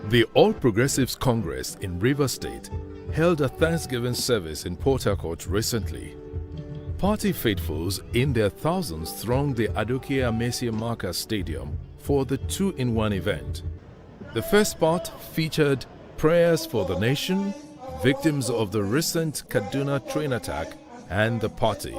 The All Progressives Congress in Rivers State held a Thanksgiving service in Port Harcourt recently. Party faithfuls in their thousands thronged the Adoke Amesie Marker Stadium for the two-in-one event. The first part featured prayers for the nation, victims of the recent Kaduna train attack, and the party.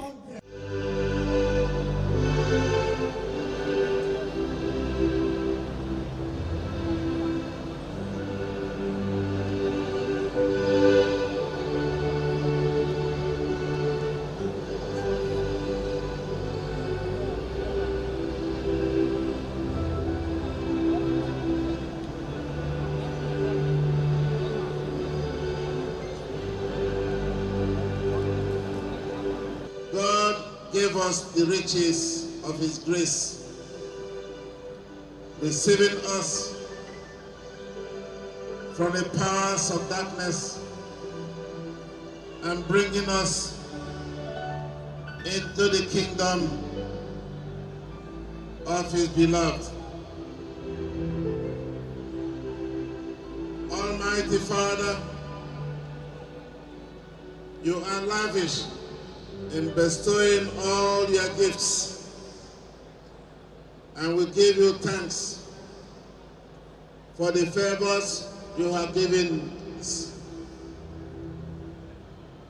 Gave us the riches of His grace, receiving us from the powers of darkness and bringing us into the kingdom of His beloved. Almighty Father, you are lavish in bestowing all your gifts, and we give you thanks for the favors you have given us.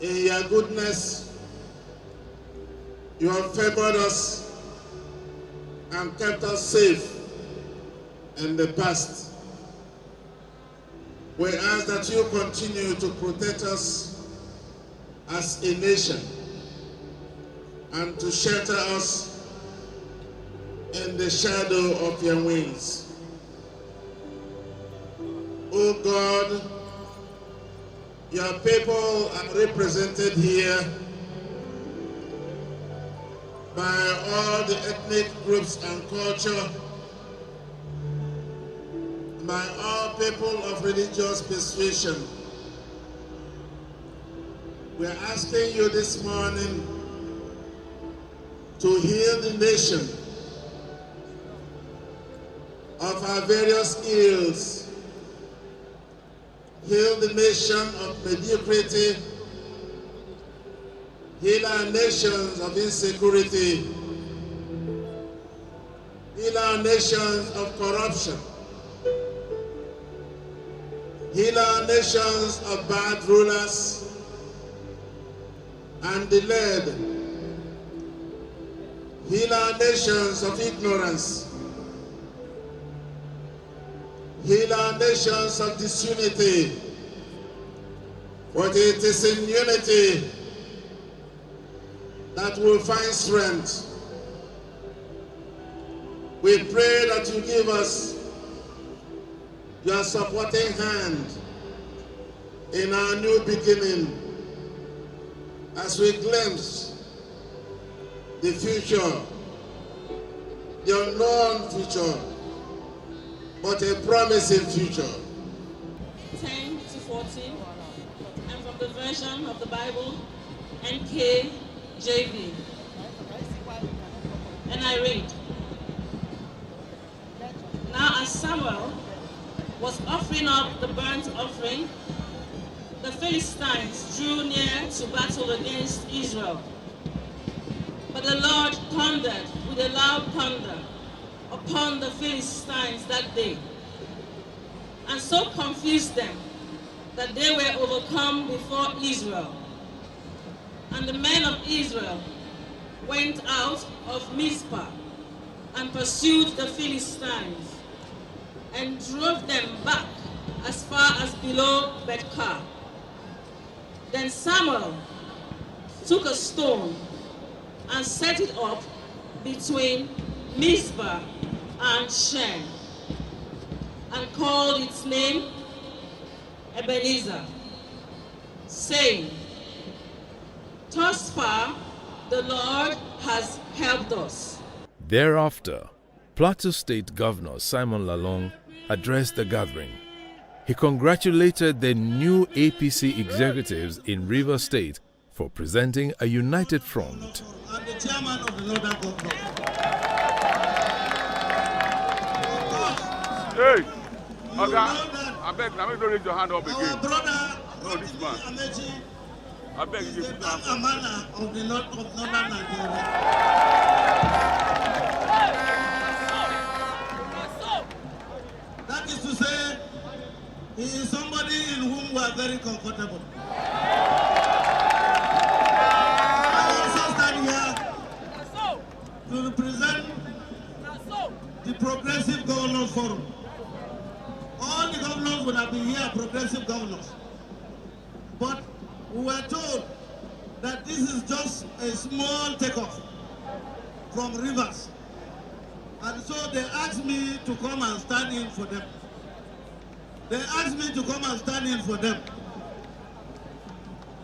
In your goodness, you have favored us and kept us safe in the past. We ask that you continue to protect us as a nation and to shelter us in the shadow of your wings. O God, your people are represented here by all the ethnic groups and culture, by all people of religious persuasion. We are asking you this morning to heal the nation of our various ills, heal the nation of mediocrity, heal our nations of insecurity, heal our nations of corruption, heal our nations of bad rulers and delayed. Heal our nations of ignorance. Heal our nations of disunity. For it is in unity that we'll find strength. We pray that you give us your supporting hand in our new beginning as we glimpse the future, the unknown future, but a promising future. 10 to 14, and from the version of the Bible, NKJV. And I read, Now as Samuel was offering up the burnt offering, the Philistines drew near to battle against Israel. But the Lord thundered with a loud thunder upon the Philistines that day, and so confused them that they were overcome before Israel. And the men of Israel went out of Mizpah and pursued the Philistines and drove them back as far as below Bethkar. Then Samuel took a stone and set it up between Mizpah and Shen, and called its name Ebenezer, saying, Thus far the Lord has helped us. Thereafter, Plateau State Governor Simon Lalong addressed the gathering. He congratulated the new APC executives in Rivers State for presenting a united front. And the chairman of the Northern Government. Hey, okay. I'm beg, now don't raise your hand up again. Our brother, No, this man. Amechi, I beg is you. the bank amana of the north of northern Nigeria. That is to say, he is somebody in whom we are very comfortable. I also stand here to represent the Progressive Governors Forum. All the governors would have been here, progressive governors. But we were told that this is just a small takeoff from rivers. And so they asked me to come and stand in for them. They asked me to come and stand in for them.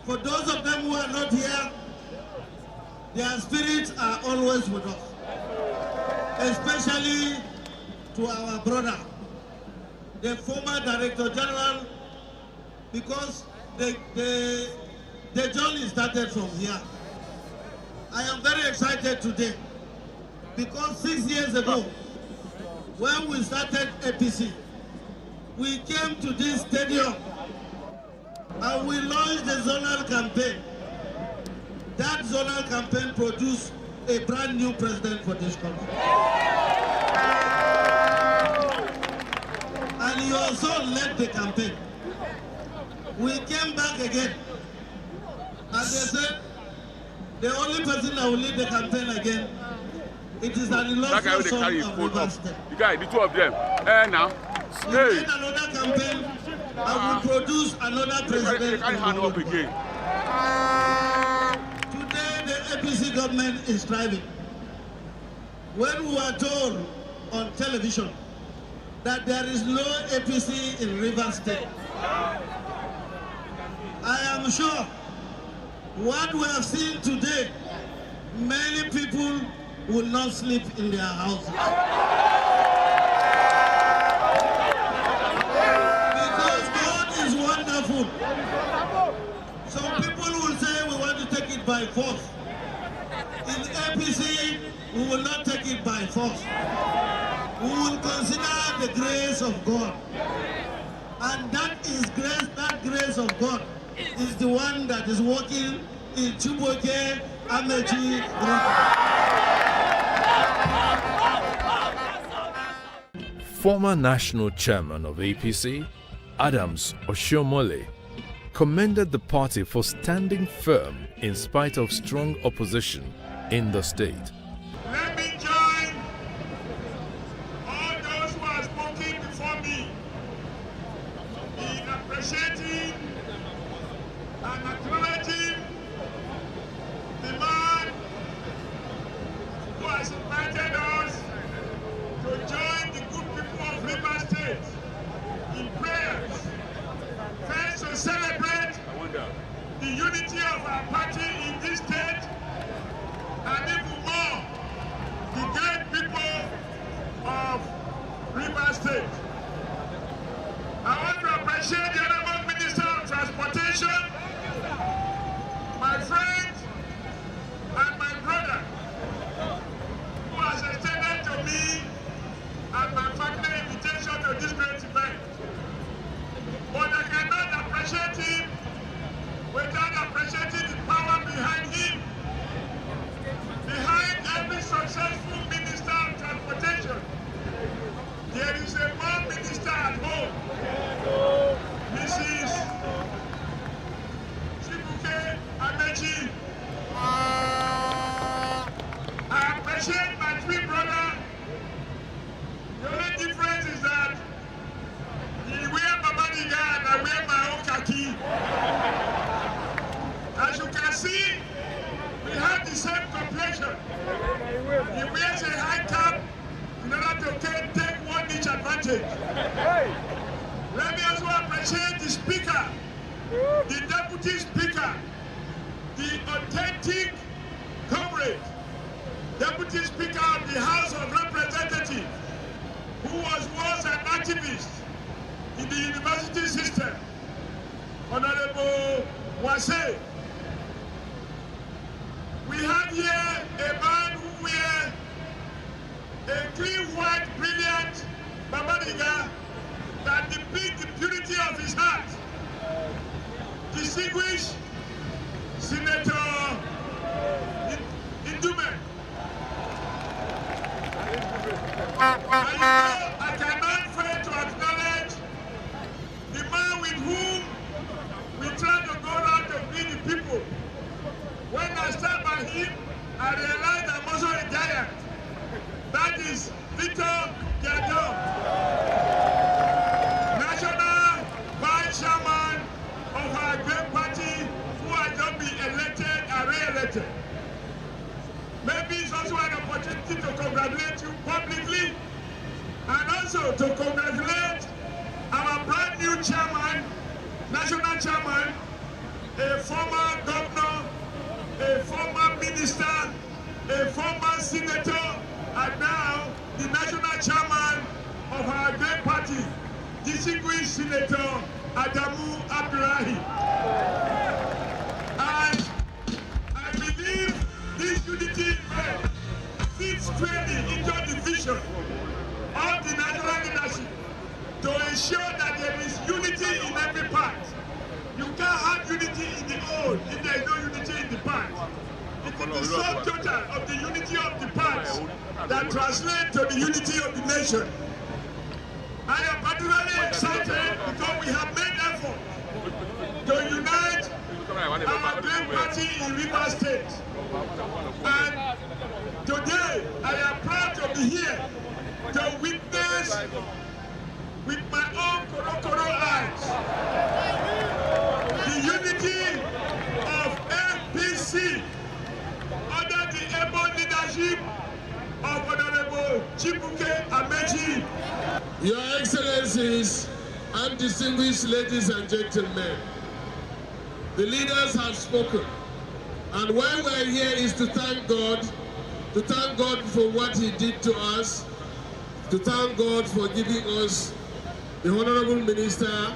For those of them who are not here, their spirits are always with us. Especially to our brother, the former Director General, because the journey started from here. I am very excited today because 6 years ago, when we started APC, we came to this stadium and we launched the zonal campaign. That zonal campaign produced a brand new president for this country. And he also led the campaign. We came back again, and they said, the only person that will lead the campaign again, it is an illustrious son of Rivers State. The guy, the two of them. Now. We made another campaign, and we produced another president. Can't hand up again. Today, the APC government is thriving. When we were told on television that there is no APC in Rivers State, I am sure what we have seen today, many people will not sleep in their houses. Because God is wonderful. Some people will say we want to take it by force. In APC, we will not take it by force. We will consider the grace of God. And that is grace, that grace of God is the one that is working in Chuboke, Amechi, Former national chairman of APC, Adams Oshiomhole, commended the party for standing firm in spite of strong opposition in the state. Let me join all those who have spoken before me in appreciating and acknowledging the man who has invited us to join the good people of Rivers State in prayers. First, to celebrate the unity of our party in this state, and even more, the great people of Rivers State. I want to appreciate the Honorable Minister of Transportation, my friend and my brother, who has extended to me and my family invitation to this great event. But I cannot appreciate him without appreciating the power behind him. Behind every successful minister of transportation, there is a more minister at home, Mrs. Chibuke Amechi. I appreciate my twin brother. The only difference is that he wears Babadiga and I wear my own khaki. As you can see, we have the same complexion. He wears a high cap in order to take one each advantage. Let me also appreciate the speaker, the deputy speaker, the authentic comrade, deputy speaker of the House of Representatives, who was once an activist in the university system, Honorable Wase. We have here a man who wears a clean, white, brilliant Babadiga that depicts the purity distinguished Senator Indume. I cannot fail to acknowledge the man with whom we try to go around to meet the people. When I stand by him, I realize I'm also a giant. That is Victor Gado, National Vice Chairman of our great party, who has just been elected and re-elected. Maybe it's also an opportunity to congratulate you publicly and also to congratulate our brand new chairman, national chairman, a former governor, a former minister, a former senator, and now the national chairman of our great party, distinguished Senator Adamu Abdullahi. And I believe this unity fits squarely into the vision of the national leadership to ensure that there is unity in every part. You can't have unity in the whole if there is no unity in the part. It is the sum total of the unity of the parts that translate to the unity of the nation. I am particularly excited because we have made effort to unite our great party in Rivers State. And today, I am proud to be here to witness with my own Korokoro eyes the unity of FPC under the able leadership of Honorable Chibuke Amechi. Your Excellencies and distinguished ladies and gentlemen, the leaders have spoken. And why we're here is to thank God for what He did to us, to thank God for giving us the Honorable Minister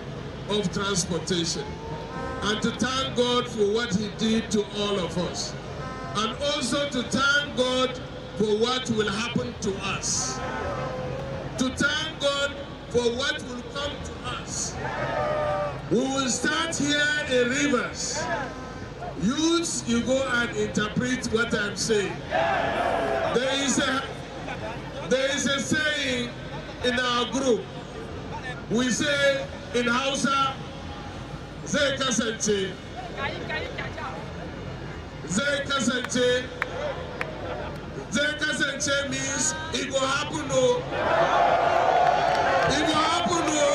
of Transportation, and to thank God for what He did to all of us, and also to thank God for what will happen to us, to thank God for what will come to us. We will start here in Rivers. Youths, you go and interpret what I'm saying. There is a saying in our group. We say in Hausa, Zai kasance. Zai kasance. Zai kasance means it will happen, no. It will happen, no.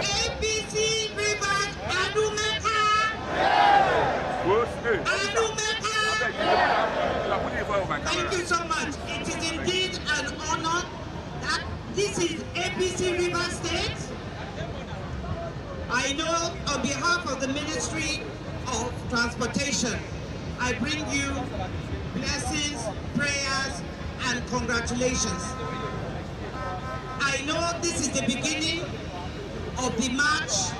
APC Rivers Adumeka. Thank you so much. It is indeed an honor that this is APC Rivers State. I know on behalf of the Ministry of Transportation, I bring you blessings, prayers, and congratulations. I know this is the beginning of the march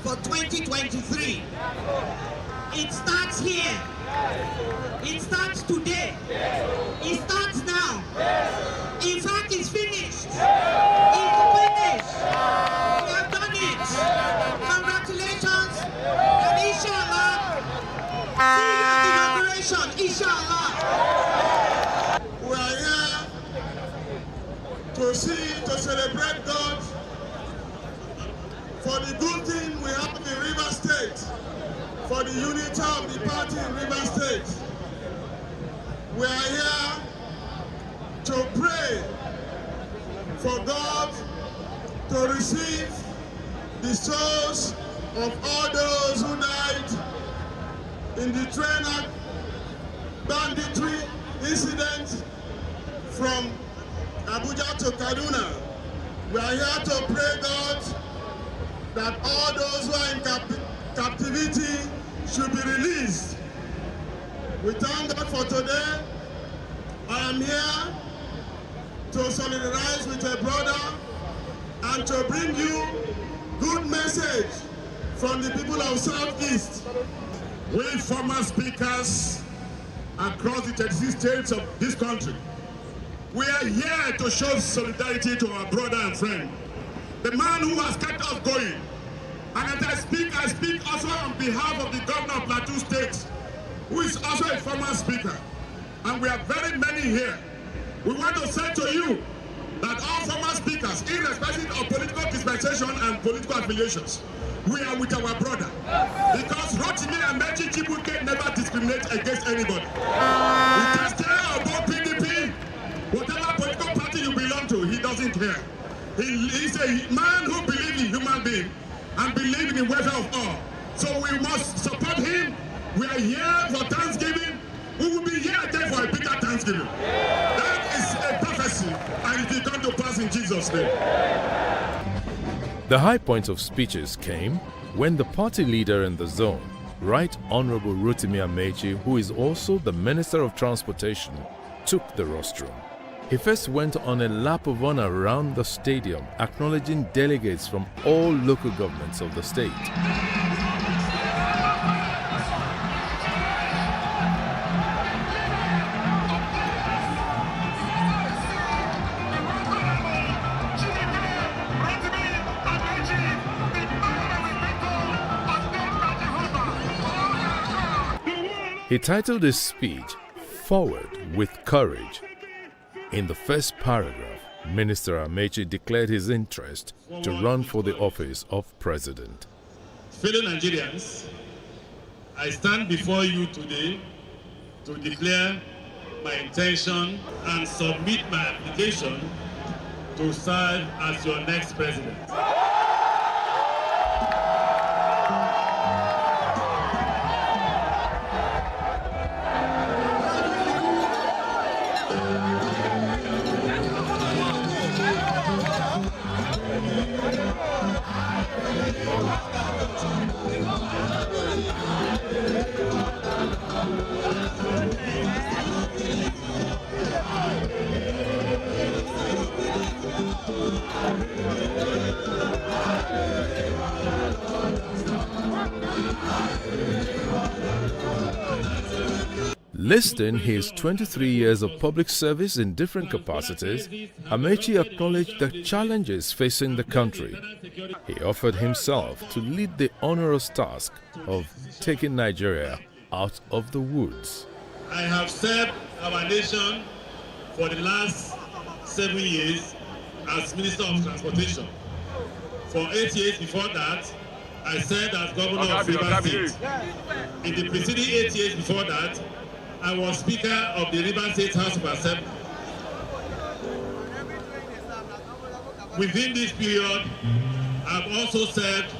for 2023. It starts here. It starts today. It starts now. In fact, it's finished. It's finished. We have done it. Congratulations. And inshallah, see you at inauguration. Inshallah. We are here to celebrate God for the good thing we have in Rivers State, for the unity of the party in Rivers State. We are here to pray for God to receive the souls of all those who died in the train banditry incident from Abuja to Kaduna. We are here to pray, God, that all those who are in captivity should be released. We thank God for today. I am here to solidarize with a brother and to bring you good message from the people of Southeast. We former speakers across the 36 states of this country, we are here to show solidarity to our brother and friend, the man who has kept us going, And as I speak also on behalf of the governor of Plateau State, who is also a former speaker. And we are very many here. We want to say to you that all former speakers, irrespective of political dispensation and political affiliations, we are with our brother. Because Rotimi and Meji Chibuke never discriminate against anybody. He takes care of both PDP, whatever political party you belong to, he doesn't care. He's a man who believes in human being and believes in the welfare of all. So we must support him. We are here for Thanksgiving. We will be here again for a bigger Thanksgiving. That is a prophecy, and it will come to pass in Jesus' name. The high point of speeches came when the party leader in the zone, Right Honorable Rotimi Amechi, who is also the Minister of Transportation, took the rostrum. He first went on a lap of honor around the stadium, acknowledging delegates from all local governments of the state. He titled his speech, "Forward with Courage." In the first paragraph, Minister Amechi declared his interest to run for the office of president. Fellow Nigerians, I stand before you today to declare my intention and submit my application to serve as your next president. Listing his 23 years of public service in different capacities, Amechi acknowledged the challenges facing the country. He offered himself to lead the onerous task of taking Nigeria out of the woods. I have served our nation for the last 7 years as Minister of Transportation. For 8 years before that, I served as Governor of Rivers State. In the preceding 8 years before that, I was Speaker of the Rivers State House of Assembly. Within this period, I've also served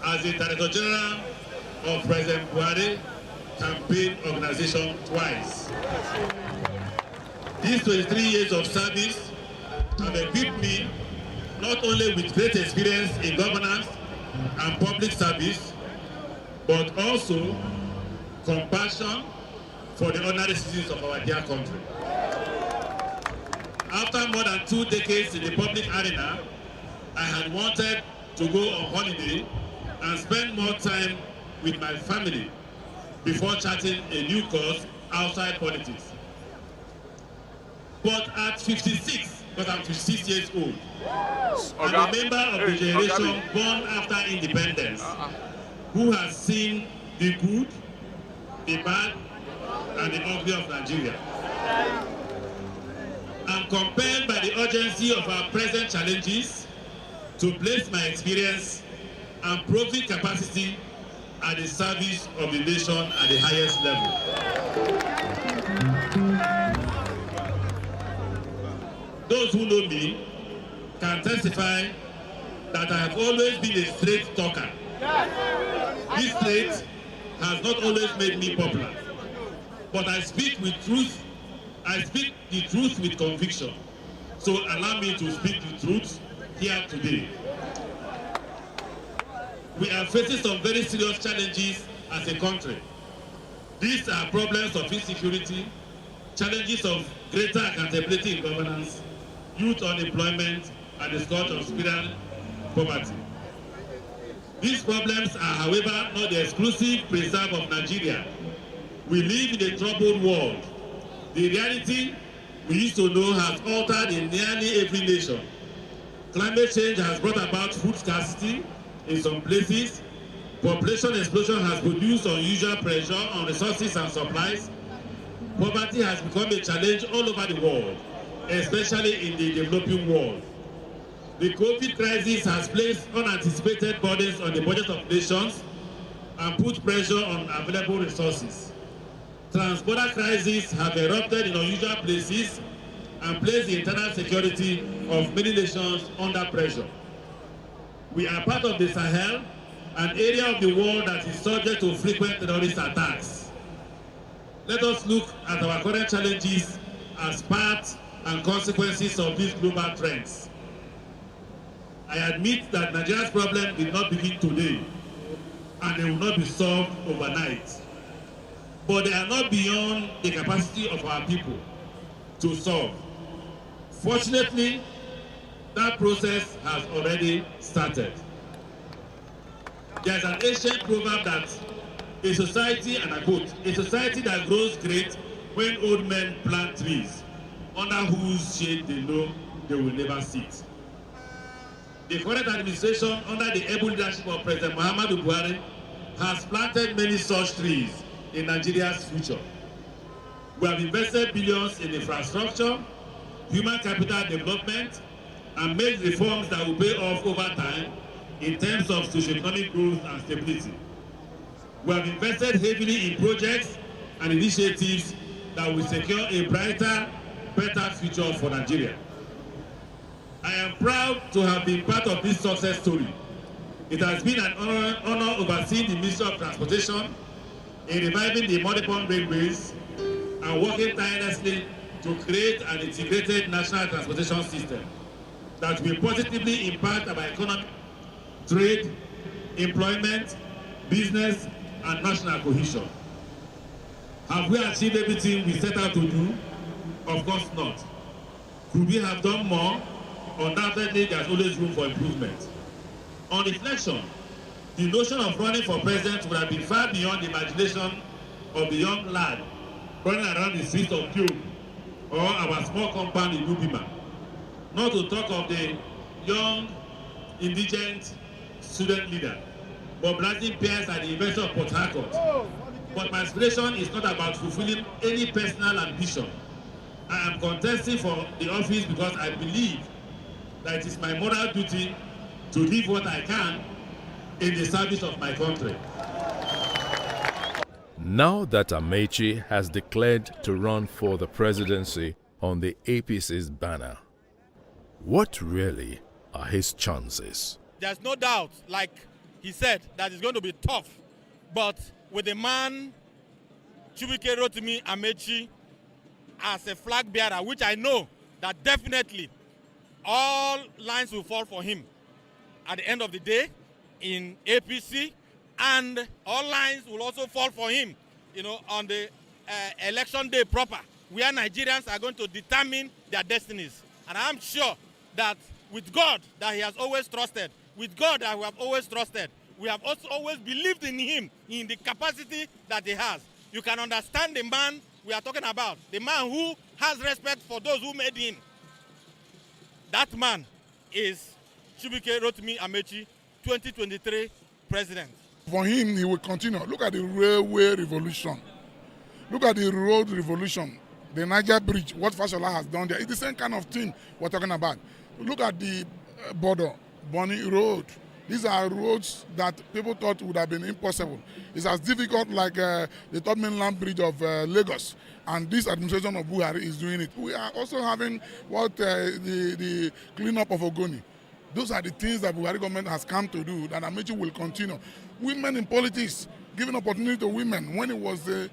as the Director General of President Buhari campaign organization twice. These 23 years of service have equipped me not only with great experience in governance and public service, but also compassion for the ordinary citizens of our dear country. After more than 2 decades in the public arena, I had wanted to go on holiday and spend more time with my family before charting a new course outside politics. But at 56, because I'm 56 years old, I'm a member of the generation born after independence, who has seen the good, the bad, and the ugly of Nigeria. I'm compelled by the urgency of our present challenges to place my experience and profit capacity at the service of the nation at the highest level. Those who know me can testify that I have always been a straight talker. This straight has not always made me popular, but I speak with truth. I speak the truth with conviction. So allow me to speak the truth here today. We are facing some very serious challenges as a country. These are problems of insecurity, challenges of greater accountability in governance, youth unemployment, and the scourge of spiritual poverty. These problems are, however, not the exclusive preserve of Nigeria. We live in a troubled world. The reality we used to know has altered in nearly every nation. Climate change has brought about food scarcity, in some places. Population explosion has produced unusual pressure on resources and supplies. Poverty has become a challenge all over the world, especially in the developing world. The COVID crisis has placed unanticipated burdens on the budget of nations and put pressure on available resources. Transborder crises have erupted in unusual places and placed the internal security of many nations under pressure. We are part of the Sahel, an area of the world that is subject to frequent terrorist attacks. Let us look at our current challenges as part and consequences of these global trends. I admit that Nigeria's problem did not begin today, and they will not be solved overnight. But they are not beyond the capacity of our people to solve. Fortunately, that process has already started. There's an ancient proverb that a society, and I quote, a society that grows great when old men plant trees, under whose shade they know they will never sit. The current administration, under the able leadership of President Muhammadu Buhari, has planted many such trees in Nigeria's future. We have invested billions in infrastructure, human capital development, and made reforms that will pay off over time in terms of socio-economic growth and stability. We have invested heavily in projects and initiatives that will secure a brighter, better future for Nigeria. I am proud to have been part of this success story. It has been an honor overseeing the Ministry of Transportation in reviving the moribund railways and working tirelessly to create an integrated national transportation system that will positively impact our economy, trade, employment, business, and national cohesion. Have we achieved everything we set out to do? Of course not. Could we have done more? Undoubtedly, there's always room for improvement. On reflection, the notion of running for president would have been far beyond the imagination of the young lad running around the streets of Kyoto or our small compound in Lubima. Not to talk of the young, indigent student leader, mobilizing peers at the University of Port Harcourt. But my aspiration is not about fulfilling any personal ambition. I am contesting for the office because I believe that it is my moral duty to give what I can in the service of my country. Now that Amaechi has declared to run for the presidency on the APC's banner, what really are his chances? There's no doubt, like he said, that it's going to be tough. But with a man, Chibuike Rotimi Amaechi, as a flag bearer, which I know that definitely all lines will fall for him at the end of the day in APC, and all lines will also fall for him, on the election day proper, where Nigerians are going to determine their destinies. And I'm sure that with God that he has always trusted, with God that we have always trusted, we have also always believed in him, in the capacity that he has. You can understand the man we are talking about, the man who has respect for those who made him. That man is Chibuike Rotimi Amaechi, 2023 president. For him, he will continue. Look at the railway revolution. Look at the road revolution. The Niger Bridge, what Fashola has done there. It's the same kind of thing we're talking about. Look at the border, Bonny Road. These are roads that people thought would have been impossible. It's as difficult like the Third Mainland Bridge of Lagos. And this administration of Buhari is doing it. We are also having the cleanup of Ogoni. Those are the things that Buhari government has come to do, that Amaechi will continue. Women in politics, giving opportunity to women. When he was a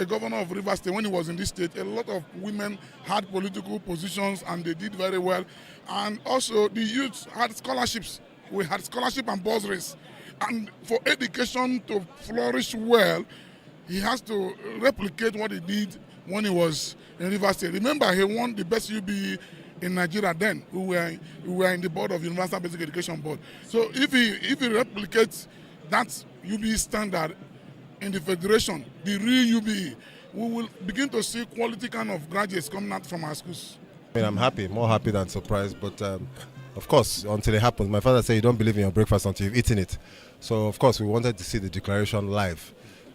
governor of Rivers State, when he was in this state, a lot of women had political positions and they did very well. And also the youth had scholarships. We had scholarship and bursaries. And for education to flourish well, he has to replicate what he did when he was in Rivers State. Remember, he won the best UBE in Nigeria then, who were in the board of Universal Basic Education Board. So if he replicates that UBE standard in the federation, the real UBE, we will begin to see quality kind of graduates coming out from our schools. I mean, I'm happy, more happy than surprised, but of course, until it happens. My father said you don't believe in your breakfast until you've eaten it. So, of course, we wanted to see the declaration live,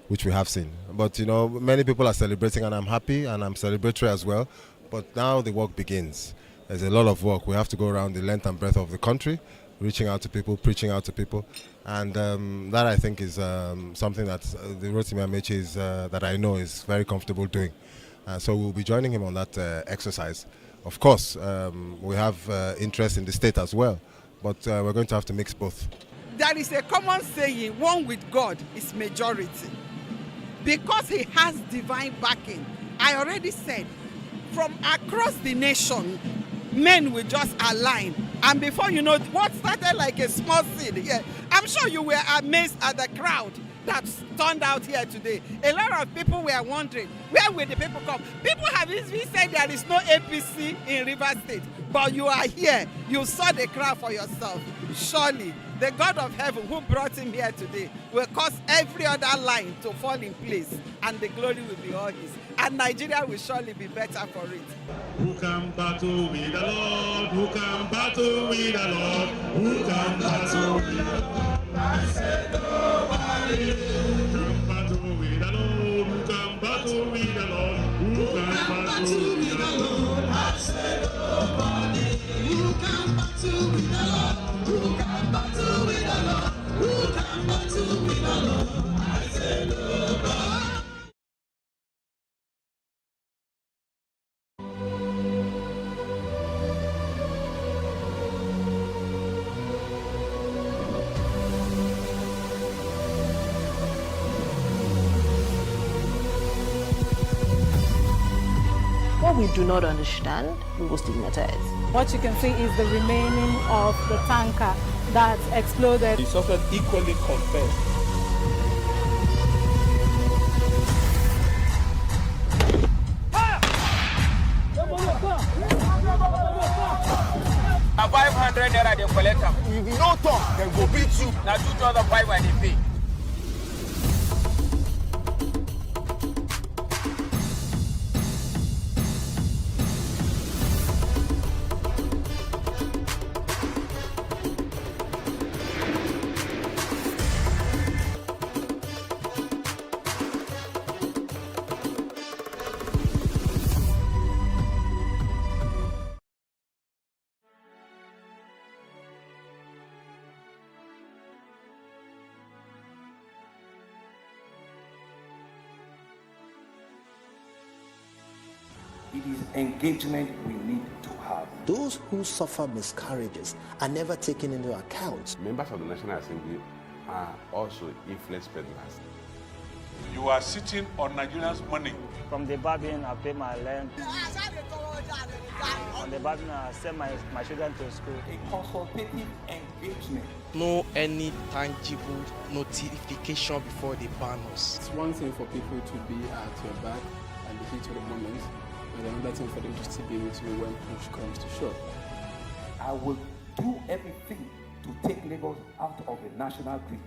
which we have seen. But, you know, many people are celebrating, and I'm happy, and I'm celebratory as well. But now the work begins. There's a lot of work. We have to go around the length and breadth of the country, reaching out to people, preaching out to people. And that, I think, is something that the Rotimi Amechi is, that I know is very comfortable doing. So we'll be joining him on that exercise. Of course, we have interest in the state as well, but we're going to have to mix both. There is a common saying, one with God is majority. Because he has divine backing, I already said, from across the nation, men will just align. And before you know, what started like a small seed, yeah, I'm sure you were amazed at the crowd that turned out here today. A lot of people were wondering, where will the people come? People have even said there is no APC in Rivers State, but you are here. You saw the crowd for yourself. Surely, the God of heaven who brought him here today will cause every other line to fall in place, and the glory will be all his. And Nigeria will surely be better for it. Who can battle with the Lord? Who can battle with the Lord? Who can battle with the Lord? I said nobody. Who can battle with the Lord? Who can battle with the Lord? Who can battle with the Lord? I said nobody. Who can battle with the Lord? Who can battle with the Lord? Who can battle with the Lord? I said nobody. What we do not understand, we will stigmatize. What you can see is the remaining of the tanker that exploded. The suspect equally confessed. Now 500 naira they collect them. If you no talk, then go beat you. Now 2,500 when they pay. It is engagement we need to have. Those who suffer miscarriages are never taken into account. Members of the National Assembly are also influence peddlers. You are sitting on Nigerians' money. From the barbing, I pay my rent. On the barbing, I send my children to school. A consultative engagement. No any tangible notification before they ban us. It's one thing for people to be at your back and the heat of the moment, and another thing for them to still be with you when push comes to shove. I will do everything to take Lagos out of the national grid.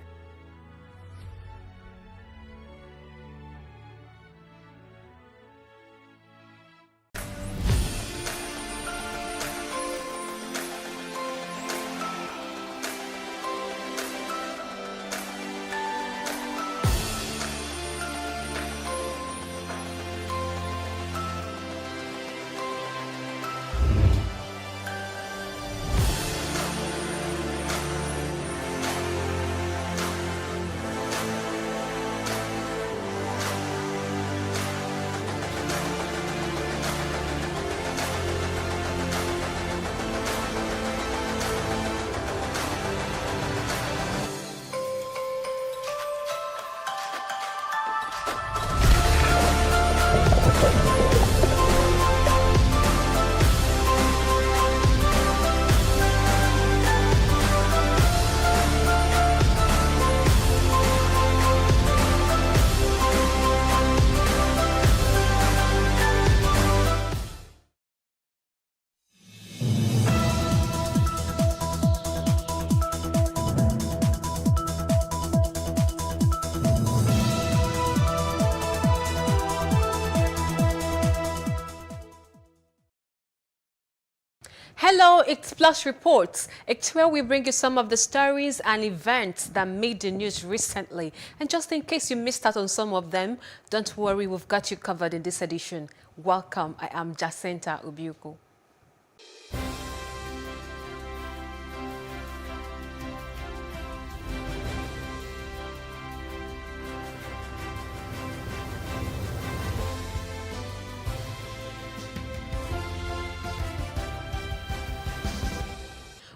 Hello, it's Plus Reports. It's where we bring you some of the stories and events that made the news recently. And just in case you missed out on some of them, don't worry, we've got you covered in this edition. Welcome, I am Jacinta Ubiuko.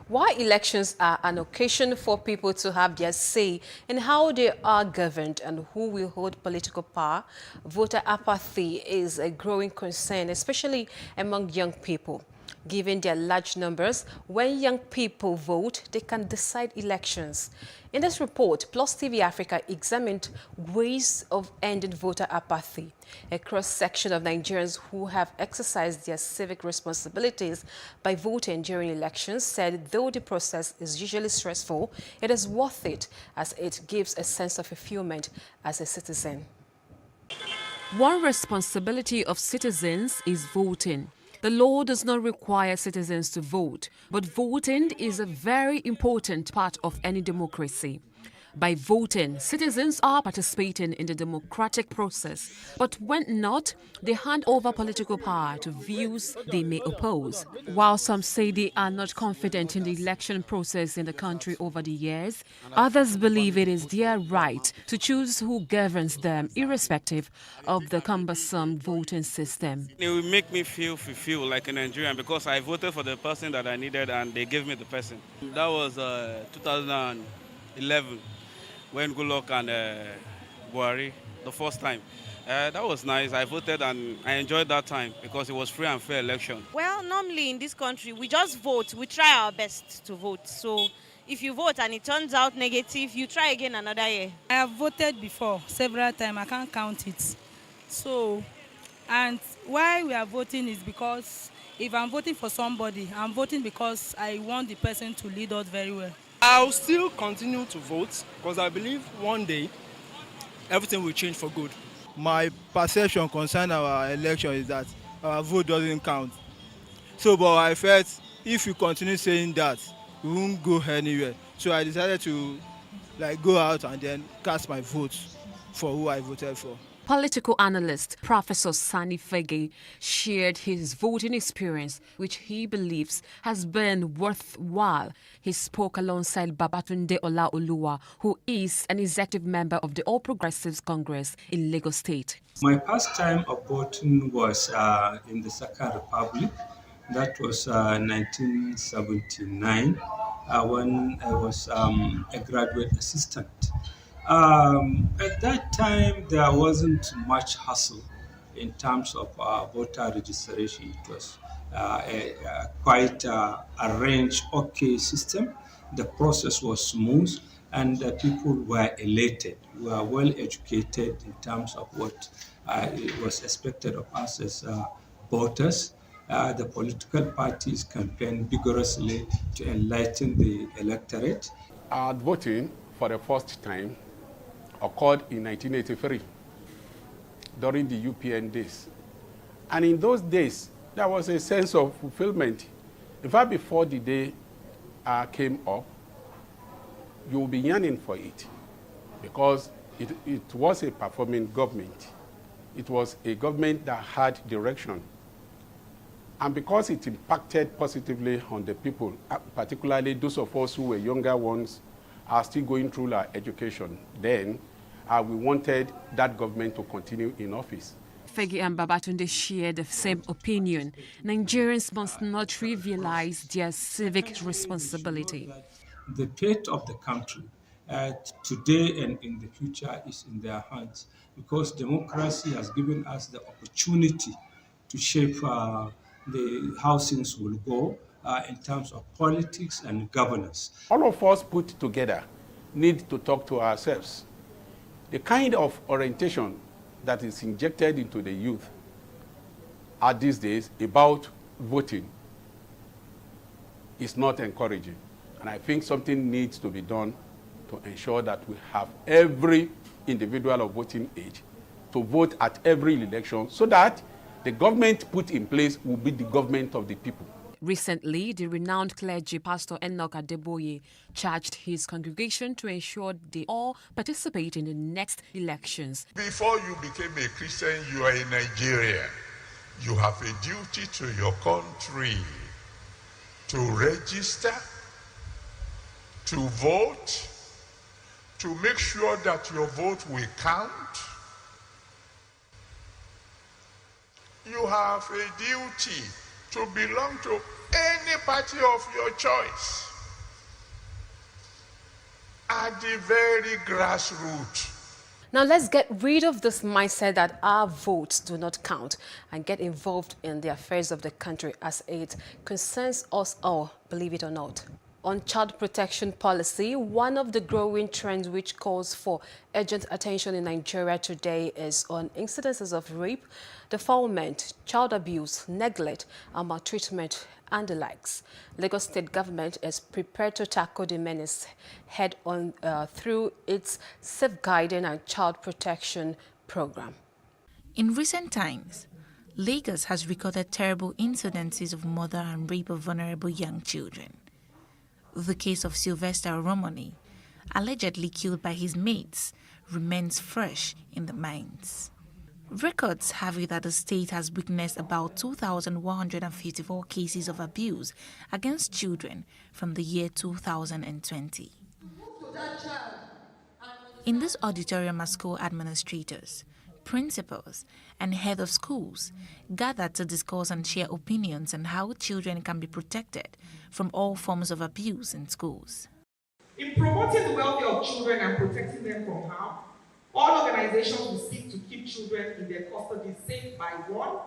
While elections are an occasion for people to have their say in how they are governed and who will hold political power, voter apathy is a growing concern, especially among young people. Given their large numbers, when young people vote, they can decide elections. In this report, PlusTvAfrica examined ways of ending voter apathy. A cross-section of Nigerians who have exercised their civic responsibilities by voting during elections said though the process is usually stressful, it is worth it as it gives a sense of fulfillment as a citizen. One responsibility of citizens is voting. The law does not require citizens to vote, but voting is a very important part of any democracy. By voting, citizens are participating in the democratic process, but when not, they hand over political power to views they may oppose. While some say they are not confident in the election process in the country over the years, others believe it is their right to choose who governs them, irrespective of the cumbersome voting system. It will make me feel fulfilled like a Nigerian because I voted for the person that I needed and they gave me the person. That was 2011. When Goodluck and Buhari, the first time. That was nice. I voted and I enjoyed that time because it was free and fair election. Well, normally in this country, we just vote. We try our best to vote. So if you vote and it turns out negative, you try again another year. I have voted before several times. I can't count it. So, and why we are voting is because if I'm voting for somebody, I'm voting because I want the person to lead us very well. I'll still continue to vote because I believe one day everything will change for good. My perception concerning our election is that our vote doesn't count. So, but I felt if you continue saying that, we won't go anywhere. So I decided to go out and then cast my vote for who I voted for. Political analyst Professor Sani Fege shared his voting experience, which he believes has been worthwhile. He spoke alongside Babatunde Olaoluwa, who is an executive member of the All Progressives Congress in Lagos State. My first time of voting was in the Second Republic. That was 1979 when I was a graduate assistant. At that time, there wasn't much hassle in terms of voter registration. It was quite arranged, okay system. The process was smooth and people were elated. We were well educated in terms of what was expected of us as voters. The political parties campaigned vigorously to enlighten the electorate. Voting for the first time occurred in 1983 during the UPN days. And in those days, there was a sense of fulfillment. In fact, before the day came up, you will be yearning for it because it was a performing government. It was a government that had direction. And because it impacted positively on the people, particularly those of us who were younger ones, are still going through our education, then we wanted that government to continue in office. Fege and Babatunde share the same opinion. Nigerians must not trivialize their civic responsibility. The fate of the country today and in the future is in their hands because democracy has given us the opportunity to shape how things will go in terms of politics and governance. All of us put together need to talk to ourselves. The kind of orientation that is injected into the youth at these days about voting is not encouraging. And I think something needs to be done to ensure that we have every individual of voting age to vote at every election so that the government put in place will be the government of the people. Recently, the renowned clergy Pastor Enoch Adeboye charged his congregation to ensure they all participate in the next elections. Before you became a Christian, you are a Nigerian. You have a duty to your country to register, to vote, to make sure that your vote will count. You have a duty to belong to any party of your choice at the very grassroots. Now let's get rid of this mindset that our votes do not count and get involved in the affairs of the country as it concerns us all, believe it or not. On child protection policy, one of the growing trends which calls for urgent attention in Nigeria today is on incidences of rape, defilement, child abuse, neglect, and maltreatment, and the likes. Lagos State government is prepared to tackle the menace head-on through its safeguarding and child protection program. In recent times, Lagos has recorded terrible incidences of murder and rape of vulnerable young children. The case of Sylvester Romani, allegedly killed by his mates, remains fresh in the minds. Records have it that the state has witnessed about 2,154 cases of abuse against children from the year 2020. In this auditorium are school administrators, principals, and head of schools gathered to discuss and share opinions on how children can be protected from all forms of abuse in schools. In promoting the welfare of children and protecting them from harm, all organizations will seek to keep children in their custody safe by 1,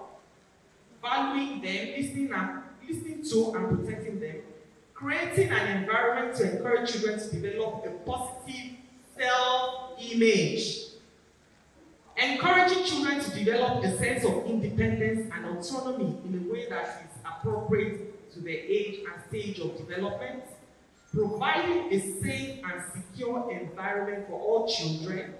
valuing them, listening to and protecting them, creating an environment to encourage children to develop a positive self-image, encouraging children to develop a sense of independence and autonomy in a way that is appropriate to their age and stage of development, providing a safe and secure environment for all children,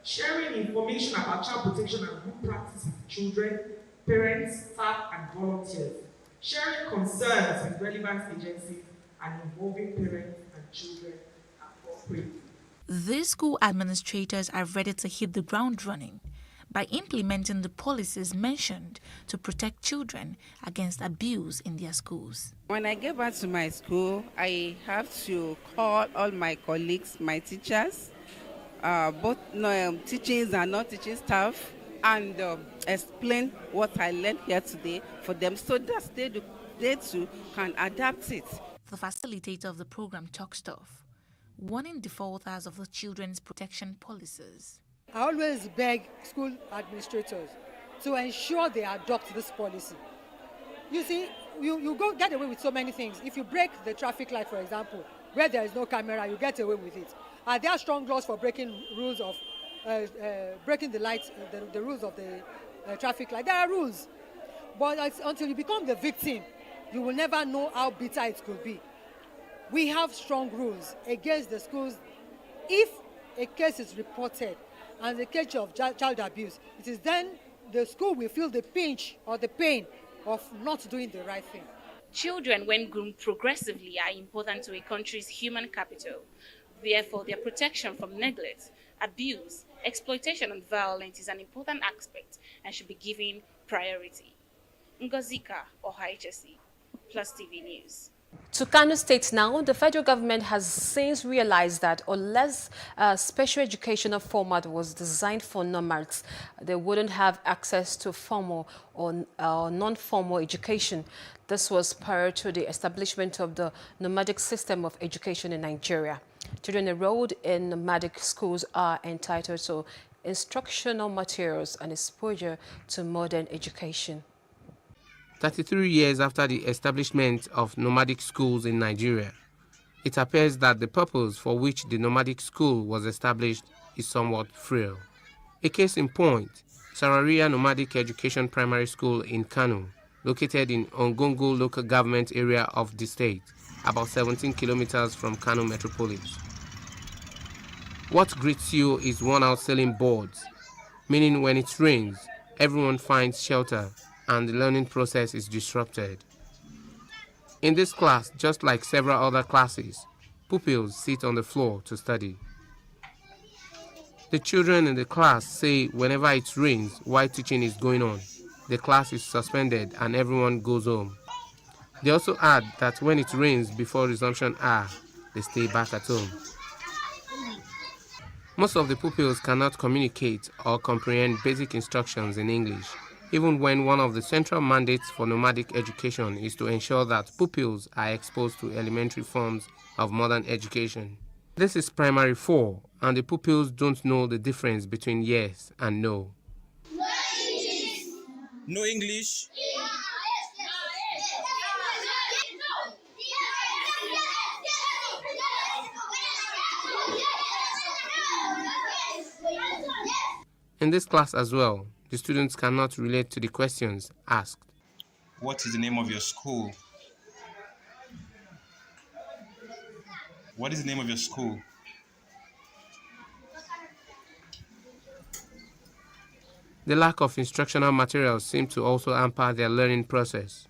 sharing information about child protection and good practice with children, parents, staff, and volunteers, sharing concerns with relevant agencies, and involving parents and children appropriately. These school administrators are ready to hit the ground running by implementing the policies mentioned to protect children against abuse in their schools. When I get back to my school, I have to call all my colleagues, my teachers, both teaching and non-teaching staff, and explain what I learned here today for them so that they too can adapt it. The facilitator of the program talks tough, warning defaulters of the children's protection policies. I always beg school administrators to ensure they adopt this policy. You see, you go get away with so many things. If you break the traffic light, for example, where there is no camera, you get away with it. Are there strong laws for breaking rules of breaking the lights, the rules of the traffic light? There are rules, but until you become the victim, you will never know how bitter it could be. We have strong rules against the schools. If a case is reported and the case of child abuse, it is then the school will feel the pinch or the pain of not doing the right thing. Children, when groomed progressively, are important to a country's human capital. Therefore, their protection from neglect, abuse, exploitation, and violence is an important aspect and should be given priority. Ngozika or HHC, Plus TV News. To Kano State now, the federal government has since realized that unless a special educational format was designed for nomads, they wouldn't have access to formal or non-formal education. This was prior to the establishment of the nomadic system of education in Nigeria. Children enrolled in nomadic schools are entitled to instructional materials and exposure to modern education. 33 years after the establishment of nomadic schools in Nigeria, it appears that the purpose for which the nomadic school was established is somewhat frail. A case in point, Sararia Nomadic Education Primary School in Kano, located in Ongongo local government area of the state, about 17 kilometers from Kano metropolis. What greets you is worn-out ceiling boards, meaning when it rains, everyone finds shelter and the learning process is disrupted. In this class, just like several other classes, pupils sit on the floor to study. The children in the class say whenever it rains while teaching is going on, the class is suspended and everyone goes home. They also add that when it rains before resumption hour, they stay back at home. Most of the pupils cannot communicate or comprehend basic instructions in English, even when one of the central mandates for nomadic education is to ensure that pupils are exposed to elementary forms of modern education. This is primary 4, and the pupils don't know the difference between yes and no. No English? In this class as well, the students cannot relate to the questions asked. What is the name of your school? What is the name of your school? The lack of instructional materials seems to also hamper their learning process.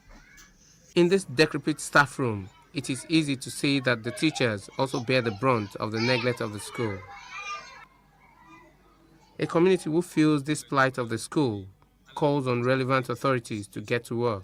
In this decrepit staff room, it is easy to see that the teachers also bear the brunt of the neglect of the school. A community who feels this plight of the school calls on relevant authorities to get to work.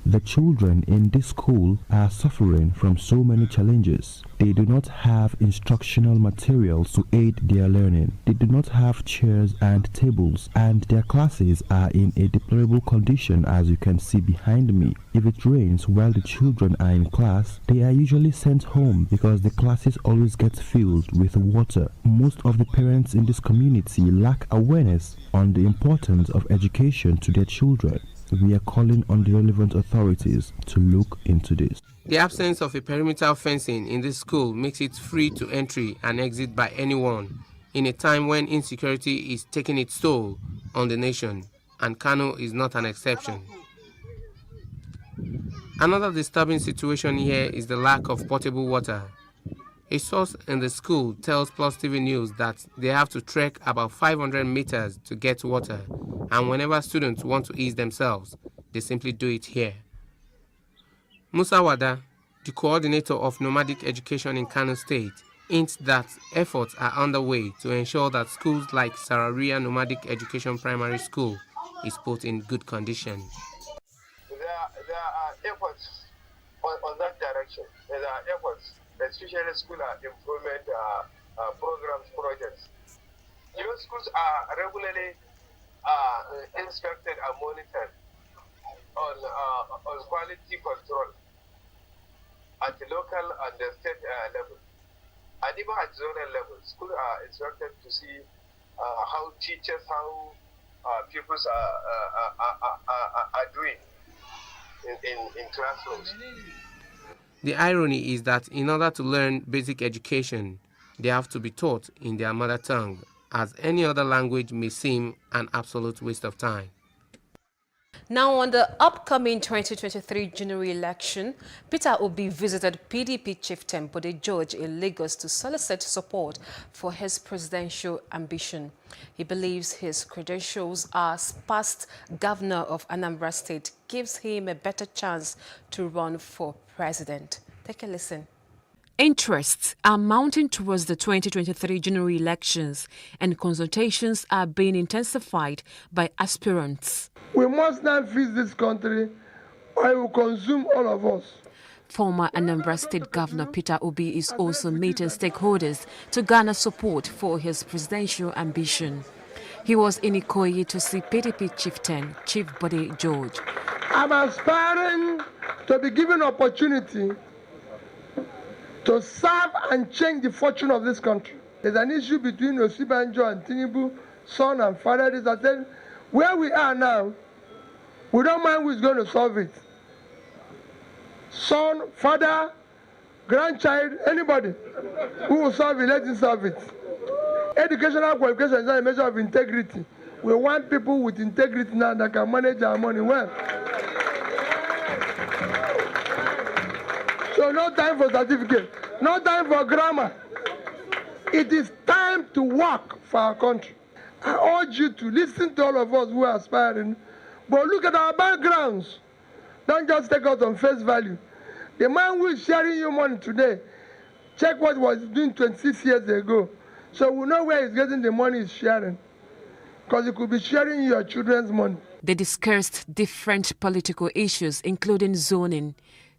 The children in this school are suffering from so many challenges. They do not have instructional materials to aid their learning. They do not have chairs and tables, and their classes are in a deplorable condition, as you can see behind me. If it rains while the children are in class, they are usually sent home because the classes always get filled with water. Most of the parents in this community lack awareness on the importance of education to their children. We are calling on the relevant authorities to look into this. The absence of a perimeter fencing in this school makes it free to entry and exit by anyone in a time when insecurity is taking its toll on the nation, and Kano is not an exception. Another disturbing situation here is the lack of potable water. A source in the school tells PlusTV News that they have to trek about 500 meters to get water, and whenever students want to ease themselves, they simply do it here. Musa Wada, the coordinator of nomadic education in Kano State, hints that efforts are underway to ensure that schools like Sararia Nomadic Education Primary School is put in good condition. There are efforts on that direction. There are efforts, especially school improvement programs, projects. Schools are regularly inspected and monitored on quality control at the local and the state level. And even at zonal level, schools are instructed to see how teachers, how pupils are doing in classrooms. The irony is that in order to learn basic education, they have to be taught in their mother tongue, as any other language may seem an absolute waste of time. Now, on the upcoming 2023 general election, Peter Obi visited PDP chieftain Bode George in Lagos to solicit support for his presidential ambition. He believes his credentials as past governor of Anambra State gives him a better chance to run for president. Take a listen. Interests are mounting towards the 2023 general elections, and consultations are being intensified by aspirants. We must not feed this country, or it will consume all of us. Former Anambra State Governor Peter Obi is also meeting stakeholders to garner support for his presidential ambition. He was in Ikoyi to see PDP chieftain Chief Bode George. I'm aspiring to be given opportunity to serve and change the fortune of this country. There's an issue between Osibanjo and Tinubu, son and father. I said, where we are now, we don't mind who is going to solve it. Son, father, grandchild, anybody who will solve it, let him solve it. Educational qualification is not a measure of integrity. We want people with integrity now that can manage our money well. So no time for certificate, no time for grammar. It is time to work for our country. I urge you to listen to all of us who are aspiring, but look at our backgrounds. Don't just take us on face value. The man who is sharing you money today, check what he was doing 26 years ago. So we know where he's getting the money he's sharing. Because he could be sharing your children's money. They discussed different political issues, including zoning.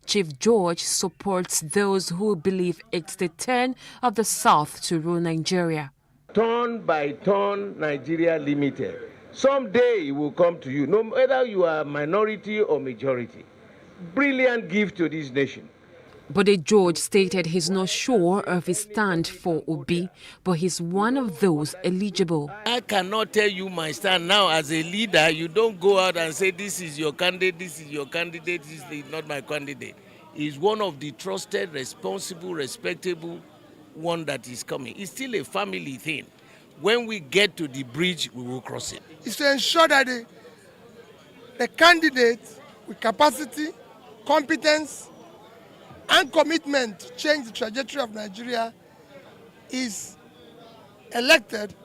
Chief George supports those who believe it's the turn of the South to rule Nigeria. Turn by turn Nigeria Limited. Someday it will come to you, no matter you are minority or majority. Brilliant gift to this nation. Bode George stated he's not sure of his stand for Obi, but he's one of those eligible. I cannot tell you my stand now as a leader. You don't go out and say this is your candidate, this is your candidate, this is not my candidate. He's one of the trusted, responsible, respectable one that is coming. It's still a family thing. When we get to the bridge, we will cross it. It's to ensure that the candidate with capacity, competence, and commitment to change the trajectory of Nigeria is elected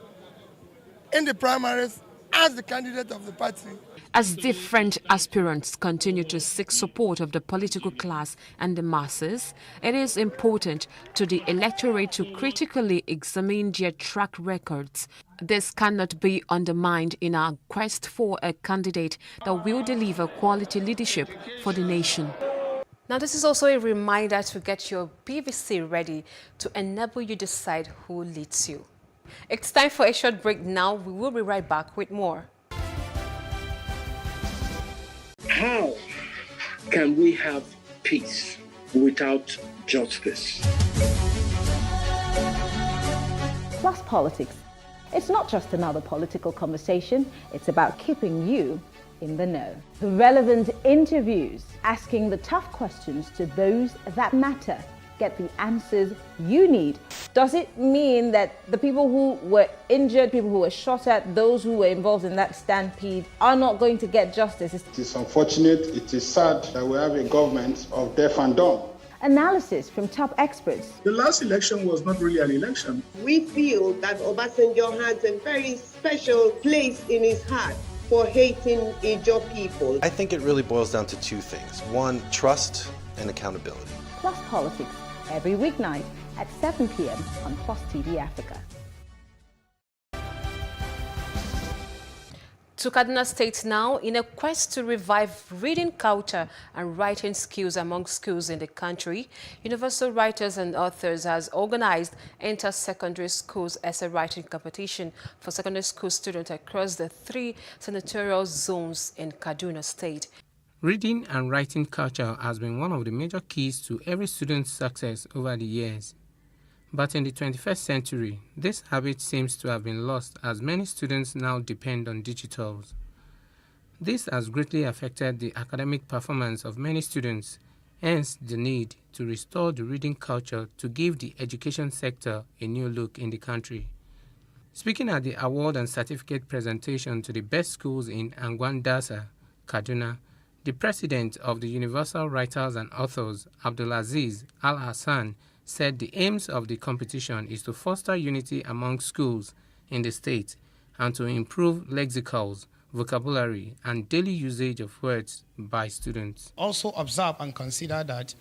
in the primaries as the candidate of the party. As different aspirants continue to seek support of the political class and the masses, it is important to the electorate to critically examine their track records. This cannot be undermined in our quest for a candidate that will deliver quality leadership for the nation. Now, this is also a reminder to get your PVC ready to enable you decide who leads you. It's time for a short break now. We will be right back with more. How can we have peace without justice? Plus Politics. It's not just another political conversation. It's about keeping you in the know. Relevant interviews, asking the tough questions to those that matter. Get the answers you need. Does it mean that the people who were injured, people who were shot at, those who were involved in that stampede are not going to get justice? It is unfortunate, it is sad that we have a government of deaf and dumb. Analysis from top experts. The last election was not really an election. We feel that Obasanjo has a very special place in his heart for hating Ijaw people. I think it really boils down to two things. One, trust and accountability. Plus Politics, every weeknight at 7 p.m. on Plus TV Africa. To Kaduna State now, in a quest to revive reading culture and writing skills among schools in the country, Universal Writers and Authors has organized inter-secondary schools essay writing competition for secondary school students across the 3 senatorial zones in Kaduna State. Reading and writing culture has been one of the major keys to every student's success over the years. But in the 21st century, this habit seems to have been lost as many students now depend on digitals. This has greatly affected the academic performance of many students, hence the need to restore the reading culture to give the education sector a new look in the country. Speaking at the award and certificate presentation to the best schools in Angwandasa, Kaduna, the president of the Universal Writers and Authors, Abdulaziz Al-Hassan, said the aims of the competition is to foster unity among schools in the state and to improve lexicals, vocabulary, and daily usage of words by students. Also observe and consider that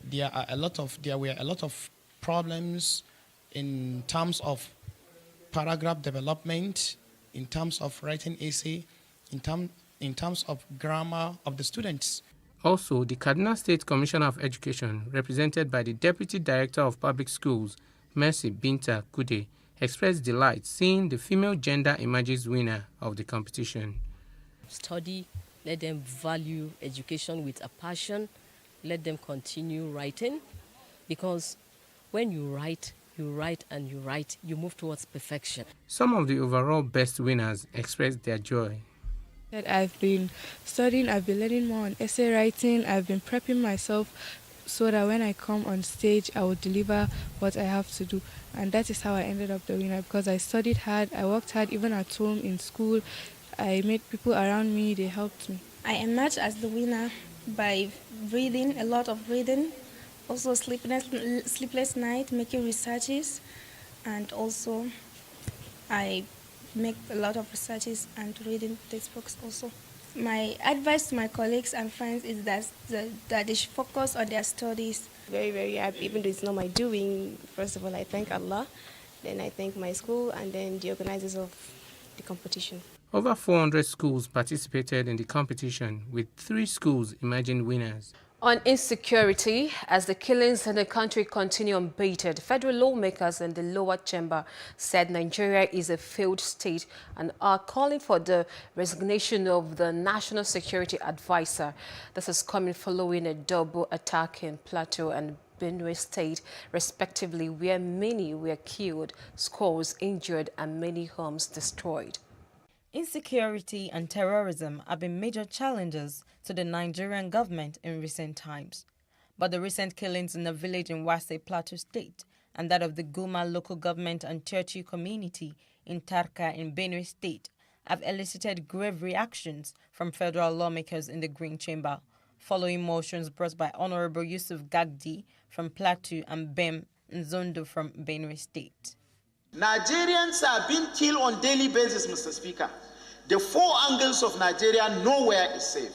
there were a lot of problems in terms of paragraph development, in terms of writing essay, in terms of grammar of the students. Also, the Kaduna State Commissioner of Education, represented by the Deputy Director of Public Schools, Mercy Binta Kude, expressed delight seeing the female gender images winner of the competition. Study, let them value education with a passion, let them continue writing, because when you write and you write, you move towards perfection. Some of the overall best winners expressed their joy. I've been studying, I've been learning more on essay writing, I've been prepping myself so that when I come on stage, I will deliver what I have to do. And that is how I ended up the winner, because I studied hard, I worked hard even at home, in school. I made people around me, they helped me. I emerged as the winner by reading, a lot of reading, also sleepless night, making researches, and also I make a lot of researches and reading textbooks also. My advice to my colleagues and friends is that they should focus on their studies. Very, very happy, even though it's not my doing. First of all, I thank Allah, then I thank my school, and then the organizers of the competition. Over 400 schools participated in the competition, with 3 schools emerging winners. On insecurity, as the killings in the country continue unabated, federal lawmakers in the lower chamber said Nigeria is a failed state and are calling for the resignation of the National Security Advisor. This is coming following a double attack in Plateau and Benue State, respectively, where many were killed, scores injured, and many homes destroyed. Insecurity and terrorism have been major challenges to the Nigerian government in recent times. But the recent killings in a village in Wase, Plateau State, and that of the Guma local government and Churchill community in Tarka in Benue State have elicited grave reactions from federal lawmakers in the Green Chamber, following motions brought by Honorable Yusuf Gagdi from Plateau and Bem Nzondo from Benue State. Nigerians are being killed on a daily basis, Mr. Speaker. The 4 angles of Nigeria, nowhere is safe.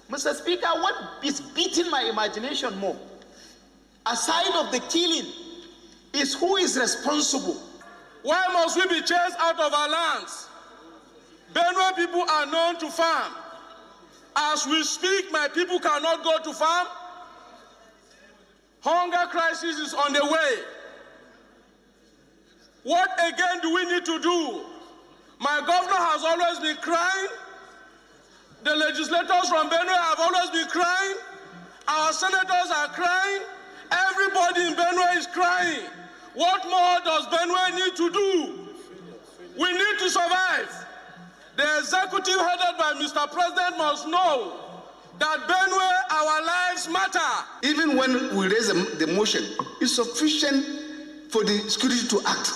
Mr. Speaker, what is beating my imagination more, aside of the killing, is who is responsible. Why must we be chased out of our lands? Benue people are known to farm. As we speak, my people cannot go to farm. Hunger crisis is on the way. What again do we need to do? My governor has always been crying. The legislators from Benue have always been crying. Our senators are crying. Everybody in Benue is crying. What more does Benue need to do? We need to survive. The executive headed by Mr. President must know that Benue, our lives matter. Even when we raise the motion, it's sufficient for the security to act.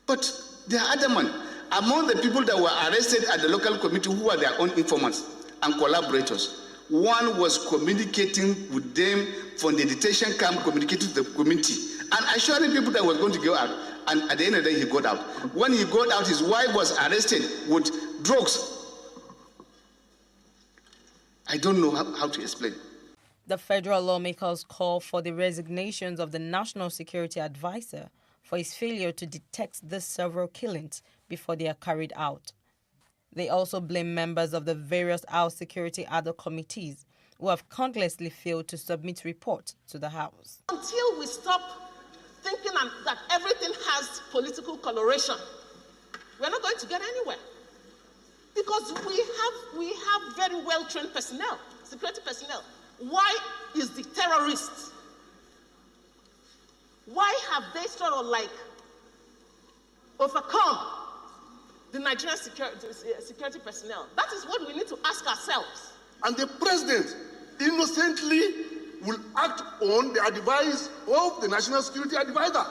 But they are adamant. Among the people that were arrested at the local committee who were their own informants and collaborators, one was communicating with them from the detention camp, communicating to the community, and assuring people that was going to go out. And at the end of the day, he got out. When he got out, his wife was arrested with drugs. I don't know how to explain. The federal lawmakers call for the resignations of the National Security Advisor for his failure to detect these several killings before they are carried out. They also blame members of the various House Security ad hoc committees who have countlessly failed to submit reports to the House. Until we stop thinking that everything has political coloration, we're not going to get anywhere. Because we have very well-trained personnel, security personnel. Why is the terrorists? Why have they sort of like overcome the Nigerian security personnel? That is what we need to ask ourselves. And the president innocently will act on the advice of the National Security Advisor.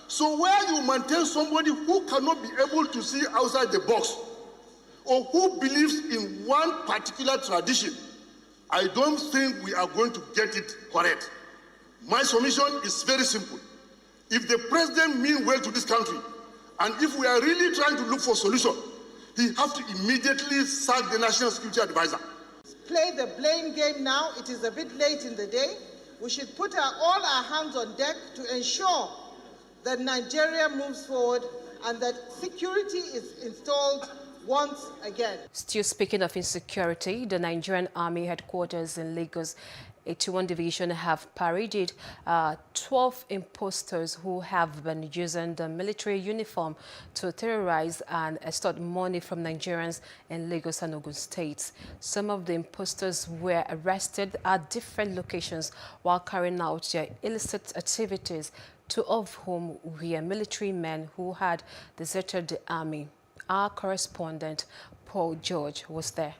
So where you maintain somebody who cannot be able to see outside the box, or who believes in one particular tradition, I don't think we are going to get it correct. My submission is very simple. If the president means well to this country, and if we are really trying to look for a solution, he has to immediately sack the National Security Advisor. Play the blame game now. It is a bit late in the day. We should put all our hands on deck to ensure that Nigeria moves forward and that security is installed once again. Still speaking of insecurity, the Nigerian Army headquarters in Lagos 81 Division have paraded 12 imposters who have been using the military uniform to terrorize and extort money from Nigerians in Lagos and Ogun states. Some of the imposters were arrested at different locations while carrying out their illicit activities, 2 of whom were military men who had deserted the army. Our correspondent, Paul George, was there.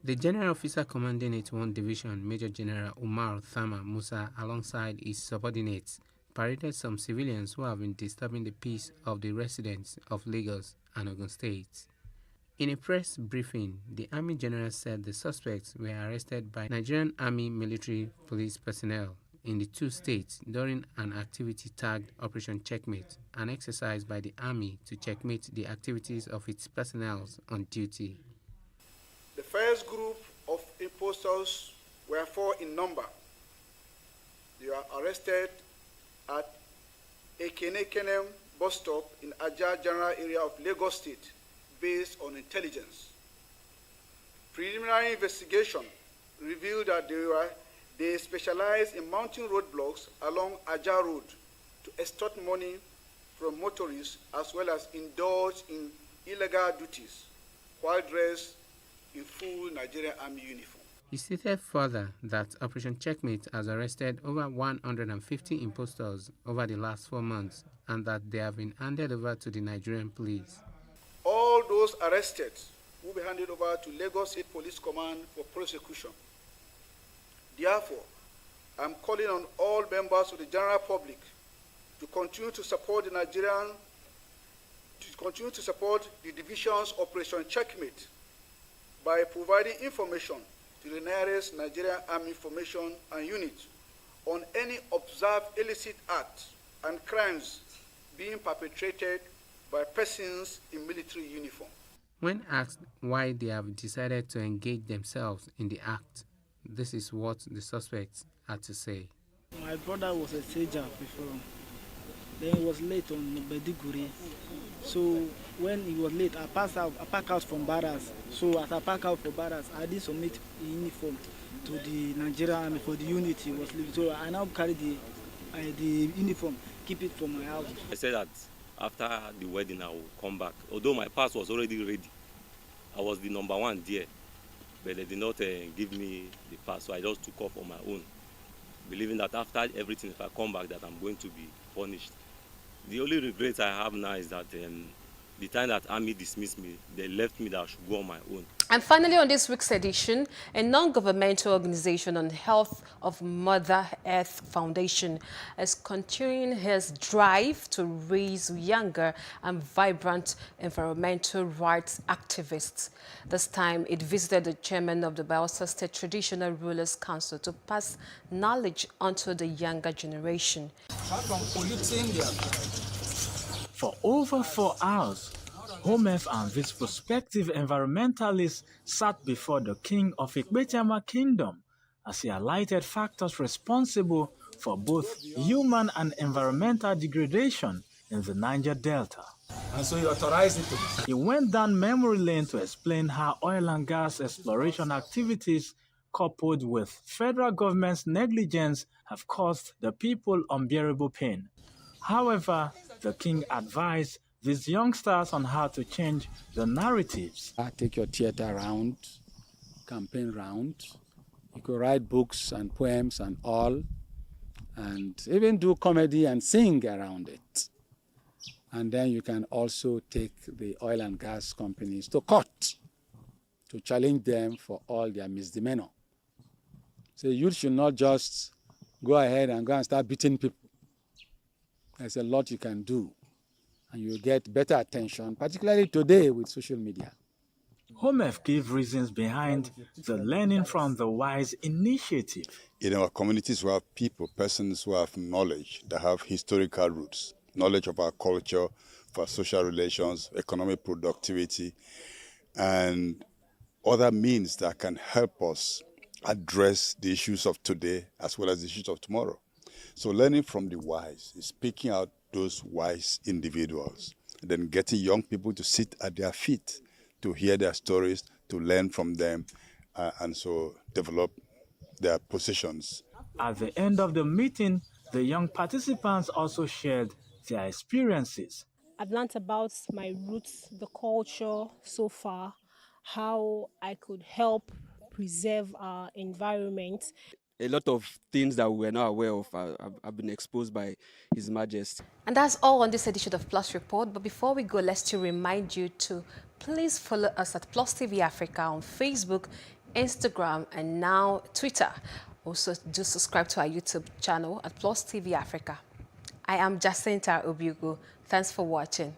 The General Officer commanding 81 Division, Major General Umar Thama Musa, alongside his subordinates, paraded some civilians who have been disturbing the peace of the residents of Lagos and Ogun states. In a press briefing, the Army General said the suspects were arrested by Nigerian Army military police personnel in the 2 states during an activity tagged Operation Checkmate, an exercise by the Army to checkmate the activities of its personnel on duty. first group of impostors were 4 in number. They were arrested at Ekenekenem bus stop in Ajah General Area of Lagos State based on intelligence. Preliminary investigation revealed that they specialized in mounting roadblocks along Ajah Road to extort money from motorists as well as indulge in illegal duties while dressed in full Nigerian Army uniform. He stated further that Operation Checkmate has arrested over 150 impostors over the last 4 months and that they have been handed over to the Nigerian police. All those arrested will be handed over to Lagos State Police Command for prosecution. Therefore, I'm calling on all members of the general public to continue to support the division's Operation Checkmate by providing information to the nearest Nigerian Army Formation and Unit on any observed illicit acts and crimes being perpetrated by persons in military uniform. When asked why they have decided to engage themselves in the act, this is what the suspects had to say. My brother was a soldier before. Then he was late on Bediguri. So when he was late, I packed out from barracks. So as I packed out from barracks, I did submit the uniform to the Nigerian Army for the unit he was leaving. So I now carry the uniform, keep it from my house. I said that after the wedding I will come back. Although my pass was already ready, I was the number 1 there, but they did not give me the pass, so I just took off on my own, believing that after everything, if I come back, that I'm going to be punished. The only regret I have now is that the time that Army dismissed me, they left me that I should go on my own. And finally, on this week's edition, a non-governmental organization on health of Mother Earth Foundation is continuing his drive to raise younger and vibrant environmental rights activists. This time, it visited the chairman of the Bayelsa State Traditional Rulers Council to pass knowledge onto the younger generation. For over 4 hours, Homef and this prospective environmentalist sat before the king of Ikpetiama Kingdom as he highlighted factors responsible for both human and environmental degradation in the Niger Delta. And so you authorize it to... He went down memory lane to explain how oil and gas exploration activities coupled with federal government's negligence have caused the people unbearable pain. However, the king advised these youngsters on how to change the narratives. Take your theater round, campaign round. You could write books and poems and all, and even do comedy and sing around it. And then you can also take the oil and gas companies to court to challenge them for all their misdemeanor. So youth should not just go ahead and start beating people. There's a lot you can do, and you'll get better attention, particularly today with social media. Homef gave reasons behind the Learning from the Wise initiative. In our communities, we have persons who have knowledge, that have historical roots, knowledge of our culture, of our social relations, economic productivity, and other means that can help us address the issues of today as well as the issues of tomorrow. So learning from the wise is picking out those wise individuals, and then getting young people to sit at their feet, to hear their stories, to learn from them, and so develop their positions. At the end of the meeting, the young participants also shared their experiences. I've learned about my roots, the culture so far, how I could help preserve our environment. A lot of things that we were not aware of have been exposed by His Majesty. And that's all on this edition of Plus Report. But before we go, let's still remind you to please follow us at PlusTvAfrica on Facebook, Instagram, and now Twitter. Also, do subscribe to our YouTube channel at PlusTvAfrica. I am Jacinta Obiugo. Thanks for watching.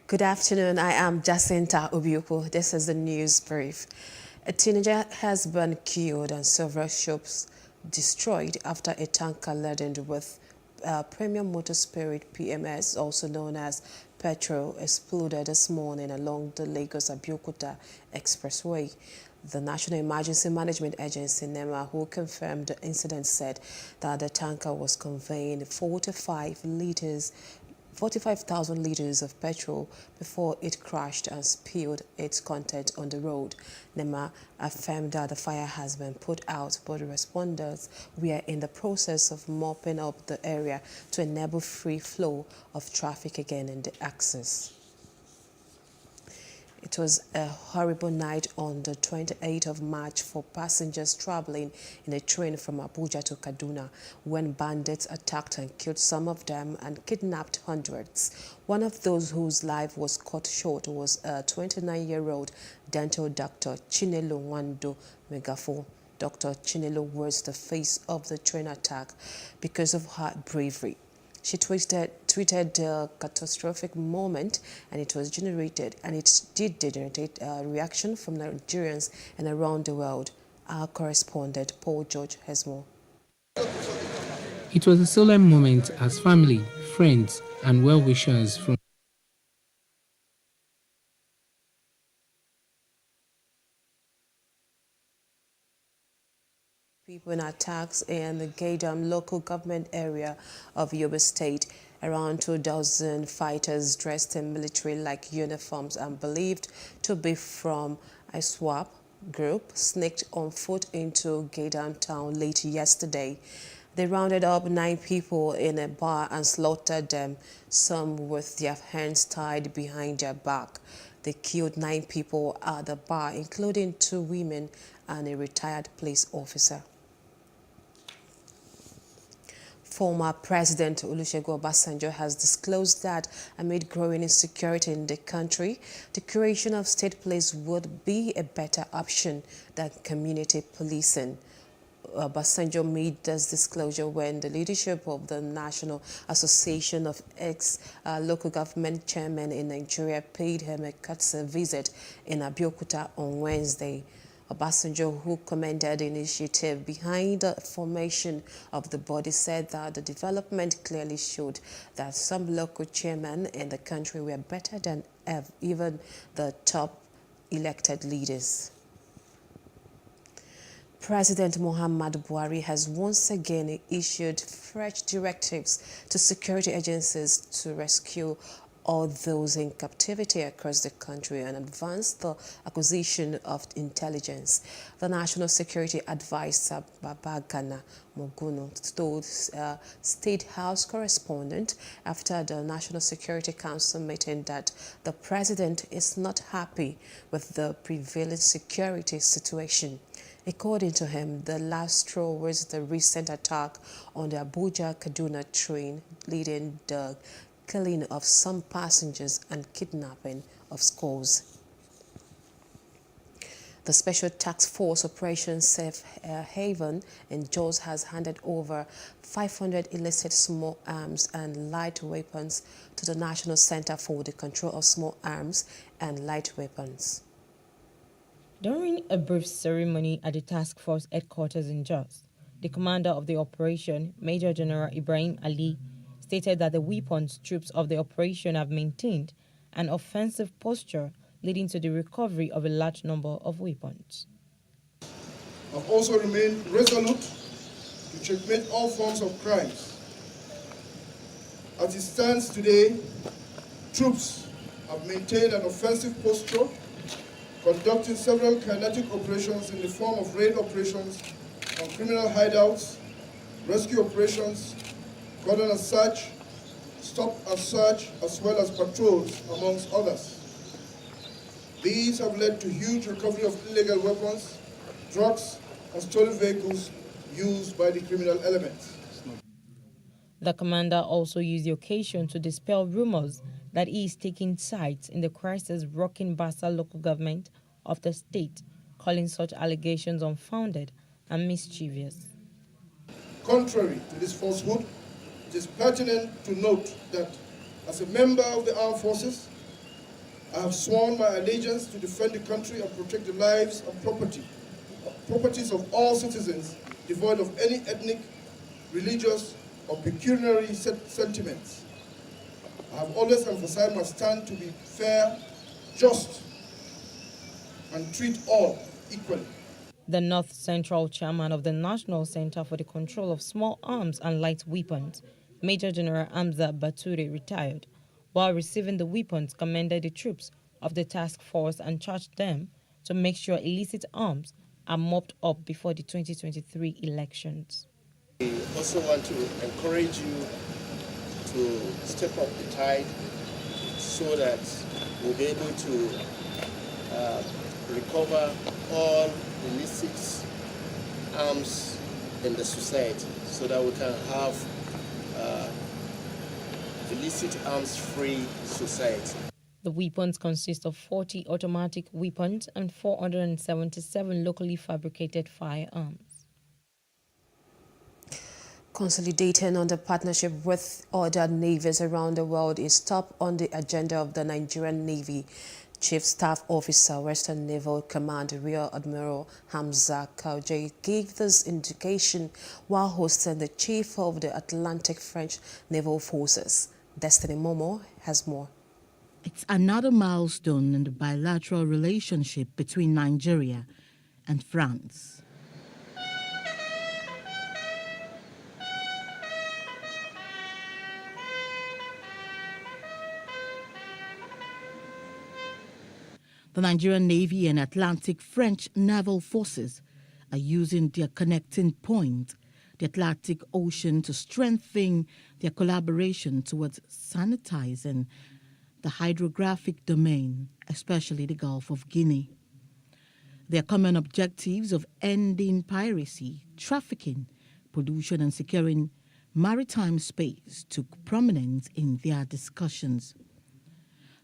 Good afternoon. I am Jacinta Obiuku. This is the news brief. A teenager has been killed and several shops destroyed after a tanker laden with premium motor spirit PMS, also known as petrol, exploded this morning along the Lagos-Abeokuta Expressway. The National Emergency Management Agency, NEMA, who confirmed the incident, said that the tanker was conveying 45,000 liters of petrol before it crashed and spilled its content on the road. NEMA affirmed that the fire has been put out, but the responders were in the process of mopping up the area to enable free flow of traffic again in the axis. It was a horrible night on the 28th of March for passengers traveling in a train from Abuja to Kaduna when bandits attacked and killed some of them and kidnapped hundreds. One of those whose life was cut short was a 29-year-old dental doctor, Chinelo Wando Megafo. Dr. Chinelo was the face of the train attack because of her bravery. She tweeted the catastrophic moment, and it did generate a reaction from Nigerians and around the world. Our correspondent, Paul George Hesmo. It was a solemn moment as family, friends, and well-wishers from people in attacks in the Gaydam local government area of Yobe State. Around 2,000 fighters dressed in military-like uniforms and believed to be from ISWAP group sneaked on foot into Gaydam town late yesterday. They rounded up 9 people in a bar and slaughtered them, some with their hands tied behind their back. They killed 9 people at the bar, including 2 women and a retired police officer. Former President Olusegun Obasanjo has disclosed that amid growing insecurity in the country, the creation of state police would be a better option than community policing. Obasanjo made this disclosure when the leadership of the National Association of Ex-Local Government Chairmen in Nigeria paid him a courtesy visit in Abeokuta on Wednesday. Obasanjo, who commended the initiative behind the formation of the body, said that the development clearly showed that some local chairmen in the country were better than even the top elected leaders. President Muhammadu Buhari has once again issued fresh directives to security agencies to rescue all those in captivity across the country and advance the acquisition of intelligence. The National Security Advisor Babagana Moguno told State House correspondent after the National Security Council meeting that the president is not happy with the prevailing security situation. According to him, the last straw was the recent attack on the Abuja-Kaduna train, leading the killing of some passengers and kidnapping of scores. The Special Task Force Operation Safe Haven in Jos has handed over 500 illicit small arms and light weapons to the National Center for the Control of Small Arms and Light Weapons. During a brief ceremony at the task force headquarters in Jos, the commander of the operation, Major General Ibrahim Ali, stated that the weapons troops of the operation have maintained an offensive posture, leading to the recovery of a large number of weapons. Have also remained resolute to checkmate all forms of crimes. As it stands today, troops have maintained an offensive posture, conducting several kinetic operations in the form of raid operations on criminal hideouts, rescue operations, cordon and search, stop and search, as well as patrols, amongst others. These have led to huge recovery of illegal weapons, drugs, and stolen vehicles used by the criminal elements. The commander also used the occasion to dispel rumors that he is taking sides in the crisis rocking Bassa local government of the state, calling such allegations unfounded and mischievous. Contrary to this falsehood, it is pertinent to note that as a member of the armed forces, I have sworn my allegiance to defend the country and protect the lives and properties of all citizens, devoid of any ethnic, religious, or pecuniary sentiments. I have always emphasized my stand to be fair, just, and treat all equally. The North Central Chairman of the National Center for the Control of Small Arms and Light Weapons, Major General Hamza Bature, retired. While receiving the weapons, commended the troops of the task force and charged them to make sure illicit arms are mopped up before the 2023 elections. We also want to encourage you to step up the tide so that we'll be able to recover all illicit arms in the society so that we can have illicit arms-free society. The weapons consist of 40 automatic weapons and 477 locally fabricated firearms. Consolidating on the partnership with other navies around the world is top on the agenda of the Nigerian Navy. Chief Staff Officer, Western Naval Command, Rear Admiral Hamza Kauje gave this indication while hosting the Chief of the Atlantic French Naval Forces. Destiny Momo has more. It's another milestone in the bilateral relationship between Nigeria and France. The Nigerian Navy and Atlantic French Naval Forces are using their connecting point, the Atlantic Ocean, to strengthen their collaboration towards sanitizing the hydrographic domain, especially the Gulf of Guinea. Their common objectives of ending piracy, trafficking, pollution, and securing maritime space took prominence in their discussions.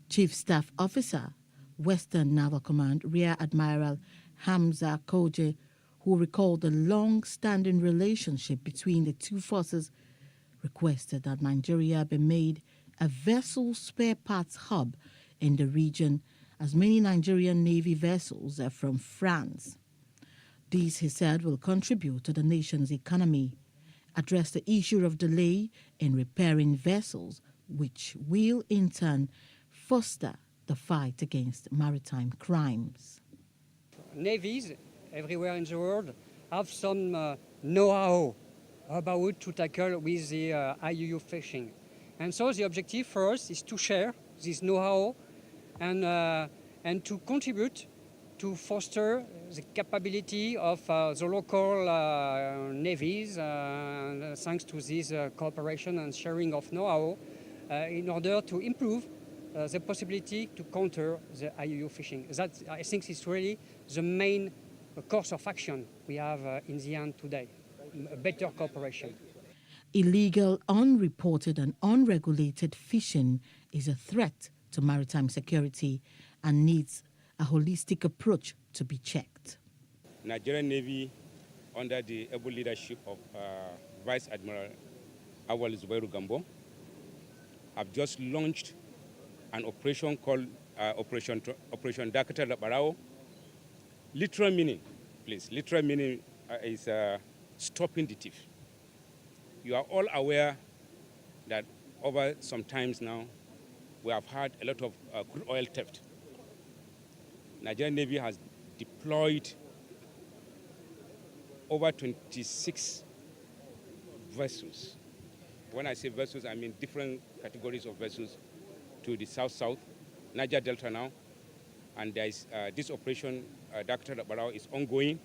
Chief Staff Officer, Western Naval Command, Rear Admiral Hamza Kauje, who recalled the long-standing relationship between the two forces, requested that Nigeria be made a vessel spare parts hub in the region, as many Nigerian Navy vessels are from France. These, he said, will contribute to the nation's economy, address the issue of delay in repairing vessels, which will in turn foster the fight against maritime crimes. Navies everywhere in the world have some know-how about to tackle with the IUU fishing. And so the objective for us is to share this know-how and to contribute to foster the capability of the local navies, thanks to this cooperation and sharing of know-how, in order to improve the possibility to counter the IUU fishing. That, I think, is really the main course of action we have in the end today, a better cooperation. Illegal, unreported and unregulated fishing is a threat to maritime security and needs a holistic approach to be checked. Nigerian Navy, under the able leadership of Vice Admiral Awal Zubairu Gambo, have just launched an operation called Operation Dakata Barao. Literal meaning, please, literal meaning is stopping the thief. You are all aware that over some times now, we have had a lot of crude oil theft. Nigerian Navy has deployed over 26 vessels. When I say vessels, I mean different categories of vessels to the south-south, Niger Delta now, and there is this operation, Dr. Barao, is ongoing.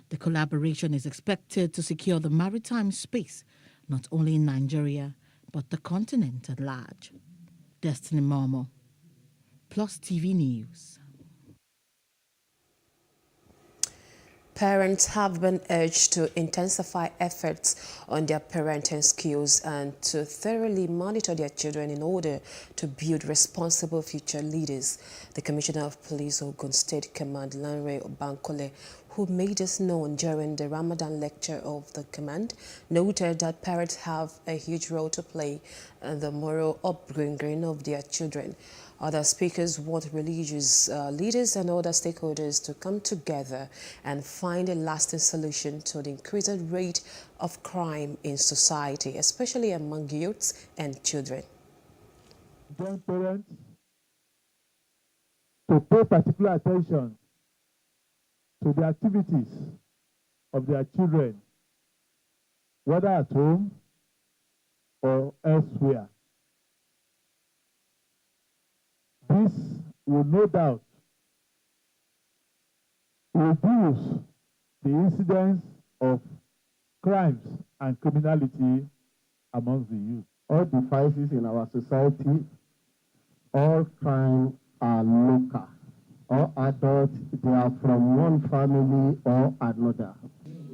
The collaboration is expected to secure the maritime space, not only in Nigeria, but the continent at large. Destiny Momo, PlusTV News. Parents have been urged to intensify efforts on their parenting skills and to thoroughly monitor their children in order to build responsible future leaders. The Commissioner of Police Ogun State Command, Lanre Obankole, who made this known during the Ramadan lecture of the command, noted that parents have a huge role to play in the moral upbringing of their children. Other speakers want religious leaders and other stakeholders to come together and find a lasting solution to the increasing rate of crime in society, especially among youths and children. Parents to pay particular attention to the activities of their children, whether at home or elsewhere. This will no doubt reduce the incidence of crimes and criminality among the youth. All the vices in our society, all crime are local. All adults, they are from one family or another.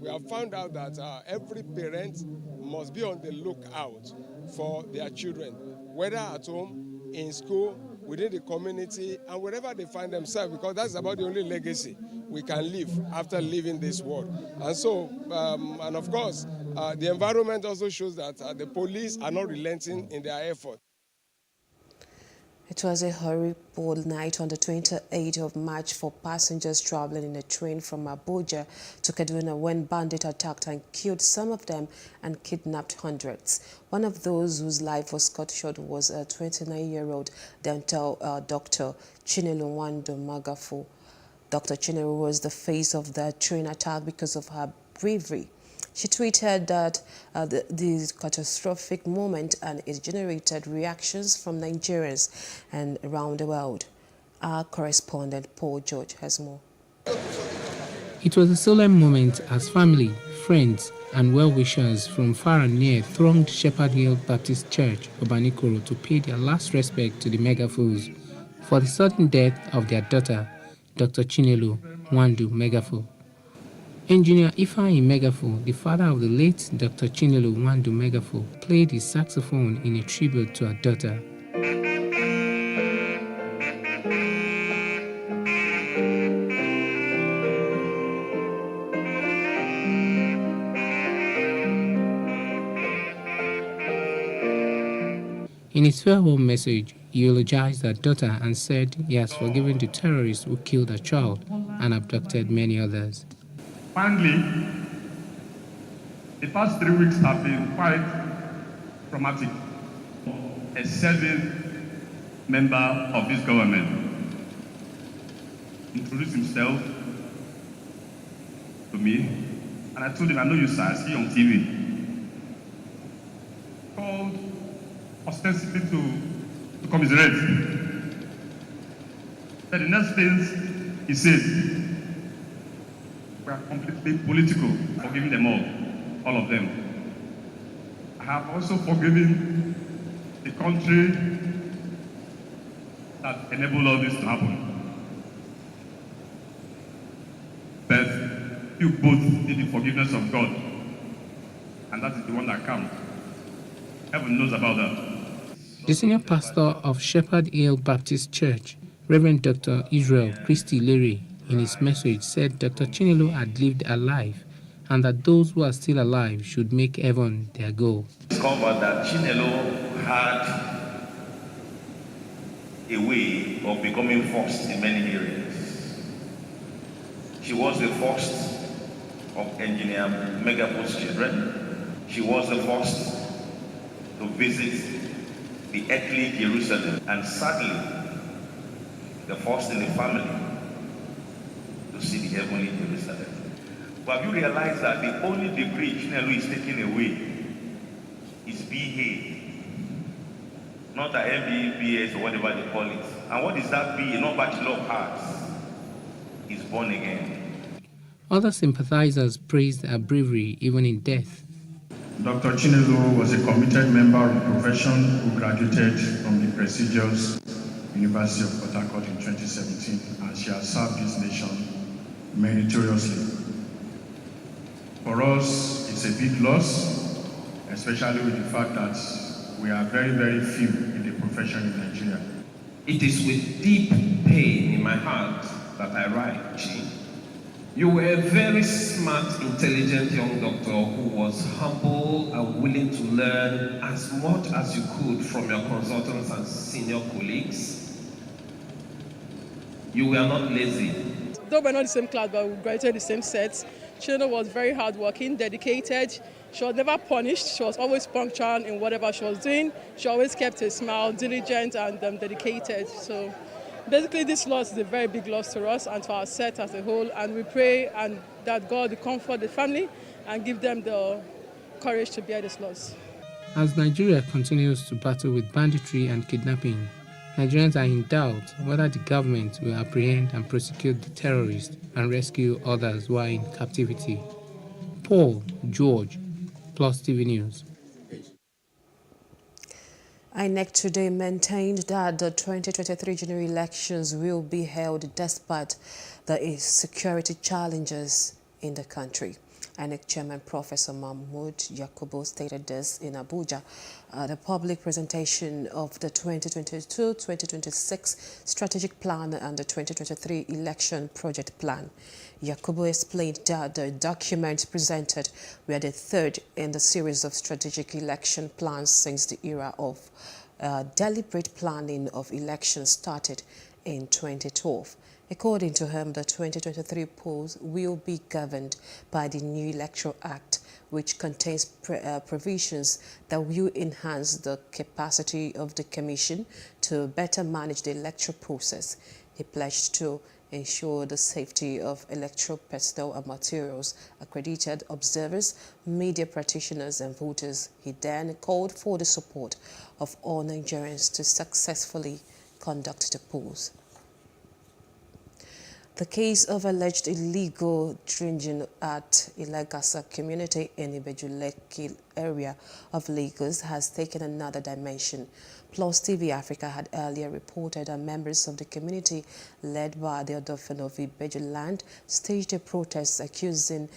We have found out that every parent must be on the lookout for their children, whether at home, in school, within the community, and wherever they find themselves, because that's about the only legacy we can leave after leaving this world. And so, and of course, the environment also shows that the police are not relenting in their effort. It was a horrible night on the 28th of March for passengers traveling in a train from Abuja to Kaduna when bandits attacked and killed some of them and kidnapped hundreds. One of those whose life was cut short was a 29-year-old dental doctor, Chinelo Nwando Magafu. Dr. Chinelo was the face of the train attack because of her bravery. She tweeted that the catastrophic moment and it generated reactions from Nigerians and around the world. Our correspondent Paul George has more. It was a solemn moment as family, friends and well-wishers from far and near thronged Shepherd Hill Baptist Church, Obanikoro, to pay their last respect to the Megafools for the sudden death of their daughter, Dr. Chinelo Nwando Magafu. Engineer Ifeanyi Magafu, the father of the late Dr. Chinelo Nwando Magafu, played his saxophone in a tribute to her daughter. In his farewell message, he eulogized her daughter and said he has forgiven the terrorists who killed her child and abducted many others. Finally, the past 3 weeks have been quite traumatic. A serving member of this government introduced himself to me, and I told him, I know you, sir, I see you on TV. Called ostensibly to commiserate. But the next things he said were completely political, forgiving them all of them. I have also forgiven the country that enabled all this to happen. But you both need the forgiveness of God, and that is the one that counts. Heaven knows about that. The senior pastor of Shepherd Hill Baptist Church, Reverend Dr. Israel Christy Leary, in his message said Dr. Chinelo had lived a life and that those who are still alive should make heaven their goal. Discovered that Chinelo had a way of becoming first in many areas. She was the first of Engineer Megafo's children. She was the first to visit the earthly Jerusalem, and sadly, the first in the family to see the heavenly Jerusalem. But have you realized that the only degree Chinelo is taking away is BA, not the MBA, BS, or whatever they call it. And what is that BA? Not Bachelor of Arts. Is born again. Other sympathizers praised her bravery even in death. Dr. Chinelo was a committed member of the profession who graduated from the prestigious University of Port Harcourt in 2017, and she has served this nation meritoriously. For us, it's a big loss, especially with the fact that we are very, very few in the profession in Nigeria. It is with deep pain in my heart that I write, Chi. You were a very smart, intelligent young doctor who was humble and willing to learn as much as you could from your consultants and senior colleagues. You were not lazy. Though we're not the same class, but we graduated the same set. Chino was very hardworking, dedicated. She was never punished. She was always punctual in whatever she was doing. She always kept a smile, diligent and dedicated. So basically this loss is a very big loss to us and to our set as a whole. And we pray and that God will comfort the family and give them the courage to bear this loss. As Nigeria continues to battle with banditry and kidnapping, Nigerians are in doubt whether the government will apprehend and prosecute the terrorists and rescue others while in captivity. Paul George, Plus TV News. INEC today maintained that the 2023 general elections will be held despite the security challenges in the country. INEC Chairman Professor Mahmoud Yakubu stated this in Abuja at a public presentation of the 2022-2026 strategic plan and the 2023 election project plan. Yakubu explained that the documents presented were the third in the series of strategic election plans since the era of deliberate planning of elections started in 2012. According to him, the 2023 polls will be governed by the new Electoral Act, which contains provisions that will enhance the capacity of the Commission to better manage the electoral process. He pledged to ensure the safety of electoral personnel and materials, accredited observers, media practitioners and voters. He then called for the support of all Nigerians to successfully conduct the polls. The case of alleged illegal dredging at Ilagasa community in Ibejuleki area of Lagos has taken another dimension. PlusTvAfrica had earlier reported that members of the community, led by the Odofin of Ibejuland, staged a protest accusing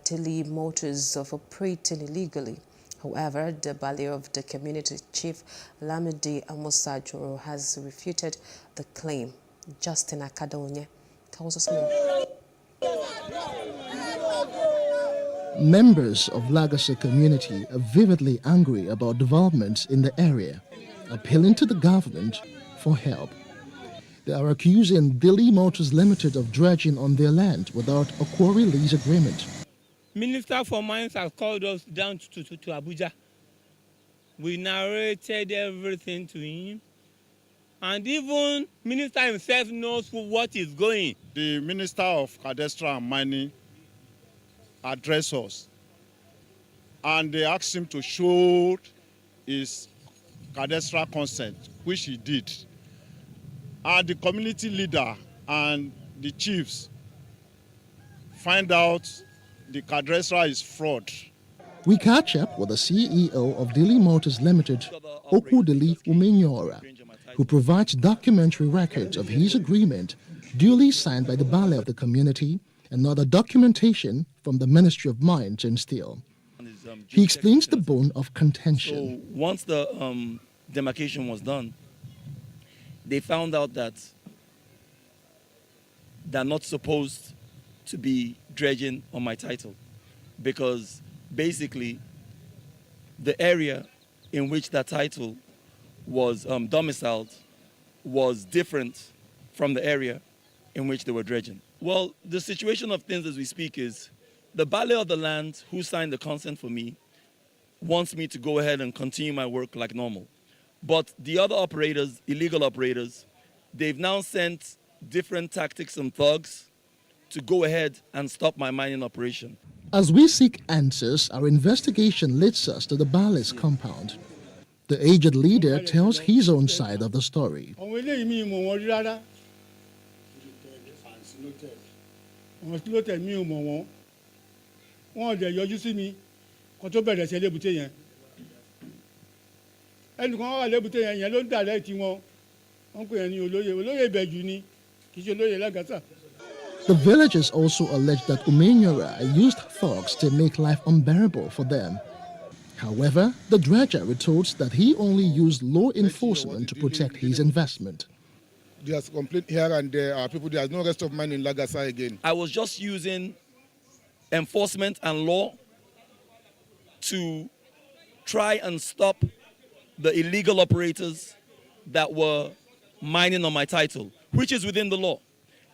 Delhi Motors of operating illegally. However, the Baale of the community chief, Lamidi Amosajoro, has refuted the claim. Justin Akadonye tells us more. Members of Lagasa community are vividly angry about developments in the area, appealing to the government for help. They are accusing Delhi Motors Limited of dredging on their land without a quarry lease agreement. Minister for Mines has called us down to Abuja. We narrated everything to him. And even Minister himself knows what is going. The Minister of Cadastral and Mining addressed us. And they asked him to show his cadastral consent, which he did. And the community leader and the chiefs find out the cadastral is fraud. We catch up with the CEO of Delhi Motors Limited, Okudili Umenyora, who provides documentary records of his agreement duly signed by the Baale of the community and other documentation from the Ministry of Mines and Steel. He explains the bone of contention. So once the demarcation was done, they found out that they're not supposed to be dredging on my title because basically the area in which that title was domiciled was different from the area in which they were dredging. Well, the situation of things as we speak is the Baale of the land who signed the consent for me wants me to go ahead and continue my work like normal. But the other operators, illegal operators, they've now sent different tactics and thugs to go ahead and stop my mining operation. As we seek answers, our investigation leads us to the Baale's compound. The aged leader tells his own side of the story. The villagers also allege that Umenyora used thugs to make life unbearable for them. However, the dredger retorts that he only used law enforcement to protect his investment. There's complaint here and there. People, there's no rest of mine in Lagasa again. I was just using enforcement and law to try and stop the illegal operators that were mining on my title, which is within the law.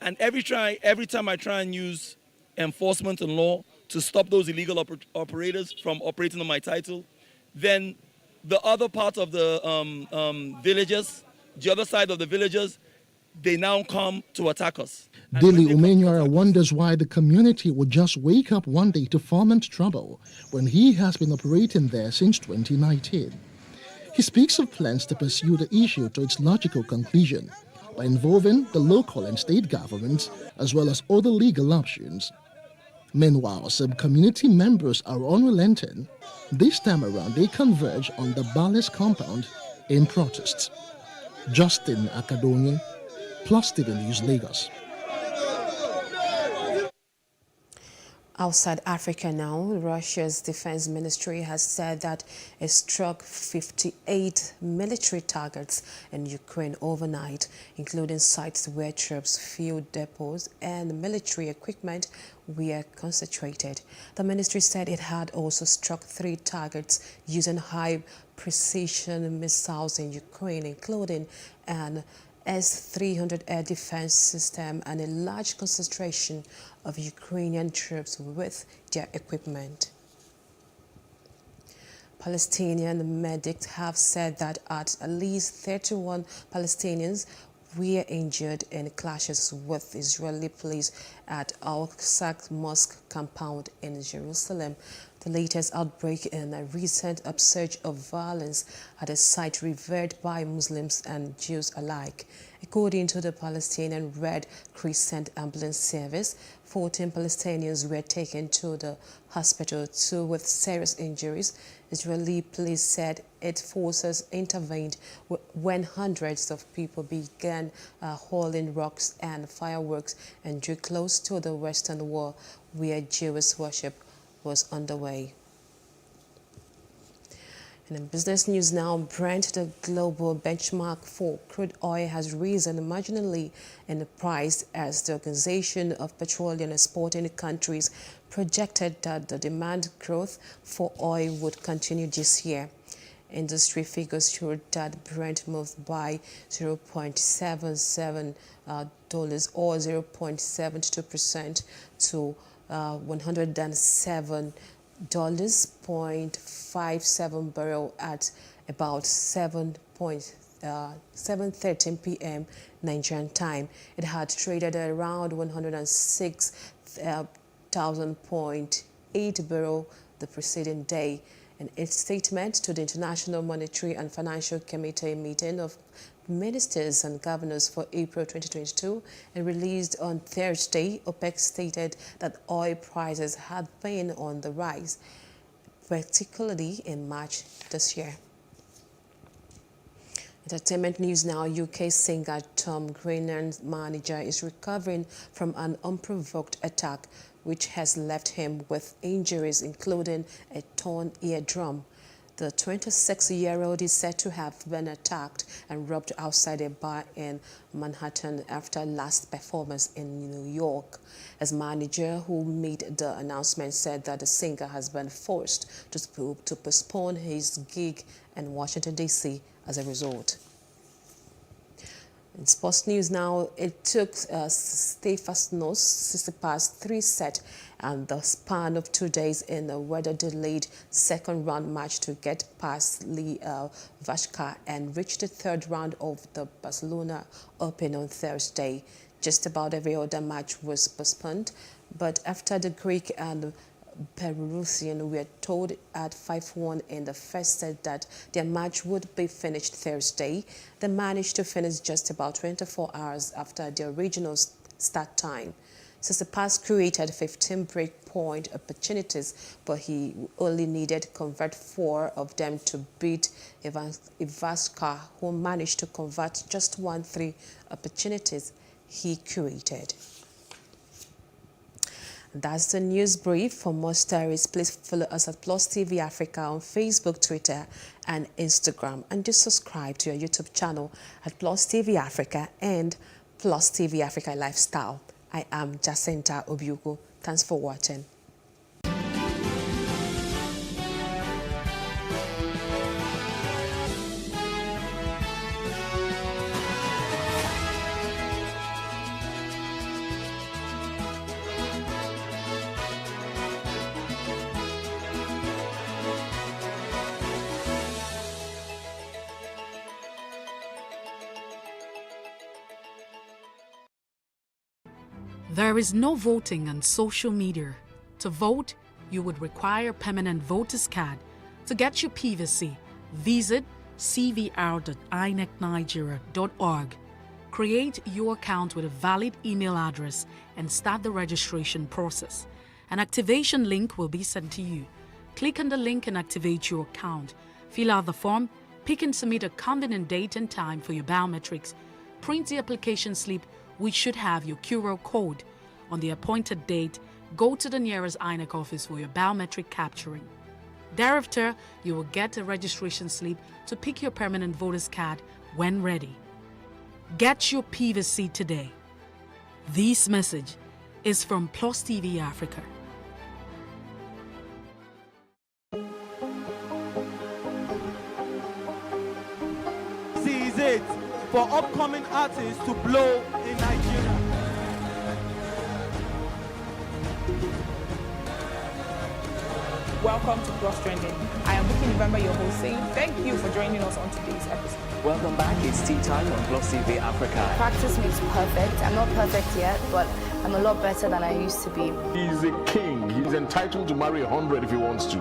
And every time I try and use enforcement and law to stop those illegal operators from operating on my title, then the other part of the villagers, the other side of the villagers, they now come to attack us. Dili Umenyora wonders why the community would just wake up one day to foment trouble when he has been operating there since 2019. He speaks of plans to pursue the issue to its logical conclusion by involving the local and state governments as well as other legal options. Meanwhile, some community members are unrelenting. This time around, they converge on the Bales compound in protests. Justin Akadonye, PlusTV News, Lagos. Outside Africa now, Russia's defense ministry has said that it struck 58 military targets in Ukraine overnight, including sites where troops, fuel depots and military equipment were concentrated. The ministry said it had also struck 3 targets using high-precision missiles in Ukraine, including an S-300 air defense system and a large concentration of Ukrainian troops with their equipment. Palestinian medics have said that at least 31 Palestinians were injured in clashes with Israeli police at Al-Aqsa Mosque compound in Jerusalem. The latest outbreak in a recent upsurge of violence at a site revered by Muslims and Jews alike. According to the Palestinian Red Crescent Ambulance Service, 14 Palestinians were taken to the hospital, 2 with serious injuries. Israeli police said its forces intervened when hundreds of people began hurling rocks and fireworks and drew close to the Western Wall where Jewish worship was underway. And in business news now, Brent, the global benchmark for crude oil, has risen marginally in the price as the Organization of Petroleum Exporting Countries projected that the demand growth for oil would continue this year. Industry figures showed that Brent moved by $0.77 or 0.72% to $107.57 barrel at about 7:13 p.m. Nigerian time. It had traded at around 106,000.8 barrel the preceding day. In its statement to the International Monetary and Financial Committee meeting of Ministers and Governors for April 2022 and released on Thursday, OPEC stated that oil prices had been on the rise, particularly in March this year. Entertainment news now. UK singer Tom Greener's manager is recovering from an unprovoked attack which has left him with injuries including a torn eardrum. The 26-year-old is said to have been attacked and robbed outside a bar in Manhattan after last performance in New York. His manager, who made the announcement, said that the singer has been forced to postpone his gig in Washington, D.C. as a result. In sports news now, it took Stefanos Tsitsipas 3 sets and the span of 2 days in a weather-delayed second-round match to get past Lee Vashka and reach the third round of the Barcelona Open on Thursday. Just about every other match was postponed, but after the Greek and Belarusian were told at 5-1 in the first set that their match would be finished Thursday, they managed to finish just about 24 hours after the original start time. Tsitsipas created 15 break-point opportunities, but he only needed to convert 4 of them to beat Ivashka, who managed to convert just 3 opportunities he created. That's the news brief. For more stories, please follow us at PlusTvAfrica on Facebook, Twitter, and Instagram. And do subscribe to our YouTube channel at PlusTvAfrica and PlusTvAfrica Lifestyle. I am Jacinta Obiuku. Thanks for watching. There is no voting on social media. To vote, you would require a permanent voter's card. To get your PVC, visit cvr.inecnigeria.org. Create your account with a valid email address and start the registration process. An activation link will be sent to you. Click on the link and activate your account. Fill out the form, pick and submit a convenient date and time for your biometrics. Print the application slip, which should have your QR code. On the appointed date, go to the nearest INEC office for your biometric capturing. Thereafter, you will get a registration slip to pick your permanent voter's card when ready. Get your PVC today. This message is from PlusTvAfrica. This is it for upcoming artists to blow in Nigeria. Welcome to Plus Trending. I am Bookie November, your host, saying thank you for joining us on today's episode. Welcome back. It's tea time on PlusTvAfrica. Practice makes perfect. I'm not perfect yet, but I'm a lot better than I used to be. He's a king. He's entitled to marry 100 if he wants to.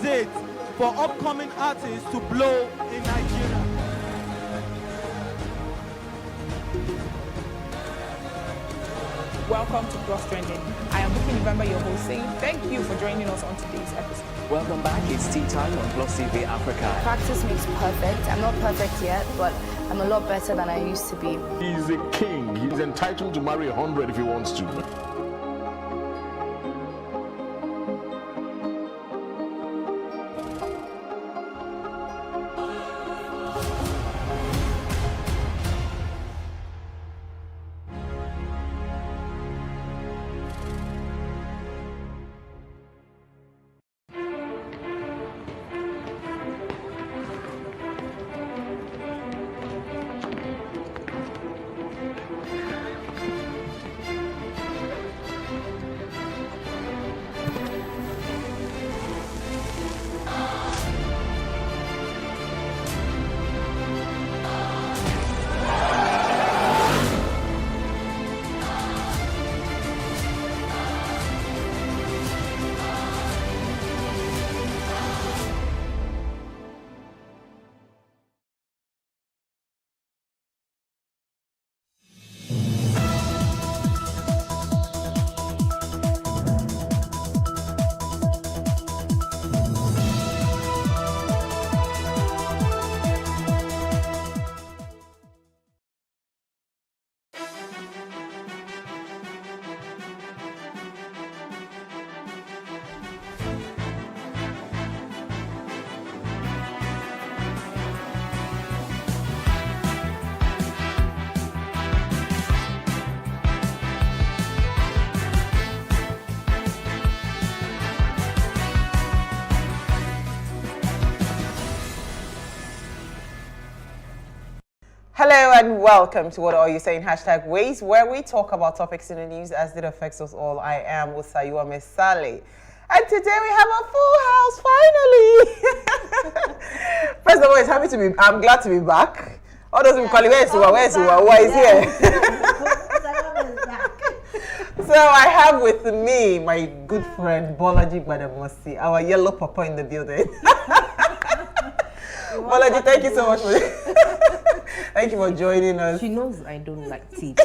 It for upcoming artists to blow in Nigeria. Welcome to Plus Trending. I am Bookie November, your host, saying thank you for joining us on today's episode. Welcome back. It's tea time on PlusTvAfrica. Practice makes perfect. I'm not perfect yet, but I'm a lot better than I used to be. He's a king. He's entitled to marry 100 if he wants to. Hello and welcome to What Are You Saying #Ways, where we talk about topics in the news as it affects us all. I am Usayuwa Mesale. And today we have a full house, finally. First of all, I'm glad to be back. All those people calling, where is Uwa? Uwa is here. So I have with me my good friend Bolaji Badamosi, our yellow papa in the building. Bolaji, thank you so much thank you for joining us. She knows I don't like TV.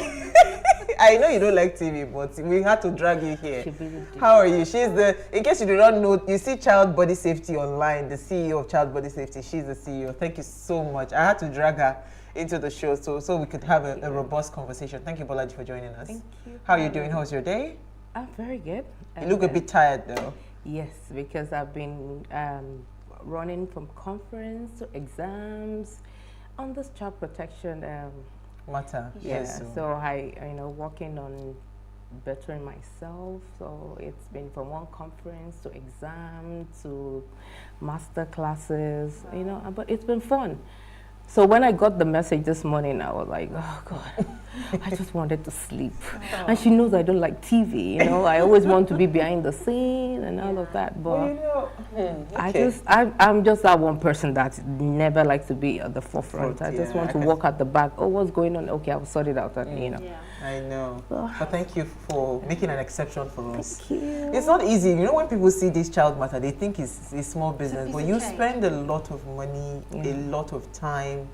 I know you don't like TV, but we had to drag you here. She really did. How are you? She's in case you do not know, you see Child Body Safety online, the CEO of Child Body Safety. She's the CEO. Thank you so much. I had to drag her into the show so we could have a robust conversation. Thank you, Bolaji, for joining us. Thank you. How are you doing? How's your day? I'm very good. You look a bit tired, though. Yes, because I've been running from conference to exams on this child protection matter. Yeah, Yes. so working on bettering myself. So it's been from one conference to exam to master classes, but it's been fun. So when I got the message this morning, I was like, oh God, I just wanted to sleep. Oh. And she knows I don't like TV, I always want to be behind the scene and all of that. But I'm just that one person that never likes to be at the forefront. I just want to walk at the back. Oh, what's going on? Okay, I'll sort it out. I know. But thank you for making an exception for us. Thank you. It's not easy. When people see this child matter, they think it's a small business. But you spend a lot of money, a lot of time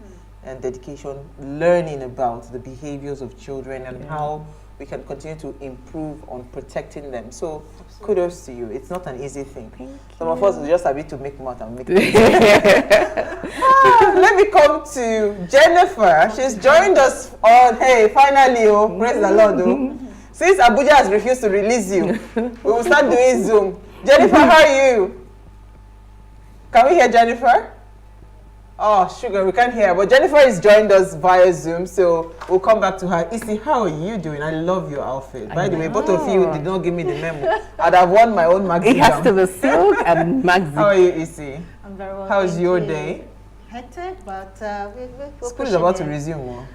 and dedication learning about the behaviors of children and how we can continue to improve on protecting them. So kudos to you. It's not an easy thing. Some of us just have to make math and make let me come to Jennifer. She's joined us on, hey, finally, praise the Lord. Since Abuja has refused to release you, we will start doing Zoom. Jennifer, how are you? Can we hear Jennifer? Oh, sugar, we can't hear. But Jennifer has joined us via Zoom, so we'll come back to her. Issy, how are you doing? I love your outfit. By the way, both of you did not give me the memo. I'd have worn my own magazine. It has to be silk and magazine. How are you, Issy? I'm very well. How's your day? Hectic, but we're school is about to resume.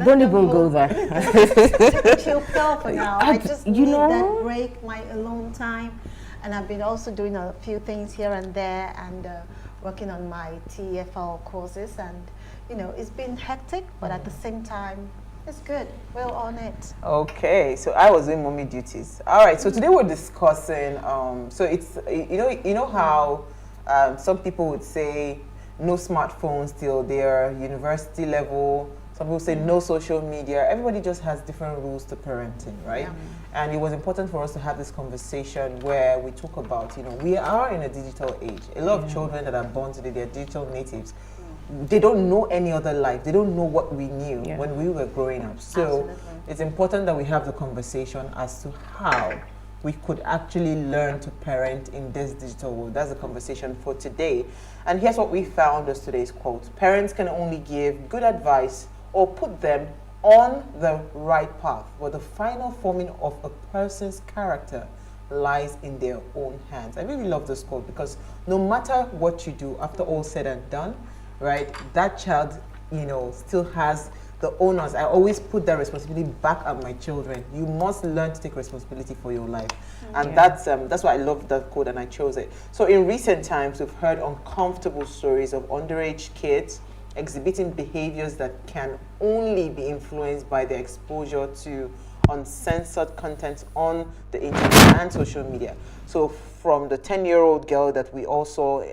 Don't even go there. Take a chill pill for now. I just need that break, my alone time. And I've been also doing a few things here and there and working on my TEFL courses. And, it's been hectic, but at the same time, it's good. We're on it. Okay, so I was doing mommy duties. All right, so today we're discussing, so it's, you know how some people would say no smartphones till their university level. Some people say no social media. Everybody just has different rules to parenting, right? Yeah. And it was important for us to have this conversation where we talk about, we are in a digital age. A lot of children that are born today, they're digital natives. They don't know any other life. They don't know what we knew when we were growing up. So it's important that we have the conversation as to how we could actually learn to parent in this digital world. That's the conversation for today. And here's what we found as today's quote. Parents can only give good advice or put them on the right path, but the final forming of a person's character lies in their own hands. I really love this quote because no matter what you do, after all said and done, right, that child, still has the onus. I always put that responsibility back at my children. You must learn to take responsibility for your life. And that's why I love that quote and I chose it. So in recent times, we've heard uncomfortable stories of underage kids exhibiting behaviors that can only be influenced by their exposure to uncensored content on the internet and social media. So from the 10-year-old girl that we all saw,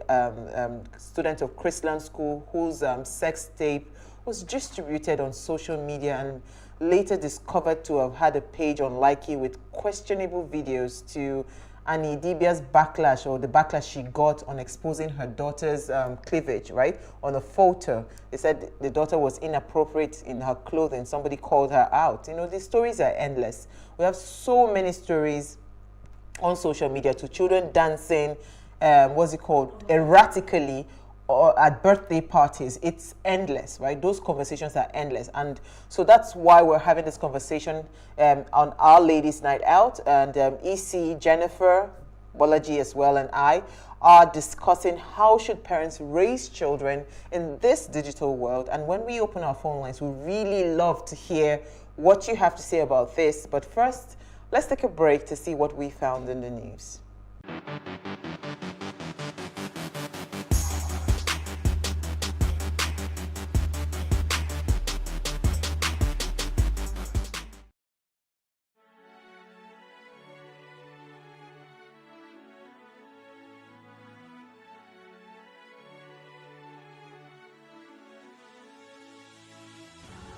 student of Chrisland School, whose sex tape was distributed on social media and later discovered to have had a page on Likey with questionable videos, to Annie Dibia's backlash, or the backlash she got on exposing her daughter's cleavage, right? On a photo, they said the daughter was inappropriate in her clothing. Somebody called her out. These stories are endless. We have so many stories on social media, to children dancing, erratically, or at birthday parties. It's endless, right? Those conversations are endless. And so that's why we're having this conversation on our Ladies' Night Out. And EC, Jennifer, Bolaji as well, and I are discussing how should parents raise children in this digital world. And when we open our phone lines, we really love to hear what you have to say about this. But first, let's take a break to see what we found in the news.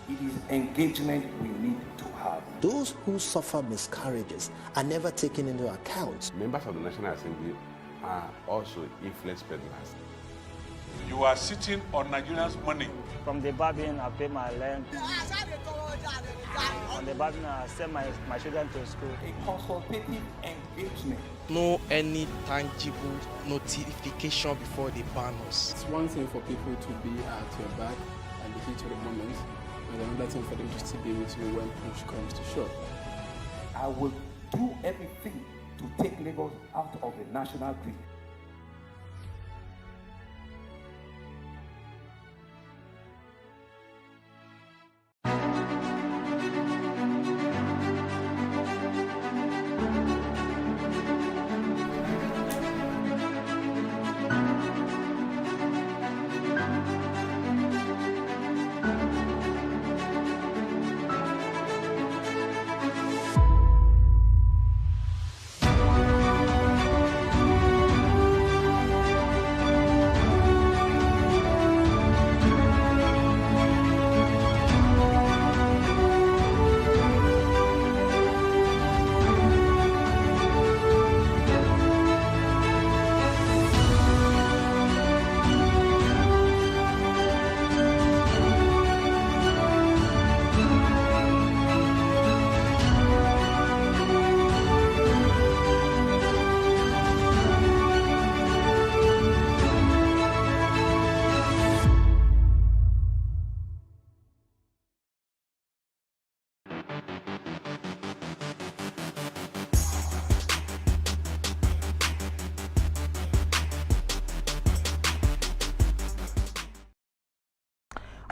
It is engagement we need to have. Those who suffer miscarriages are never taken into account. Members of the National Assembly are also influence peddlers. You are sitting on Nigerians' money. From the barbing, I pay my rent. On the barbing, I send my children to school. A consultative engagement. No any tangible notification before they ban us. It's one thing for people to be at your back and the heat of the moment, and another thing for them to still be with you when push comes to shove. I will do everything to take Lagos out of the national grid.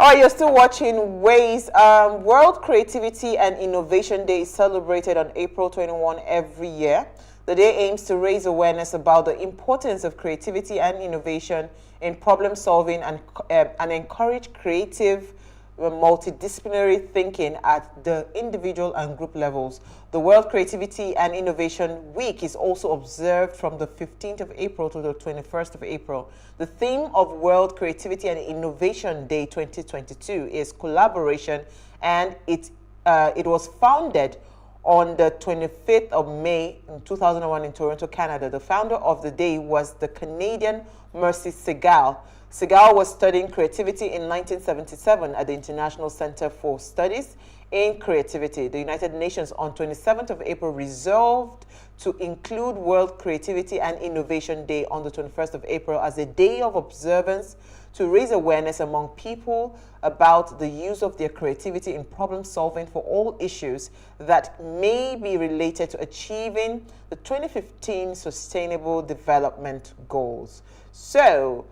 Oh, you're still watching Ways. World Creativity and Innovation Day is celebrated on April 21 every year. The day aims to raise awareness about the importance of creativity and innovation in problem solving and encourage creative multidisciplinary thinking at the individual and group levels. The World Creativity and Innovation Week is also observed from the 15th of April to the 21st of April. The theme of World Creativity and Innovation Day 2022 is collaboration, and it was founded on the 25th of May in 2001 in Toronto, Canada. The founder of the day was the Canadian Mercy Segal. Segal was studying creativity in 1977 at the International Center for Studies in Creativity. The United Nations on 27th of April resolved to include World Creativity and Innovation Day on the 21st of April as a day of observance to raise awareness among people about the use of their creativity in problem solving for all issues that may be related to achieving the 2015 Sustainable Development Goals. So,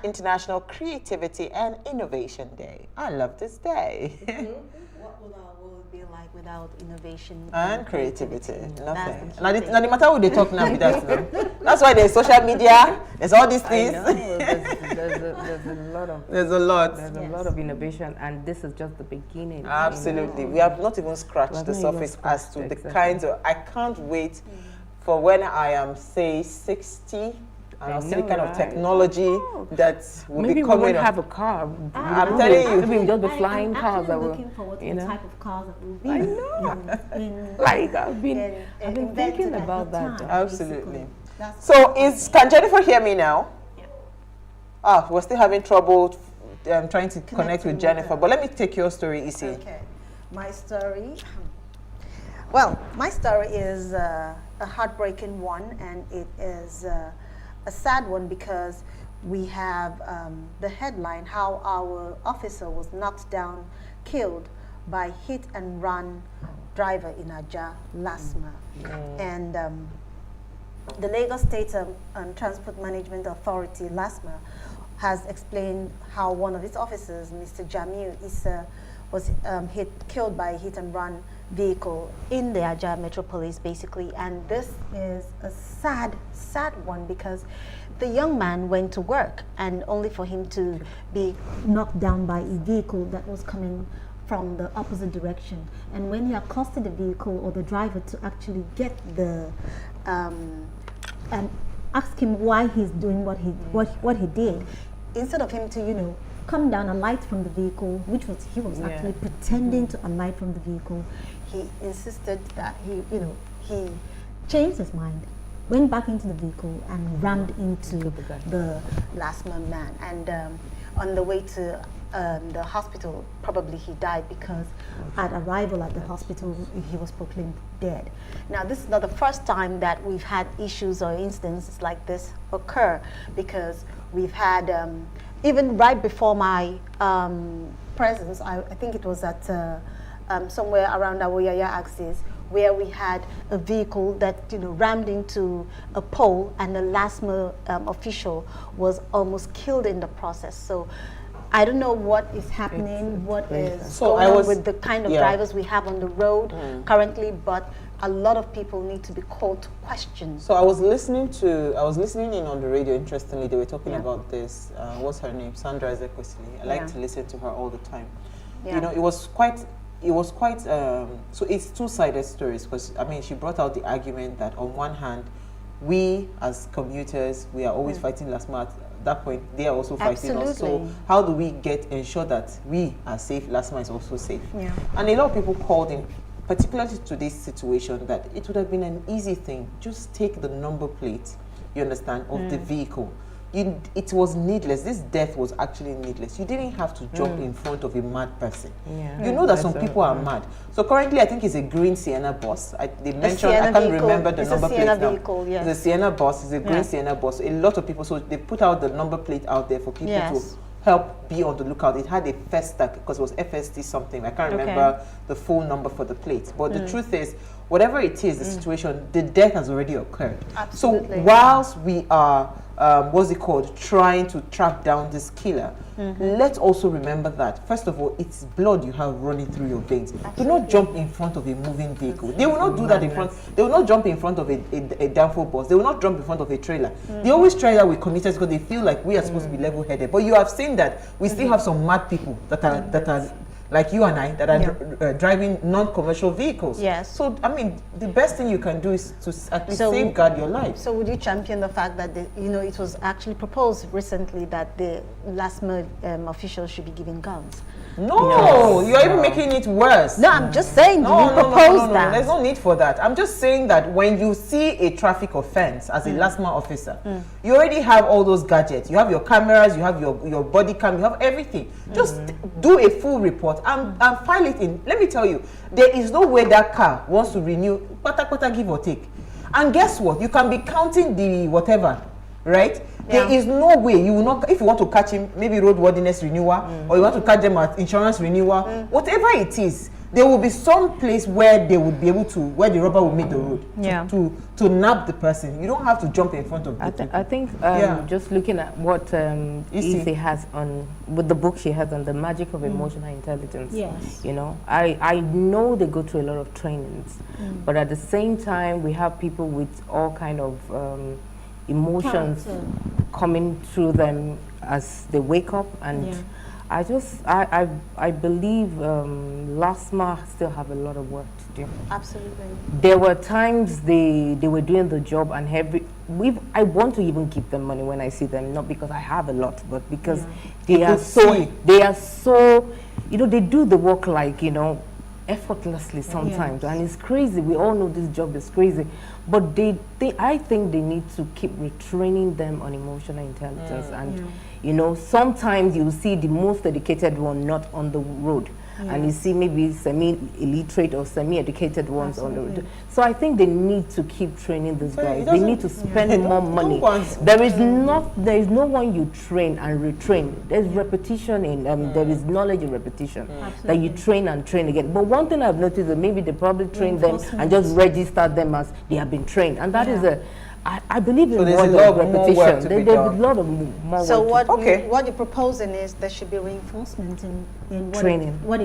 International Creativity and Innovation Day. I love this day. What would our world be like without innovation and creativity? Nothing. Now, the matter what they talk now with that. No? That's why there's social media. There's all these things. There's a lot of. There's a lot. There's a lot of innovation, and this is just the beginning. Absolutely, we have not even scratched the surface as to the kinds of. I can't wait for when I am, say, 60. And I'll see the kind of technology that will maybe be coming. Maybe we won't have a car. I'm telling you. Maybe we'll just be flying cars. I'm looking forward to the type of cars that will be. I know. Like I've been thinking about that. Absolutely. So can Jennifer hear me now? Yeah. We're still having trouble trying to connect with Jennifer. But let me take your story, Isi. Okay. My story. Well, my story is a heartbreaking one, and it is a sad one because we have the headline how our officer was knocked down, killed by hit and run driver in Ajah last month. And the Lagos State Transport Management Authority, LASMA, has explained how one of its officers, Mr. Jamil Issa, was killed by a hit and run vehicle in the Ajah metropolis, basically. And this is a sad one, because the young man went to work and only for him to be knocked down by a vehicle that was coming from the opposite direction. And when he accosted the vehicle or the driver to actually get the and ask him why he's doing what he did, instead of him to, you know, come down, alight from the vehicle, which was he was actually pretending to alight from the vehicle, he insisted that he changed his mind, went back into the vehicle and rammed into the LASMA man. And on the way to the hospital, probably he died, because at arrival at the hospital, he was proclaimed dead. Now, this is not the first time that we've had issues or instances like this occur, because we've had, even right before my presence, I think it was at somewhere around Awoyaya axis, where we had a vehicle that, you know, rammed into a pole, and the LASMA official was almost killed in the process. So I don't know what is happening, what is going on with the kind of drivers we have on the road currently, but a lot of people need to be called to question. So I was listening in on the radio. Interestingly, they were talking about this. What's her name? Sandra Ezekwesili. I like to listen to her all the time. You know, it was quite. So it's two-sided stories, because I mean, she brought out the argument that on one hand, we as commuters, we are always fighting LASMA. At that point, they are also fighting us. So how do we ensure that we are safe, LASMA is also safe? Yeah. And a lot of people called in, particularly to this situation, that it would have been an easy thing. Just take the number plate, you understand, of the vehicle. It was needless. This death was actually needless. You didn't have to jump in front of a mad person. Yeah. You know that some people are mad. So currently, I think it's a green Sienna bus. They mentioned, I can't remember the number plate now. It's a Sienna bus. It's a green Sienna bus. A lot of people, so they put out the number plate out there for people to help be on the lookout. It had a FSTA, because it was FST something. I can't remember the full number for the plate. But the truth is, whatever it is, the situation, the death has already occurred. Absolutely. So whilst we are, trying to track down this killer, let's also remember that, first of all, it's blood you have running through your veins. Do not jump in front of a moving vehicle. They will not do that in front. They will not jump in front of a downfall bus. They will not jump in front of a trailer. They always try that with commuters, because they feel like we are supposed to be level-headed. But you have seen that we still have some mad people that are like you and I, that are driving non-commercial vehicles. Yes. So, I mean, the best thing you can do is to at least safeguard your life. So would you champion the fact that, it was actually proposed recently that the LASMA officials should be given guns? No, you're even making it worse. No, I'm just saying, propose that? There's no need for that. I'm just saying that when you see a traffic offense as a LASMA officer, you already have all those gadgets. You have your cameras, you have your body cam, you have everything. Just do a full report and file it in. Let me tell you, there is no way that car wants to renew, pata give or take. And guess what? You can be counting the whatever, right? There is no way you will not, if you want to catch him, maybe roadworthiness renewal, or you want to catch them at insurance renewal, whatever it is, there will be some place where they would be able to, where the rubber will meet the road to nab the person. You don't have to jump in front of the I think just looking at what Ise has on, with the book she has on the magic of emotional intelligence. Yes. You know, I know they go through a lot of trainings, but at the same time, we have people with all kind of emotions coming through them as they wake up, and I believe LASMA still have a lot of work to do. Absolutely. There were times they were doing the job, and I want to even give them money when I see them, not because I have a lot, but because they are so, they do the work like, effortlessly sometimes, and it's crazy. We all know this job is crazy, but I think they need to keep retraining them on emotional intelligence. And sometimes you see the most dedicated one not on the road, and you see maybe semi-illiterate or semi-educated ones on the road. So I think they need to keep training these guys. They need to spend more money. There is no one you train and retrain. There's repetition in there is knowledge in repetition that you train and train again. But one thing I've noticed is that maybe they probably train them and just register them as they have been trained, and that is I believe in so there's more a lot of more work to repetition. be There's a done. lot of more So work. what you're proposing is there should be reinforcement in what Training. what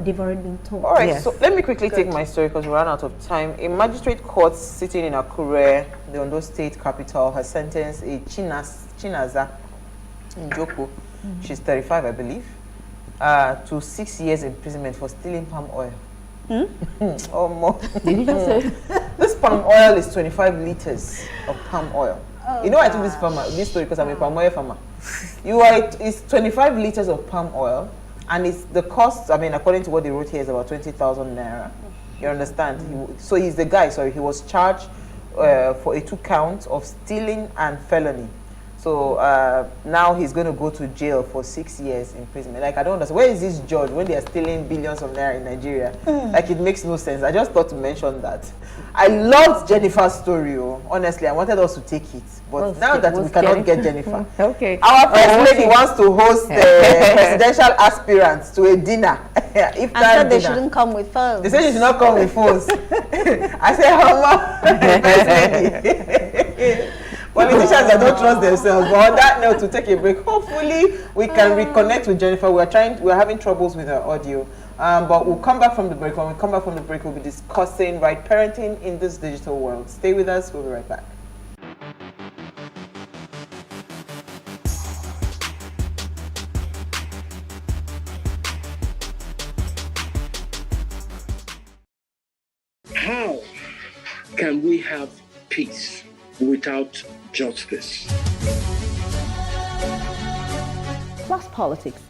they've already been taught. All right, Yes. so let me quickly take my story because we ran out of time. A magistrate court sitting in Akure, the Ondo state capital, has sentenced a Chinaza Njoko, she's 35, I believe, to 6 years imprisonment for stealing palm oil. Or more. Did you just say? This palm oil is 25 liters of palm oil. Oh, you know, I took this story because I'm a palm oil farmer. It's 25 liters of palm oil, and it's the cost, I mean, according to what they wrote here, is about 20,000 naira. You understand? So he's the guy, sorry, he was charged for a 2 counts of stealing and felony. So now he's going to go to jail for 6 years imprisonment. Like, I don't understand. Where is this judge when they are stealing billions of naira in Nigeria? Like, it makes no sense. I just thought to mention that. I loved Jennifer's story. Honestly, I wanted us to take it. But now that we cannot get Jennifer, okay. Our first lady wants to host presidential aspirants to a dinner. I said they shouldn't come with phones. They said you should not come with phones. I said, first lady. Politicians that don't trust themselves. But on that note, to take a break, hopefully we can reconnect with Jennifer. We're having troubles with her audio. But we'll come back from the break. When we come back from the break, we'll be discussing right parenting in this digital world. Stay with us. We'll be right back. How can we have peace without justice? Plus Politics.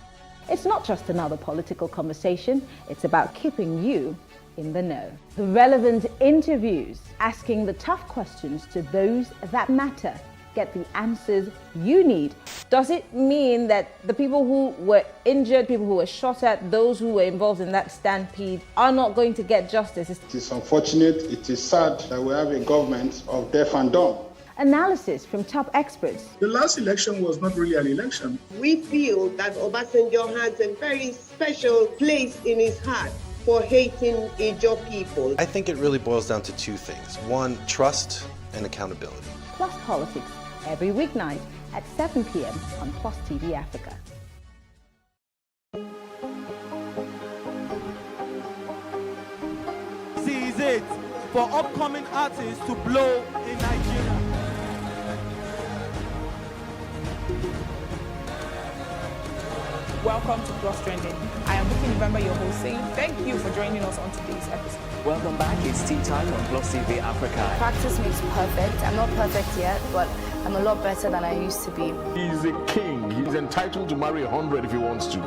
It's not just another political conversation, it's about keeping you in the know. The relevant interviews, asking the tough questions to those that matter. Get the answers you need. Does it mean that the people who were injured, people who were shot at, those who were involved in that stampede are not going to get justice? It is unfortunate, it is sad that we have a government of deaf and dumb. Analysis from top experts. The last election was not really an election. We feel that Obasanjo has a very special place in his heart for hating Ijaw people. I think it really boils down to 2 things. 1, trust and accountability. Plus Politics, every weeknight at 7 p.m. on Plus TV Africa. Seize it for upcoming artists to blow in Nigeria. Welcome to Plus Trending. I am Bookie November, your host, saying thank you for joining us on today's episode. Welcome back. It's tea time on Plus TV Africa. Practice makes perfect. I'm not perfect yet, but I'm a lot better than I used to be. He's a king. He's entitled to marry 100 if he wants to.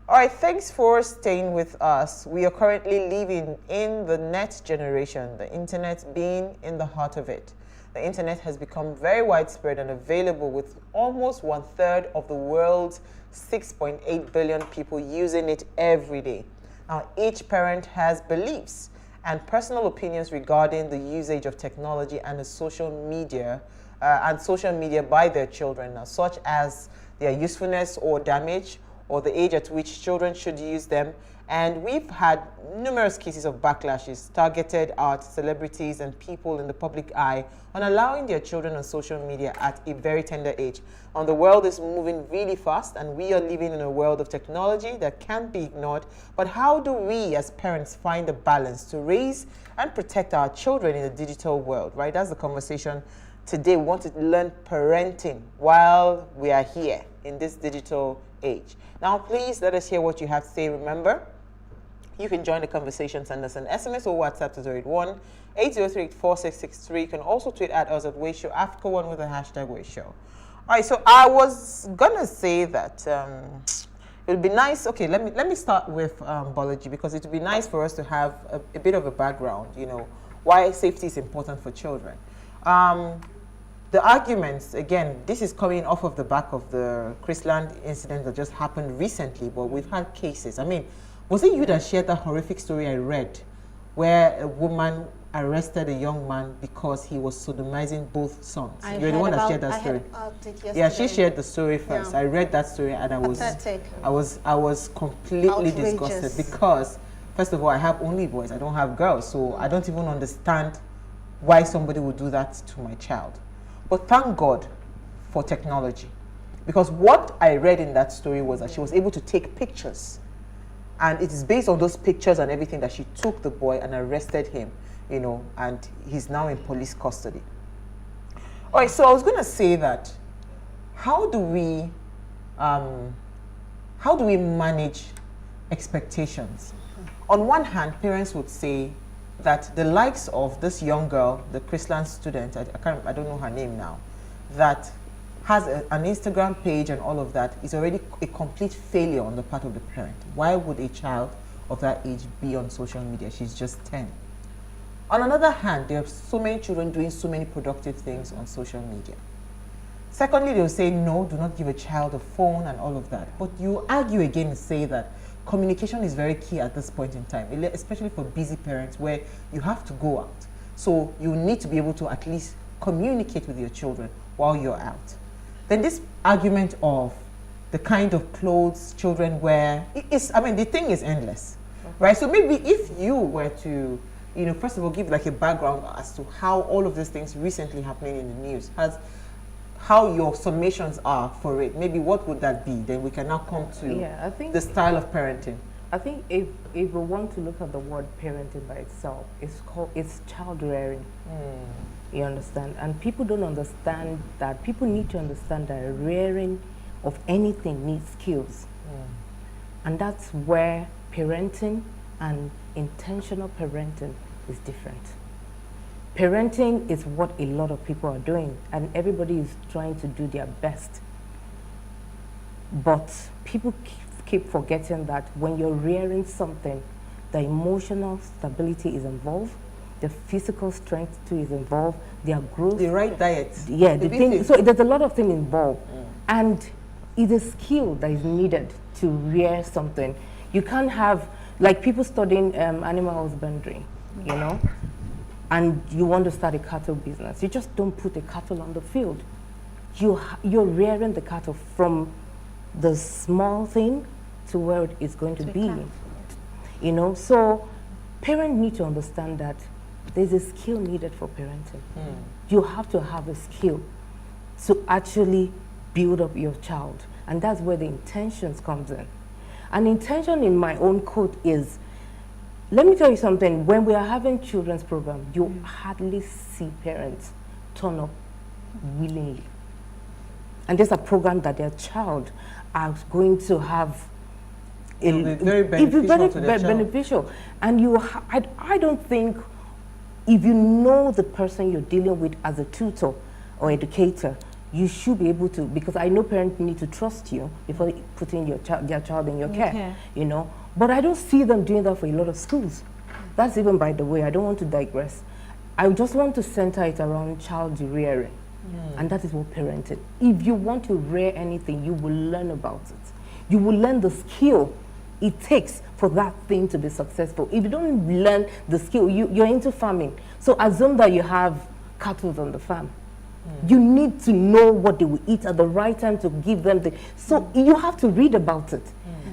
All right, thanks for staying with us. We are currently living in the net generation, the internet being in the heart of it. The internet has become very widespread and available with almost 1/3 of the world's 6.8 billion people using it every day. Now, each parent has beliefs and personal opinions regarding the usage of technology and the social media by their children, now, such as their usefulness or damage, or the age at which children should use them. And we've had numerous cases of backlashes targeted at celebrities and people in the public eye on allowing their children on social media at a very tender age. And the world is moving really fast, and we are living in a world of technology that can't be ignored. But how do we as parents find a balance to raise and protect our children in the digital world, right? That's the conversation today. We want to learn parenting while we are here in this digital age. Now, please let us hear what you have to say. Remember, you can join the conversation. Send us an SMS or WhatsApp to 081-803-4663. You can also tweet at us at Wayshow Africa1 with the hashtag Wayshow. All right, so I was gonna say that it would be nice. Okay, let me start with Bolaji, because it would be nice for us to have a bit of a background. You know, why safety is important for children. The arguments, again, this is coming off of the back of the Chrisland incident that just happened recently, but we've had cases. I mean, was it you that shared that horrific story I read where a woman arrested a young man because he was sodomizing both sons? You're the one that shared that story. Yeah, she shared the story first. Yeah. I read that story and I was completely disgusted because, first of all, I have only boys, I don't have girls, so I don't even understand why somebody would do that to my child. But thank God for technology, because what I read in that story was that she was able to take pictures, and it is based on those pictures and everything that she took the boy and arrested him, you know, and he's now in police custody. All right, so I was going to say that how do we manage expectations? On one hand, parents would say that the likes of this young girl, the Chrisland student, I don't know her name now, that has an Instagram page and all of that, is already a complete failure on the part of the parent. Why would a child of that age be on social media? She's just 10. On another hand, there are so many children doing so many productive things on social media. Secondly, they'll say, no, do not give a child a phone and all of that. But you argue again and say that communication is very key at this point in time, especially for busy parents where you have to go out. So you need to be able to at least communicate with your children while you're out. Then this argument of the kind of clothes children wear, the thing is endless, right? So maybe if you were to, first of all, give like a background as to how all of these things recently happening in the news, how your summations are for it. Maybe what would that be? Then we can now come to the style of parenting. I think if we want to look at the word parenting by itself, it's child rearing. You understand? And people don't understand that. People need to understand that rearing of anything needs skills. And that's where parenting and intentional parenting is different. Parenting is what a lot of people are doing, and everybody is trying to do their best. But people keep forgetting that when you're rearing something, the emotional stability is involved, the physical strength too is involved, their growth. The right diet. Yeah, so there's a lot of things involved. And it's a skill that is needed to rear something. You can't have, like people studying animal husbandry, and you want to start a cattle business. You just don't put a cattle on the field. You're rearing the cattle from the small thing to where it is going to be. So parents need to understand that there's a skill needed for parenting. You have to have a skill to actually build up your child. And that's where the intentions comes in. An intention in my own quote is, let me tell you something, when we are having children's program, you hardly see parents turn up willingly. And there's a program that their child are going to have. It will be very beneficial to their child. Beneficial. And I don't think, if you know the person you're dealing with as a tutor or educator, you should be able to, because I know parents need to trust you before putting their child in your care, But I don't see them doing that for a lot of schools. That's even by the way, I don't want to digress. I just want to center it around child rearing. And that is what parenting. If you want to rear anything, you will learn about it. You will learn the skill it takes for that thing to be successful. If you don't learn the skill, you're into farming. So assume that you have cattle on the farm. You need to know what they will eat at the right time to give them the... So you have to read about it.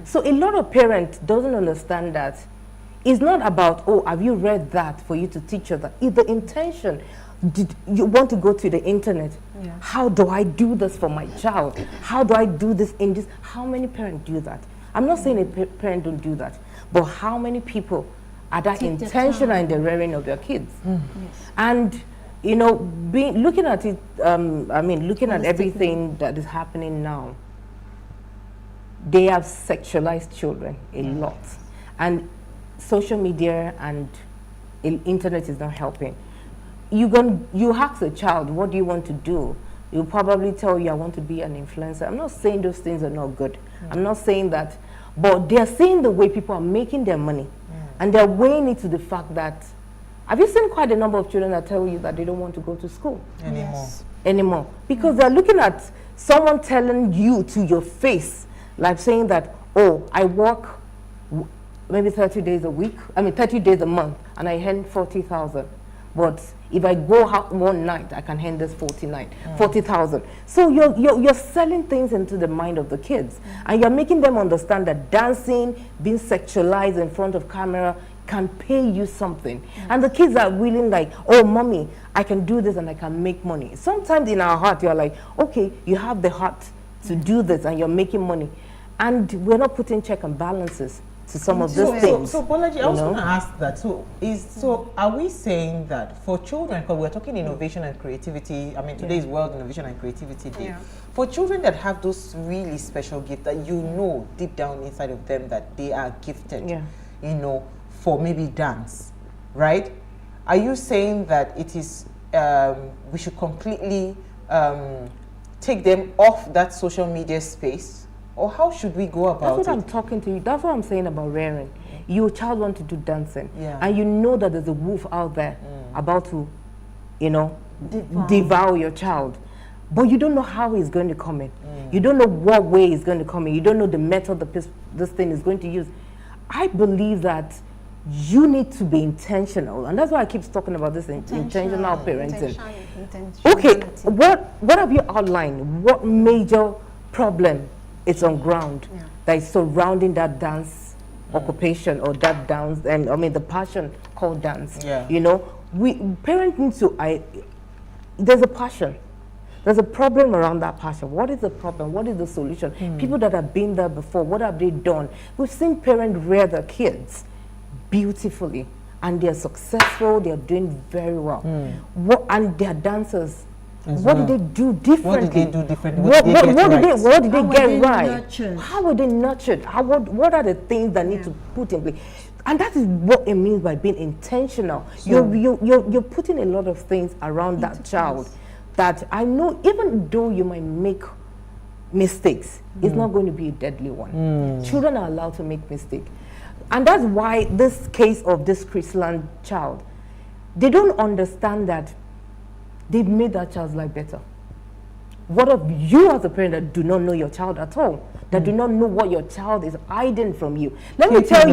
So a lot of parents doesn't understand that. It's not about, oh, have you read that for you to teach you that? It's the intention. Did you want to go to the internet? How do I do this for my child? How do I do this in this? How many parents do that? I'm not saying a parent don't do that, but how many people are that intentional in the rearing of their kids? And looking at it, looking at everything that is happening now, they have sexualized children a lot. And social media and internet is not helping. You ask a child, what do you want to do? You'll probably tell you, I want to be an influencer. I'm not saying those things are not good. I'm not saying that. But they're seeing the way people are making their money. And they're weighing it to the fact that Have you seen quite a number of children that tell you that they don't want to go to school anymore? Because they're looking at someone telling you to your face, like saying that, oh, I work maybe 30 days a week, 30 days a month, and I earn 40,000. But if I go out one night, I can earn this 40,000. So you're selling things into the mind of the kids, and you're making them understand that dancing, being sexualized in front of camera can pay you something. And the kids are willing, like, oh, mommy, I can do this and I can make money. Sometimes in our heart, you're like, okay, you have the heart to do this and you're making money. And we're not putting check and balances to some of those things. So Bolaji, I was going to ask that. So are we saying that for children, because we're talking innovation and creativity, today is World Innovation and Creativity Day. Yeah. For children that have those really special gifts that you know deep down inside of them that they are gifted, for maybe dance, right? Are you saying that it is, we should completely take them off that social media space? Or how should we go about it? That's what I'm talking to you. That's what I'm saying about rearing. Your child wants to do dancing. And you know that there's a wolf out there about to, devour your child. But you don't know how he's going to come in. You don't know what way he's going to come in. You don't know the method that this thing is going to use. I believe that you need to be intentional. And that's why I keep talking about this intentional parenting. Okay, what have you outlined? What major problem is on ground that is surrounding that dance occupation or that dance, and the passion called dance? Parents need to, there's a passion. There's a problem around that passion. What is the problem? What is the solution? People that have been there before, what have they done? We've seen parents rear their kids beautifully, and they're successful, they're doing very well. And they're dancers. What did they do differently? What did they get right? How were they nurtured? What are the things that need to put in place? And that is what it means by being intentional. You're putting a lot of things around that child that I know, even though you might make mistakes, it's not going to be a deadly one. Children are allowed to make mistakes. And that's why this case of this Chrisland child, they don't understand that they've made that child's life better. What of you as a parent that do not know your child at all, that do not know what your child is hiding from you? Let me tell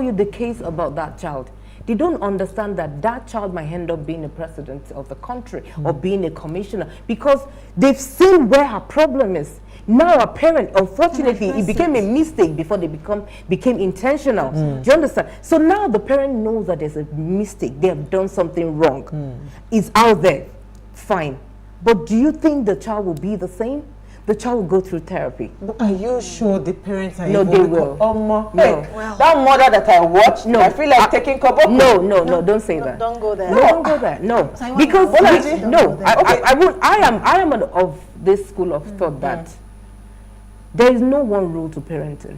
you the case about that child. They don't understand that that child might end up being a president of the country or being a commissioner, because they've seen where her problem is. Now a parent, unfortunately, it became a mistake before they became intentional. Do you understand? So now the parent knows that there's a mistake. They have done something wrong. It's out there. Fine. But do you think the child will be the same? The child will go through therapy. But are you sure the parents are No, they will. That mother that I watched, I feel like taking Kobo. No, don't say that. Don't go there. No, don't go there. No. Because I am of this school of thought that there is no one rule to parenting.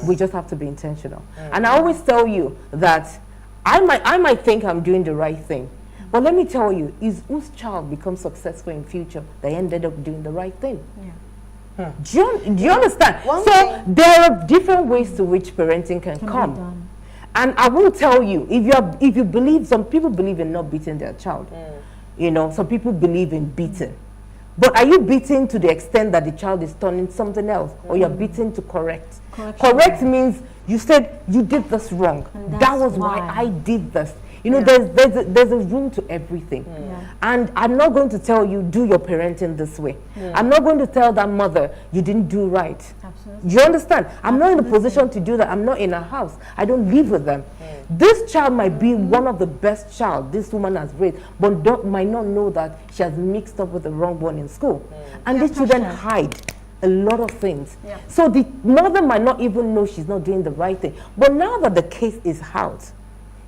We just have to be intentional. And I always tell you that I might think I'm doing the right thing, but let me tell you, is whose child becomes successful in future, they ended up doing the right thing. Do you understand? There are different ways to which parenting can come. And I will tell you, if you believe, some people believe in not beating their child. Some people believe in beating. But are you beating to the extent that the child is turning something else, or you're beating to correct? Correct means you said you did this wrong. That was why I did this. There's a room to everything. And I'm not going to tell you, do your parenting this way. I'm not going to tell that mother, you didn't do right. Absolutely. Do you understand? I'm not in a position to do that. I'm not in a house. I don't live with them. This child might be one of the best child this woman has raised, but might not know that she has mixed up with the wrong one in school. And these children hide a lot of things. So the mother might not even know she's not doing the right thing. But now that the case is out,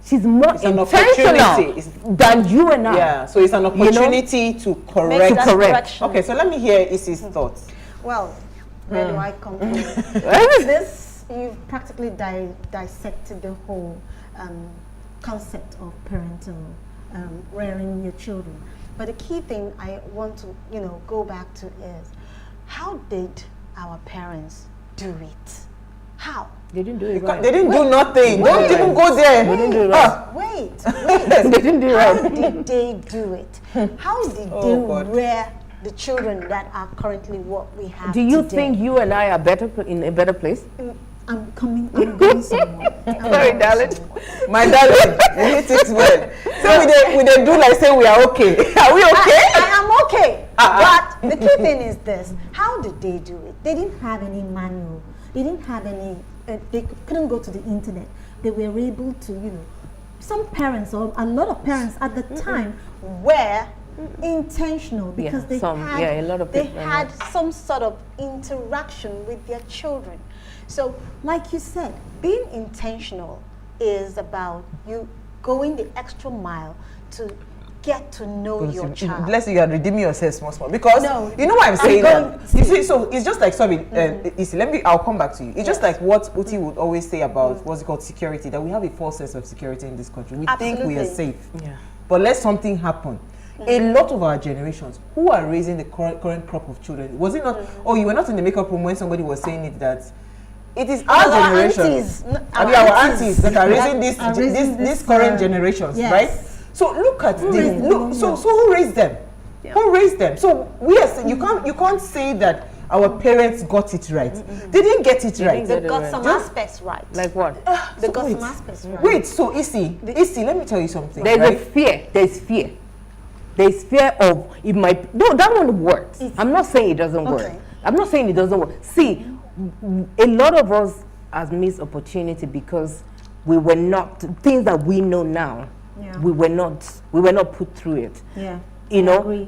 she's more intentional than you and I. Yeah, so it's an opportunity to correct. Okay, so let me hear Isi's thoughts. Well, where do I come from? This, you've practically dissected the whole concept of parental rearing your children. But the key thing I want to, go back to is, how did our parents do it? How? They didn't do it right. They didn't do nothing. Don't even go there. They didn't do it right. Wait. They didn't do it right. How did they do it? How did they rear the children that are currently what we have Do you today? think you and I are in a better place? I'm going somewhere. Sorry, darling. My darling, you hit it well. So we they do like say we are okay. Are we okay? I am okay. But the key thing is this: how did they do it? They didn't have any manual. They didn't have any. They couldn't go to the internet. They were able to, some parents or a lot of parents at the time were intentional because they had a lot of they had some sort of interaction with their children. So, like you said, being intentional is about you going the extra mile to get to know your child. Bless you are redeeming yourself small because you know why I'm saying that. You see, so it's just like I'll come back to you. It's just like what Uti would always say about what's it called security, that we have a false sense of security in this country. We think we are safe. Yeah. But let something happen. A lot of our generations who are raising the current crop of children, was it not you were not in the makeup room when somebody was saying it that it is our generation, our aunties that are raising this current generations, right? So look at this. So who raised them? Yeah. Who raised them? So you can't say that our parents got it right. They didn't get it right. They got some aspects right. Like what? They got some aspects right. Wait, so Issy, let me tell you something. There's a fear. There's fear. There's fear of it might. No, that one works. I'm not saying it doesn't work. I'm not saying it doesn't work. See, a lot of us has missed opportunity because we were not things that we know now. Yeah. We were not put through it. Yeah.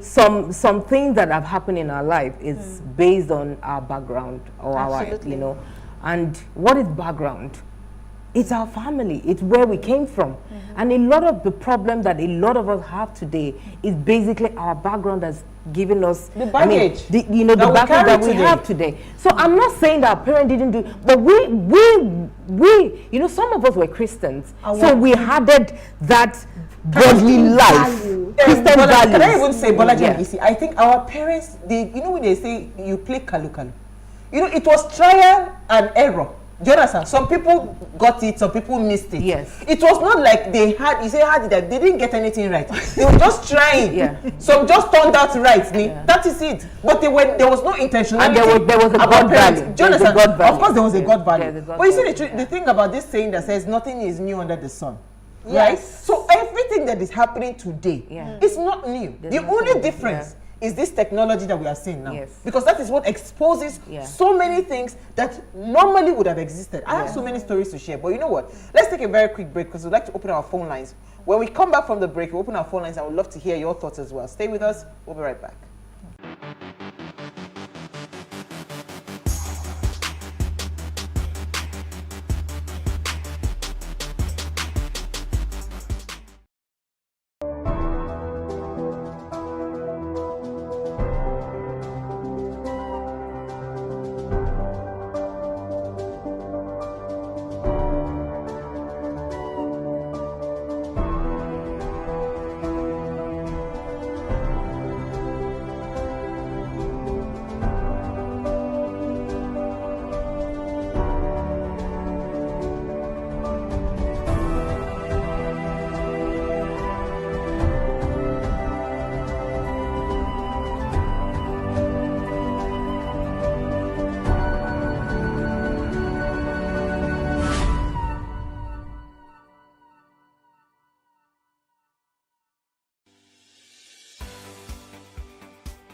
Some things that have happened in our life is based on our background or Absolutely. our and what is background? It's our family. It's where we came from. And a lot of the problem that a lot of us have today is basically our background that's given us the baggage. The background that we have today. So I'm not saying that our parents didn't do it, but we some of us were Christians. So we had that godly life. Christian values. Can I even say, Bolaji, I think our parents, when they say you play kalu kalu, it was trial and error. Do you understand? Some people got it, some people missed it. Yes. It was not like they didn't get anything right. They were just trying. Some just turned out right. That is it. But there was no intentionality. And there was a God value. Do you understand? Of course there was a God value. But you see the thing about this saying that says nothing is new under the sun. Yes. Right? So everything that is happening today is not new. The only difference is this technology that we are seeing now. Yes. Because that is what exposes so many things that normally would have existed. I have so many stories to share, but you know what? Let's take a very quick break because we'd like to open our phone lines. When we come back from the break, we open our phone lines. I would love to hear your thoughts as well. Stay with us. We'll be right back.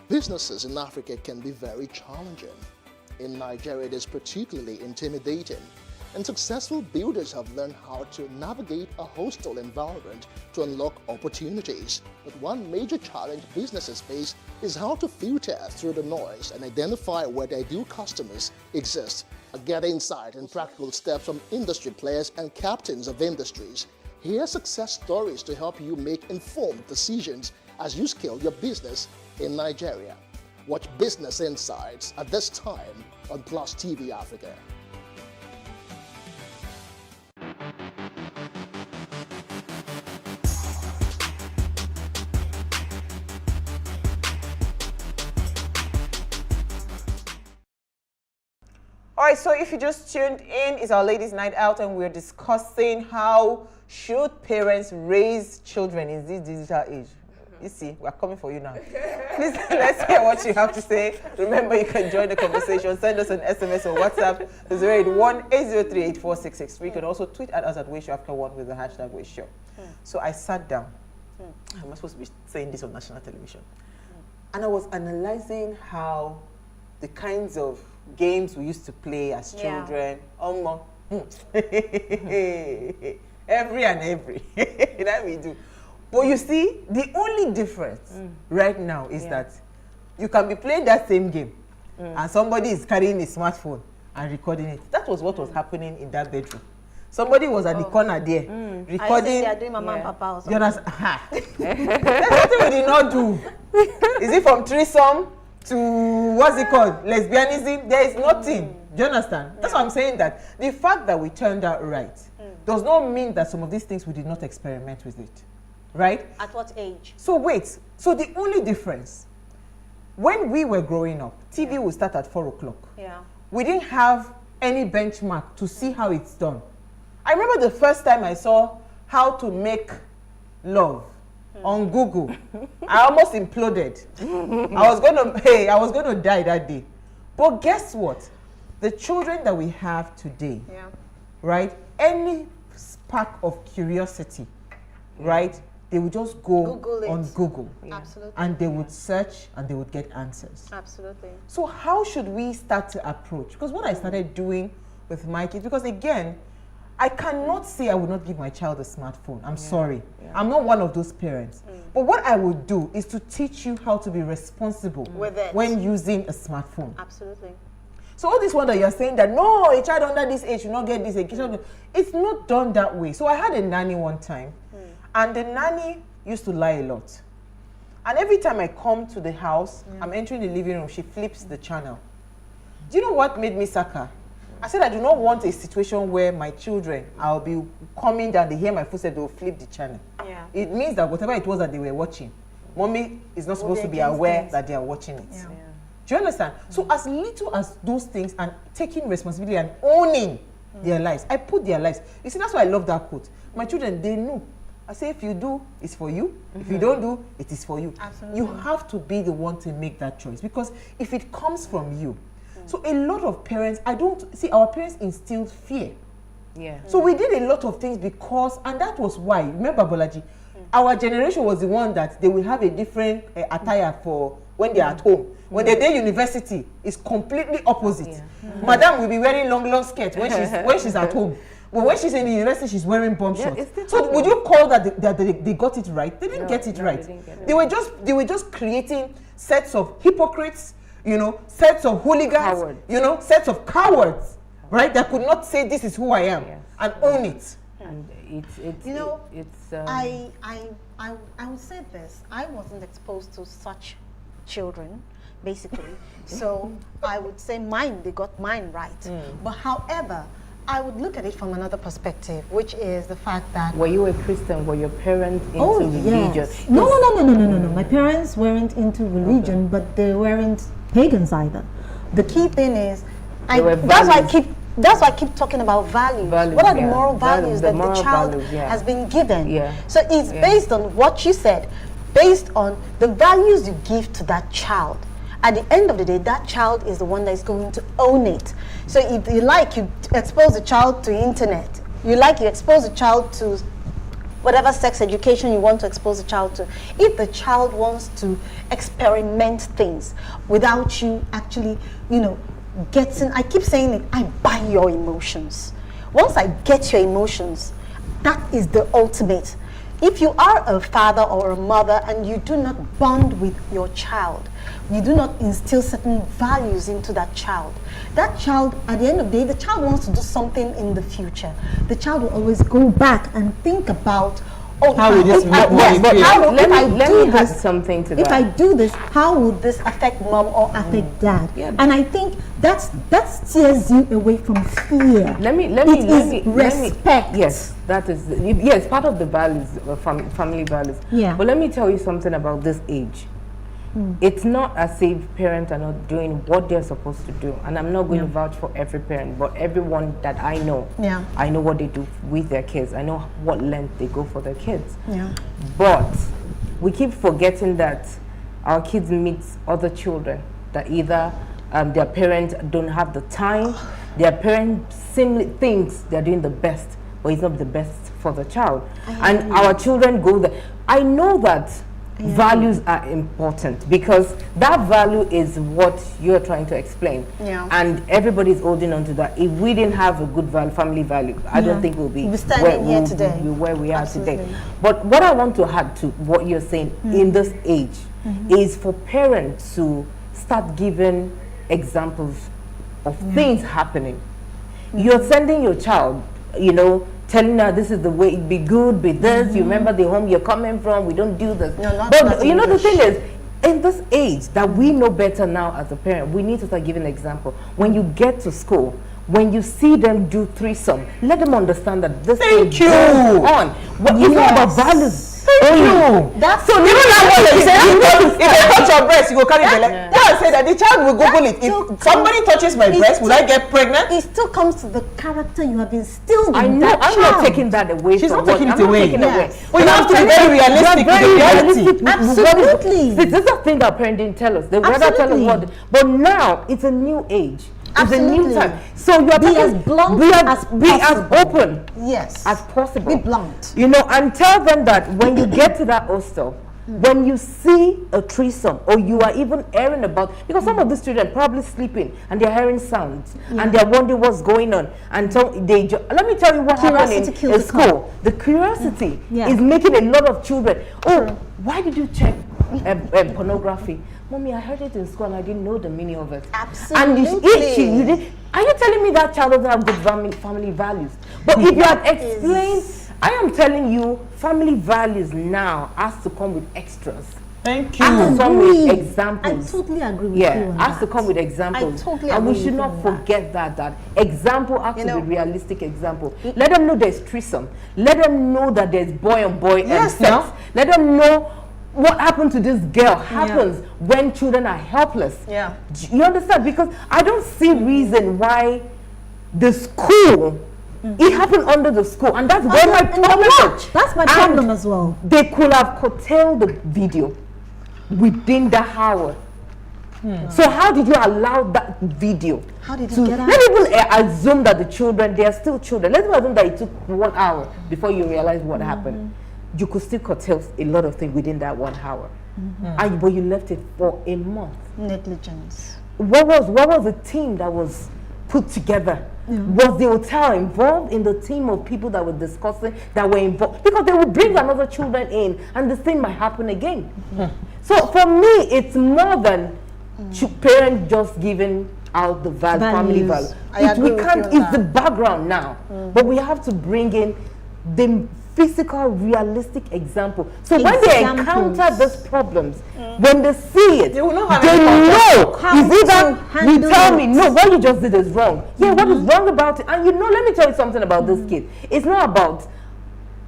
Businesses in Africa can be very challenging. In Nigeria, it is particularly intimidating, and successful builders have learned how to navigate a hostile environment to unlock opportunities. But one major challenge businesses face is how to filter through the noise and identify where their ideal customers exist. Get insight and practical steps from industry players and captains of industries. Hear success stories to help you make informed decisions as you scale your business in Nigeria. Watch Business Insights at this time on PlusTvAfrica. All right, so if you just tuned in, it's our ladies' night out, and we're discussing how should parents raise children in this digital age. You see, we're coming for you now. Please, let's hear what you have to say. Remember, you can join the conversation. Send us an SMS or WhatsApp to 081-803-8466. You can also tweet at us at WaysHowAfrica1 with the hashtag WaysShow. So I sat down. Am I supposed to be saying this on national television? And I was analyzing how the kinds of games we used to play as children, every and every, that we do. But you see, the only difference right now is that you can be playing that same game and somebody is carrying a smartphone and recording it. That was what was happening in that bedroom. Somebody was at the corner there recording. I think they are doing Mama and Papa or something. You understand? That's something we did not do. Is it from threesome to what's it called? Lesbianism? There is nothing. Do you understand? That's why I'm saying that the fact that we turned out right does not mean that some of these things we did not experiment with it. Right? At what age? So wait. So the only difference, when we were growing up, TV would start at 4 o'clock. Yeah. We didn't have any benchmark to see how it's done. I remember the first time I saw how to make love on Google. I almost imploded. I was going to die that day. But guess what? The children that we have today, right? Any spark of curiosity, right? They would just go on Google. Absolutely. And they would search and they would get answers. Absolutely. So how should we start to approach? Because what I started doing with my kids, because again, I cannot say I would not give my child a smartphone. I'm sorry. I'm not one of those parents. But what I would do is to teach you how to be responsible with it when using a smartphone. Absolutely. So all this one that you're saying that, no, a child under this age should not get this education, it's not done that way. So I had a nanny one time, and the nanny used to lie a lot. And every time I come to the house, I'm entering the living room, she flips the channel. Do you know what made me sack her? I said I do not want a situation where my children, I'll be coming down, they hear my footsteps, they'll flip the channel. Yeah. It means that whatever it was that they were watching, mommy is not supposed to be aware that they are watching it. Yeah. Do you understand? So as little as those things and taking responsibility and owning their lives, I put their lives. You see, that's why I love that quote. My children, they know. I say, if you do, it's for you. If you don't do, it is for you. Absolutely. You have to be the one to make that choice, because if it comes from you. So a lot of parents, our parents instilled fear. Yeah. So we did a lot of things because, and that was why, remember Bolaji, our generation was the one that they will have a different attire for when they're at home. When they're in university, it's completely opposite. Madam will be wearing long skirts when she's at home. But when she's in the university, she's wearing bomb shorts. So would you call that they got it right? They didn't get it right. They were just creating sets of hypocrites, sets of hooligans, sets of cowards, right? That could not say this is who I am and own it. And I would say this. I wasn't exposed to such children, basically. So I would say they got mine right. But however, I would look at it from another perspective, which is the fact that... Were you a Christian? Were your parents into religion? Yes. No. My parents weren't into religion, but they weren't pagans either. The key thing is, that's why I keep talking about values. What are the moral values that the child has been given? So it's based on what you said, based on the values you give to that child. At the end of the day, that child is the one that is going to own it. So if you expose the child to internet. You expose the child to whatever sex education you want to expose the child to. If the child wants to experiment things without you actually, getting, I keep saying it, I buy your emotions. Once I get your emotions, that is the ultimate. If you are a father or a mother and you do not bond with your child, you do not instill certain values into that child, at the end of the day, the child wants to do something in the future. The child will always go back and think about, let me add something to that. If I do this, how would this affect mom or affect dad? And I think that steers you away from fear. Let me respect. Yes, that is part of the values, family values. Yeah. But let me tell you something about this age. it's not as if parents are not doing what they're supposed to do. And I'm not going to vouch for every parent, but everyone that I know, I know what they do with their kids. I know what length they go for their kids. But we keep forgetting that our kids meet other children that either their parents don't have the time, their parents simply thinks they're doing the best, but it's not the best for the child. And our children go there. I know that values are important because that value is what you're trying to explain. And everybody's holding on to that. If we didn't have a good family value, I don't think we'll be where we are today. But what I want to add to what you're saying in this age is for parents to start giving examples of things happening. You're sending your child, you know, telling her this is the way, be good, be this, you remember the home you're coming from, we don't do this. But you know, the thing is, in this age that we know better now as a parent, we need to start giving an example. When you get to school, when you see them do threesome, let them understand that this is going on. It's not about values. Thank you. That's so even that one they say, if they touch your breast, you go carry the leg. I say that the child will Google it. If somebody touches my breast, will I get pregnant? It still comes to the character you have instilled in I know, that I'm not taking that away. She's from not taking it I'm away. Not taking it away. Well, you have to be very realistic with the reality. Absolutely. This is the thing that parents didn't tell us. They would rather tell us what. But now it's a new age. It's a new time. So you are be as blunt be as open as possible. Be blunt. You know, and tell them that when you get to that hostel, when you see a threesome or you are even hearing about, because some of the students probably sleeping and they're hearing sounds and they're wondering what's going on. And so let me tell you what happened in school. The curiosity is making a lot of children. Oh, why did you check pornography? Mommy, I heard it in school and I didn't know the meaning of it. Absolutely. And are you telling me that child doesn't have good family values? But if you had explained, I am telling you, family values now has to come with extras. Thank you. Has to come with examples. I totally agree with you on has to that. come with examples. I totally and we agree should with not you on forget that example has to be realistic example. Let them know there's threesome. Let them know that there's boy on boy and sex. Let them know what happened to this girl happens when children are helpless. You understand? Because I don't see reason why the school, it happened under the school, and that's where my problem is. That's my problem as well. They could have curtailed the video within the hour. So how did you allow that video? How did you get out? Let's even assume that the children, they are still children. Let's even assume that it took 1 hour before you realize what happened. You could still curtail a lot of things within that 1 hour. But you left it for a month. Negligence. What was the team that was put together? Was the hotel involved in the team of people that were discussing, that were involved? Because they would bring another children in and the thing might happen again. So for me, it's more than parents just giving out the family value. It's the background now. But we have to bring in the physical, realistic example. So when they encounter those problems, when they see it, they know. Is it that you tell me, no, what you just did is wrong. Yeah, what is wrong about it? And you know, let me tell you something about this kid. It's not about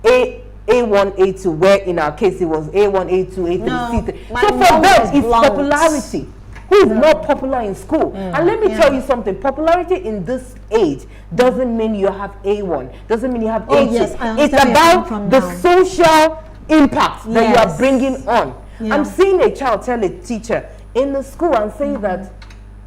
A1, A2, where in our case it was A1, A2, A3, C3. So for them, it's popularity. Who is not popular in school? And let me tell you something, popularity in this age doesn't mean you have A1, doesn't mean you have A2. It's about the social impact that you are bringing on. I'm seeing a child tell a teacher in the school and say that,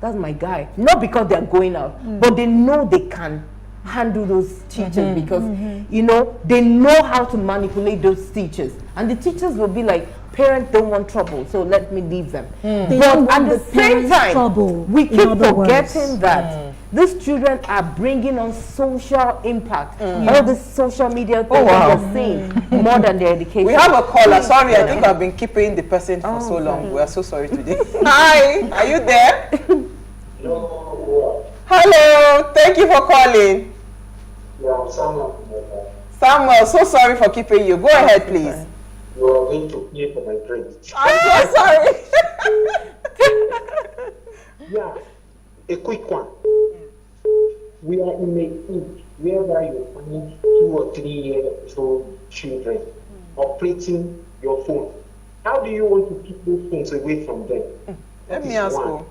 that's my guy. Not because they're going out, but they know they can handle those teachers because, you know, they know how to manipulate those teachers. And the teachers will be like, parents don't want trouble, so let me leave them. But at the same time, we keep forgetting that these children are bringing on social impact. All this social media thing they're seeing more than their education. We have a caller. Sorry, I think I've been keeping the person for so long. We are so sorry today. Hi, are you there? Hello, thank you for calling. Samuel, so sorry for keeping you. Go ahead, please. You are going to pay for my drink. I'm so sorry. Yeah, a quick one. We are in a age whereby you find 2 or 3 years old children operating your phone. How do you want to keep those things away from them? Let me ask you.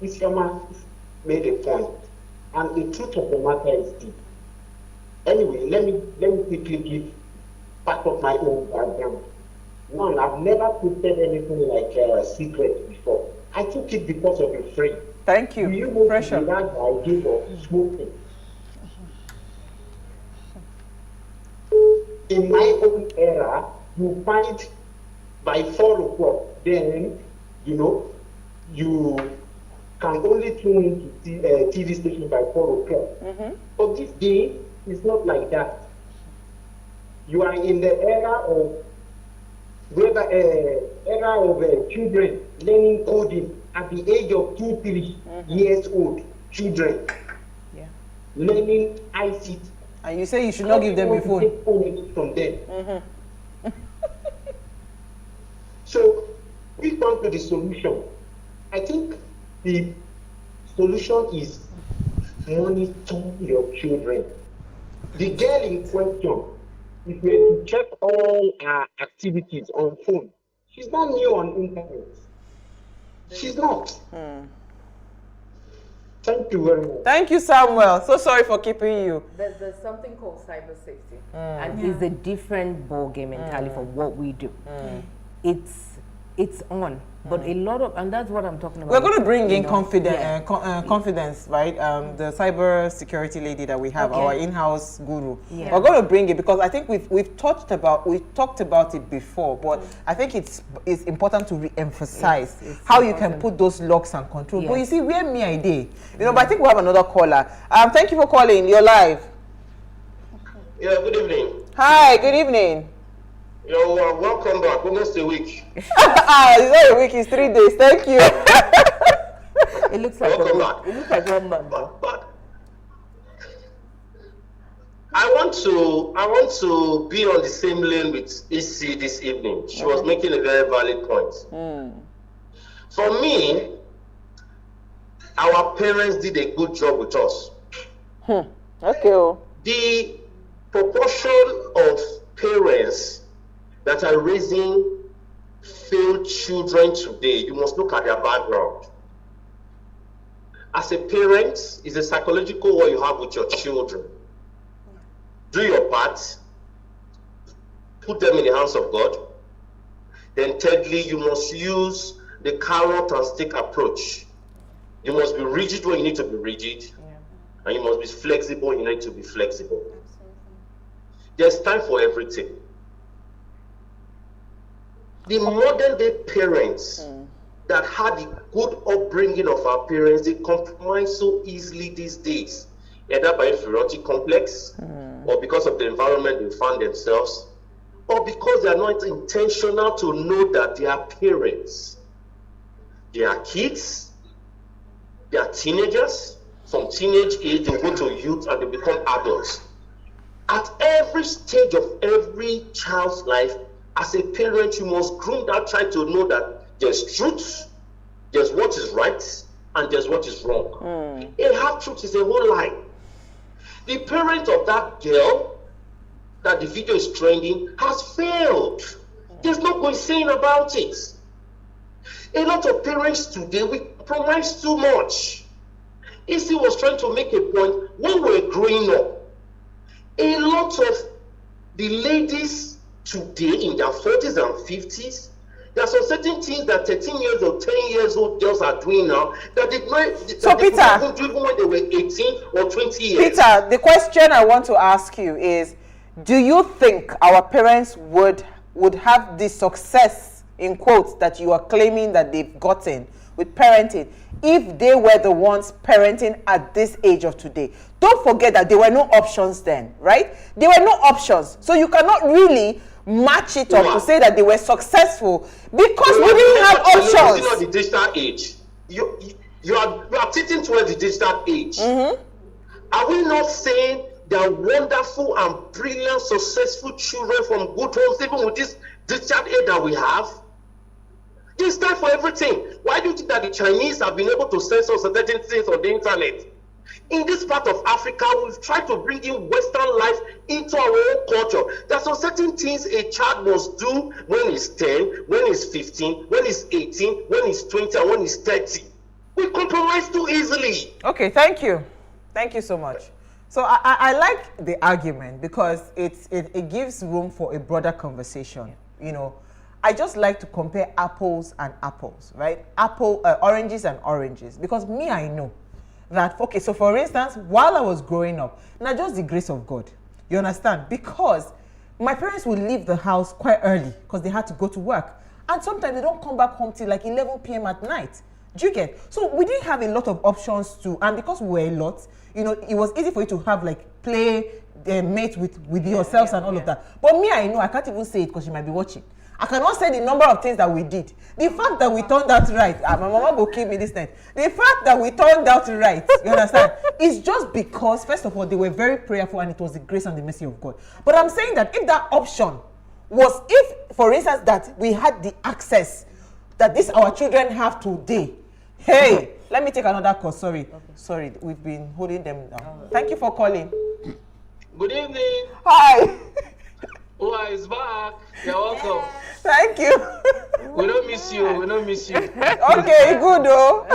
Isioma made a point, and the truth of the matter is deep. Anyway, let me quickly give part of my own background. One, I've never posted anything like a secret before. I took it because of a friend. Thank you. Do you know Pressure. the idea of smoking? In my own era, you find by 4 o'clock, then, you can only tune into TV station by 4 o'clock. But this day, it's not like that. You are in the era of children learning coding at the age of 2-3 years old. Children learning ICT. And you say you should not give them a phone. From them. So we come to the solution. I think the solution is monitor your children. The girl in question, if you were to check all her activities on phone, she's not new on internet. She's not. Thank you very much. Thank you, Samuel. So sorry for keeping you. There's something called cyber safety, and it's a different ball game entirely from what we do. It's on, but a lot of, and that's what I'm talking about. We're going to bring in confidence, right? The cyber security lady that we have, our in-house guru. We're going to bring it because I think we've talked about it before, but I think it's important to re-emphasize how you can put those locks and control. But you see, where me idea, but I think we have another caller. Thank you for calling. You're live. Yeah, good evening. Hi, good evening. You're welcome back. Almost a week. It's not a week, it's 3 days. Thank you. It looks like welcome back. It looks like 1 month. But I want to be on the same lane with EC this evening. She was making a very valid point. For me, our parents did a good job with us. Okay. The proportion of parents that are raising failed children today, you must look at their background. As a parent, it's a psychological war you have with your children. Do your part, put them in the hands of God. Then thirdly, you must use the carrot and stick approach. You must be rigid when you need to be rigid, and you must be flexible when you need to be flexible. There's time for everything. The modern day parents that had the good upbringing of our parents, they compromise so easily these days, either by inferiority complex, or because of the environment they found themselves, or because they are not intentional to know that they are parents. They are kids, they are teenagers, from teenage age they go to youth and they become adults. At every stage of every child's life, as a parent, you must groom that child to know that there's truth, there's what is right, and there's what is wrong. A half-truth is a whole lie. The parent of that girl that the video is trending has failed. There's no going saying about it. A lot of parents today, we compromise too much. Issy was trying to make a point. When we were growing up, a lot of the ladies today in their 40s and 50s, there are some certain things that 13 years or 10 years old girls are doing now that they couldn't do even when they were 18 or 20 years. Peter, the question I want to ask you is, do you think our parents would have the success, in quotes, that you are claiming that they've gotten with parenting if they were the ones parenting at this age of today? Don't forget that there were no options then, right? There were no options. So you cannot really match it up to say that they were successful because we didn't have options. You know, the digital age. You are sitting towards the digital age. Are we not saying there are wonderful and brilliant, successful children from good homes, even with this digital age that we have? There's time for everything. Why do you think that the Chinese have been able to censor certain things on the internet? In this part of Africa, we've tried to bring in Western life into our own culture. There are some certain things a child must do when he's 10, when he's 15, when he's 18, when he's 20, and when he's 30. We compromise too easily. Okay, thank you. Thank you so much. So I like the argument because it gives room for a broader conversation. You know, I just like to compare apples and apples, right? Oranges and oranges. Because me, I know that, okay, so for instance, while I was growing up, now just the grace of God, you understand? Because my parents would leave the house quite early because they had to go to work. And sometimes they don't come back home till like 11 p.m. at night. Do you get? So we didn't have a lot of options to, and because we were a lot, you know, it was easy for you to have like play, mate with yourselves and all of that. But me, I know, I can't even say it because you might be watching. I cannot say the number of things that we did. The fact that we turned out right, my mama will kill me this night. The fact that we turned out right, you understand, is just because, first of all, they were very prayerful and it was the grace and the mercy of God. But I'm saying that if that option was, if, for instance, that we had the access that these our children have today, hey, let me take another call. Sorry, sorry, we've been holding them down. Thank you for calling. Good evening. Hi. Oh, is back. You're welcome. Thank you. We don't miss you. We don't miss you. Okay, good though.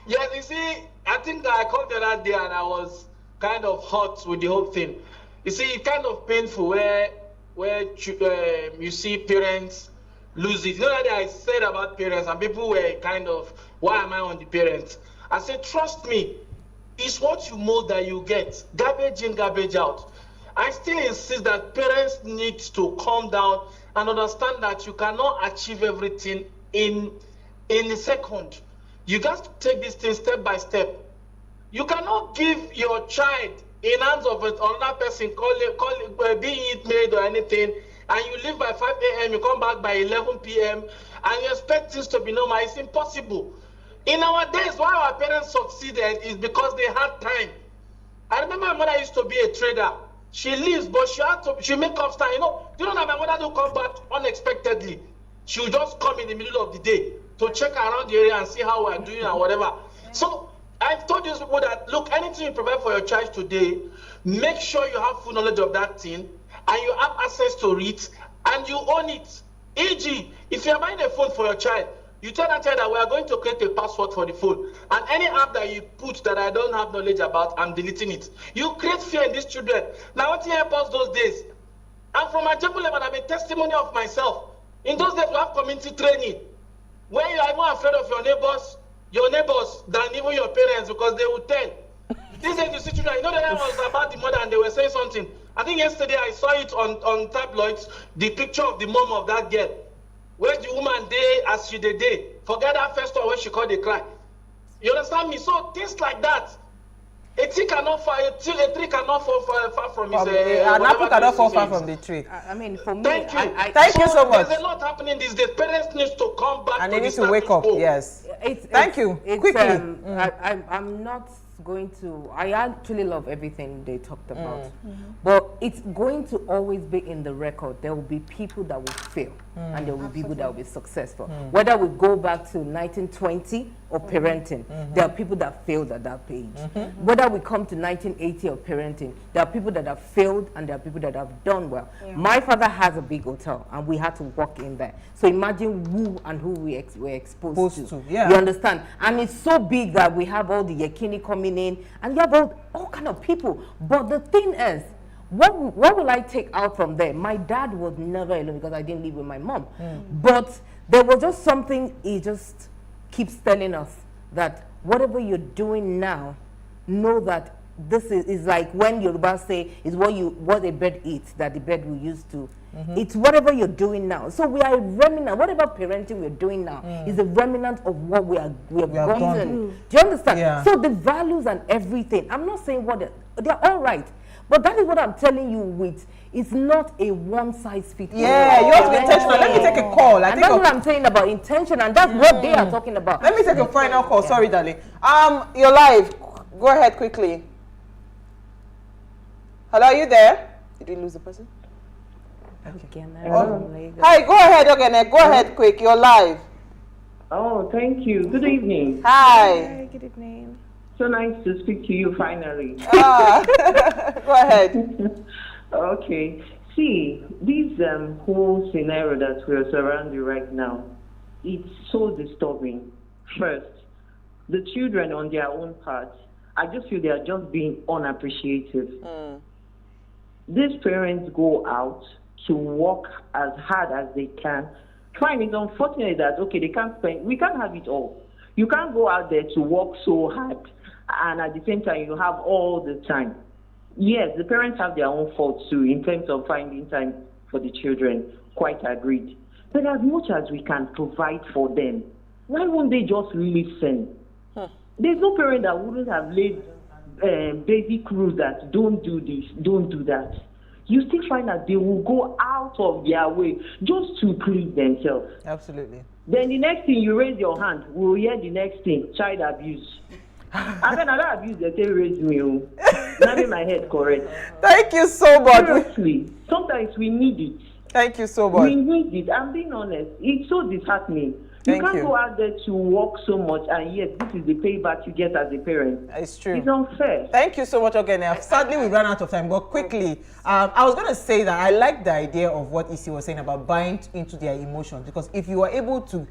Yes, you see, I think I called the other day and I was kind of hot with the whole thing. You see, it's kind of painful where you see parents lose it. You know that I said about parents and people were kind of, why am I on the parents? I said, trust me, it's what you mold that you get. Garbage in, garbage out. I still insist that parents need to calm down and understand that you cannot achieve everything in a second. You got to take this thing step by step. You cannot give your child in hands of another person, being it maid or anything, and you leave by 5 a.m., you come back by 11 p.m., and you expect things to be normal. It's impossible. In our days, why our parents succeeded is because they had time. I remember my mother used to be a trader. She leaves, but she make up time. You know that my mother don't come back unexpectedly. She will just come in the middle of the day to check around the area and see how we're doing and whatever. So I've told these people that, look, anything you provide for your child today, make sure you have full knowledge of that thing and you have access to it and you own it. E.g., if you're buying a phone for your child, you tell that child that we are going to create a password for the phone. And any app that you put that I don't have knowledge about, I'm deleting it. You create fear in these children. Now, what helped us those days? And from my Jekyll level, I'm a testimony of myself. In those days, we have community training. When you are more afraid of your neighbors than even your parents, because they will tell. These days, you see children, you know that I was about the mother and they were saying something. I think yesterday I saw it on tabloids, the picture of the mom of that girl. Where the woman day as she day. Forget that first one when she called the cry. You understand me? So things like that. A tree cannot fall far from its an apple cannot fall far from the tree. I mean, for me, thank you. Thank you so much. There's a lot happening these days. Parents need to come back and to they need to wake up. Yes. Thank you. Quickly. I'm not going to. I actually love everything they talked about, but it's going to always be in the record. There will be people that will fail, and there will be people that will be successful. Whether we go back to 1920 or parenting, there are people that failed at that age. Whether we come to 1980 or parenting, there are people that have failed and there are people that have done well. My father has a big hotel, and we had to walk in there. So imagine who and who we were exposed to. You understand? And it's so big that we have all the Yekini coming in, and you have all kind of people. But the thing is, what will I take out from there? My dad was never alone because I didn't live with my mom. But there was just something he just keeps telling us, that whatever you're doing now, know that this is like when Yoruba say, is what a bird eats, that the bird will use to. It's whatever you're doing now. So we are a remnant. Whatever parenting we're doing now is a remnant of what we have gone through. Do you understand? So the values and everything, I'm not saying they're all right. But that is what I'm telling you with, it's not a one-size-fits-all. Yeah, you have to be intentional. Let me take a call. And that's what I'm saying about intention, and that's what they are talking about. Let me take a final call. Sorry, darling. You're live. Go ahead quickly. Hello, are you there? Did we lose the person? Okay. Hi, go ahead, Ogene. Go ahead quick. You're live. Oh, thank you. Good evening. Hi. Good evening. So nice to speak to you finally. Go ahead. Okay. See, this whole scenario that we're surrounding right now, it's so disturbing. First, the children on their own part, I just feel they are just being unappreciative. These parents go out to work as hard as they can. Fine, it's unfortunate that, okay, we can't have it all. You can't go out there to work so hard and at the same time you have all the time. Yes, the parents have their own faults too in terms of finding time for the children. Quite agreed. But as much as we can provide for them, why won't they just listen? There's no parent that wouldn't have laid basic rules that don't do this, don't do that. You still find that they will go out of their way just to please themselves. Absolutely. Then the next thing you raise your hand, we'll hear the next thing, child abuse. I mean, another abuse they say raise me. Not in my head correct. Thank you so much. Seriously, sometimes we need it. Thank you so much. We need it. I'm being honest. It's so disheartening. You can't go out there to work so much, and yet this is the payback you get as a parent. It's true. It's unfair. Thank you so much, Ogene. Sadly, we ran out of time, but quickly, I was going to say that I like the idea of what Isi was saying about buying into their emotions, because if you are able to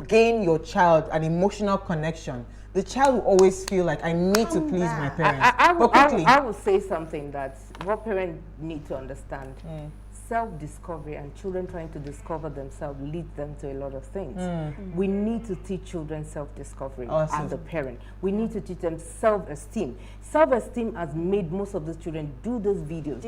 gain your child an emotional connection, the child will always feel like, I need to please my parents. I will say something that what parents need to understand. Self-discovery and children trying to discover themselves leads them to a lot of things. We need to teach children self-discovery as a parent. We need to teach them self-esteem. Self-esteem has made most of the children do those videos.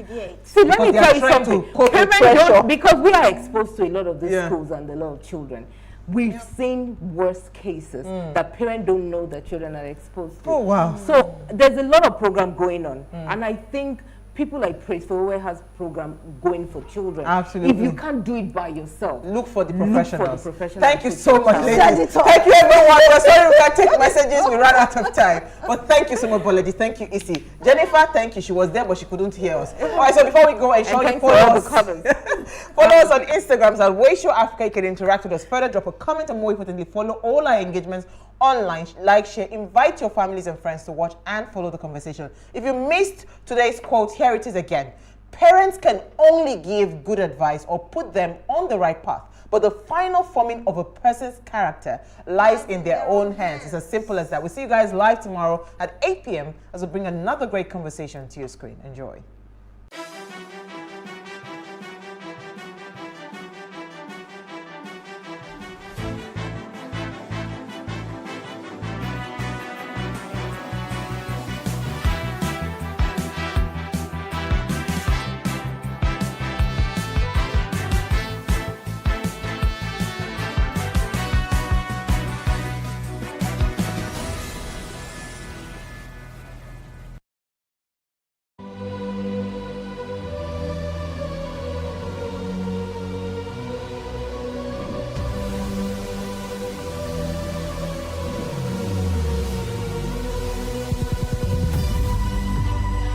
See, let me tell you something. Parents don't, because we are exposed to a lot of these schools and a lot of children. We've seen worse cases that parents don't know that children are exposed to. Oh, wow. So there's a lot of program going on. And I think people like Praise for Where has program going for children. Absolutely. If you can't do it by yourself, look for the professionals. Look for the professionals. Thank you so much, ladies. Thank you, everyone. We're sorry we can't take messages. We ran out of time. But thank you so much, Boledi. Thank you, Isi. Jennifer, thank you. She was there, but she couldn't hear us. All right, so before we go, ensure you follow us. Follow us on Instagram at PlusTvAfrica. You can interact with us further, drop a comment, and more importantly, follow all our engagements online. Like, share, invite your families and friends to watch and follow the conversation. If you missed today's quote, here it is again. Parents can only give good advice or put them on the right path, but the final forming of a person's character lies in their own hands. It's as simple as that. We'll see you guys live tomorrow at 8 p.m. as we bring another great conversation to your screen. Enjoy.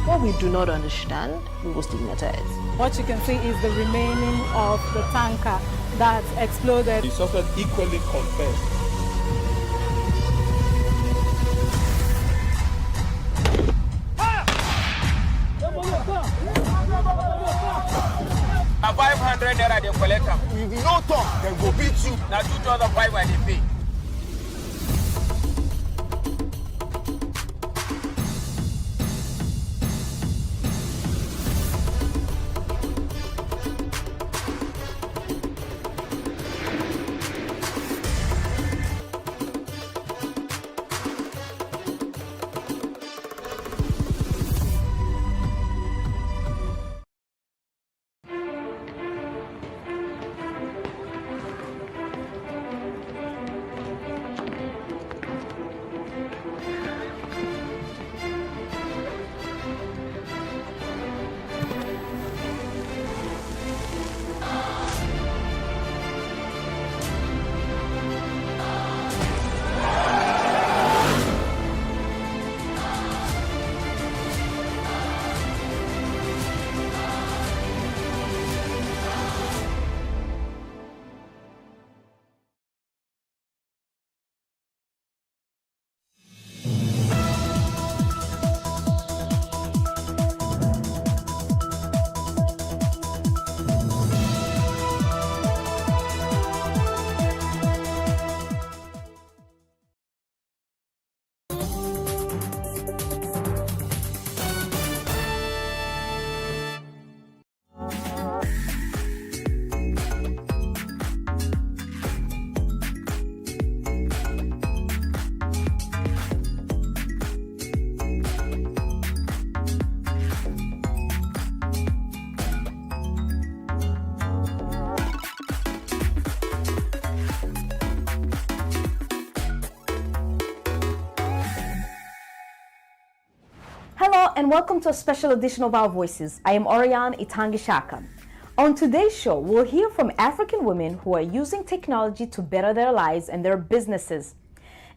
What we do not understand, we will stigmatize. What you can see is the remaining of the tanker that exploded. The suspect equally confessed. A 500 naira they collect them. If you no talk, they go beat you. Now 2,500 they pay. Hello and welcome to a special edition of Our Voices. I am Oriane Itangishaka. On today's show, we'll hear from African women who are using technology to better their lives and their businesses.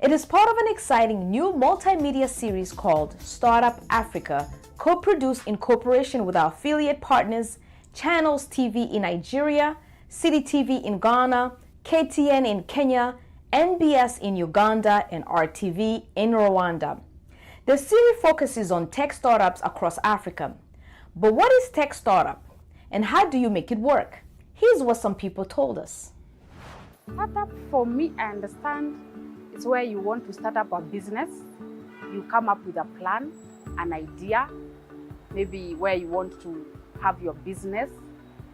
It is part of an exciting new multimedia series called Startup Africa, co-produced in cooperation with our affiliate partners, Channels TV in Nigeria, City TV in Ghana, KTN in Kenya, NBS in Uganda, and RTV in Rwanda. The series focuses on tech startups across Africa. But what is tech startup? And how do you make it work? Here's what some people told us. Startup, for me, I understand, it's where you want to start up a business. You come up with a plan, an idea, maybe where you want to have your business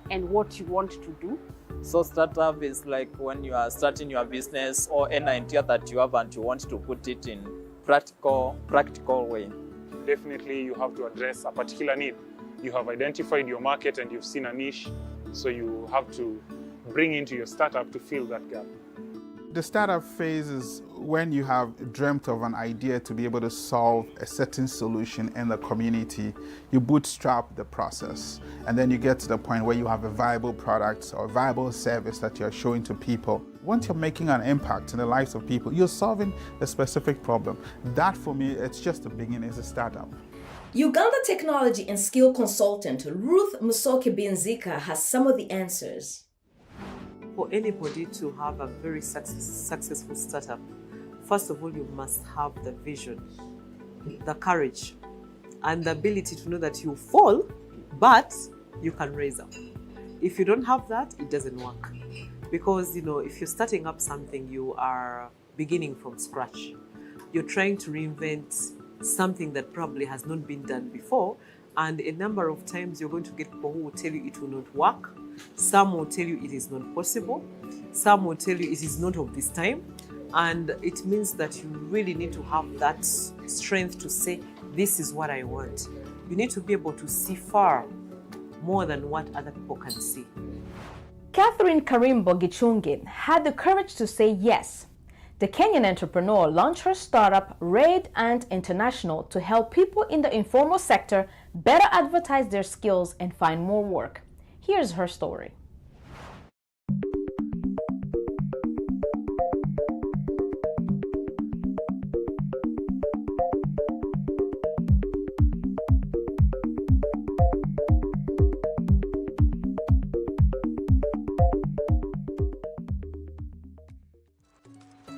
and what you want to do. So startup is like when you are starting your business or an idea that you have and you want to put it in practical way. Definitely you have to address a particular need. You have identified your market and you've seen a niche, so you have to bring into your startup to fill that gap. The startup phase is when you have dreamt of an idea to be able to solve a certain solution in the community. You bootstrap the process, and then you get to the point where you have a viable product or a viable service that you're showing to people. Once you're making an impact in the lives of people, you're solving a specific problem. That, for me, it's just the beginning, it's a startup. Uganda technology and skill consultant Ruth Musoke Benzika has some of the answers. For anybody to have a very successful startup, first of all, you must have the vision, the courage, and the ability to know that you fall, but you can raise up. If you don't have that, it doesn't work. Because, if you're starting up something, you are beginning from scratch. You're trying to reinvent something that probably has not been done before, and a number of times you're going to get people who will tell you it will not work. Some will tell you it is not possible. Some will tell you it is not of this time. And it means that you really need to have that strength to say, this is what I want. You need to be able to see far more than what other people can see. Catherine Karimbo Gichungin had the courage to say yes. The Kenyan entrepreneur launched her startup, Raid and International, to help people in the informal sector better advertise their skills and find more work. Here's her story.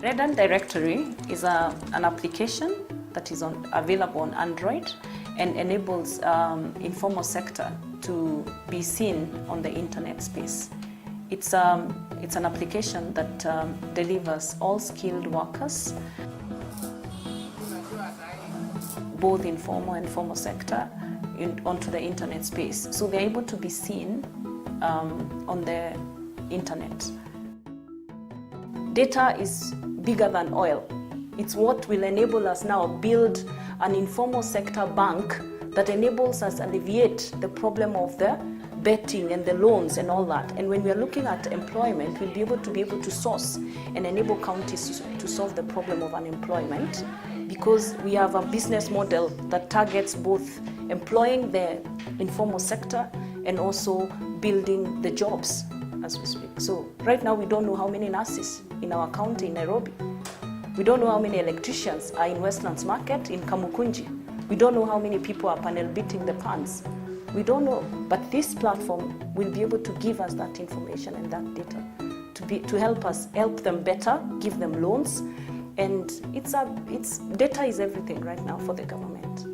Redund Directory is an application that is available on Android and enables informal sector to be seen on the internet space. It's an application that delivers all skilled workers, both informal and formal sector, onto the internet space. So they're able to be seen on the internet. Data is bigger than oil. It's what will enable us now build an informal sector bank that enables us alleviate the problem of the betting and the loans and all that. And when we are looking at employment, we'll be able to source and enable counties to solve the problem of unemployment, because we have a business model that targets both employing the informal sector and also building the jobs as we speak. So right now we don't know how many nurses in our county in Nairobi. We don't know how many electricians are in Westlands Market in Kamukunji. We don't know how many people are panel beating the pans. We don't know, but this platform will be able to give us that information and that data to help them better, give them loans, and data is everything right now for the government.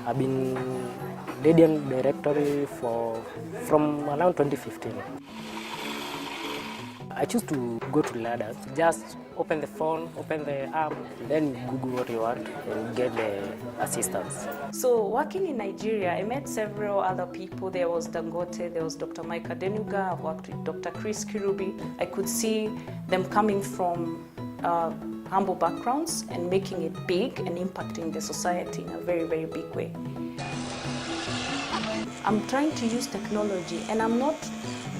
I've been Radiant Directory from around 2015. I choose to go to ladder, just open the phone, open the app, then Google what you want and get the assistance. So working in Nigeria, I met several other people. There was Dangote, there was Dr. Mike Adenuga, I worked with Dr. Chris Kirubi. I could see them coming from humble backgrounds and making it big and impacting the society in a very, very big way. I'm trying to use technology, and I'm not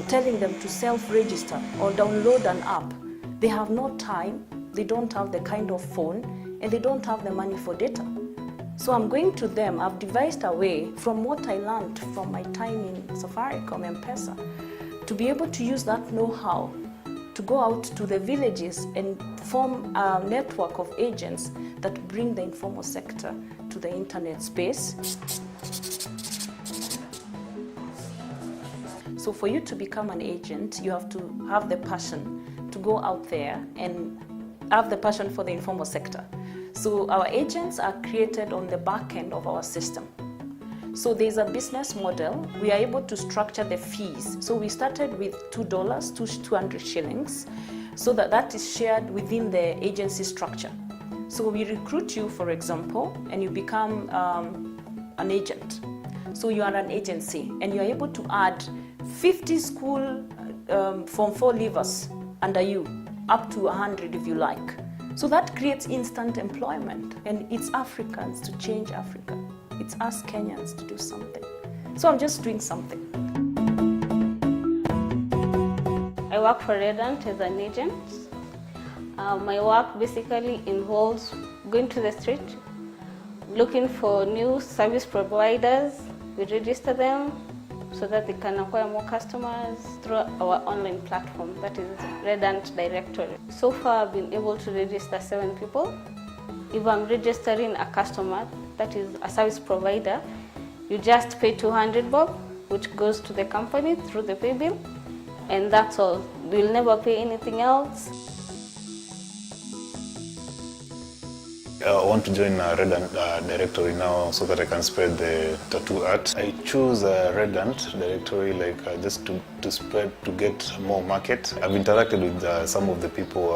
telling them to self-register or download an app. They have no time they don't have the kind of phone, and they don't have the money for data. So I'm going to them. I've devised a way from what I learned from my time in Safaricom and M-Pesa to be able to use that know-how to go out to the villages and form a network of agents that bring the informal sector to the internet space. So for you to become an agent, you have to have the passion to go out there and have the passion for the informal sector. So our agents are created on the back end of our system. So there's a business model. We are able to structure the fees. So we started with $2 to 200 shillings, so that is shared within the agency structure. So we recruit you, for example, and you become an agent. So you are an agency, and you are able to add 50 school Form 4 leavers under you, up to 100 if you like. So that creates instant employment, and it's Africans to change Africa. It's us Kenyans to do something. So I'm just doing something. I work for Redant as an agent. My work basically involves going to the street, looking for new service providers. We register them so that they can acquire more customers through our online platform, that is Redant Directory. So far, I've been able to register 7 people. If I'm registering a customer, that is a service provider, you just pay 200 bob, which goes to the company through the pay bill, and that's all. You'll never pay anything else. I want to join Redant Directory now so that I can spread the tattoo art. I choose Redant Directory just to spread, to get more market. I've interacted with some of the people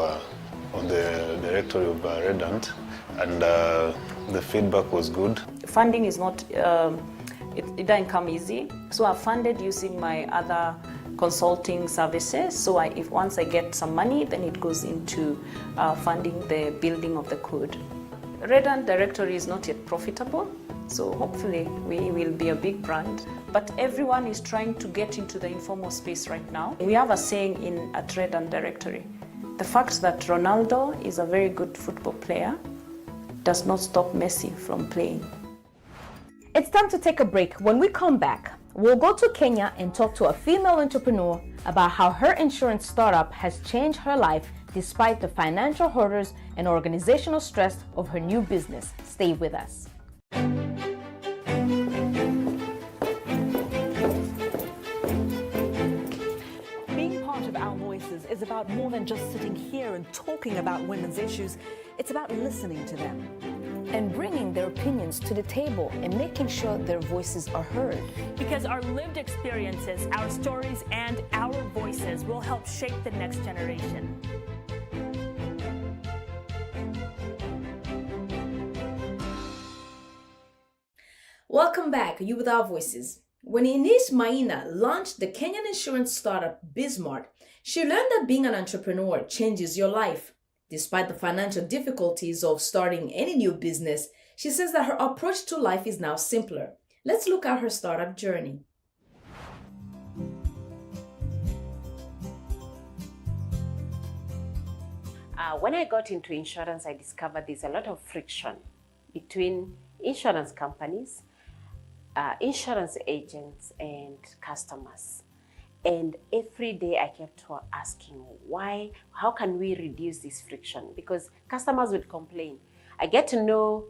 on the directory of Redant, and the feedback was good. Funding is not, it doesn't come easy. So I've funded using my other consulting services. So if once I get some money, then it goes into funding the building of the code. Redant Directory is not yet profitable, so hopefully we will be a big brand. But everyone is trying to get into the informal space right now. We have a saying at Redant Directory: the fact that Ronaldo is a very good football player does not stop Messi from playing. It's time to take a break. When we come back, we'll go to Kenya and talk to a female entrepreneur about how her insurance startup has changed her life despite the financial hurdles and organizational stress of her new business. Stay with us. Being part of Our Voices is about more than just sitting here and talking about women's issues. It's about listening to them and bringing their opinions to the table and making sure their voices are heard. Because our lived experiences, our stories, and our voices will help shape the next generation. Welcome back, You With Our Voices. When Ines Maina launched the Kenyan insurance startup Bismart, she learned that being an entrepreneur changes your life. Despite the financial difficulties of starting any new business, she says that her approach to life is now simpler. Let's look at her startup journey. When I got into insurance, I discovered there's a lot of friction between insurance companies, insurance agents, and customers. And every day I kept asking, why, how can we reduce this friction? Because customers would complain. I get to know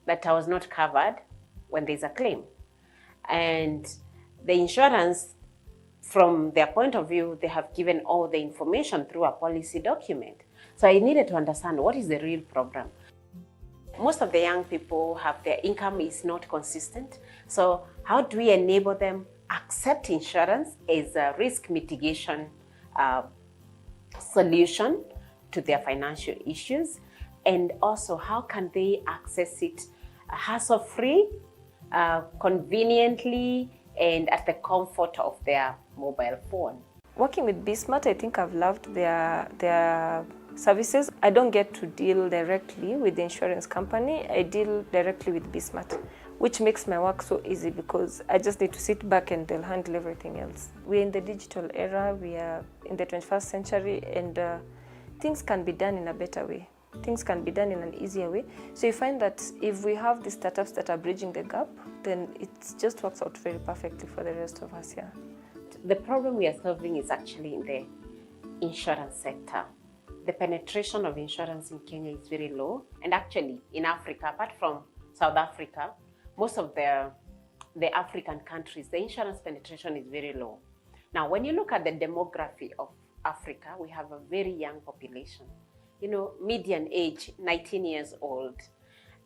that I was not covered when there's a claim. And the insurance, from their point of view, they have given all the information through a policy document. So I needed to understand what is the real problem. Most of the young people their income is not consistent. So how do we enable them accept insurance as a risk mitigation solution to their financial issues? And also, how can they access it hassle-free, conveniently, and at the comfort of their mobile phone? Working with Bismart, I think I've loved their services. I don't get to deal directly with the insurance company. I deal directly with Bismart, which makes my work so easy because I just need to sit back and they'll handle everything else. We're in the digital era. We are in the 21st century, and things can be done in a better way. Things can be done in an easier way. So you find that if we have the startups that are bridging the gap, then it just works out very perfectly for the rest of us here. The problem we are solving is actually in the insurance sector. The penetration of insurance in Kenya is very low. And actually in Africa, apart from South Africa, most of the African countries, the insurance penetration is very low. Now, when you look at the demography of Africa, we have a very young population. You know, median age, 19 years old.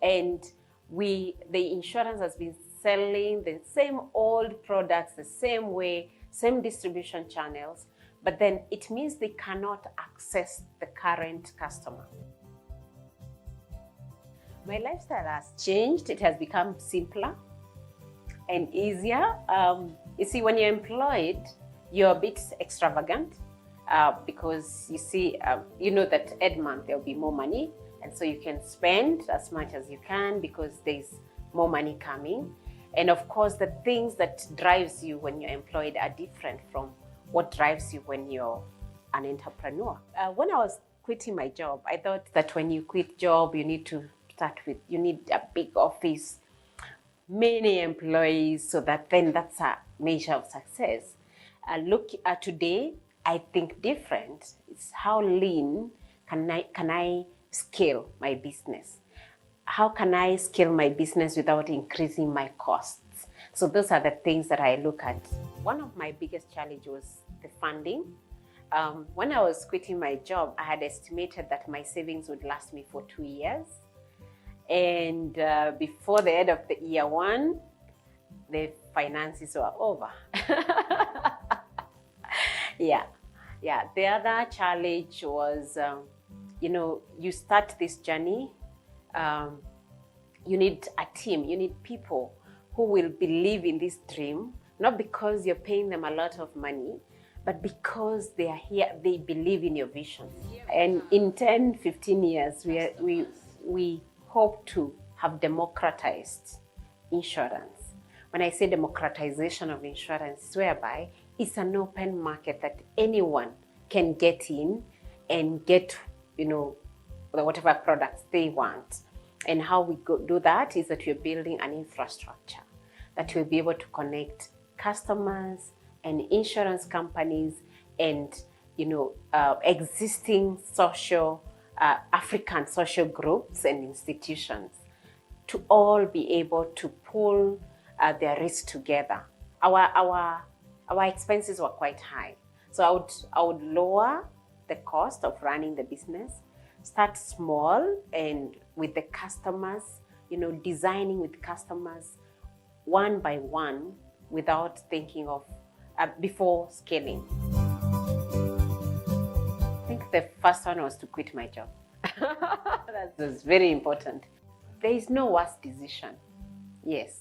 And the insurance has been selling the same old products, the same way, same distribution channels, but then it means they cannot access the current customer. My lifestyle has changed. It has become simpler and easier. You see, when you're employed, you're a bit extravagant because you see, you know that every month there'll be more money, and so you can spend as much as you can because there's more money coming. And of course, the things that drives you when you're employed are different from what drives you when you're an entrepreneur. When I was quitting my job, I thought that when you quit job, you need a big office, many employees, so that then that's a measure of success. Look at today, I think different. It's how lean can I scale my business? How can I scale my business without increasing my costs? So those are the things that I look at. One of my biggest challenges was the funding. When I was quitting my job, I had estimated that my savings would last me for 2 years. And before the end of the year one, the finances were over. Yeah. The other challenge was, you start this journey, you need a team, you need people who will believe in this dream, not because you're paying them a lot of money, but because they are here, they believe in your vision. And in 10, 15 years, we hope to have democratized insurance. When I say democratization of insurance, it's whereby it's an open market that anyone can get in and get, whatever products they want. And how we do that is that we're building an infrastructure that will be able to connect customers and insurance companies and, existing African social groups and institutions to all be able to pull their risk together. Our expenses were quite high. So I would lower the cost of running the business, start small and with the customers, designing with customers one by one without thinking of, before scaling. I think the first one was to quit my job. That's very important. There is no worse decision. Yes.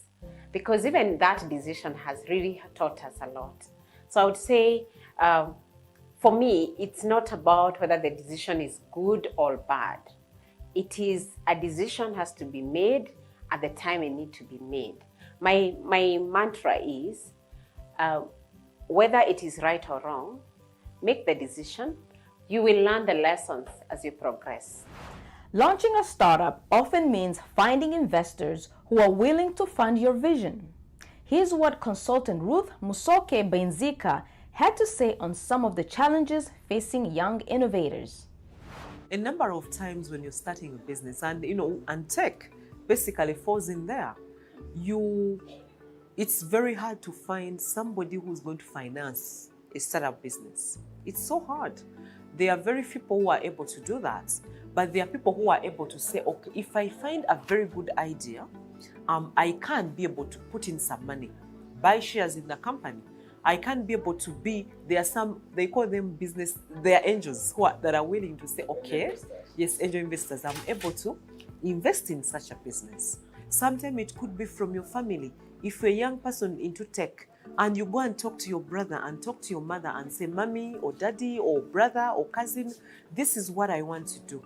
Because even that decision has really taught us a lot. So I would say, for me, it's not about whether the decision is good or bad. It is a decision has to be made at the time it needs to be made. My mantra is, whether it is right or wrong, make the decision. You will learn the lessons as you progress. Launching a startup often means finding investors who are willing to fund your vision. Here's what consultant Ruth Musoke Benzika had to say on some of the challenges facing young innovators. A number of times when you're starting a business, and tech basically falls in there, it's very hard to find somebody who's going to finance a startup business. It's so hard. There are very few people who are able to do that, but there are people who are able to say, okay, if I find a very good idea, I can be able to put in some money, buy shares in the company. I can be able to there are some, they call them they are angels that are willing to say, okay, yes, angel investors, I'm able to invest in such a business. Sometimes it could be from your family. If you're a young person into tech and you go and talk to your brother and talk to your mother and say, mommy or daddy or brother or cousin, this is what I want to do,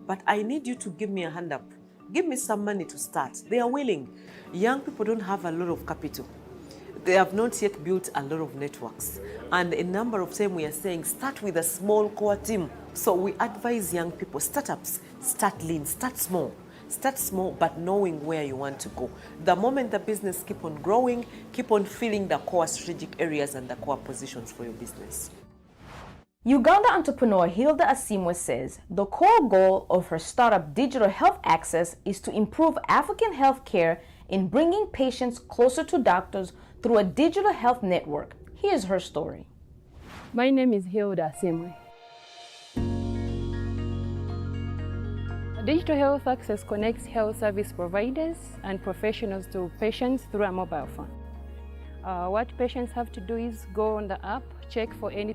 but I need you to give me a hand up. Give me some money to start. They are willing. Young people don't have a lot of capital. They have not yet built a lot of networks. And a number of times we are saying, start with a small core team. So we advise young people, startups, start lean, start small. Start small, but knowing where you want to go. The moment the business keep on growing, keep on filling the core strategic areas and the core positions for your business. Uganda entrepreneur Hilda Asimwe says the core goal of her startup Digital Health Access is to improve African healthcare in bringing patients closer to doctors through a digital health network. Here's her story. My name is Hilda Asimwe. Digital Health Access connects health service providers and professionals to patients through a mobile phone. What patients have to do is go on the app, check for any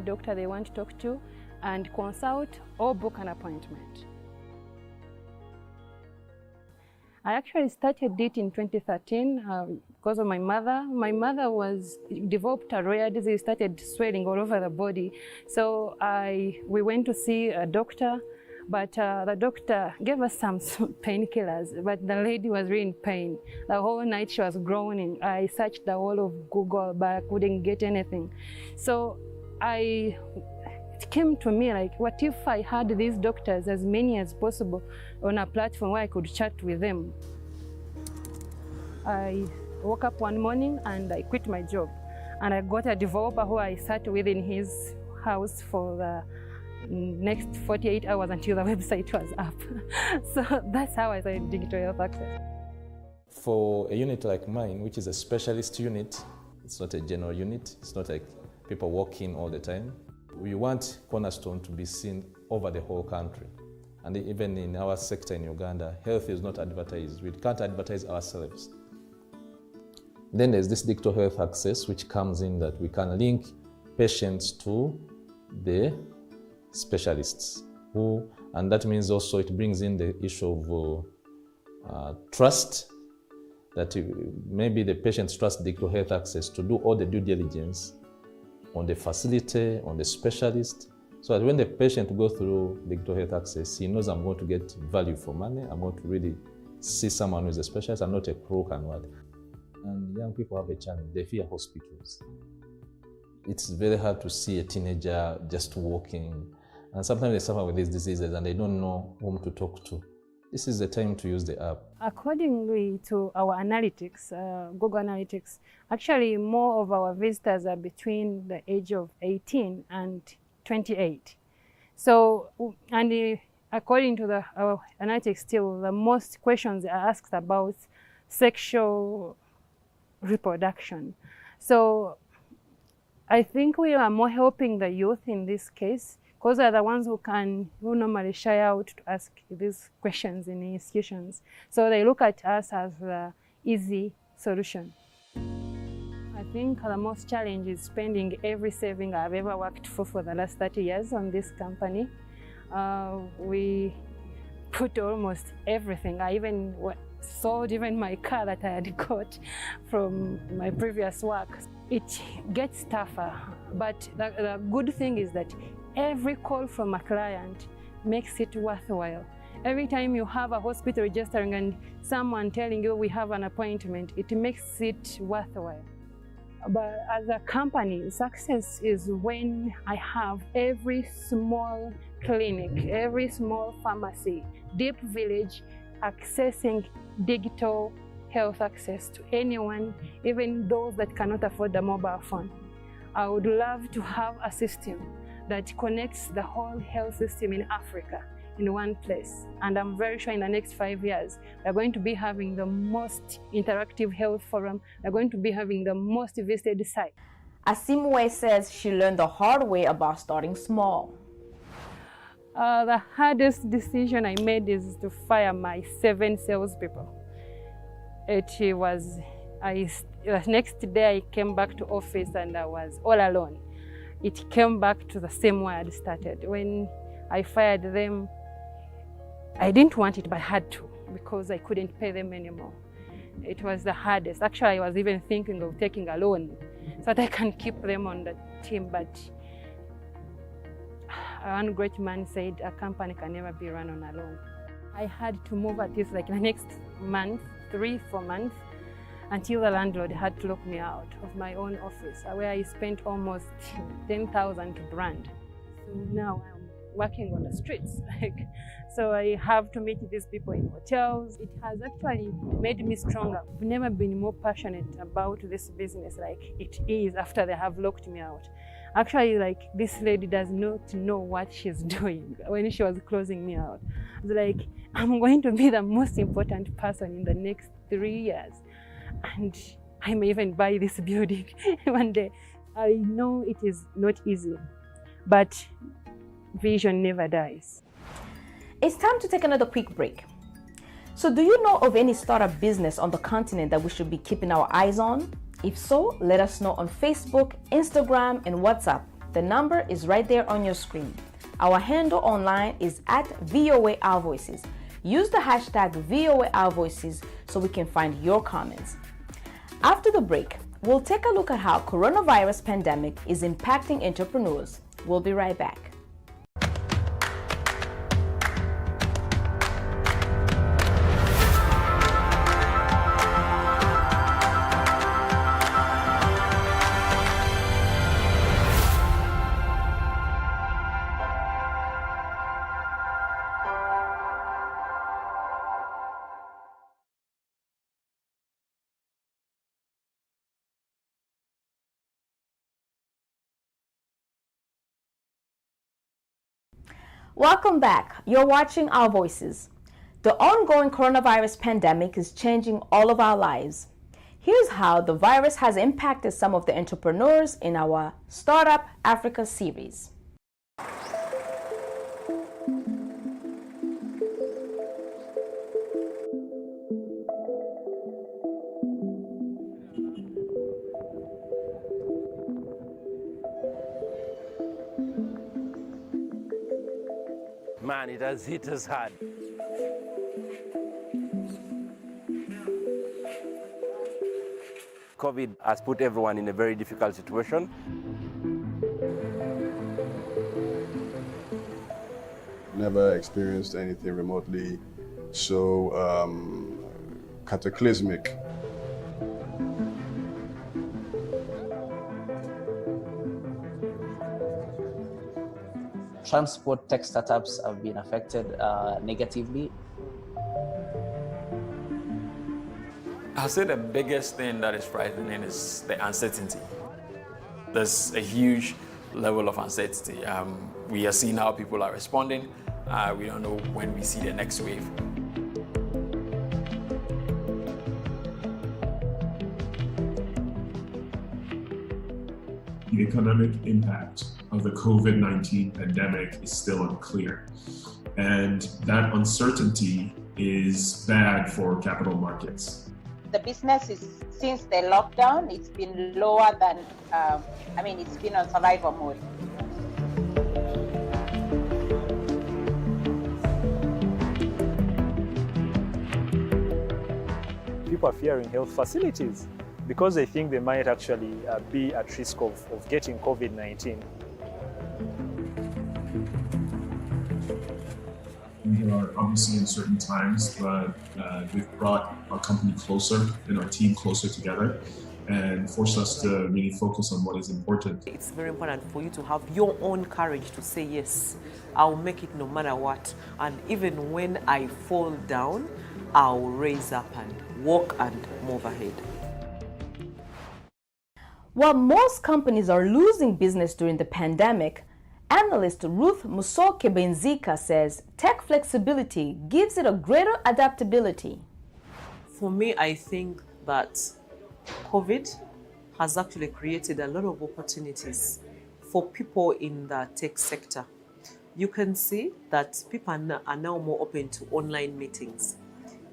doctor they want to talk to, and consult or book an appointment. I actually started it in 2013 because of my mother. My mother developed a rare disease, started swelling all over the body. So we went to see a doctor. But the doctor gave us some painkillers, but the lady was really in pain. The whole night she was groaning. I searched the whole of Google, but I couldn't get anything. So it came to me like, what if I had these doctors, as many as possible, on a platform where I could chat with them? I woke up one morning and I quit my job. And I got a developer who I sat with in his house for the next 48 hours until the website was up. So that's how I started Digital Health Access. For a unit like mine, which is a specialist unit, it's not a general unit, it's not like people walk in all the time. We want Cornerstone to be seen over the whole country. And even in our sector in Uganda, health is not advertised. We can't advertise ourselves. Then there's this Digital Health Access, which comes in that we can link patients to the specialists and that means also it brings in the issue of trust, that maybe the patients trust Digital Health Access to do all the due diligence on the facility, on the specialist, so that when the patient goes through Digital Health Access, he knows I'm going to get value for money, I'm going to really see someone who is a specialist, I'm not a crook and what. And young people have a challenge, they fear hospitals. It's very hard to see a teenager just walking, and sometimes they suffer with these diseases and they don't know whom to talk to. This is the time to use the app. Accordingly to our analytics, Google Analytics, actually more of our visitors are between the age of 18 and 28. So, and according to our analytics still, the most questions are asked about sexual reproduction. So I think we are more helping the youth in this case, because they're the ones who normally shy out to ask these questions in institutions. So they look at us as the easy solution. I think the most challenge is spending every saving I've ever worked for the last 30 years on this company. We put almost everything. I even sold my car that I had got from my previous work. It gets tougher, but the good thing is that every call from a client makes it worthwhile. Every time you have a hospital registering and someone telling you we have an appointment, it makes it worthwhile. But as a company, success is when I have every small clinic, every small pharmacy, deep village accessing digital health access to anyone, even those that cannot afford the mobile phone. I would love to have a system that connects the whole health system in Africa in one place. And I'm very sure in the next 5 years, we're going to be having the most interactive health forum. We're going to be having the most visited site. Asimwe says she learned the hard way about starting small. The hardest decision I made is to fire my 7 salespeople. The next day I came back to office and I was all alone. It came back to the same way I'd started. When I fired them, I didn't want it, but I had to because I couldn't pay them anymore. It was the hardest. Actually, I was even thinking of taking a loan so that I can keep them on the team, but one great man said a company can never be run on a loan. I had to move at least like the next month, 3-4 months, until the landlord had to lock me out of my own office, where I spent almost 10,000 to brand. So now I'm working on the streets. So I have to meet these people in hotels. It has actually made me stronger. I've never been more passionate about this business like it is after they have locked me out. Actually, like, this lady does not know what she's doing when she was closing me out. It's like, I'm going to be the most important person in the next 3 years. And I may even buy this building one day. I know it is not easy, but vision never dies. It's time to take another quick break. So do you know of any startup business on the continent that we should be keeping our eyes on? If so, let us know on Facebook, Instagram, and WhatsApp. The number is right there on your screen. Our handle online is @VOA Our Voices. Use the hashtag VOA Our Voices so we can find your comments. After the break, we'll take a look at how coronavirus pandemic is impacting entrepreneurs. We'll be right back. Welcome back. You're watching Our Voices. The ongoing coronavirus pandemic is changing all of our lives. Here's how the virus has impacted some of the entrepreneurs in our Startup Africa series. Man, it has hit us hard. COVID has put everyone in a very difficult situation. Never experienced anything remotely so cataclysmic. Transport tech startups have been affected negatively. I'll say the biggest thing that is frightening is the uncertainty. There's a huge level of uncertainty. We are seeing how people are responding. We don't know when we see the next wave. The economic impact of the COVID-19 pandemic is still unclear. And that uncertainty is bad for capital markets. The business is, since the lockdown, it's been lower than, it's been on survival mode. People are fearing health facilities because they think they might actually be at risk of getting COVID-19. We are obviously uncertain times, but we've brought our company closer and our team closer together and forced us to really focus on what is important. It's very important for you to have your own courage to say, yes, I'll make it no matter what. And even when I fall down, I'll raise up and walk and move ahead. While most companies are losing business during the pandemic, analyst Ruth Musoke-Benzika says tech flexibility gives it a greater adaptability. For me, I think that COVID has actually created a lot of opportunities for people in the tech sector. You can see that people are now more open to online meetings.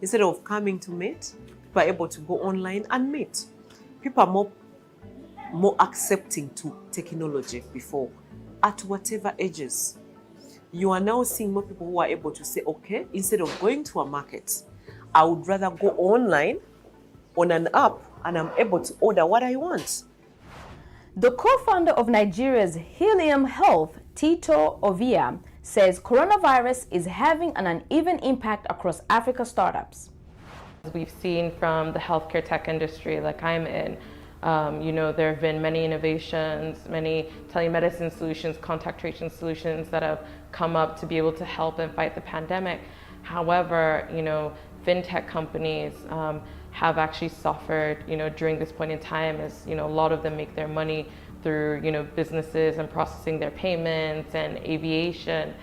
Instead of coming to meet, people are able to go online and meet. People are more accepting to technology before, at whatever ages. You are now seeing more people who are able to say, okay, instead of going to a market, I would rather go online on an app and I'm able to order what I want. The co-founder of Nigeria's Helium Health, Tito Ovia, says coronavirus is having an uneven impact across Africa startups. We've seen from the healthcare tech industry like I'm in, There have been many innovations, many telemedicine solutions, contact tracing solutions that have come up to be able to help and fight the pandemic. However, fintech companies have actually suffered, during this point in time, as a lot of them make their money through, businesses and processing their payments and aviation.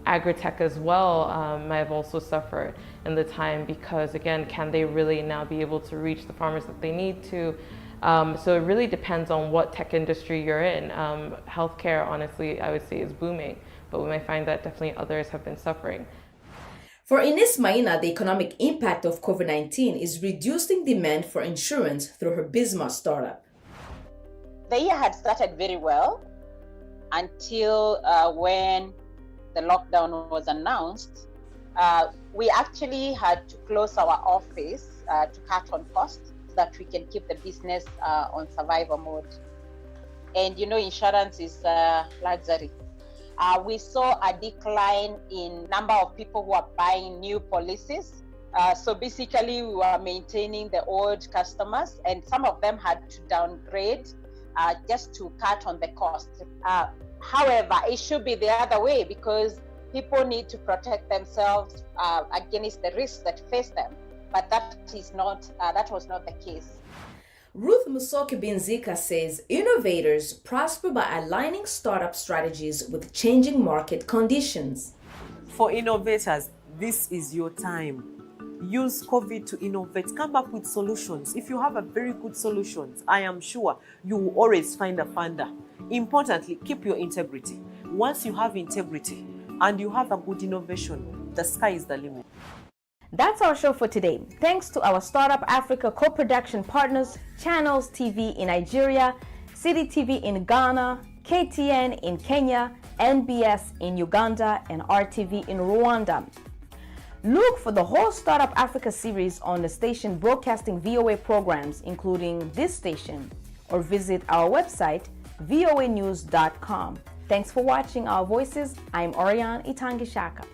Agritech as well have also suffered in the time because, again, can they really now be able to reach the farmers that they need to? So it really depends on what tech industry you're in. Healthcare, honestly, I would say is booming, but we might find that definitely others have been suffering. For Ines Maina, the economic impact of COVID-19 is reducing demand for insurance through her Bismart startup. The year had started very well until when the lockdown was announced. We actually had to close our office to cut on costs so that we can keep the business on survival mode. And insurance is luxury. We saw a decline in number of people who are buying new policies. So basically we were maintaining the old customers, and some of them had to downgrade just to cut on the cost. However, it should be the other way because people need to protect themselves against the risks that face them. But that was not the case. Ruth Musoke Binzika says innovators prosper by aligning startup strategies with changing market conditions. For innovators, this is your time. Use COVID to innovate, come up with solutions. If you have a very good solution, I am sure you will always find a funder. Importantly, keep your integrity. Once you have integrity and you have a good innovation, the sky is the limit. That's our show for today. Thanks to our Startup Africa co-production partners, Channels TV in Nigeria, City TV in Ghana, KTN in Kenya, NBS in Uganda, and RTV in Rwanda. Look for the whole Startup Africa series on the station broadcasting VOA programs, including this station, or visit our website, voanews.com. Thanks for watching Our Voices. I'm Orion Itangishaka.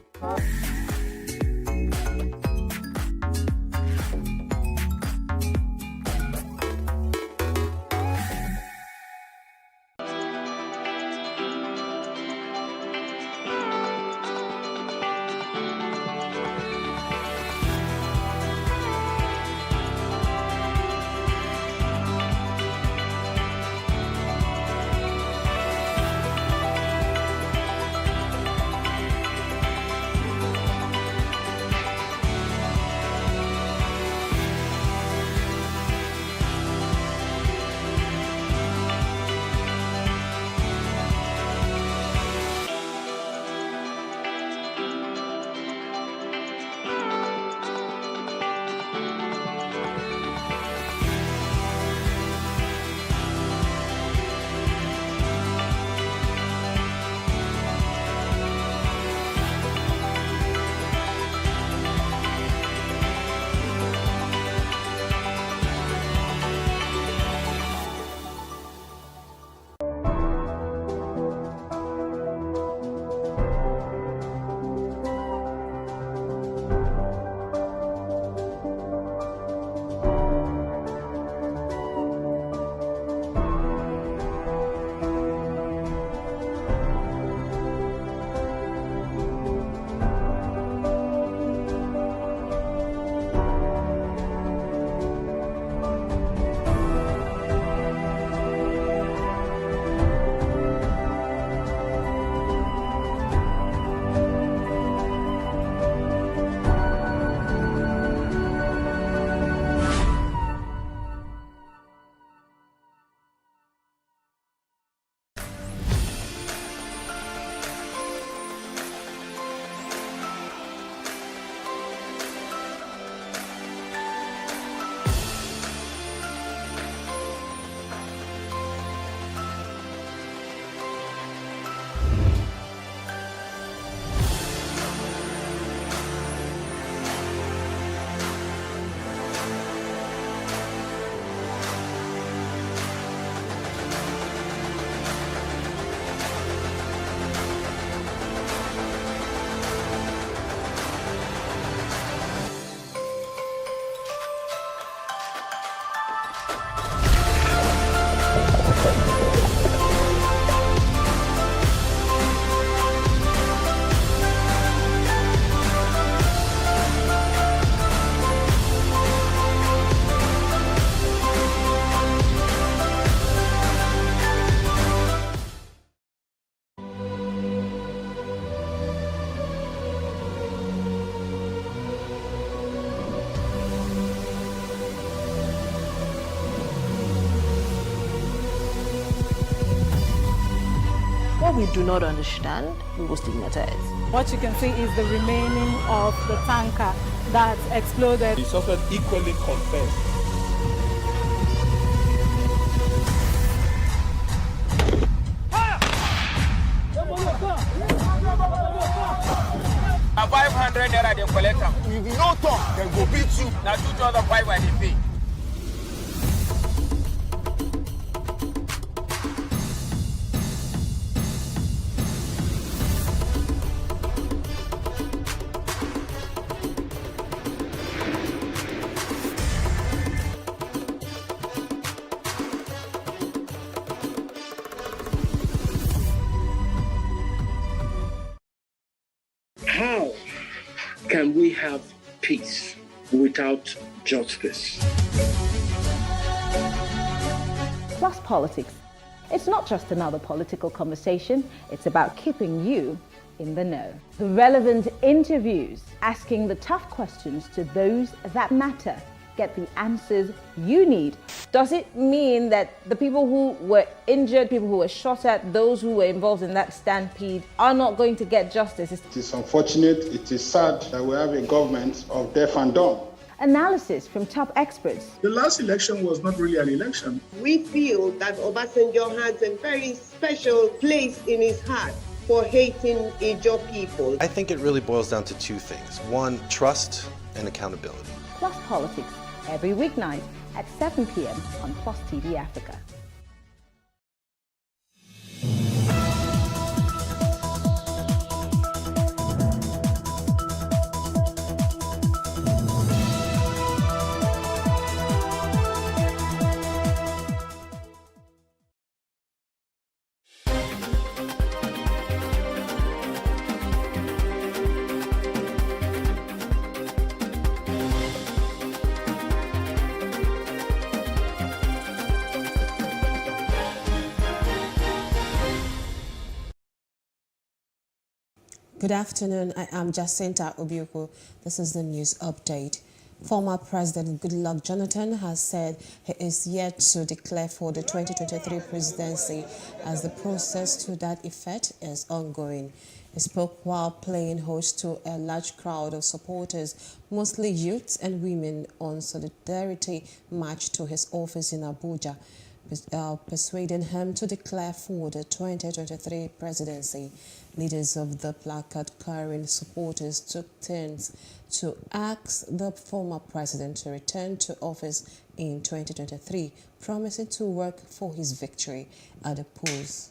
What we do not understand, we will stigmatize. What you can see is the remaining of the tanker that exploded. He suffered equally confessed. A 500 naira they collect them. If you no talk, they go beat you. Now 2,500 they pay. How can we have peace without justice? Plus Politics. It's not just another political conversation, it's about keeping you in the know. The relevant interviews, asking the tough questions to those that matter. Get the answers you need. Does it mean that the people who were injured, people who were shot at, those who were involved in that stampede are not going to get justice? It is unfortunate, it is sad that we have a government of deaf and dumb. Analysis from top experts. The last election was not really an election. We feel that Obasanjo has a very special place in his heart for hating Ijaw people. I think it really boils down to two things. One, trust and accountability. Plus Politics, every weeknight at 7 p.m. on Plus TV Africa. Good afternoon, I am Jacinta Obioko. This is the news update. Former President Goodluck Jonathan has said he is yet to declare for the 2023 presidency as the process to that effect is ongoing. He spoke while playing host to a large crowd of supporters, mostly youths and women, on Solidarity March to his office in Abuja, persuading him to declare for the 2023 presidency. Leaders of the placard-carrying supporters took turns to ask the former president to return to office in 2023, promising to work for his victory at the polls.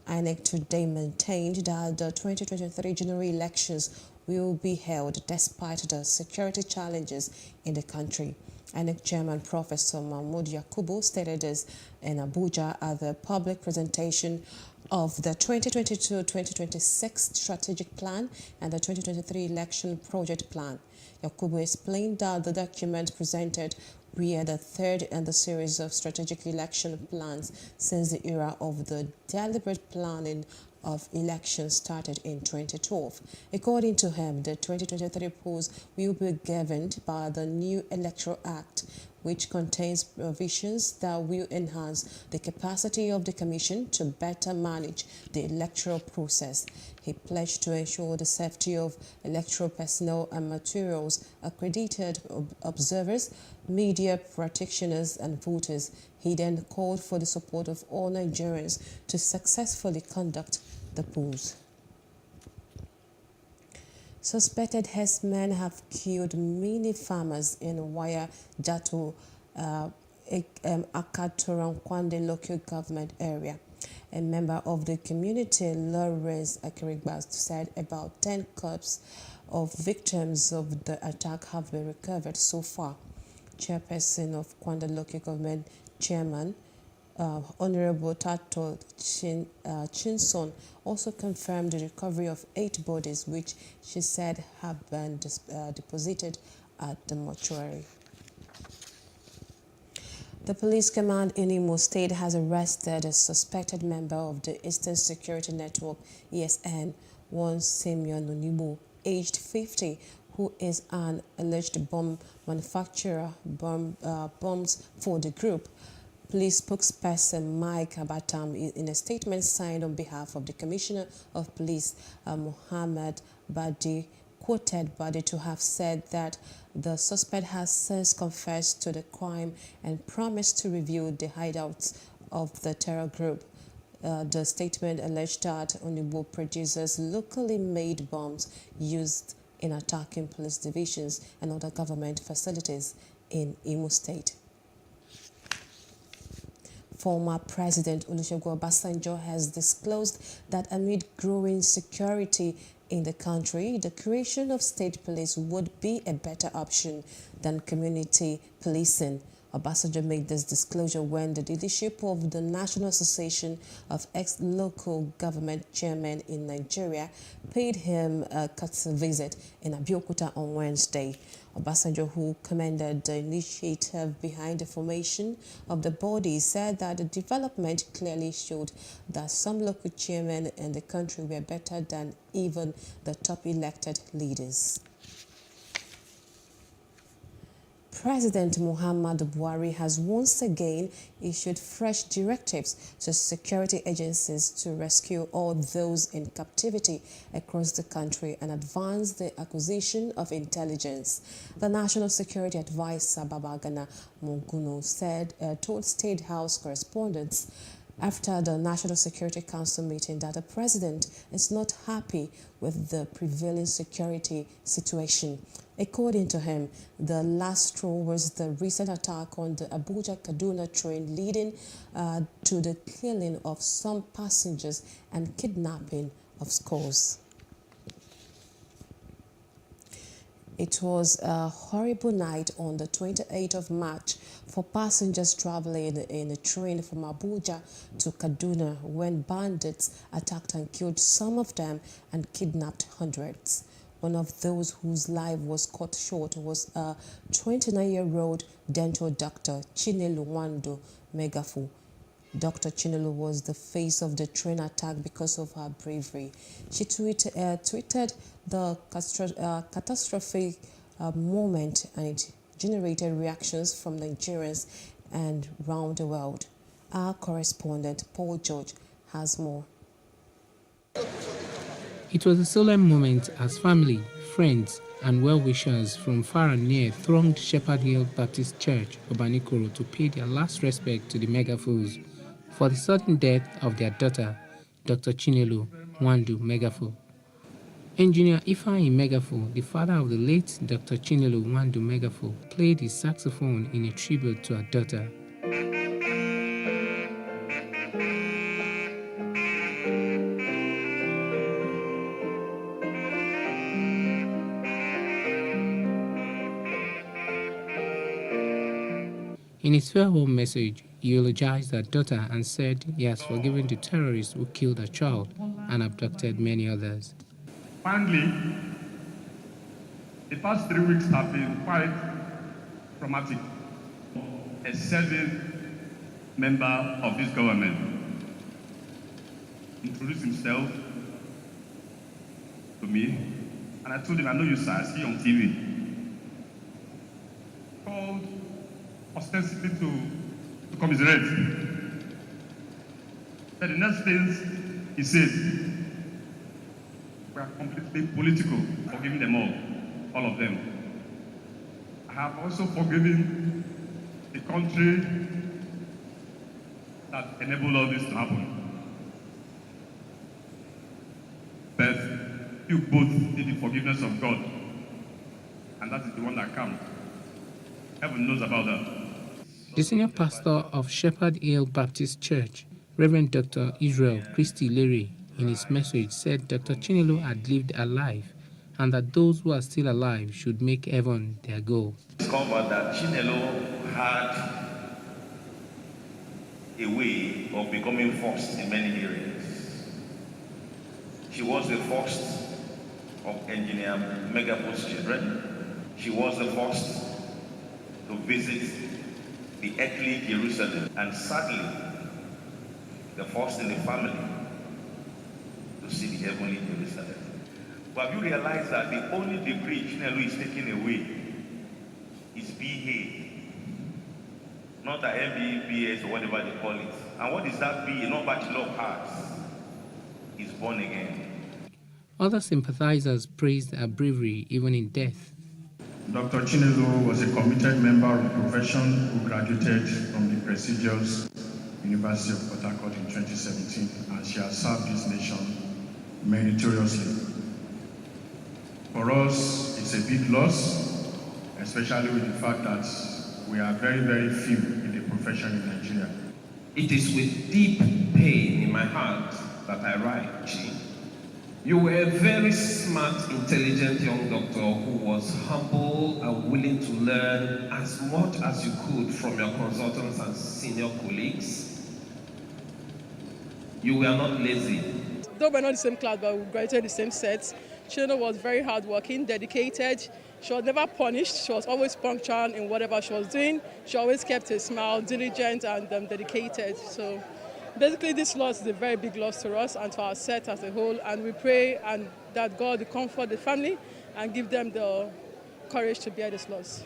INEC today maintained that the 2023 general elections will be held despite the security challenges in the country. INEC Chairman Professor Mahmoud Yakubu stated this in Abuja at the public presentation of the 2022-2026 strategic plan and the 2023 election project plan. Yakubu explained that the document presented were the third in the series of strategic election plans since the era of the deliberate planning of elections started in 2012. According to him, the 2023 polls will be governed by the new Electoral Act, which contains provisions that will enhance the capacity of the Commission to better manage the electoral process. He pledged to ensure the safety of electoral personnel and materials, accredited observers, media practitioners and voters. He then called for the support of all Nigerians to successfully conduct the polls. Suspected herdsmen have killed many farmers in Waya Jato, Akatorankwande local government area. A member of the community, Lawrence Akirigbas, said about 10 corpses of victims of the attack have been recovered so far. Chairperson of Kwanda local government, Chairman Honorable Tato Chinson, also confirmed the recovery of 8 bodies, which she said have been deposited at the mortuary. The police command in Imo State has arrested a suspected member of the Eastern Security Network, ESN, one Simeon Onibo, aged 50, who is an alleged bomb manufacturer, bombs for the group. Police spokesperson Mike Abatam, in a statement signed on behalf of the Commissioner of Police, Mohammed Badi, quoted Badi to have said that the suspect has since confessed to the crime and promised to reveal the hideouts of the terror group. The statement alleged that Onigbo produces locally made bombs used in attacking police divisions and other government facilities in Imo State. Former President Olusegun Obasanjo has disclosed that amid growing security in the country, the creation of state police would be a better option than community policing. Obasanjo made this disclosure when the leadership of the National Association of Ex-Local Government Chairmen in Nigeria paid him a courtesy visit in Abeokuta on Wednesday. Obasanjo, who commended the initiative behind the formation of the body, said that the development clearly showed that some local chairmen in the country were better than even the top elected leaders. President Muhammadu Buhari has once again issued fresh directives to security agencies to rescue all those in captivity across the country and advance the acquisition of intelligence. The National Security Advisor Babagana Munguno said, told State House correspondents after the National Security Council meeting that the president is not happy with the prevailing security situation. According to him, the last straw was the recent attack on the Abuja-Kaduna train, leading to the killing of some passengers and kidnapping of scores. It was a horrible night on the 28th of March for passengers traveling in a train from Abuja to Kaduna when bandits attacked and killed some of them and kidnapped hundreds. One of those whose life was cut short was a 29-year-old dental doctor, Chinelo Nwando Megafu. Dr. Chinelo was the face of the train attack because of her bravery. She tweeted the catastrophic moment, and it generated reactions from Nigerians and around the world. Our correspondent, Paul George, has more. It was a solemn moment as family, friends, and well-wishers from far and near thronged Shepherd Hill Baptist Church, Obanikoro, to pay their last respect to the Megafools for the sudden death of their daughter, Dr. Chinelo Nwando Megafu. Engineer Ifeanyi Megafu, the father of the late Dr. Chinelo Nwando Megafu, played his saxophone in a tribute to her daughter. In his farewell message, he eulogized her daughter and said he has forgiven the terrorists who killed her child and abducted many others. Finally, the past 3 weeks have been quite traumatic. A serving member of this government introduced himself to me, and I told him, I know you, sir, I see you on TV. Called ostensibly to commiserate. But the next things he said were completely political, forgiving them all of them. I have also forgiven the country that enabled all this to happen. But you both need the forgiveness of God, and that is the one that counts. Heaven knows about that. The senior pastor of Shepherd Hill Baptist Church, Reverend Dr. Israel Christy Leary, in his message said Dr. Chinelo had lived a life and that those who are still alive should make heaven their goal. Discovered that Chinelo had a way of becoming first in many areas. She was the first of Engineer Megafu's children. She was the first to visit the earthly Jerusalem, and sadly, the first in the family to see the heavenly Jerusalem. But have you realized that the only debris Chinelo is taking away is BA? not the MBBS or whatever they call it. And what is that B? Not Bachelor of Arts. He's born again. Other sympathizers praised her bravery even in death. Dr. Chinelo was a committed member of the profession who graduated from the prestigious University of Port Harcourt in 2017, and she has served this nation meritoriously. For us, it's a big loss, especially with the fact that we are very, very few in the profession in Nigeria. It is with deep pain in my heart that I write, Chi. You were a very smart, intelligent young doctor who was humble and willing to learn as much as you could from your consultants and senior colleagues. You were not lazy. Though we're not the same class, but we graduated the same set. Chinelo was very hardworking, dedicated. She was never punished. She was always punctual in whatever she was doing. She always kept a smile, diligent and dedicated. So basically, this loss is a very big loss to us and to our set as a whole. And we pray and that God will comfort the family and give them the courage to bear this loss.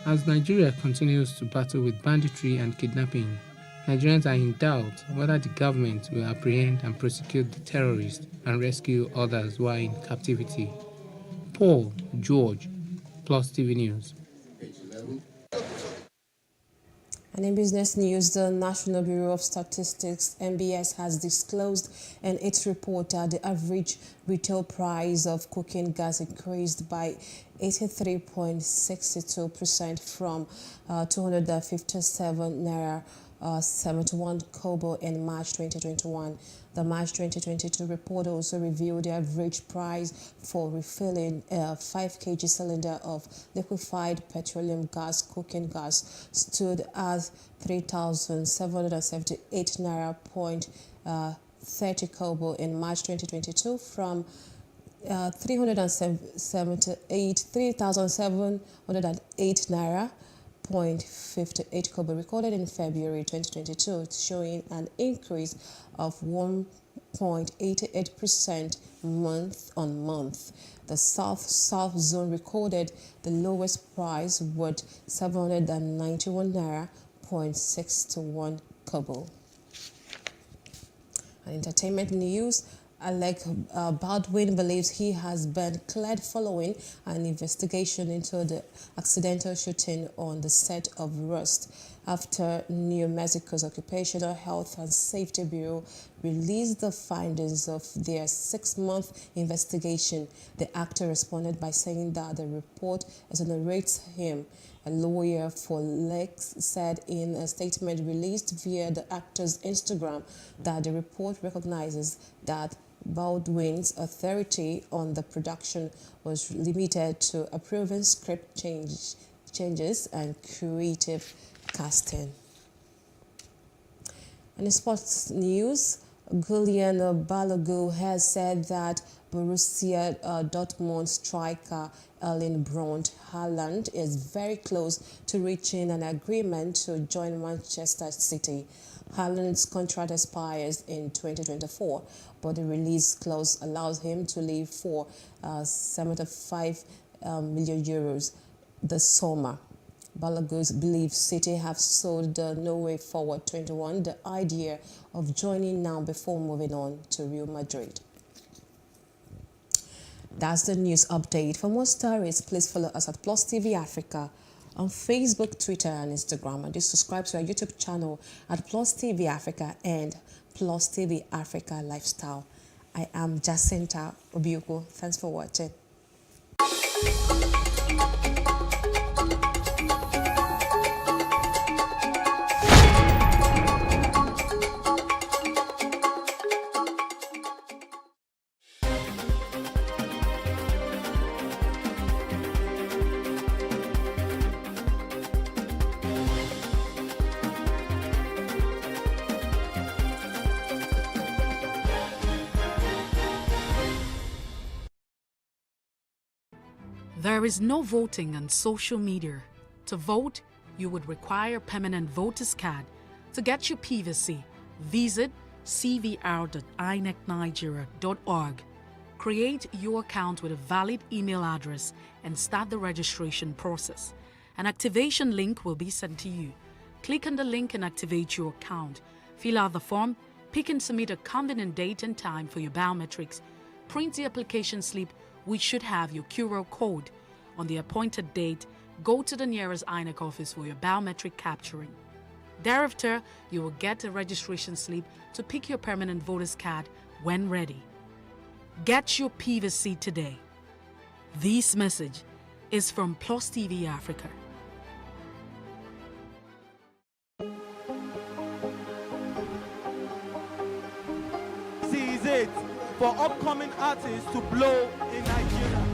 As Nigeria continues to battle with banditry and kidnapping, Nigerians are in doubt whether the government will apprehend and prosecute the terrorists and rescue others while in captivity. Paul George, Plus TV News. And in business news, the National Bureau of Statistics, NBS, has disclosed in its report that the average retail price of cooking gas increased by 83.62% from 257 naira 71 kobo in March 2021. The March 2022 report also revealed the average price for refilling a 5 kg cylinder of liquefied petroleum gas cooking gas stood at 3,778 naira 30 kobo in March 2022 from 3,708 naira 0.58 kobo recorded in February 2022, showing an increase of 1.88% month on month. The South Zone recorded the lowest price with 791 naira 0.61 kobo. And entertainment news. Alec Baldwin believes he has been cleared following an investigation into the accidental shooting on the set of Rust after New Mexico's Occupational Health and Safety Bureau released the findings of their 6-month investigation. The actor responded by saying that the report exonerates him. A lawyer for Lex said in a statement released via the actor's Instagram that the report recognizes that Baldwin's authority on the production was limited to approving script changes and creative casting. And in sports news, Julian Balogun has said that Borussia Dortmund striker Erling Braut Haaland is very close to reaching an agreement to join Manchester City. Haaland's contract expires in 2024, but the release clause allows him to leave for 75 million euros this summer. Balogun believes City have sold the No Way Forward 21 the idea of joining now before moving on to Real Madrid. That's the news update. For more stories, please follow us at PlusTvAfrica on Facebook, Twitter, and Instagram. And do subscribe to our YouTube channel at PlusTvAfrica and PlusTvAfrica Lifestyle. I am Jacinta Obiuko. Thanks for watching. There is no voting on social media. To vote, you would require a permanent voter's card. To get your PVC, visit cvr.inecnigeria.org. Create your account with a valid email address and start the registration process. An activation link will be sent to you. Click on the link and activate your account. Fill out the form, pick and submit a convenient date and time for your biometrics. Print the application slip, which should have your QR code. On the appointed date, go to the nearest INEC office for your biometric capturing. Thereafter, you will get a registration slip to pick your permanent voter's card when ready. Get your PVC today. This message is from PlusTvAfrica. This is it for upcoming artists to blow in Nigeria.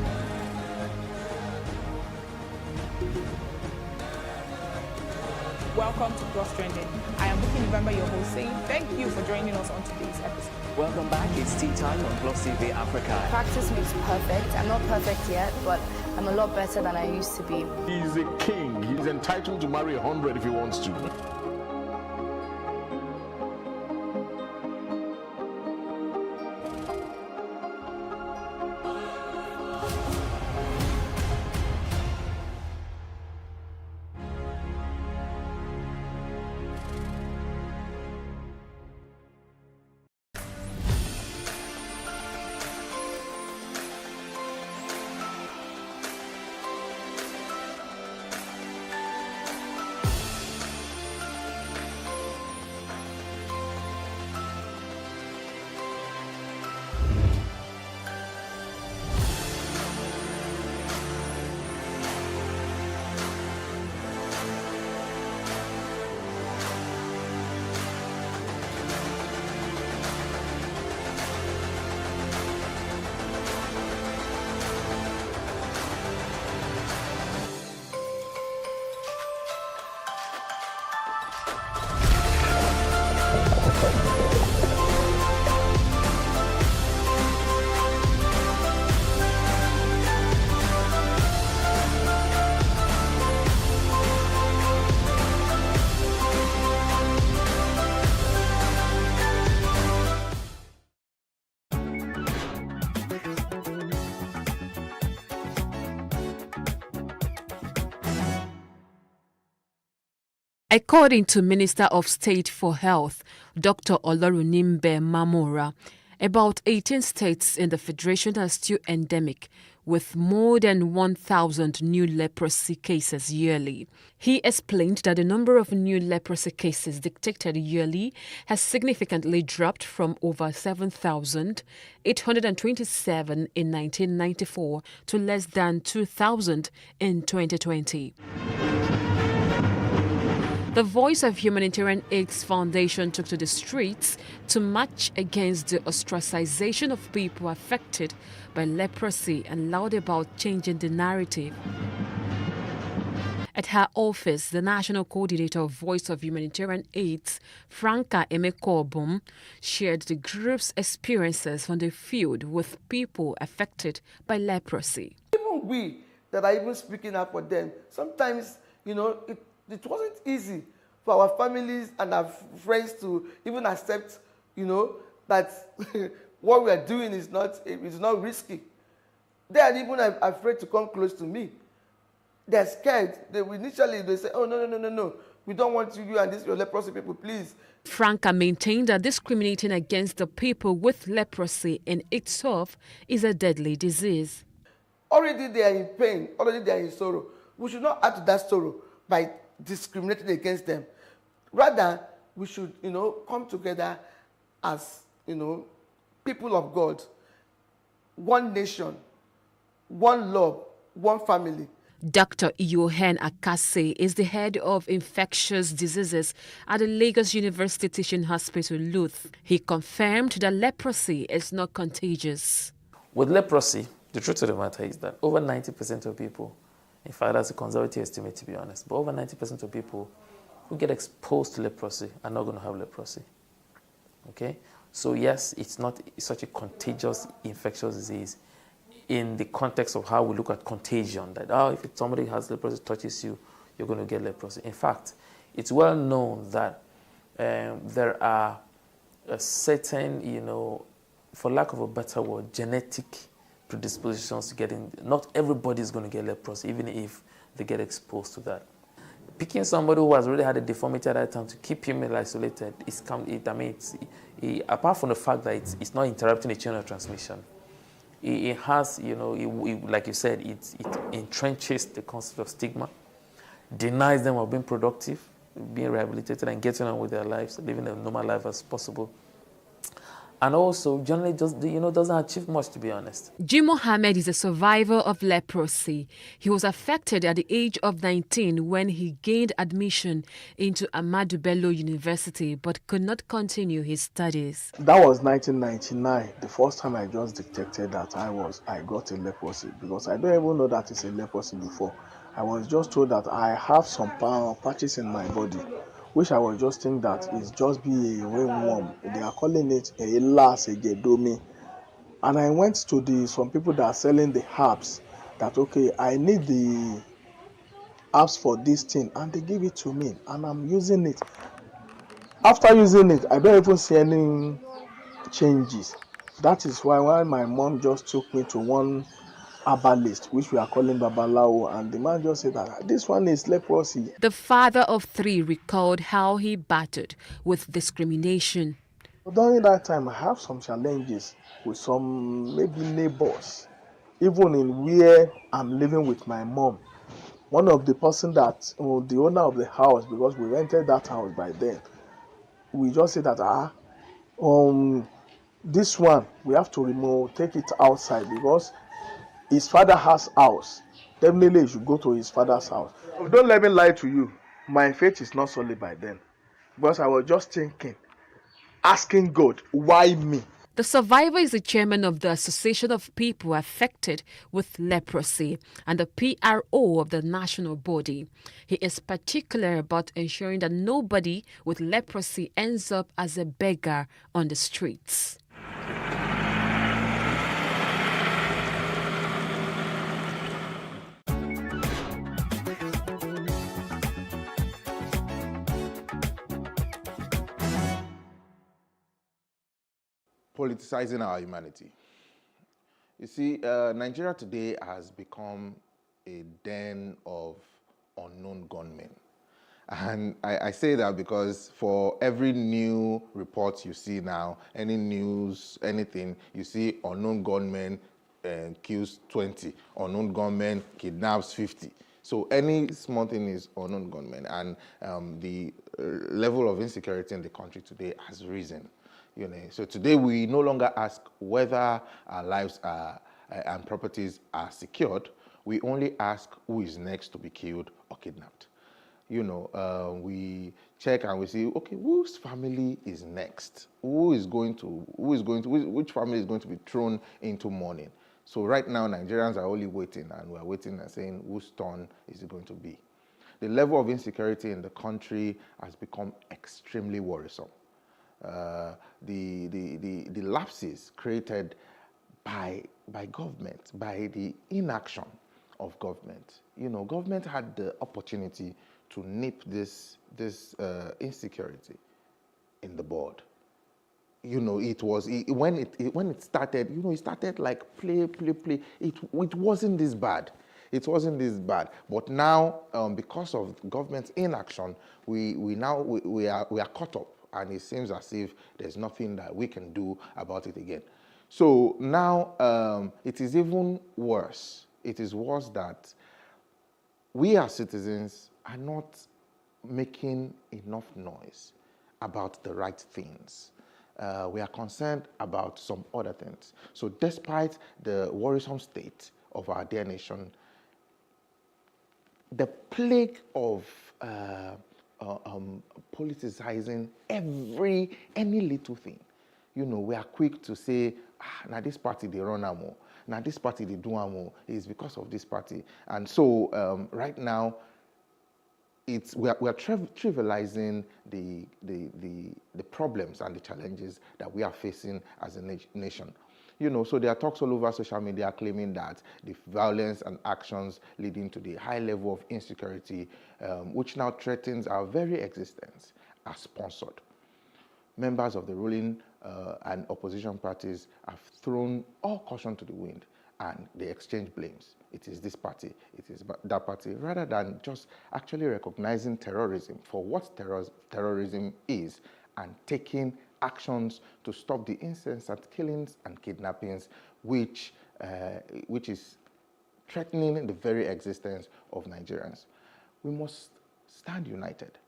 Welcome to Plus Trending. I am Bookie November, your host, saying thank you for joining us on today's episode. Welcome back. It's tea time on PlusTvAfrica. Practice makes perfect. I'm not perfect yet, but I'm a lot better than I used to be. He's a king. He's entitled to marry 100 if he wants to. According to Minister of State for Health, Dr. Olorunimbe Mamora, about 18 states in the Federation are still endemic, with more than 1,000 new leprosy cases yearly. He explained that the number of new leprosy cases detected yearly has significantly dropped from over 7,827 in 1994 to less than 2,000 in 2020. The Voice of Humanitarian Aid's Foundation took to the streets to march against the ostracization of people affected by leprosy and loud about changing the narrative. At her office, the National Coordinator of Voice of Humanitarian Aid, Franca Emekobum, shared the group's experiences on the field with people affected by leprosy. Even we that are even speaking up for them, sometimes, it wasn't easy for our families and our friends to even accept, that what we are doing is not risky. They are even afraid to come close to me. They're scared. They say, oh, no. We don't want you and this your leprosy people, please. Franca maintained that discriminating against the people with leprosy in itself is a deadly disease. Already they are in pain. Already they are in sorrow. We should not add to that sorrow by discriminating against them. Rather, we should, come together as, people of God, one nation, one love, one family. Dr. Yohan Akase is the head of infectious diseases at the Lagos University Teaching Hospital, Luth. He confirmed that leprosy is not contagious. With leprosy, the truth of the matter is that over 90% of people, in fact, that's a conservative estimate to be honest, but over 90% of people who get exposed to leprosy are not going to have leprosy. Okay? So yes, it's not such a contagious infectious disease in the context of how we look at contagion, that if somebody has leprosy, touches you, you're going to get leprosy. In fact, it's well known that there are a certain, for lack of a better word, genetic predispositions to getting, not everybody is going to get leprosy, even if they get exposed to that. picking somebody who has already had a deformity at that time to keep him isolated, apart from the fact that it's not interrupting the chain of transmission, it has, like you said, it entrenches the concept of stigma, denies them of being productive, being rehabilitated and getting on with their lives, living a normal life as possible. And also, generally, doesn't achieve much, to be honest. Jim Mohammed is a survivor of leprosy. He was affected at the age of 19 when he gained admission into Ahmadu Bello University but could not continue his studies. That was 1999, the first time I just detected that I got a leprosy, because I don't even know that it's a leprosy before. I was just told that I have some patches in my body, which I was just thinking that it's just be a ringworm. They are calling it a las egedomi. And I went to some people that are selling the herbs, that okay, I need the herbs for this thing, and they give it to me, and I'm using it. After using it, I don't even see any changes. That is why my mom just took me to one herbalist, which we are calling Babalawo, and the man just said that this one is leprosy. The father of 3 recalled how he battled with discrimination. During that time, I have some challenges with some maybe neighbors, even in where I'm living with my mom. One of the person that, the owner of the house, because we rented that house by then, we just said that, this one, we have to take it outside, because his father has house. Definitely, you should go to his father's house. Don't let me lie to you. My faith is not solid by then, because I was just thinking, asking God, why me? The survivor is the chairman of the Association of People Affected with Leprosy and the PRO of the national body. He is particular about ensuring that nobody with leprosy ends up as a beggar on the streets. Politicizing our humanity. You see, Nigeria today has become a den of unknown gunmen. And I say that because for every new report you see now, any news, anything, you see unknown gunmen kills 20, unknown gunmen kidnaps 50. So any small thing is unknown gunmen, and the level of insecurity in the country today has risen. So today we no longer ask whether our lives and properties are secured. We only ask who is next to be killed or kidnapped. We check and we see, okay, whose family is next? Which family is going to be thrown into mourning? So right now, Nigerians are only waiting, and we're waiting and saying, whose turn is it going to be? The level of insecurity in the country has become extremely worrisome. The lapses created by government, by the inaction of government. Government had the opportunity to nip this insecurity in the bud. When it started, it started like play. It wasn't this bad. It wasn't this bad. But now, because of government's inaction, we are caught up, and it seems as if there's nothing that we can do about it again. So now it is even worse. It is worse that we as citizens are not making enough noise about the right things. We are concerned about some other things. So despite the worrisome state of our dear nation, the plague of politicizing any little thing, we are quick to say, now this party they run amo, now this party they do amo, is because of this party. And so right now, we are trivializing the problems and the challenges that we are facing as a nation. So there are talks all over social media claiming that the violence and actions leading to the high level of insecurity, which now threatens our very existence, are sponsored. Members of the ruling and opposition parties have thrown all caution to the wind and they exchange blames. It is this party, it is that party, rather than just actually recognizing terrorism for what terrorism is and taking actions to stop the incessant killings and kidnappings, which is threatening the very existence of Nigerians. We must stand united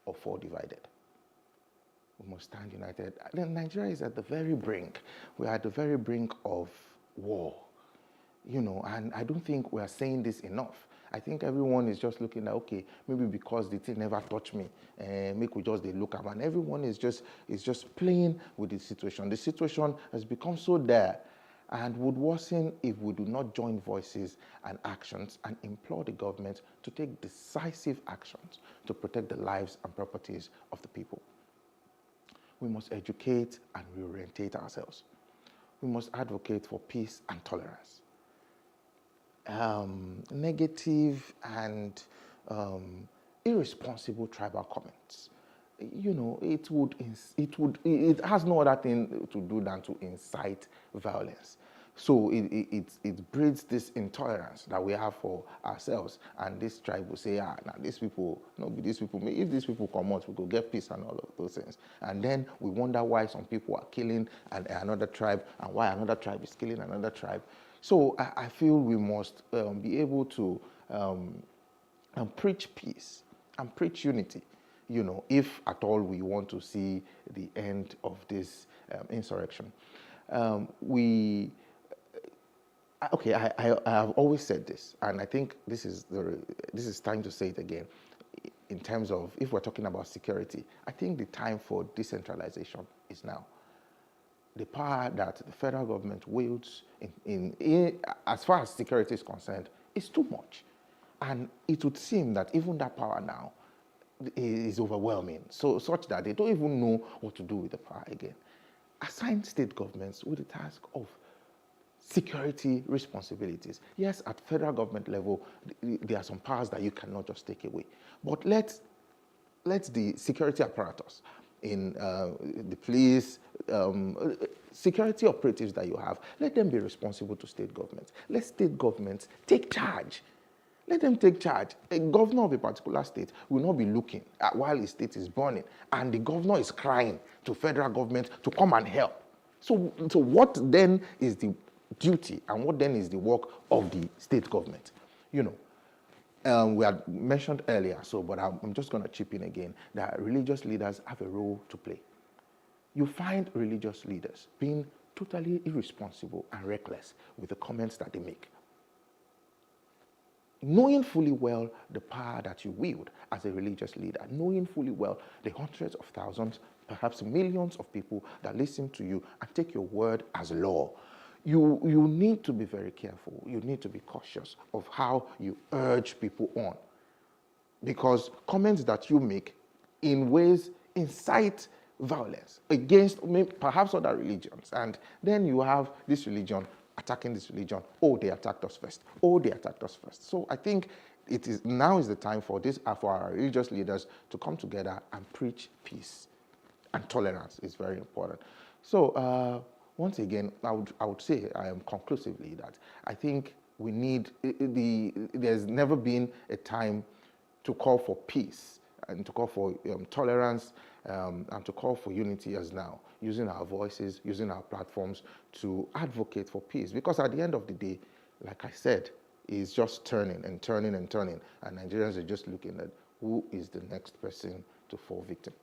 or fall divided. We must stand united. Nigeria is at the very brink. We are at the very brink of war, and I don't think we are saying this enough. I think everyone is just looking at, okay, maybe because the thing never touched me, make we just look at, and everyone is just playing with the situation. The situation has become so dire and would worsen if we do not join voices and actions and implore the government to take decisive actions to protect the lives and properties of the people. We must educate and reorientate ourselves. We must advocate for peace and tolerance. Negative and irresponsible tribal comments, it has no other thing to do than to incite violence. So it breeds this intolerance that we have for ourselves, and this tribe will say, now these people, if these people come out, we will get peace and all of those things. And then we wonder why some people are killing another tribe, and why another tribe is killing another tribe. So I feel we must be able to preach peace and preach unity, if at all we want to see the end of this insurrection. I have always said this, and I think this is time to say it again. In terms of, if we're talking about security, I think the time for decentralization is now. The power that the federal government wields as far as security is concerned is too much. And it would seem that even that power now is overwhelming, such that they don't even know what to do with the power again. Assign state governments with the task of security responsibilities. Yes, at federal government level, there are some powers that you cannot just take away. But let the security apparatus in the police, security operatives that you have, let them be responsible to state governments. Let state governments take charge. Let them take charge. A governor of a particular state will not be looking at while his state is burning, and the governor is crying to federal government to come and help. So what then is the duty, and what then is the work of the state government? We had mentioned earlier, but I'm just going to chip in again, that religious leaders have a role to play. You find religious leaders being totally irresponsible and reckless with the comments that they make, knowing fully well the power that you wield as a religious leader, knowing fully well the hundreds of thousands, perhaps millions of people that listen to you and take your word as law. You need to be very careful. You need to be cautious of how you urge people on, because comments that you make in ways incite violence against perhaps other religions, and then you have this religion attacking this religion. Oh, they attacked us first. Oh, they attacked us first. So I think now is the time for our religious leaders to come together and preach peace and tolerance. Is very important. So once again, I would say conclusively that I think we need there's never been a time to call for peace and to call for tolerance and to call for unity as now, using our voices, using our platforms to advocate for peace. Because at the end of the day, like I said, it's just turning and turning and turning, and Nigerians are just looking at who is the next person to fall victim.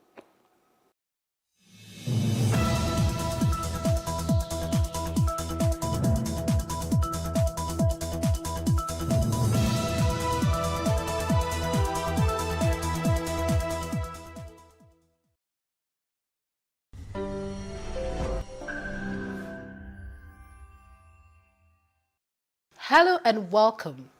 Hello and welcome.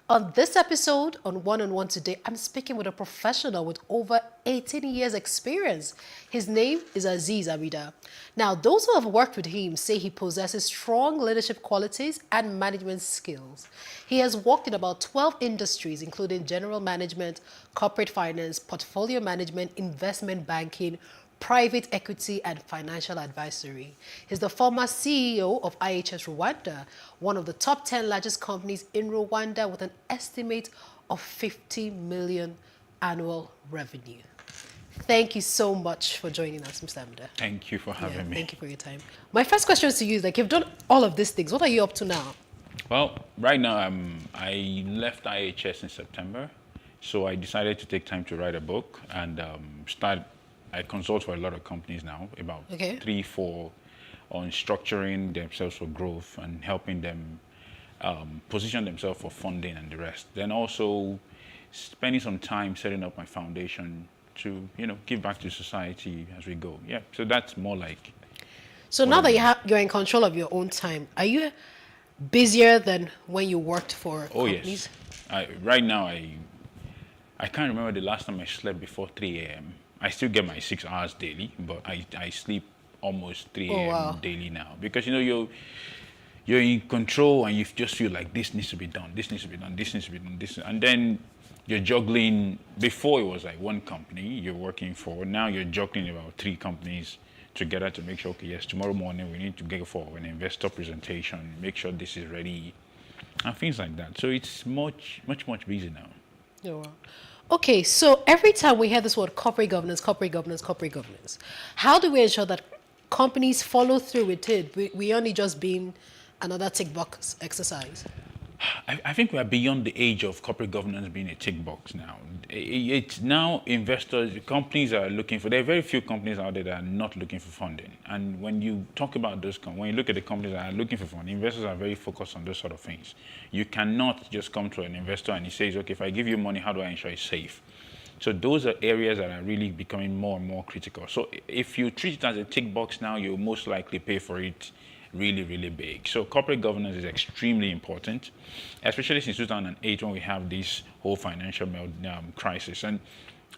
On this episode on One-on-One today, I'm speaking with a professional with over 18 years experience. His name is Aziz Abida. Now, those who have worked with him say he possesses strong leadership qualities and management skills. He has worked in about 12 industries, including general management, corporate finance, portfolio management, investment banking, private equity and financial advisory. He's the former CEO of IHS Rwanda, one of the top 10 largest companies in Rwanda with an estimate of 50 million annual revenue. Thank you so much for joining us, Mr. Amida. Thank you for having me. Thank you for your time. My first question to you is, like, you've done all of these things. What are you up to now? Well, right now, I left IHS in September, so I decided to take time to write a book and I consult for a lot of companies now, about 3, 4, on structuring themselves for growth and helping them position themselves for funding and the rest. Then also spending some time setting up my foundation to, give back to society as we go. Yeah, so that's more like. So now that you're in control of your own time, are you busier than when you worked for companies? Yes. Right now, I can't remember the last time I slept before 3 a.m. I still get my 6 hours daily, but I sleep almost 3 a.m. daily now. Because, you're in control and you just feel like this needs to be done, this needs to be done, this needs to be done, this. And then you're juggling. Before it was like one company you're working for. Now you're juggling about 3 companies together to make sure, okay, yes, tomorrow morning we need to go for an investor presentation, make sure this is ready, and things like that. So it's much busy now. Oh, wow. Okay, so every time we hear this word corporate governance, how do we ensure that companies follow through with it? We only just being another tick box exercise. I think we are beyond the age of corporate governance being a tick box now. It's now companies are looking for, there are very few companies out there that are not looking for funding. And when you talk about those, when you look at the companies that are looking for funding, investors are very focused on those sort of things. You cannot just come to an investor and he says, okay, if I give you money, how do I ensure it's safe? So those are areas that are really becoming more and more critical. So if you treat it as a tick box now, you'll most likely pay for it really big. So corporate governance is extremely important, especially since 2008 when we have this whole financial crisis, and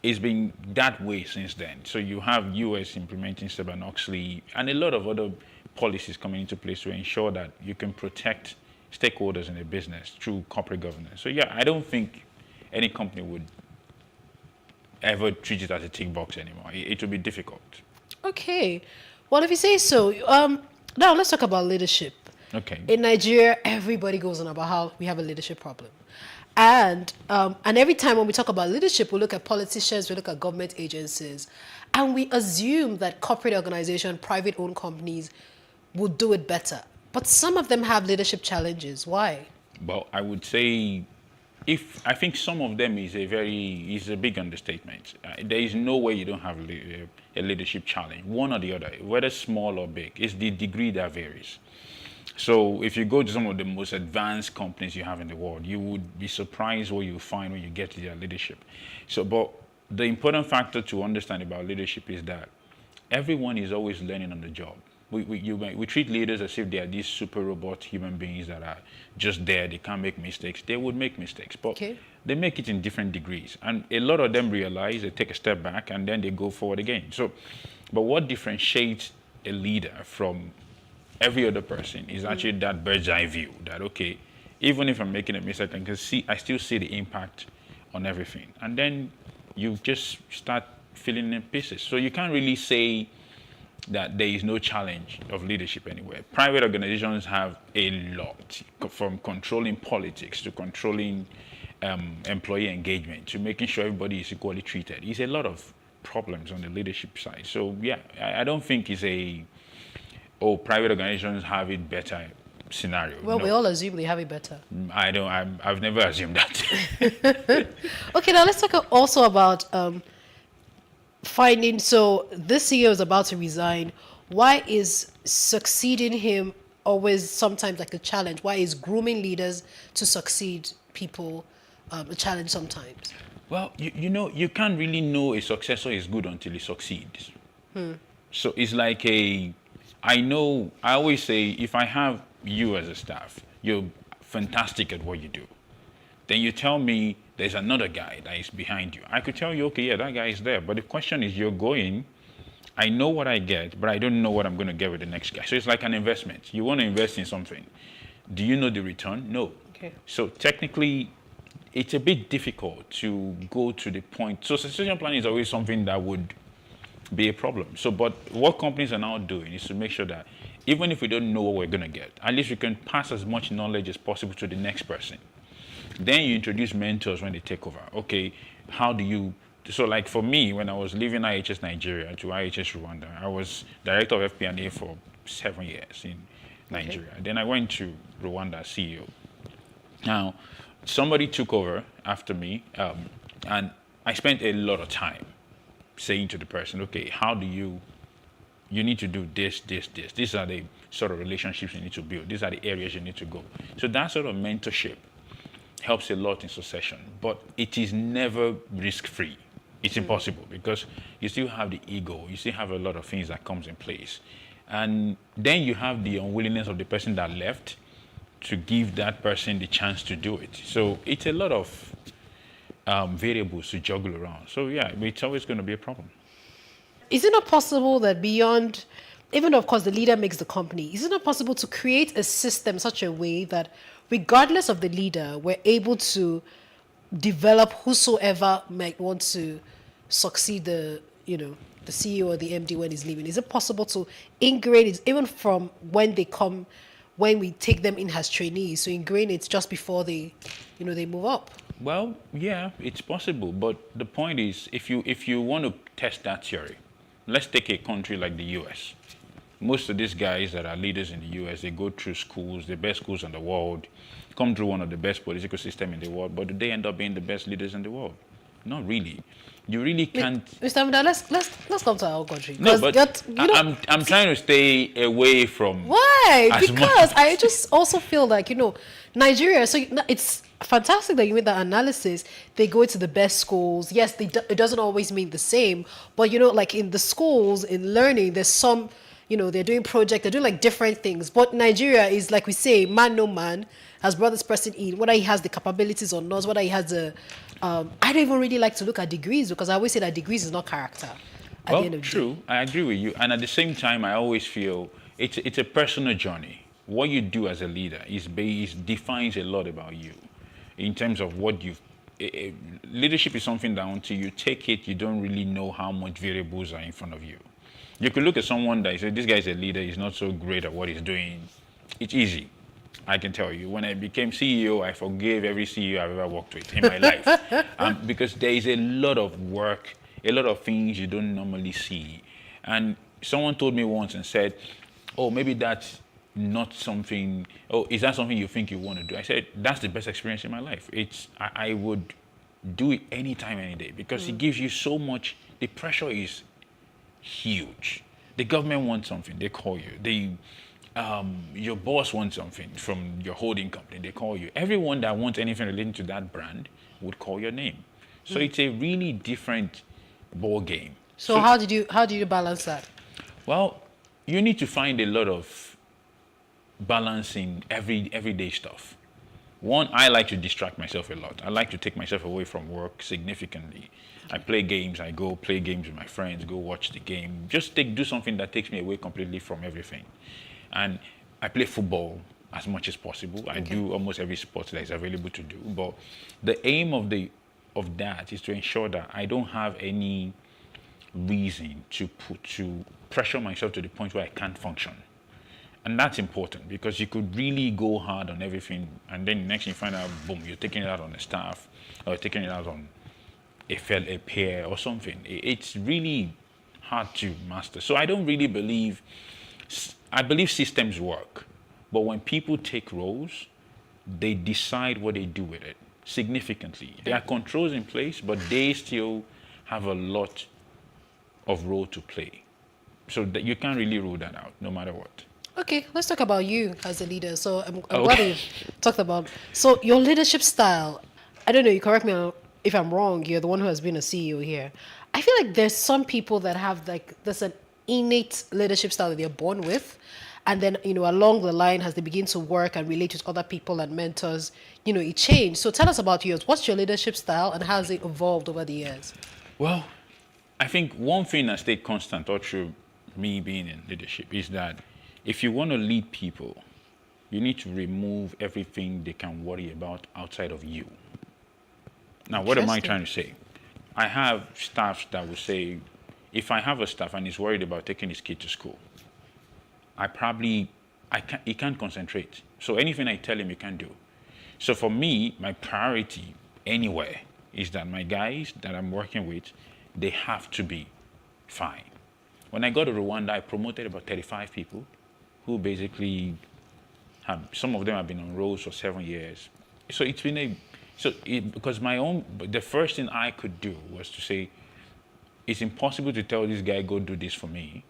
it's been that way since then. So you have US implementing Sarbanes-Oxley and a lot of other policies coming into place to ensure that you can protect stakeholders in a business through corporate governance. So yeah, I don't think any company would ever treat it as a tick box anymore. It would be difficult. Okay, well, if you say so, now let's talk about leadership. Okay. In Nigeria, everybody goes on about how we have a leadership problem. And every time when we talk about leadership, we look at politicians, we look at government agencies, and we assume that corporate organizations, private-owned companies would do it better. But some of them have leadership challenges. Why? Well, I would say, I think some of them is a big understatement. There is no way you don't have a leadership challenge, one or the other, whether small or big. It's the degree that varies. So if you go to some of the most advanced companies you have in the world, you would be surprised what you find when you get to their leadership. So, but the important factor to understand about leadership is that everyone is always learning on the job. We treat leaders as if they are these super robot human beings that are just there, they can't make mistakes. They would make mistakes, but they make it in different degrees. And a lot of them realize, they take a step back, and then they go forward again. So, but what differentiates a leader from every other person is actually that bird's eye view, that, okay, even if I'm making a mistake, I still see the impact on everything. And then you just start filling in pieces. So you can't really say that there is no challenge of leadership anywhere. Private organizations have a lot, from controlling politics to controlling employee engagement to making sure everybody is equally treated. It's a lot of problems on the leadership side. So yeah, I don't think it's private organizations have it better scenario. Well, no. We all assume they have it better. I've never assumed that. Okay, now let's talk also about finding. So this CEO is about to resign. Why is succeeding him always sometimes like a challenge? Why is grooming leaders to succeed people a challenge sometimes? Well, you can't really know a successor is good until he succeeds. So it's like I always say, if I have you as a staff, you're fantastic at what you do. Then you tell me there's another guy that is behind you. I could tell you, okay, yeah, that guy is there. But the question is, you're going, I know what I get, but I don't know what I'm going to get with the next guy. So it's like an investment. You want to invest in something. Do you know the return? No. Okay. So technically, it's a bit difficult to go to the point. So succession planning is always something that would be a problem. So, but what companies are now doing is to make sure that even if we don't know what we're going to get, at least we can pass as much knowledge as possible to the next person. Then you introduce mentors when they take over. Okay, how do you... So like for me, when I was leaving IHS Nigeria to IHS Rwanda, I was director of FP&A for 7 years in Nigeria. Then I went to Rwanda as CEO. Now, somebody took over after me, and I spent a lot of time saying to the person, okay, how do you need to do this, this, this. These are the sort of relationships you need to build. These are the areas you need to go. So that sort of mentorship helps a lot in succession, but it is never risk-free. It's impossible because you still have the ego. You still have a lot of things that comes in place. And then you have the unwillingness of the person that left to give that person the chance to do it. So it's a lot of variables to juggle around. So yeah, it's always going to be a problem. Is it not possible that beyond, even though of course the leader makes the company, is it not possible to create a system such a way that regardless of the leader, we're able to develop whosoever might want to succeed the CEO or the MD when he's leaving? Is it possible to ingrain it even from when they come, when we take them in as trainees, so ingrain it just before they move up? Well, yeah, it's possible, but the point is, if you want to test that theory, let's take a country like the US. Most of these guys that are leaders in the US, they go through schools, the best schools in the world, come through one of the best political systems in the world, but do they end up being the best leaders in the world? Not really. You really can't. Mr. Amida, let's come to our country. No, but I'm trying to stay away from. Why? Because I just also feel like Nigeria. So it's fantastic that you made that analysis. They go to the best schools. Yes, it doesn't always mean the same, but like in the schools, in learning, there's some. They're doing projects, they're doing like different things. But Nigeria is, like we say, man no man has brought this person in, whether he has the capabilities or not, whether he has the... I don't even really like to look at degrees because I always say that degrees is not character at the end of the true. day. I agree with you. And at the same time, I always feel it's a personal journey. What you do as a leader defines a lot about you in terms of what you've... leadership is something that until you take it, you don't really know how much variables are in front of you. You could look at someone that say, this guy is a leader, he's not so great at what he's doing. It's easy, I can tell you. When I became CEO, I forgave every CEO I've ever worked with in my life. Because there is a lot of work, a lot of things you don't normally see. And someone told me once and said, oh, maybe that's not something, oh, is that something you think you want to do? I said, that's the best experience in my life. I would do it anytime, any day, because it gives you so much. The pressure is huge. The government wants something, they call you. Your boss wants something from your holding company, they call you. Everyone that wants anything relating to that brand would call your name. So it's a really different ball game. So how did you balance that? Well, you need to find a lot of balancing everyday stuff. One, I like to distract myself a lot. I like to take myself away from work significantly. I play games, I go play games with my friends, go watch the game. Just do something that takes me away completely from everything. And I play football as much as possible. I do almost every sport that is available to do. But the aim of that is to ensure that I don't have any reason to pressure myself to the point where I can't function. And that's important because you could really go hard on everything, and then next thing you find out, boom, you're taking it out on the staff, or taking it out on a peer or something. It's really hard to master. So I don't really believe... I believe systems work, but when people take roles, they decide what they do with it significantly. There are controls in place, but they still have a lot of role to play. So that you can't really rule that out, no matter what. Okay, let's talk about you as a leader. So I'm glad you talked about... So your leadership style, I don't know, you correct me if I'm wrong, you're the one who has been a CEO here. I feel like there's some people that have there's an innate leadership style that they're born with. And then, along the line, as they begin to work and relate with other people and mentors, it changed. So tell us about yours. What's your leadership style and how has it evolved over the years? Well, I think one thing that stayed constant all through me being in leadership is that if you want to lead people, you need to remove everything they can worry about outside of you. Now, what am I trying to say? I have staffs that will say, if I have a staff and he's worried about taking his kid to school, he can't concentrate. So anything I tell him, he can't do. So for me, my priority anywhere is that my guys that I'm working with, they have to be fine. When I got to Rwanda, I promoted about 35 people who basically some of them have been on roles for 7 years. So it's been because the first thing I could do was to say, it's impossible to tell this guy, go do this for me,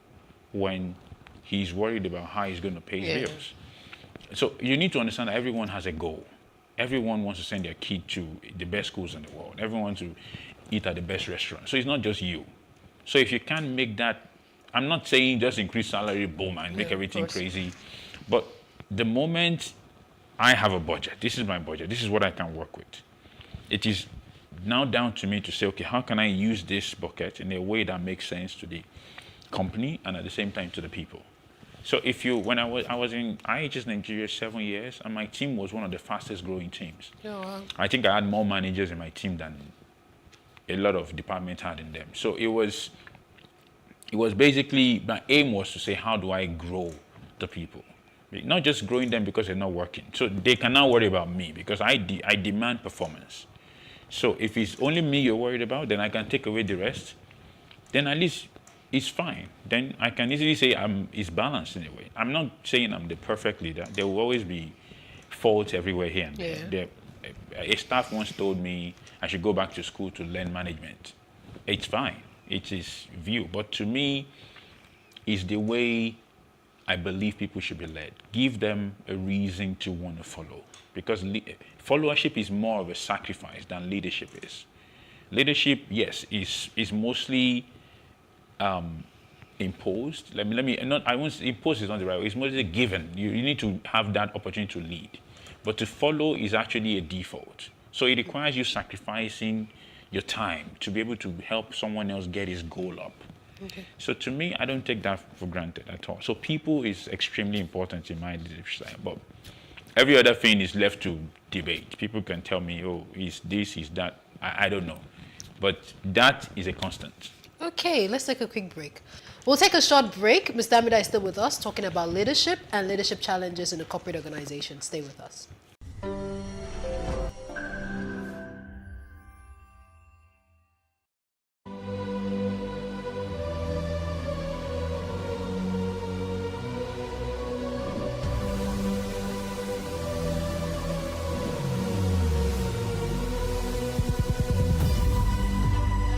when he's worried about how he's going to pay his bills. So you need to understand that everyone has a goal. Everyone wants to send their kid to the best schools in the world. Everyone wants to eat at the best restaurant. So it's not just you. So if you can't make that, I'm not saying just increase salary, boom, and make everything crazy. But the moment I have a budget, this is my budget, this is what I can work with. It is now down to me to say, okay, how can I use this bucket in a way that makes sense to the company and at the same time to the people? So when I was in IHS Nigeria 7 years, and my team was one of the fastest growing teams. Oh, wow. I think I had more managers in my team than a lot of departments had in them. So it was basically, my aim was to say, how do I grow the people? Not just growing them because they're not working. So they cannot worry about me because I demand performance. So if it's only me you're worried about, then I can take away the rest. Then at least it's fine. Then I can easily say it's balanced in a way. I'm not saying I'm the perfect leader. There will always be faults everywhere here and there. A staff once told me I should go back to school to learn management. It's fine. It's his view. But to me, it's the way I believe people should be led. Give them a reason to want to follow. Because followership is more of a sacrifice than leadership is. Leadership, yes, is mostly imposed. I won't say imposed is not the right word. It's mostly given. You need to have that opportunity to lead. But to follow is actually a default. So it requires you sacrificing your time to be able to help someone else get his goal up. Okay. So to me, I don't take that for granted at all. So people is extremely important in my leadership style. But every other thing is left to debate. People can tell me, oh, is this, is that. I don't know. But that is a constant. Okay, let's take a quick break. We'll take a short break. Mr. Amida is still with us, talking about leadership and leadership challenges in a corporate organization. Stay with us.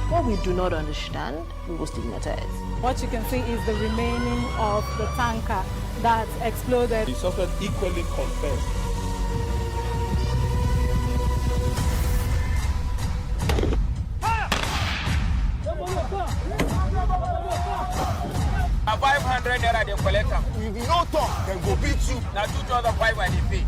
What we do not understand, we will stigmatize. What you can see is the remaining of the tanker that exploded. He suffered equally confessed. A 500 naira they collect them. If you don't talk, then go beat you. Now 2,500 and they pay.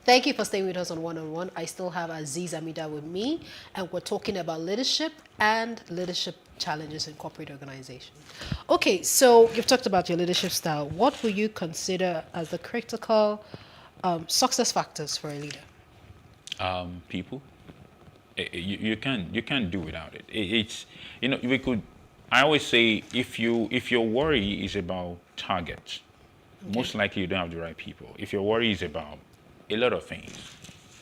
Thank you for staying with us on One. I still have Aziz Amida with me, and we're talking about leadership and leadership challenges in corporate organizations. Okay, so you've talked about your leadership style. What will you consider as the critical success factors for a leader? People. You can't do without it. It's we could. I always say if your worry is about targets, most likely you don't have the right people. If your worry is about a lot of things,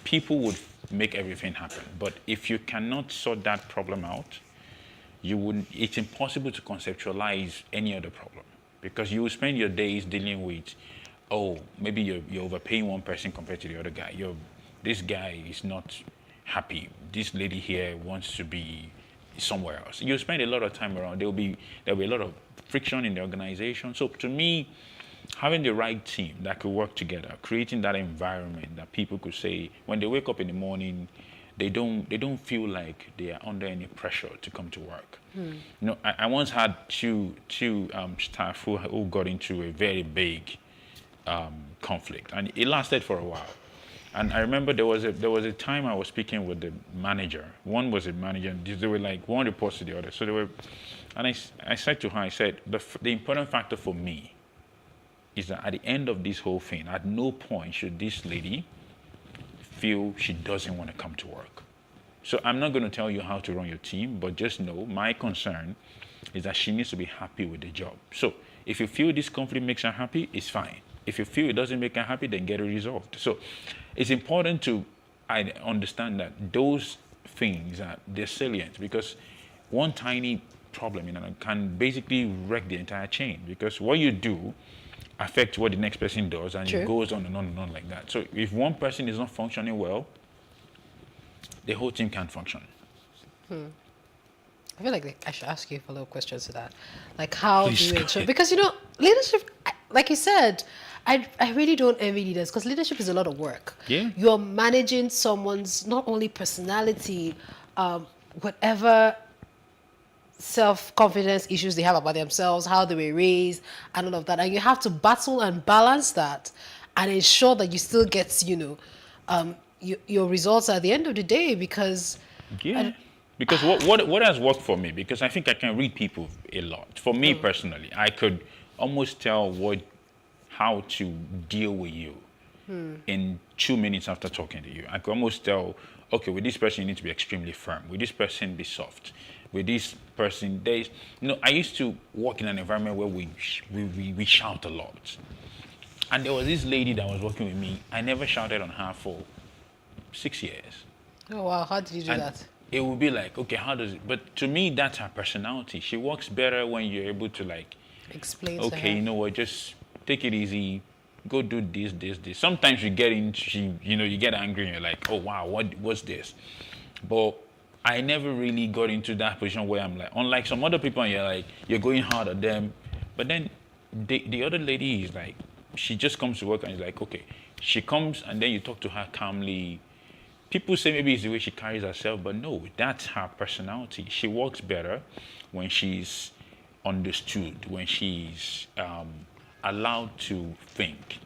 people would make everything happen. But if you cannot sort that problem out, it's impossible to conceptualize any other problem, because you will spend your days dealing with, oh, maybe you're overpaying one person compared to the other guy. This guy is not happy. This lady here wants to be somewhere else. You'll spend a lot of time around. There'll be a lot of friction in the organization. So to me, having the right team that could work together, creating that environment that people could say when they wake up in the morning, they don't feel like they are under any pressure to come to work. I once had two staff who got into a very big conflict, and it lasted for a while. And I remember there was a time I was speaking with the manager. One was a manager, and they were like one reports to the other. So they were, and I said to her, I said, the important factor for me is that at the end of this whole thing, at no point should this lady feel she doesn't want to come to work. So I'm not going to tell you how to run your team, but just know my concern is that she needs to be happy with the job. So if you feel this conflict makes her happy, it's fine. If you feel it doesn't make her happy, then get it resolved. So it's important to understand that those things they're salient, because one tiny problem can basically wreck the entire chain, because what you do affects what the next person does, and it goes on and on and on like that. So if one person is not functioning well, the whole team can't function. I feel like I should ask you a little questions to that. Like, how Please, do you ensure? Because, leadership, like you said, I really don't envy leaders, because leadership is a lot of work. Yeah. You're managing someone's not only personality, whatever self-confidence issues they have about themselves, how they were raised, and all of that. And you have to battle and balance that and ensure that you still get, your results at the end of the day, because... Yeah. Because what has worked for me, because I think I can read people a lot. For me personally, I could almost tell how to deal with you in 2 minutes after talking to you. I could almost tell, okay, with this person you need to be extremely firm. With this person, be soft. With this person, I used to work in an environment where we shout a lot. And there was this lady that was working with me. I never shouted on her for 6 years. Oh, wow. How did you do that? It would be like, okay, how does it? But to me, that's her personality. She works better when you're able to explain. Okay, you know what? Just take it easy. Go do this. Sometimes you get you get angry and you're like, oh wow, what's this? But I never really got into that position where I'm like, unlike some other people, and you're going hard at them. But then the other lady is like, she just comes to work and is like, okay, she comes and then you talk to her calmly. People say maybe it's the way she carries herself, but no, that's her personality. She works better when she's understood, when she's allowed to think.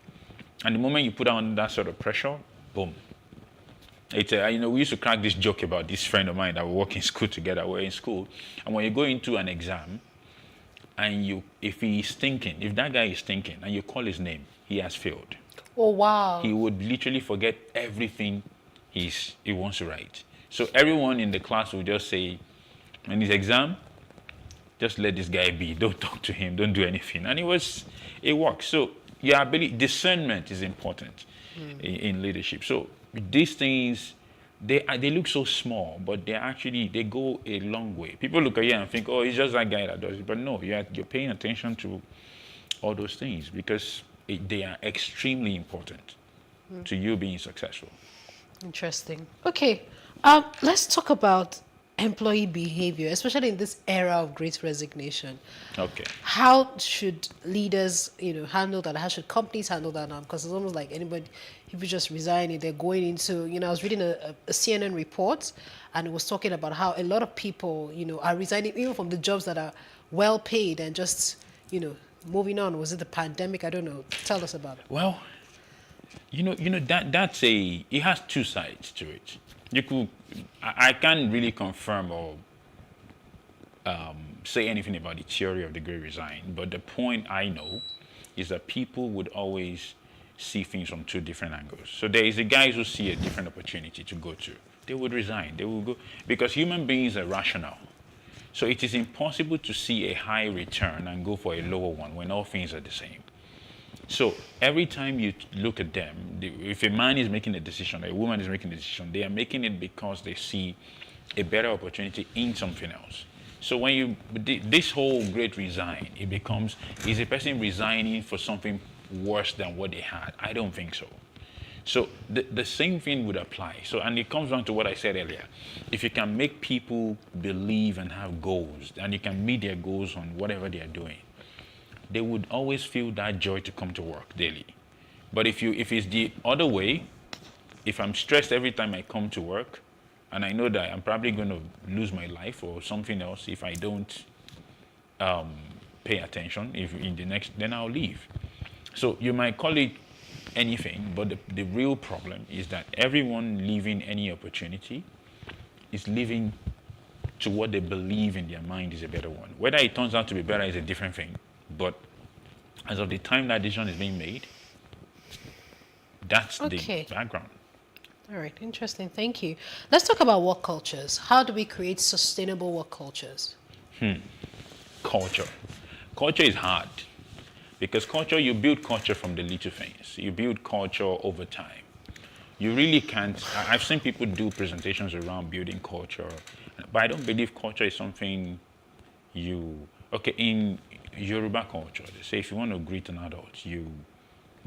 And the moment you put her under that sort of pressure, boom. It's we used to crack this joke about this friend of mine that we work in school together. We're in school, and when you go into an exam, and if that guy is thinking, and you call his name, he has failed. Oh wow! He would literally forget everything he wants to write. So everyone in the class will just say, in his exam, just let this guy be. Don't talk to him. Don't do anything. And it works. So your ability, discernment is important in leadership. So these things, they look so small, but they go a long way. People look at you and think, oh, it's just that guy that does it. But no, you're paying attention to all those things, because they are extremely important to you being successful. Interesting. Okay, let's talk about employee behavior, especially in this era of great resignation. Okay. How should leaders, handle that? How should companies handle that now? Because it's almost like if you just resign, they're going into, I was reading a CNN report, and it was talking about how a lot of people, are resigning even from the jobs that are well paid and just, moving on. Was it the pandemic? I don't know. Tell us about it. Well, that's it has two sides to it. I can't really confirm or say anything about the theory of the Great Resign, but the point I know is that people would always see things from two different angles. So there is the guys who see a different opportunity to go to. They would resign. They will go because human beings are rational. So it is impossible to see a high return and go for a lower one when all things are the same. So every time you look at them, if a man is making a decision, a woman is making a decision, they are making it because they see a better opportunity in something else. So when this whole great resign, it becomes, is a person resigning for something worse than what they had? I don't think so. So the same thing would apply. So, and it comes down to what I said earlier. If you can make people believe and have goals, and you can meet their goals on whatever they are doing, they would always feel that joy to come to work daily. But if it's the other way, if I'm stressed every time I come to work, and I know that I'm probably going to lose my life or something else if I don't pay attention, then I'll leave. So you might call it anything, but the real problem is that everyone leaving any opportunity is leaving to what they believe in their mind is a better one. Whether it turns out to be better is a different thing, but as of the time that decision is being made, that's the background. All right, interesting. Thank you. Let's talk about work cultures. How do we create sustainable work cultures? Culture. Culture is hard because you build culture from the little things. You build culture over time. You really can't. I've seen people do presentations around building culture, but I don't believe culture is something in Yoruba culture, they say if you want to greet an adult, you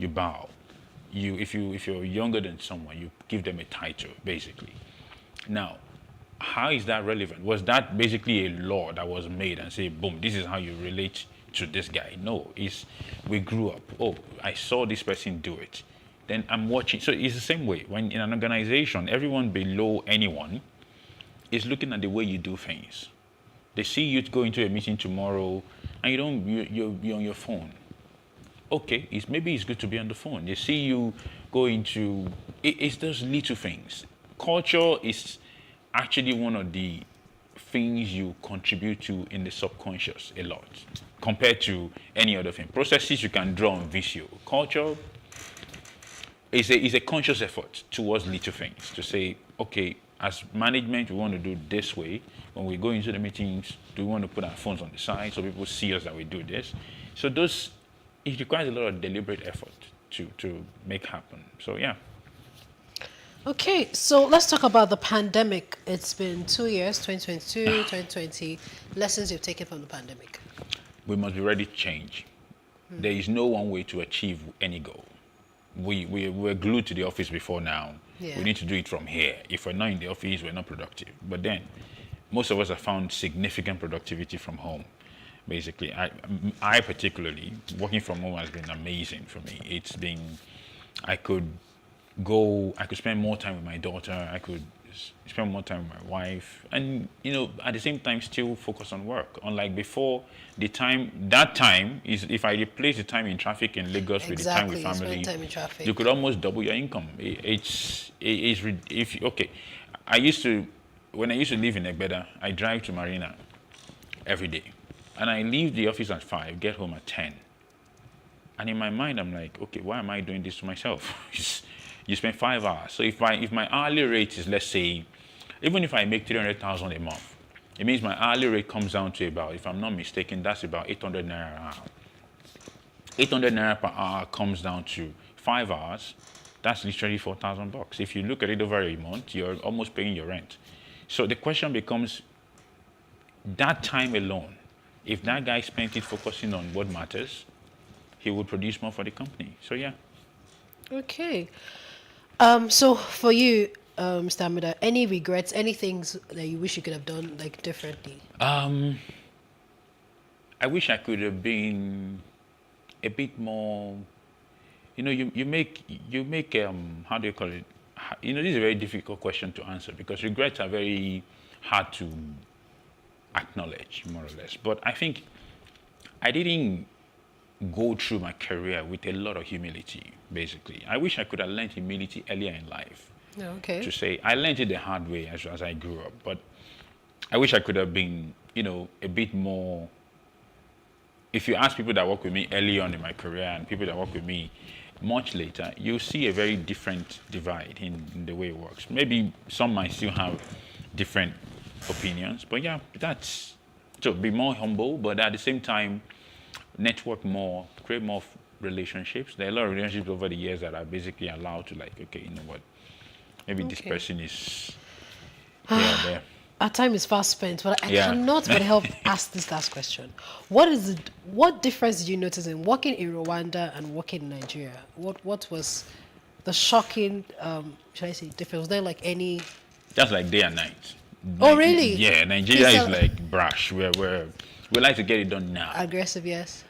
bow. If you're younger than someone, you give them a title, basically. Now, how is that relevant? Was that basically a law that was made and say, boom, this is how you relate to this guy? No, we grew up. Oh, I saw this person do it. Then I'm watching. So it's the same way. When in an organization, everyone below anyone is looking at the way you do things. They see you go into a meeting tomorrow and you're on your phone. Okay, maybe it's good to be on the phone. They see you go into, it's those little things. Culture is actually one of the things you contribute to in the subconscious a lot compared to any other thing. Processes you can draw on visual. Culture is a conscious effort towards little things to say, okay, as management, we want to do this way. When we go into the meetings, do we want to put our phones on the side so people see us that we do this? So it requires a lot of deliberate effort to make happen. So yeah. Okay, so let's talk about the pandemic. It's been 2 years, 2022, 2020. Lessons you've taken from the pandemic. We must be ready to change. There is no one way to achieve any goal. We're glued to the office before now. Yeah. We need to do it from here. If we're not in the office, we're not productive. But then, most of us have found significant productivity from home. Basically, I particularly, working from home has been amazing for me. It's been, I could spend more time with my daughter, I could spend more time with my wife, and at the same time still focus on work. Unlike before, that time is, if I replace the time in traffic in Lagos with the time with family, you could almost double your income. When I used to live in Egbeda, I drive to Marina every day. And I leave the office at 5, get home at 10. And in my mind, I'm like, okay, why am I doing this to myself? You spend 5 hours. So if my hourly rate is, let's say, even if I make 300,000 a month, it means my hourly rate comes down to about, if I'm not mistaken, that's about 800 naira an hour. 800 naira per hour comes down to 5 hours. That's literally 4,000 bucks. If you look at it over a month, you're almost paying your rent. So the question becomes, that time alone, if that guy spent it focusing on what matters, he would produce more for the company. So yeah. Okay. So for you, Mr. Amida, any regrets, any things that you wish you could have done differently? I wish I could have been a bit more. You make how do you call it? This is a very difficult question to answer because regrets are very hard to acknowledge, more or less. But I think I didn't go through my career with a lot of humility, basically. I wish I could have learned humility earlier in life. Okay. To say, I learned it the hard way as I grew up, but I wish I could have been, a bit more. If you ask people that work with me early on in my career and people that work with me much later, you'll see a very different divide in the way it works. Maybe some might still have different opinions, but yeah, that's so be more humble, but at the same time, network more, create more relationships. There are a lot of relationships over the years that are basically allowed to, like, okay, you know what, maybe this person is here or there. Our time is fast spent, but I cannot but help ask this last question. What difference did you notice in working in Rwanda and working in Nigeria? What was the shocking, should I say, difference? Was there like any... That's like day and night. Oh, really? Yeah, Nigeria is like brash, where we like to get it done now. Aggressive, yes.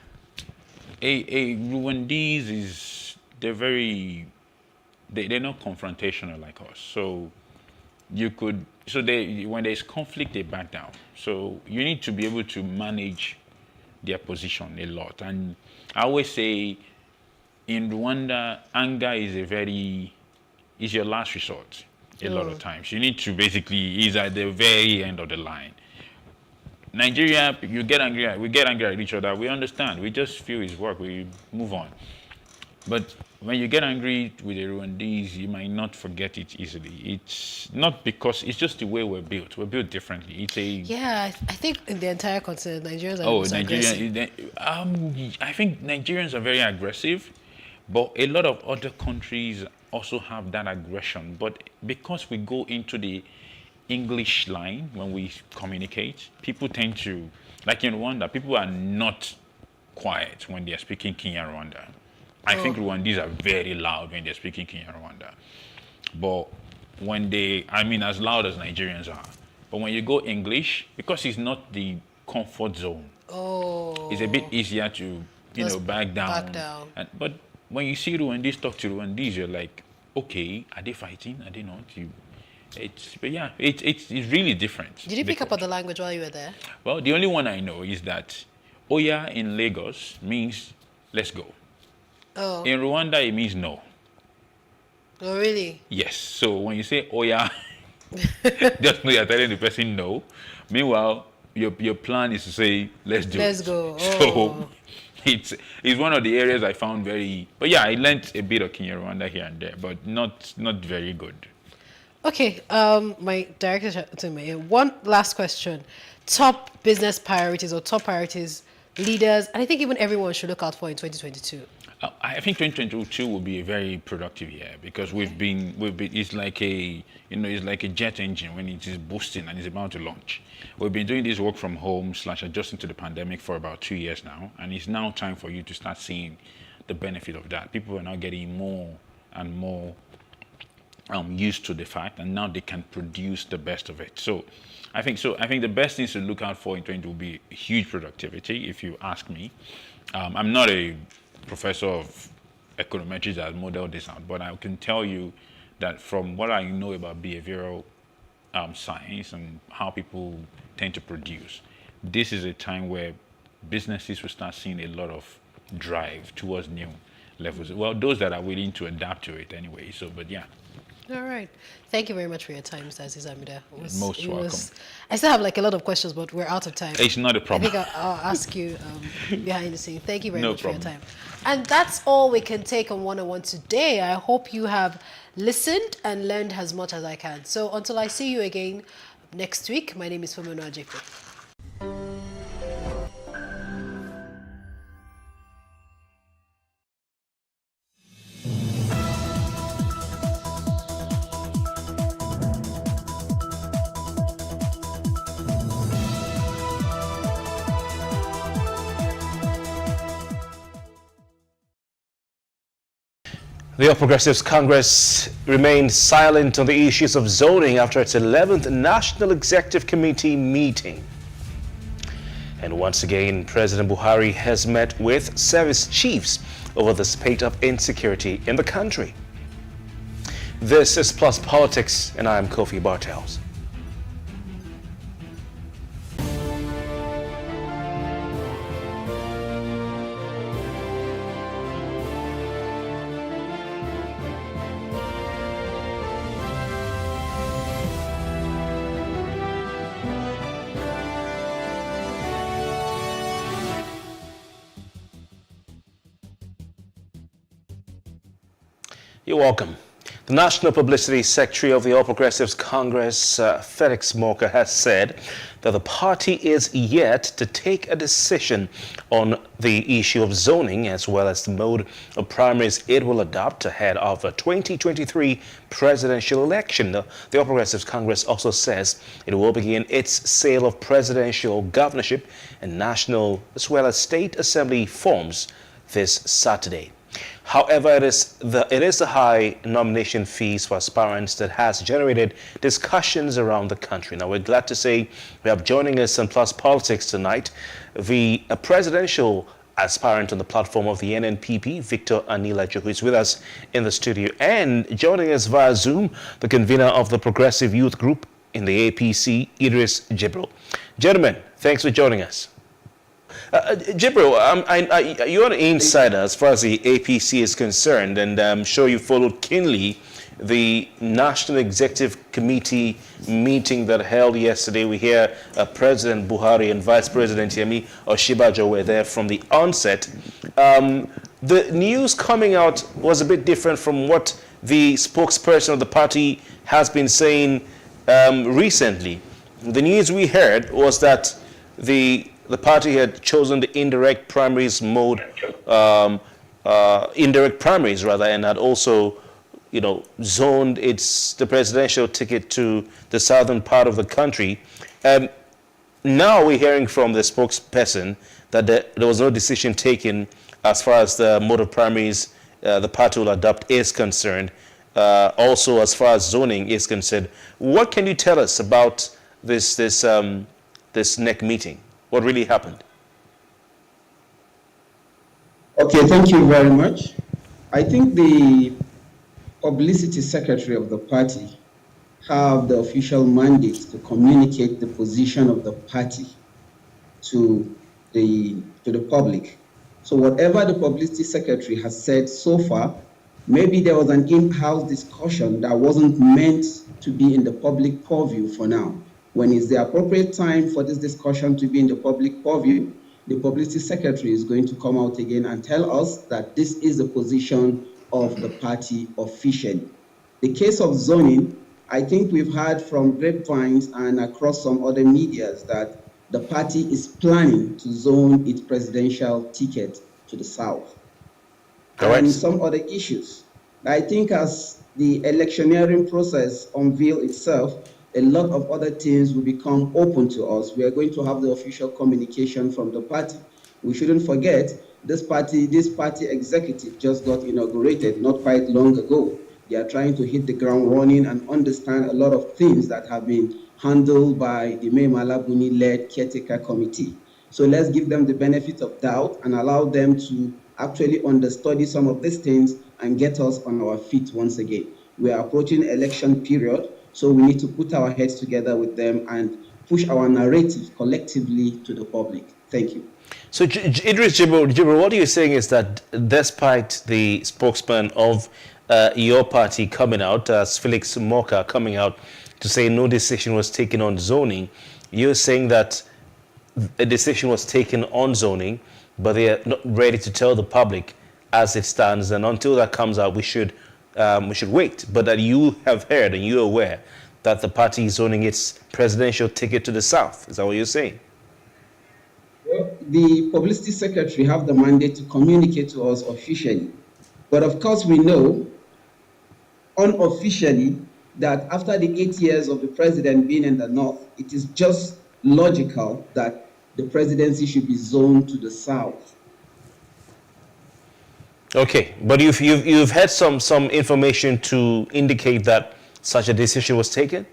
Rwandese they're not confrontational like us. So when there's conflict, they back down. So you need to be able to manage their position a lot. And I always say, in Rwanda, anger is your last resort a lot of times. You need to basically, is at the very end of the line. Nigeria, we get angry at each other, we understand, we just feel it's work, we move on. But when you get angry with the Rwandese, you might not forget it easily. It's not because, it's just the way we're built differently. It's I think in the entire continent, Nigerians are aggressive. I think Nigerians are very aggressive, but a lot of other countries also have that aggression. But because we go into the English line when we communicate, people tend to, like in Rwanda, people are not quiet when they are speaking Kenya Rwanda. I think Rwandese are very loud when they're speaking Kenya Rwanda. But when as loud as Nigerians are. But when you go English, because it's not the comfort zone, it's a bit easier to, back down. But when you see Rwandese talk to Rwandese, you're like, okay, are they fighting? Are they not? It's really different. Did you pick up on the language while you were there? Well, the only one I know is that Oya in Lagos means let's go. Oh. In Rwanda, it means no. Oh, really? Yes. So when you say Oya, just know you're telling the person no. Meanwhile, your plan is to say let's do it. Let's go. So it's one of the areas I found very. But yeah, I learned a bit of Kenya Rwanda here and there, but not very good. Okay, my director to me. One last question: top business priorities or top priorities leaders, and I think even everyone should look out for in 2022. I think 2022 will be a very productive year because we've been. It's like it's like a jet engine when it is boosting and it's about to launch. We've been doing this work from home / adjusting to the pandemic for about 2 years now, and it's now time for you to start seeing the benefit of that. People are now getting more and more used to the fact, and now they can produce the best of it. So I think the best things to look out for in 2020 will be huge productivity, if you ask me. I'm not a professor of econometrics that modeled this out, but I can tell you that from what I know about behavioral science and how people tend to produce, this is a time where businesses will start seeing a lot of drive towards new levels. Well, those that are willing to adapt to it anyway. So, but yeah. All right. Thank you very much for your time, Mr. Aziz Amida. Most welcome. I still have like a lot of questions, but we're out of time. It's not a problem. I think I'll ask you behind the scenes. Thank you very much for your time. And that's all we can take on 101 today. I hope you have listened and learned as much as I can. So until I see you again next week, my name is Fumino Ajepo. The All Progressives Congress remained silent on the issues of zoning after its 11th National Executive Committee meeting. And once again, President Buhari has met with service chiefs over the spate of insecurity in the country. This is Plus Politics, and I'm Kofi Bartels. You're welcome. The National Publicity Secretary of the All Progressives Congress, Felix Morka, has said that the party is yet to take a decision on the issue of zoning as well as the mode of primaries it will adopt ahead of a 2023 presidential election. The All Progressives Congress also says it will begin its sale of presidential governorship and national as well as state assembly forms this Saturday. However, it is the high nomination fees for aspirants that has generated discussions around the country. Now, we're glad to say we have joining us on Plus Politics tonight the presidential aspirant on the platform of the NNPP, Victor Anilajo, who is with us in the studio, and joining us via Zoom, the convener of the Progressive Youth Group in the APC, Idris Jibril. Gentlemen, thanks for joining us. Jibril, you're an insider as far as the APC is concerned, and I'm sure you followed keenly the National Executive Committee meeting that held yesterday. We hear President Buhari and Vice President Yemi Osinbajo were there from the onset. The news coming out was a bit different from what the spokesperson of the party has been saying recently. The news we heard was that the party had chosen the indirect primaries mode, indirect primaries rather, and had also, zoned the presidential ticket to the southern part of the country. Now we're hearing from the spokesperson that there was no decision taken as far as the mode of primaries the party will adopt is concerned. Also, as far as zoning is concerned, what can you tell us about this NEC meeting? What really happened? Okay, thank you very much. I think the publicity secretary of the party have the official mandate to communicate the position of the party to the public. So whatever the publicity secretary has said so far, maybe there was an in-house discussion that wasn't meant to be in the public purview for now. When is the appropriate time for this discussion to be in the public purview, the publicity secretary is going to come out again and tell us that this is the position of the party officially. The case of zoning, I think we've heard from grapevines and across some other medias that the party is planning to zone its presidential ticket to the south. Correct. And some other issues. I think as the electioneering process unveils itself, a lot of other things will become open to us. We are going to have the official communication from the party. We shouldn't forget, this party executive just got inaugurated not quite long ago. They are trying to hit the ground running and understand a lot of things that have been handled by the Mai Mala Buni-led caretaker committee. So let's give them the benefit of doubt and allow them to actually understudy some of these things and get us on our feet once again. We are approaching election period. So we need to put our heads together with them and push our narrative collectively to the public. Thank you. So Idris Jibril, what you're saying is that despite the spokesman of your party coming out, as Felix Morka coming out to say no decision was taken on zoning, you're saying that a decision was taken on zoning, but they are not ready to tell the public as it stands, and until that comes out, we should wait. But that you have heard and you're aware that the party is zoning its presidential ticket to the south. Is that what you're saying? Well, the publicity secretary have the mandate to communicate to us officially. But of course we know unofficially that after the 8 years of the president being in the north, it is just logical that the presidency should be zoned to the south. Okay, but you've had some information to indicate that such a decision was taken?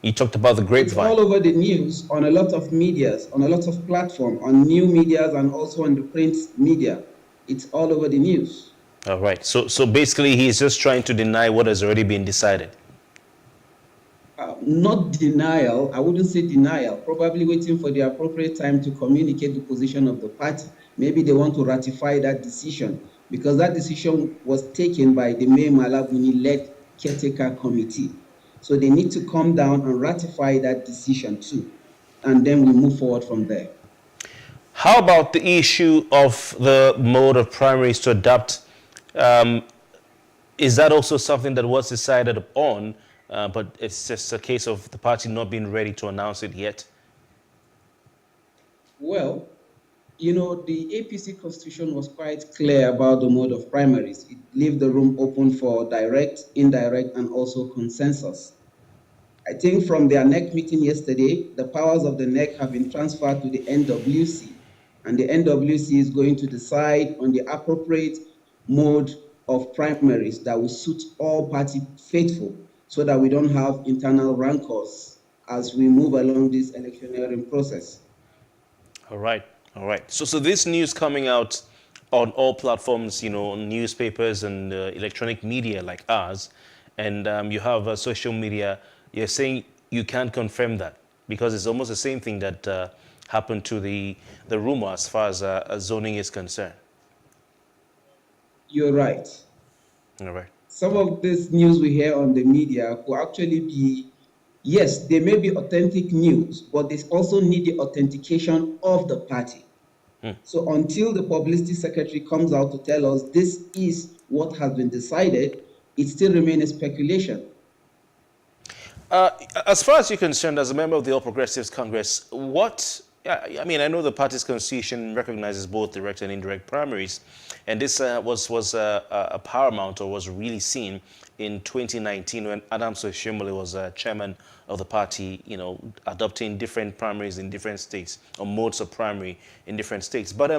You talked about the grapevine. It's all over the news, on a lot of medias, on a lot of platforms, on new medias and also on the print media. It's all over the news. All right, so basically he's just trying to deny what has already been decided. Not denial, I wouldn't say denial, probably waiting for the appropriate time to communicate the position of the party. Maybe they want to ratify that decision, because that decision was taken by the Mai Mala Buni-led caretaker committee. So they need to come down and ratify that decision too. And then we move forward from there. How about the issue of the mode of primaries to adopt Is that also something that was decided upon, but it's just a case of the party not being ready to announce it yet? Well, you know, the APC constitution was quite clear about the mode of primaries. It left the room open for direct, indirect, and also consensus. I think from their NEC meeting yesterday, the powers of the NEC have been transferred to the NWC, and the NWC is going to decide on the appropriate mode of primaries that will suit all party faithful so that we don't have internal rancors as we move along this electioneering process. All right, all right. So this news coming out on all platforms, you know, newspapers and electronic media like ours, and you have social media. You're saying you can't confirm that because it's almost the same thing that happened to the rumor as far as zoning is concerned. You're right. All right. Some of this news we hear on the media will actually be, yes, they may be authentic news, but they also need the authentication of the party. So until the publicity secretary comes out to tell us this is what has been decided, it still remains speculation. As far as you're concerned, as a member of the All Progressives Congress, I mean, I know the party's constitution recognizes both direct and indirect primaries, and this was a paramount or was really seen in 2019 when Adams Oshiomhole was chairman of the party, you know, adopting different primaries in different states or modes of primary in different states. But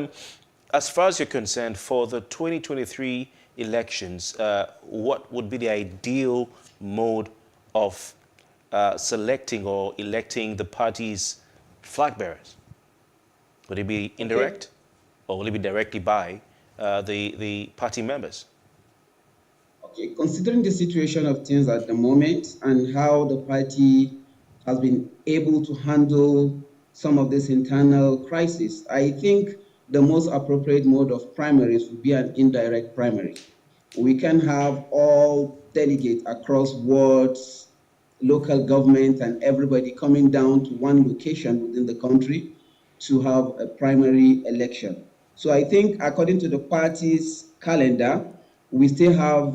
as far as you're concerned, for the 2023 elections, what would be the ideal mode of selecting or electing the party's flag bearers? Would it be indirect, or will it be directly by the party members? Okay, considering the situation of things at the moment and how the party has been able to handle some of this internal crisis, I think the most appropriate mode of primaries would be an indirect primary. We can have all delegates across wards, local government, and everybody coming down to one location within the country to have a primary election. So I think according to the party's calendar, we still have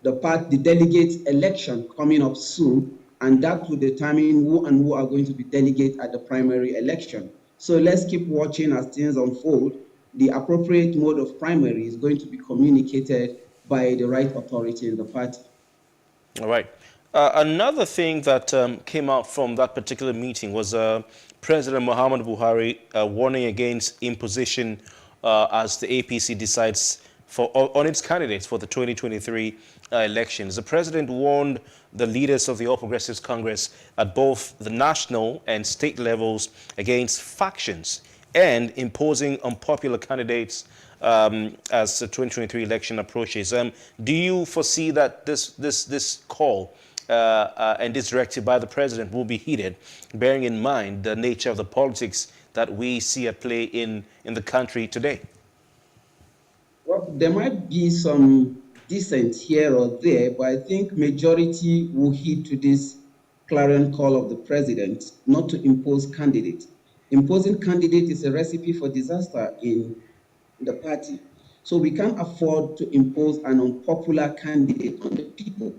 the delegate election coming up soon, and that will determine who are going to be delegate at the primary election. So let's keep watching as things unfold. The appropriate mode of primary is going to be communicated by the right authority in the party. All right. Another thing that came out from that particular meeting was President Muhammadu Buhari warning against imposition as the APC decides on its candidates for the 2023 elections. The president warned the leaders of the All Progressives Congress at both the national and state levels against factions and imposing unpopular candidates as the 2023 election approaches. Do you foresee that this call and this directive by the president will be heeded, bearing in mind the nature of the politics that we see at play in the country today? Well, there might be some dissent here or there, but I think majority will heed to this clarion call of the president not to impose candidates. Imposing candidate is a recipe for disaster in the party. So we can't afford to impose an unpopular candidate on the people.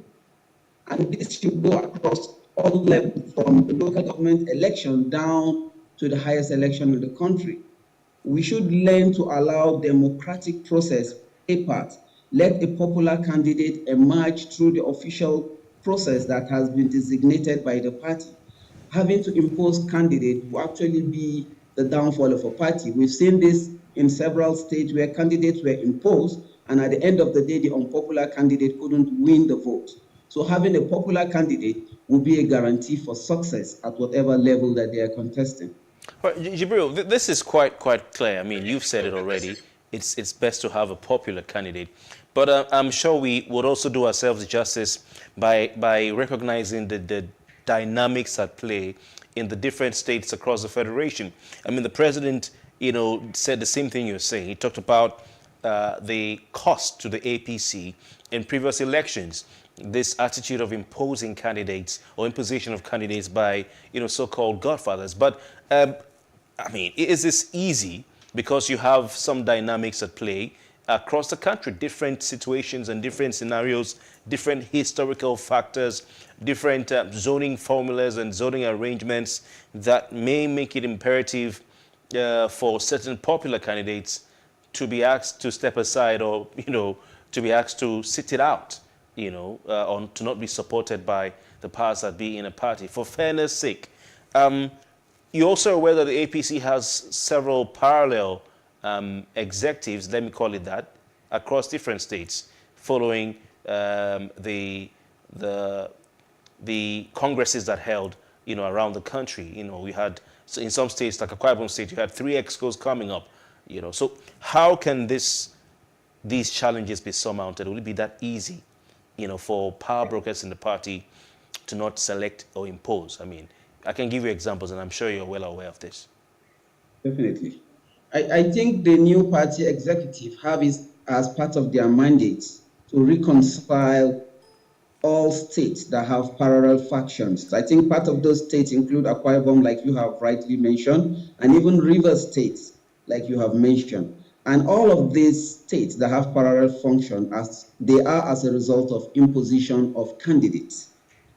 And this should go across all levels, from the local government election down to the highest election in the country. We should learn to allow democratic process a part. Let a popular candidate emerge through the official process that has been designated by the party. Having to impose candidate will actually be the downfall of a party. We've seen this in several states where candidates were imposed, and at the end of the day, the unpopular candidate couldn't win the vote. So having a popular candidate will be a guarantee for success at whatever level that they are contesting. Well, Jibril, this is quite clear. I mean, you've said it already. It's best to have a popular candidate. But I'm sure we would also do ourselves justice by recognizing the dynamics at play in the different states across the federation. I mean, the president, said the same thing you're saying. He talked about the cost to the APC in previous elections. This attitude of imposing candidates or imposition of candidates by, so-called godfathers. But, I mean, is this easy because you have some dynamics at play across the country, different situations and different scenarios, different historical factors, different zoning formulas and zoning arrangements that may make it imperative for certain popular candidates to be asked to step aside, or to be asked to sit it out, or to not be supported by the powers that be in a party. For fairness' sake, you're also aware that the APC has several parallel executives, let me call it that, across different states, following the congresses that held, around the country. We had, so in some states, like Akwa Ibom State, you had 3 excos coming up. So how can these challenges be surmounted? Will it be that easy, for power brokers in the party to not select or impose? I mean, I can give you examples, and I'm sure you're well aware of this. Definitely. I think the new party executive have it as part of their mandate to reconcile all states that have parallel factions. I think part of those states include Akwa Ibom, like you have rightly mentioned, and even river states, like you have mentioned. And all of these states that have parallel function, they are as a result of imposition of candidates.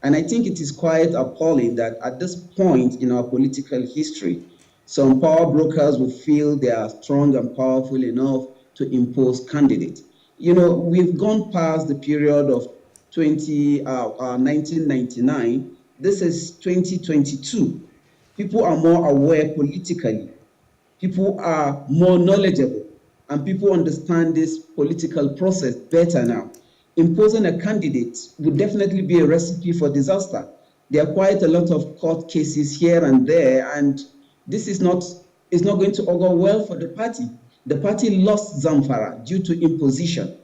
And I think it is quite appalling that at this point in our political history, some power brokers will feel they are strong and powerful enough to impose candidates. We've gone past the period of 1999. This is 2022. People are more aware politically. People are more knowledgeable, and people understand this political process better now. Imposing a candidate would definitely be a recipe for disaster. There are quite a lot of court cases here and there, and this is not going to augur well for the party. The party lost Zamfara due to imposition.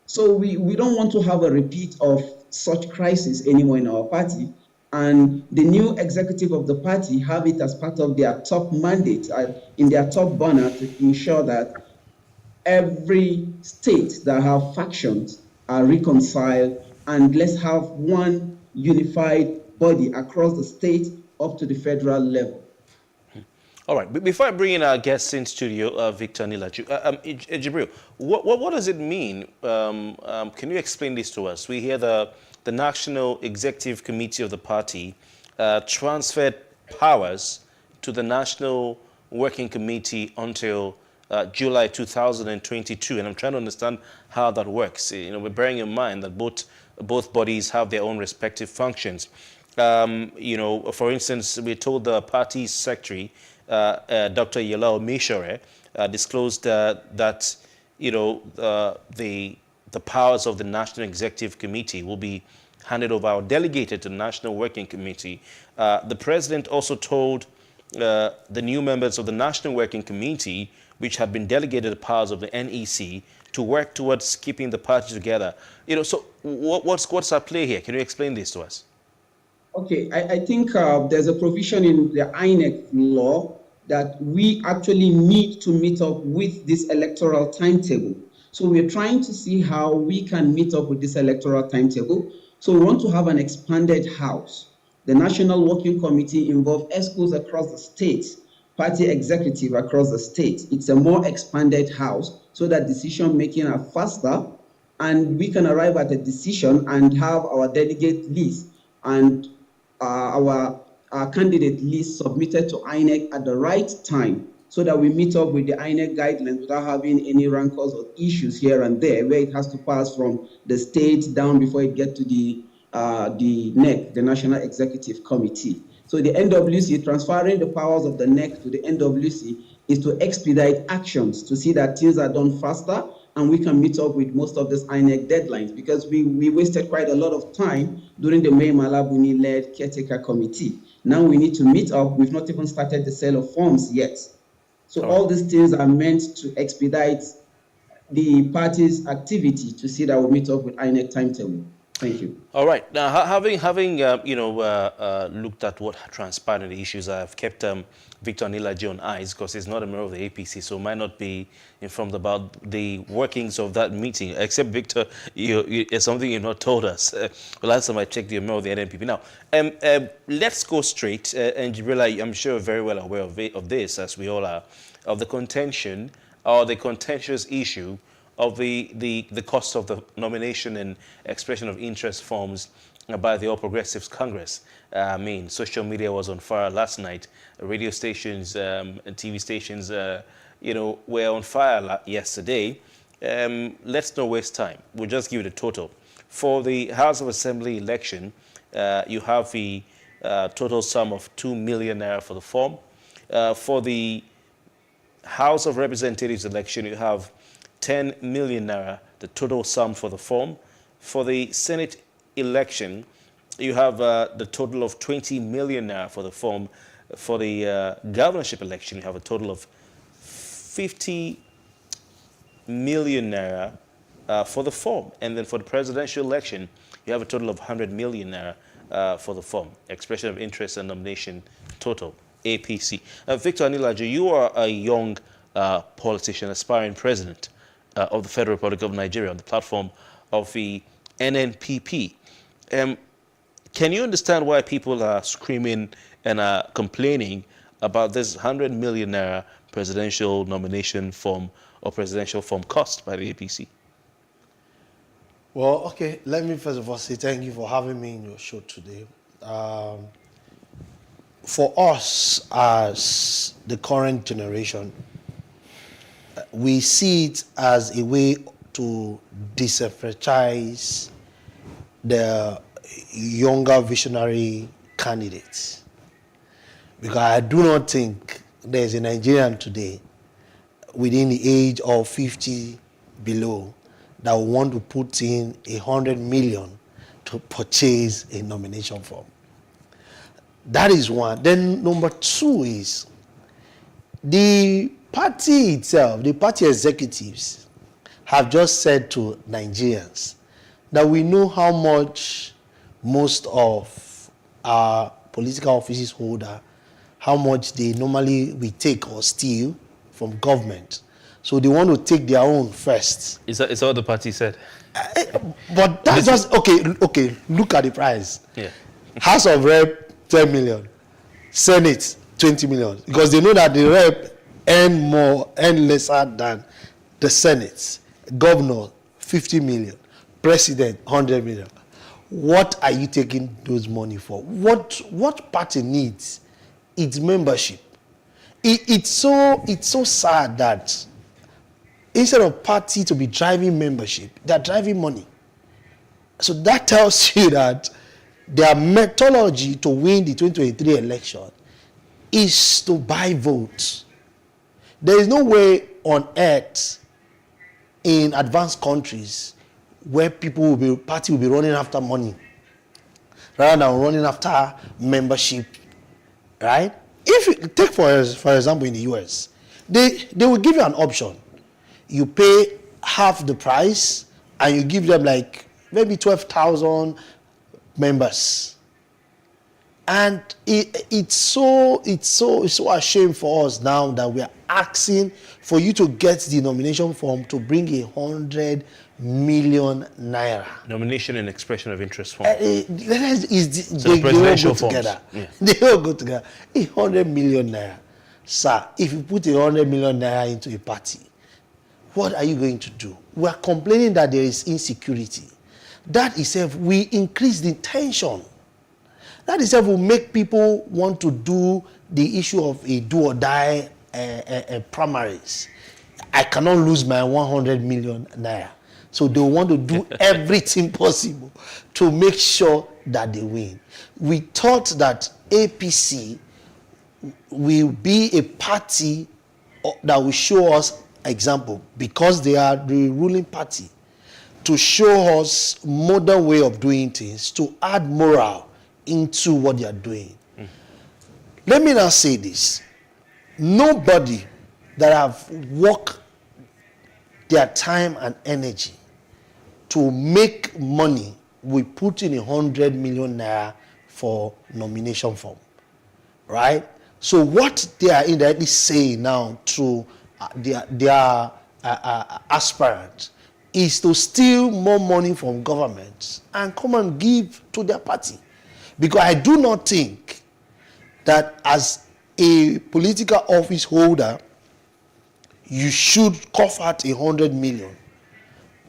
So we don't want to have a repeat of such crisis anymore in our party. And the new executive of the party have it as part of their top mandate, in their top banner, to ensure that every state that have factions are reconciled, and let's have one unified body across the state up to the federal level. All right, but before I bring in our guest in studio, Victor Nilaju, Jibril, what does it mean? Can you explain this to us? We hear the National Executive Committee of the party transferred powers to the National Working Committee until July 2022, and I'm trying to understand how that works. We're bearing in mind that both bodies have their own respective functions. For instance, we told the party secretary, Dr. Yelao Mishore, disclosed that the powers of the National Executive Committee will be handed over or delegated to the National Working Committee. The president also told the new members of the National Working Committee, which had been delegated the powers of the NEC, to work towards keeping the party together. So what's at play here? Can you explain this to us? Okay, I think there's a provision in the INEC law that we actually need to meet up with this electoral timetable. So we're trying to see how we can meet up with this electoral timetable. So we want to have an expanded house. The National Working Committee involves ESCOs across the states, party executive across the states. It's a more expanded house so that decision making are faster, and we can arrive at a decision and have our delegate list and our candidate list submitted to INEC at the right time, so that we meet up with the INEC guidelines without having any rancors or issues here and there, where it has to pass from the state down before it gets to the NEC, the National Executive Committee. So the NWC, transferring the powers of the NEC to the NWC, is to expedite actions, to see that things are done faster, and we can meet up with most of these INEC deadlines, because we wasted quite a lot of time during the May Malabuni-led caretaker committee. Now we need to meet up. We've not even started the sale of forms yet. So all these things are meant to expedite the party's activity to see that we meet up with INEC timetable. Thank you. All right. Now, having looked at what transpired in the issues, I've kept Victor Nilaju on eyes, because he's not a member of the APC, so might not be informed about the workings of that meeting. Except, Victor, it's something you've not told us. Last time I checked, you're a member of the NNPP. Now, let's go straight. And Jibril, I'm sure you're very well aware of this, as we all are, of the contention or the contentious issue of the cost of the nomination and expression of interest forms by the All Progressives Congress. Social media was on fire last night. Radio stations and TV stations, were on fire yesterday. Let's not waste time. We'll just give you the total. For the House of Assembly election, you have the total sum of 2 million naira for the form. For the House of Representatives election, you have 10 million naira, the total sum for the form. For the Senate election, you have the total of 20 million naira for the form. For the governorship election, you have a total of 50 million naira for the form. And then for the presidential election, you have a total of 100 million naira for the form. Expression of interest and nomination total, APC. Victor Anilajo, you are a young politician, aspiring president of the Federal Republic of Nigeria on the platform of the NNPP. Can you understand why people are screaming and are complaining about this 100 million naira presidential nomination form or presidential form cost by the APC? Well, okay, let me first of all say thank you for having me in your show today. For us as the current generation, we see it as a way to disenfranchise the younger visionary candidates. Because I do not think there's a Nigerian today within the age of 50 below that will want to put in 100 million to purchase a nomination form. That is one. Then number two is the party itself, the party executives have just said to Nigerians that we know how much most of our political offices holder, how much they normally we take or steal from government. So they want to take their own first. Is that what the party said? But that's just, okay, look at the price. Yeah. House of Rep, 10 million. Senate, 20 million. Because they know that the Rep earn lesser than the Senate. Governor, 50 million. President, 100 million. What are you taking those money for? What party needs? Its membership. It's so sad that instead of party to be driving membership, they're driving money. So that tells you that their methodology to win the 2023 election is to buy votes. There is no way on earth in advanced countries where party will be running after money rather than running after membership, right? If you take for example in the US, they will give you an option. You pay half the price and you give them like maybe 12,000 members. And it's so ashamed for us now that we are asking for you to get the nomination form to bring 100 million naira. Nomination and expression of interest form. They all go together. Yeah. They all go together. 100 million naira. Sir, if you put 100 million naira into a party, what are you going to do? We are complaining that there is insecurity. That itself will increase the tension. That itself will make people want to do the issue of a do or die primaries. I cannot lose my 100 million naira. So they want to do everything possible to make sure that they win. We thought that APC will be a party that will show us example because they are the ruling party, to show us modern way of doing things, to add morale into what they are doing. Let me now say this. Nobody that have worked their time and energy to make money will put in 100 million naira for nomination form, right? So what they are indirectly saying now to their aspirants is to steal more money from government and come and give to their party. Because I do not think that as a political office holder, you should cough out 100 million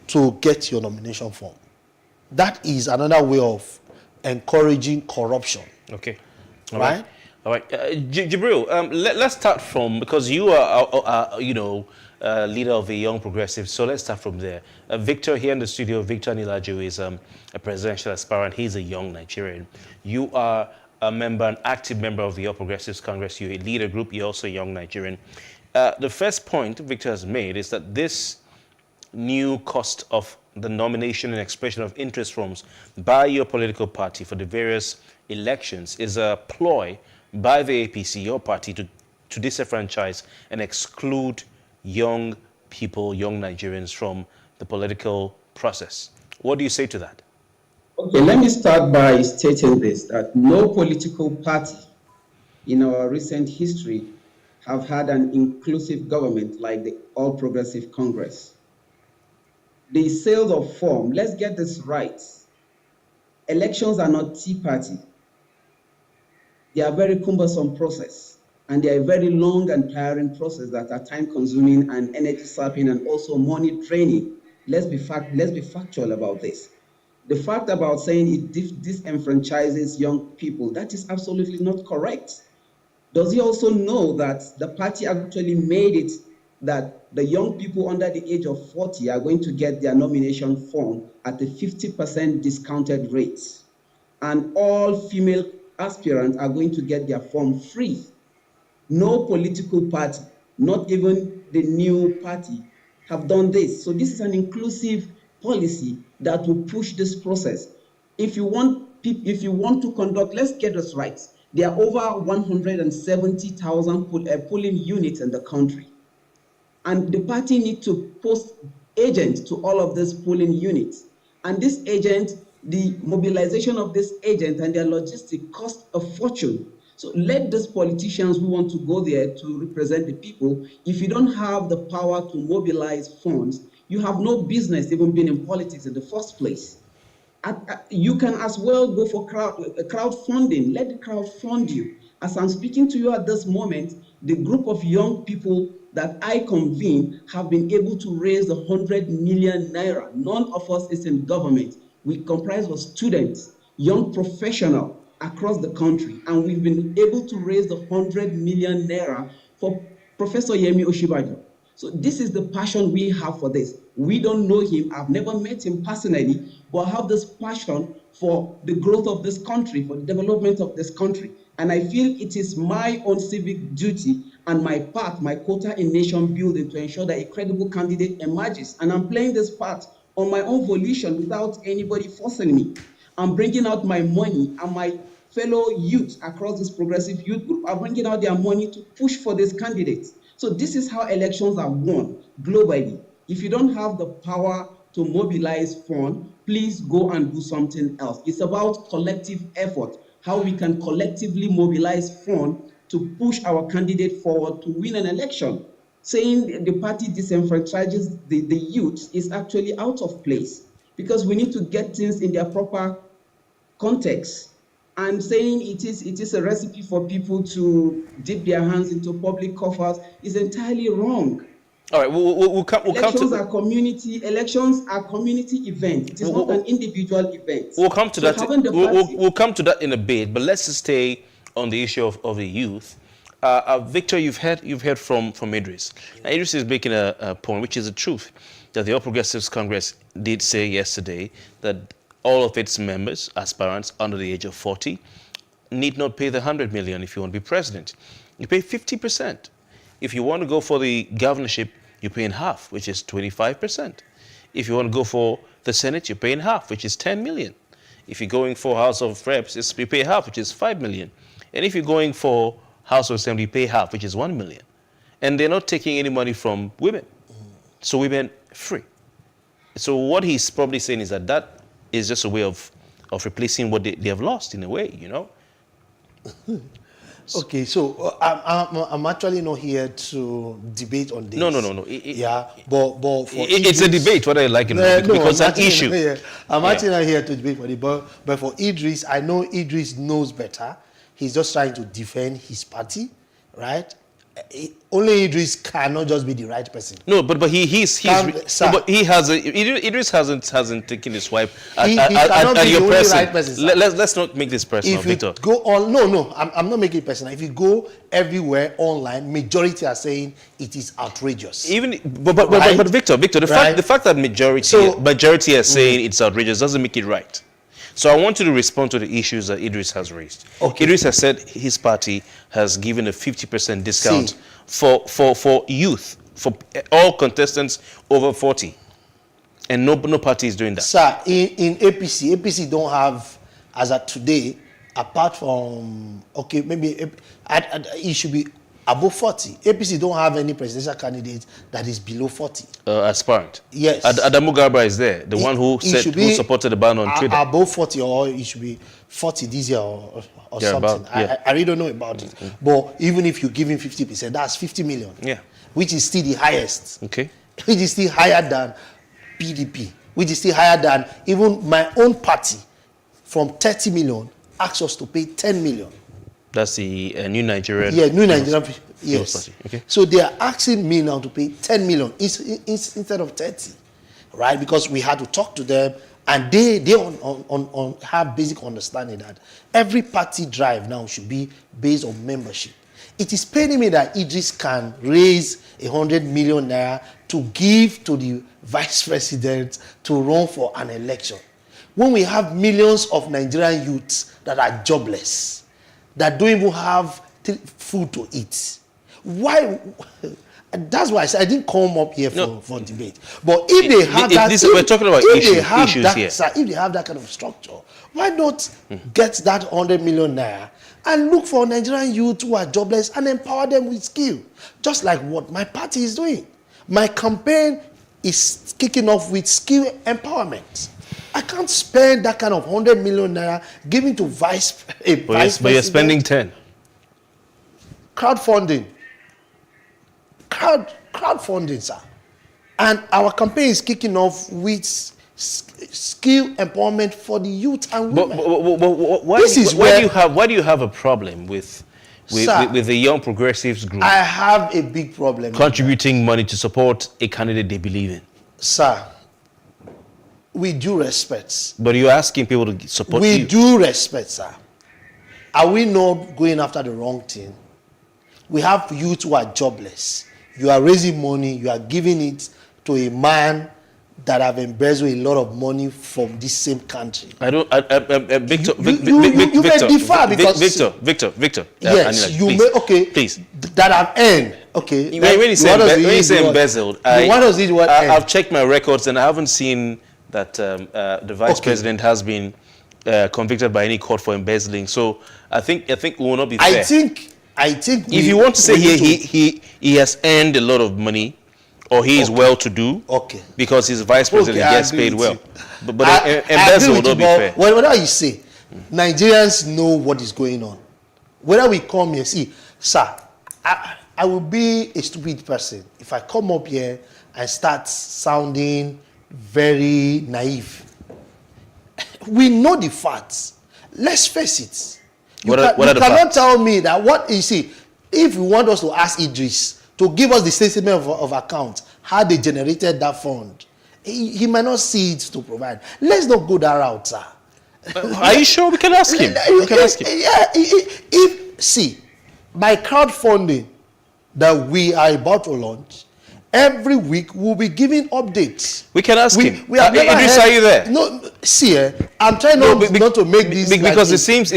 to get your nomination form. That is another way of encouraging corruption. Okay. Right? All right. Jibril, let's start from, because you are, leader of the Young Progressives, so let's start from there. Victor here in the studio, Victor Nilajo is a presidential aspirant. He's a young Nigerian. You are a member, an active member of the Young Progressives Congress. You're a leader group. You're also a young Nigerian. The first point Victor has made is that this new cost of the nomination and expression of interest forms by your political party for the various elections is a ploy by the APC, your party, to disenfranchise and exclude young people, young Nigerians from the political process. What do you say to that? Okay, let me start by stating this, that no political party in our recent history have had an inclusive government like the All Progressive Congress. The sales of form, let's get this right. Elections are not tea party. They are a very cumbersome process, and they are a very long and tiring process that are time consuming and energy sapping and also money draining. Let's be factual about this. The fact about saying it disenfranchises young people, that is absolutely not correct. Does he also know that the party actually made it that the young people under the age of 40 are going to get their nomination form at a 50% discounted rate, and all female aspirants are going to get their form free? No political party, not even the new party, have done this. So this is an inclusive policy that will push this process. If you want to conduct, let's get this right. There are over 170,000 polling units in the country. And the party needs to post agents to all of these polling units. And this agent, the mobilization of this agent and their logistics cost a fortune. So let these politicians who want to go there to represent the people, if you don't have the power to mobilize funds, you have no business even being in politics in the first place. You can as well go for crowdfunding. Let the crowd fund you. As I'm speaking to you at this moment, the group of young people that I convene have been able to raise 100 million naira. None of us is in government. We comprise of students, young professionals across the country, and we've been able to raise 100 million naira for Professor Yemi Osinbajo. So this is the passion we have for this. We don't know him. I've never met him personally, but I have this passion for the growth of this country, for the development of this country. And I feel it is my own civic duty and my part, my quota in nation building, to ensure that a credible candidate emerges. And I'm playing this part on my own volition without anybody forcing me. I'm bringing out my money, and my fellow youth across this progressive youth group are bringing out their money to push for these candidates. So this is how elections are won globally. If you don't have the power to mobilize funds, please go and do something else. It's about collective effort, how we can collectively mobilize funds to push our candidate forward to win an election. Saying the party disenfranchises the youth is actually out of place, because we need to get things in their proper context. And saying it is a recipe for people to dip their hands into public coffers is entirely wrong. All right, we'll come elections are community events. It is not an individual event. We'll come to that. We'll come to that in a bit. But let's just stay on the issue of the youth. Victor, you've heard from Idris. Now, Idris is making a point, which is the truth, that the All Progressives Congress did say yesterday that all of its members, aspirants under the age of 40, need not pay the 100 million if you want to be president. You pay 50%. If you want to go for the governorship, you're paying half, which is 25%. If you want to go for the Senate, you're paying half, which is 10 million. If you're going for House of Reps, you pay half, which is 5 million. And if you're going for House of Assembly, you pay half, which is 1 million. And they're not taking any money from women. So women free. So what he's probably saying is that is just a way of replacing what they have lost in a way, you know. Okay, so I'm actually not here to debate on this. No. But for it's a debate, whether you like it or not, because it's an issue. I'm actually not here to debate for it, but for Idris, I know Idris knows better. He's just trying to defend his party, right? only Idris cannot just be the right person. No, but Idris hasn't taken his swipe at your person. Right person, let's not make this personal, Victor. Go on, no, I'm not making it personal. If you go everywhere online, majority are saying it is outrageous. But Victor, the fact that majority are saying it's outrageous doesn't make it right. So I want you to respond to the issues that Idris has raised. Okay. Idris has said his party has given a 50% discount for youth, for all contestants over 40. And no party is doing that. Sir, in APC don't have, as of today, apart from, okay, maybe it should be above 40. APC don't have any presidential candidate that is below 40. Aspirant. Yes. Adamu Garba is there, the one who supported the ban on Twitter. Above 40, or it should be 40 this year or something. I really don't know about it. But even if you give him 50%, that's 50 million. Yeah. Which is still the highest. Okay. Which is still higher than PDP. Which is still higher than even my own party. From 30 million, asks us to pay 10 million. That's the New Nigerian. Yeah, New Nigerian. Yes. Okay. So they are asking me now to pay 10 million instead of 30, right? Because we had to talk to them, and they have basic understanding that every party drive now should be based on membership. It is paining me that Idris can raise 100 million naira to give to the vice president to run for an election, when we have millions of Nigerian youths that are jobless, that don't even have food to eat. Why? That's why I said I didn't come up here for debate. But if they have we're talking about issues here. Sir, if they have that kind of structure, why not get that 100 million naira and look for Nigerian youth who are jobless and empower them with skill, just like what my party is doing. My campaign is kicking off with skill empowerment. I can't spend that kind of 100 million naira giving to vice president. But you're spending 10. Crowdfunding, sir. And our campaign is kicking off with skill empowerment for the youth and women. But why do you have a problem with the young progressives group? I have a big problem. Contributing money to support a candidate they believe in. Sir, with due respect. But you're asking people to support you. With due respect, sir. Are we not going after the wrong thing? We have youth who are jobless. You are raising money, you are giving it to a man that have embezzled a lot of money from this same country. Victor. You may differ because Victor. Yes, Anila, you please, may. Okay, please. That have earned. Okay. When you say embezzled, I've checked my records and I haven't seen that the vice president has been convicted by any court for embezzling. So I think it will not be fair. I think if you want to say he has earned a lot of money, or he is well-to-do, because he's vice president, he gets paid well. But embezzle will not be fair. Whatever you say, Nigerians know what is going on. Whether we come here, see, sir, I will be a stupid person if I come up here and start sounding very naive. We know the facts. Let's face it. You cannot tell me that what you see. If you want us to ask Idris to give us the statement of account, how they generated that fund, he might not see it to provide. Let's not go that route, sir. Are you sure? We can ask him. See, my crowdfunding that we are about to launch, every week we'll be giving updates. We can ask him. Idris, are you there? No, see, I'm trying not to make this because it seems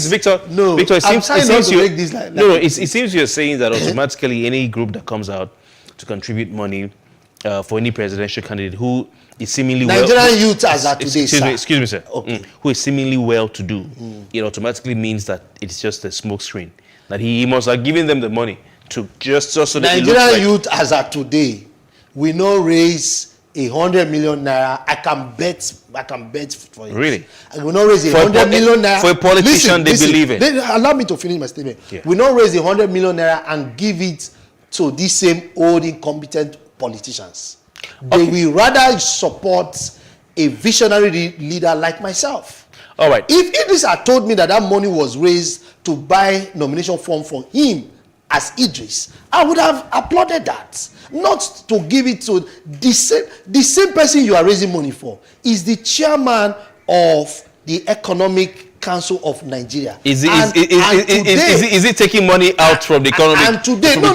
Victor. No, Victor, it seems you're saying that automatically any group that comes out to contribute money for any presidential candidate who is seemingly Nigerian youth as at today, excuse me, sir. Okay. Who is seemingly well-to-do, it automatically means that it's just a smokescreen. That he must have given them the money to just so that Nigerian youth as at today, we no raise 100 million naira. I can bet for it. Really? I will not raise 100 million naira for a politician they believe in. Allow me to finish my statement. Yeah. We not raise 100 million naira and give it to these same old incompetent politicians. They will rather support a visionary leader like myself. All right. If Idris had told me that money was raised to buy nomination form for him as Idris, I would have applauded that. Not to give it to the same person you are raising money for is the chairman of the Economic Council of Nigeria. Is it taking money out from the economy? And today, no.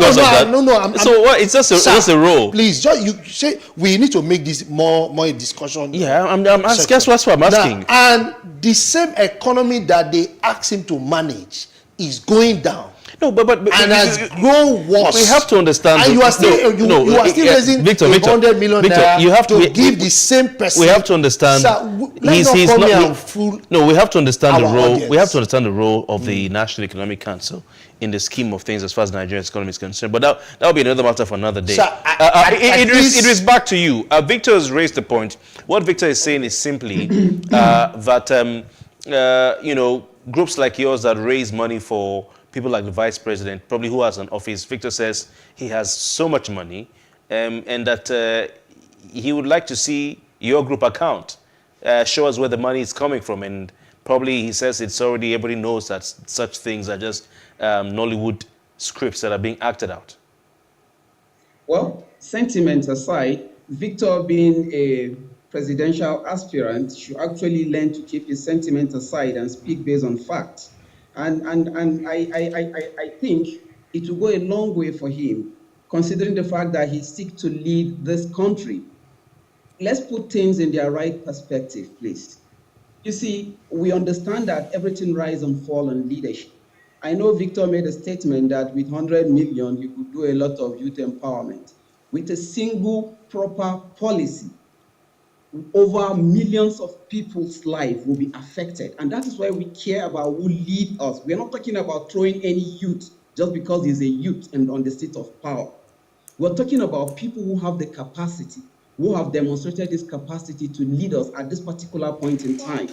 So what? It's just a role. Please, you say we need to make this more a discussion. Yeah, I'm asking. That's what I'm asking. Now, and the same economy that they ask him to manage is going down. No, but has grown worse. We have to understand. And you are still you are still raising Victor, 100 million naira you have to give the same person. We have to understand. Sir, we have to understand the role. Audience. We have to understand the role of the National Economic Council in the scheme of things as far as Nigeria's economy is concerned. But that will be another matter for another day. Sir, it is back to you. Victor has raised the point. What Victor is saying is simply that groups like yours that raise money for people like the vice president, probably who has an office. Victor says he has so much money and that he would like to see your group account. Show us where the money is coming from. And probably he says it's already, everybody knows that such things are just Nollywood scripts that are being acted out. Well, sentiment aside, Victor being a presidential aspirant should actually learn to keep his sentiment aside and speak based on facts. And I think it will go a long way for him, considering the fact that he seeks to lead this country. Let's put things in their right perspective, please. You see, we understand that everything rises and falls on leadership. I know Victor made a statement that with 100 million, you could do a lot of youth empowerment. With a single proper policy, over millions of people's lives will be affected. And that is why we care about who lead us. We're not talking about throwing any youth just because he's a youth and on the seat of power. We're talking about people who have the capacity, who have demonstrated this capacity to lead us at this particular point in time.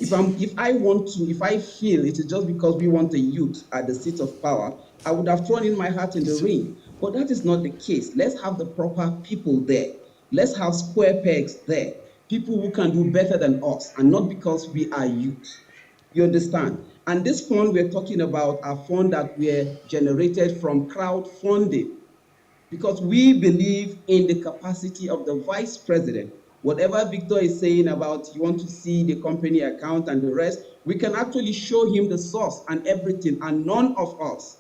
If I feel it is just because we want a youth at the seat of power, I would have thrown in my hat in the ring. But that is not the case. Let's have the proper people there. Let's have square pegs there. People who can do better than us, and not because we are youth. You understand? And this fund we're talking about are funds that were generated from crowdfunding, because we believe in the capacity of the vice president. Whatever Victor is saying about you want to see the company account and the rest, we can actually show him the source and everything, and none of us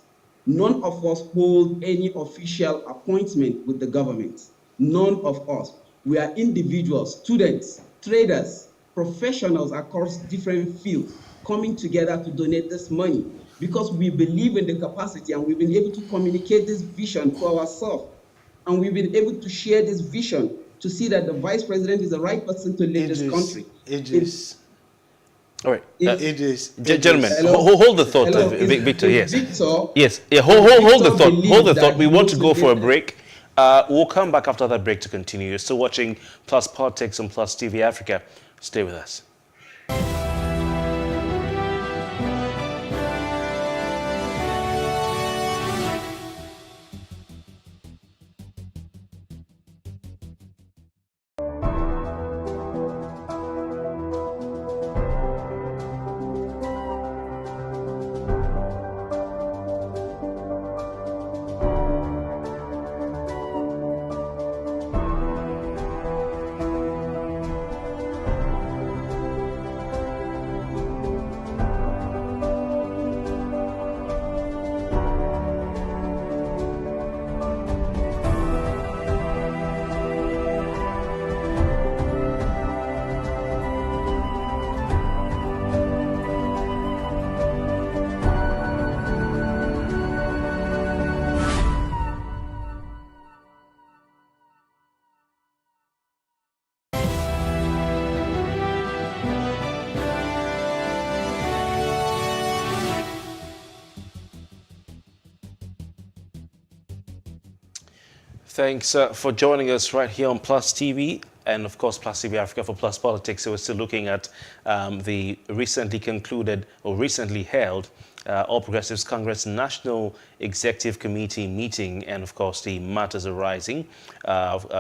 hold any official appointment with the government. None of us. We are individuals, students, traders, professionals across different fields coming together to donate this money because we believe in the capacity, and we've been able to communicate this vision to ourselves. And we've been able to share this vision to see that the vice president is the right person to lead this country. All right, gentlemen, hold the thought, Victor. Yes, Victor, yes, yeah. Hold the thought. Hold the thought. We want to go for a break. We'll come back after that break to continue. You're still watching Plus Politics on Plus TV Africa. Stay with us. Thanks for joining us right here on Plus TV and, of course, Plus TV Africa for Plus Politics. So we're still looking at the recently concluded or recently held All Progressives Congress National Executive Committee meeting and, of course, the matters arising,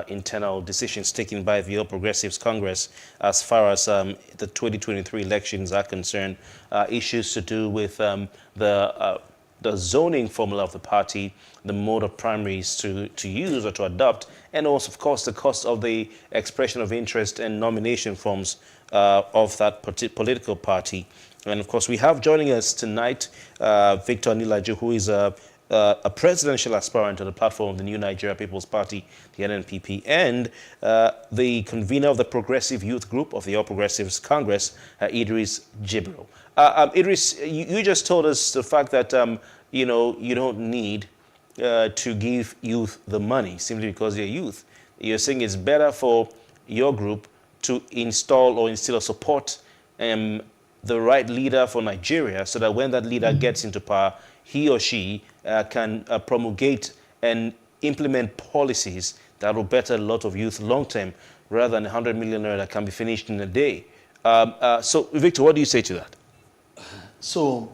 internal decisions taken by the All Progressives Congress as far as the 2023 elections are concerned, issues to do with the the zoning formula of the party, the mode of primaries to use or to adopt, and also, of course, the cost of the expression of interest and nomination forms of that political party. And of course, we have joining us tonight Victor Anilaju, who is a presidential aspirant on the platform of the New Nigeria People's Party, the NNPP, and the convener of the Progressive Youth Group of the All Progressives Congress, Idris Jibril. Idris, you just told us the fact that you don't need to give youth the money simply because they're youth. You're saying it's better for your group to install or instill or support the right leader for Nigeria, so that when that leader gets into power, he or she can promulgate and implement policies that will better a lot of youth long term, rather than 100 million naira that can be finished in a day. So, Victor, what do you say to that? So,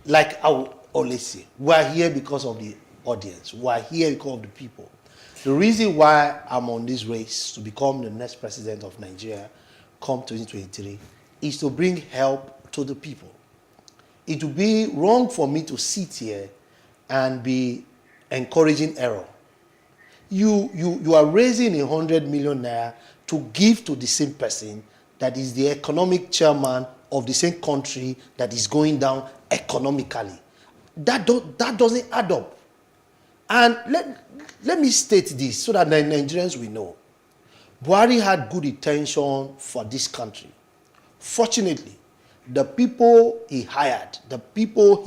like I always say, we are here because of the audience. We are here because of the people. The reason why I'm on this race to become the next president of Nigeria come 2023 is to bring help to the people. It would be wrong for me to sit here and be encouraging error. You are raising 100 million naira to give to the same person that is the economic chairman of the same country that is going down economically. That doesn't add up. And let me state this so that the Nigerians will know. Buhari had good intention for this country. Fortunately, the people he hired, the people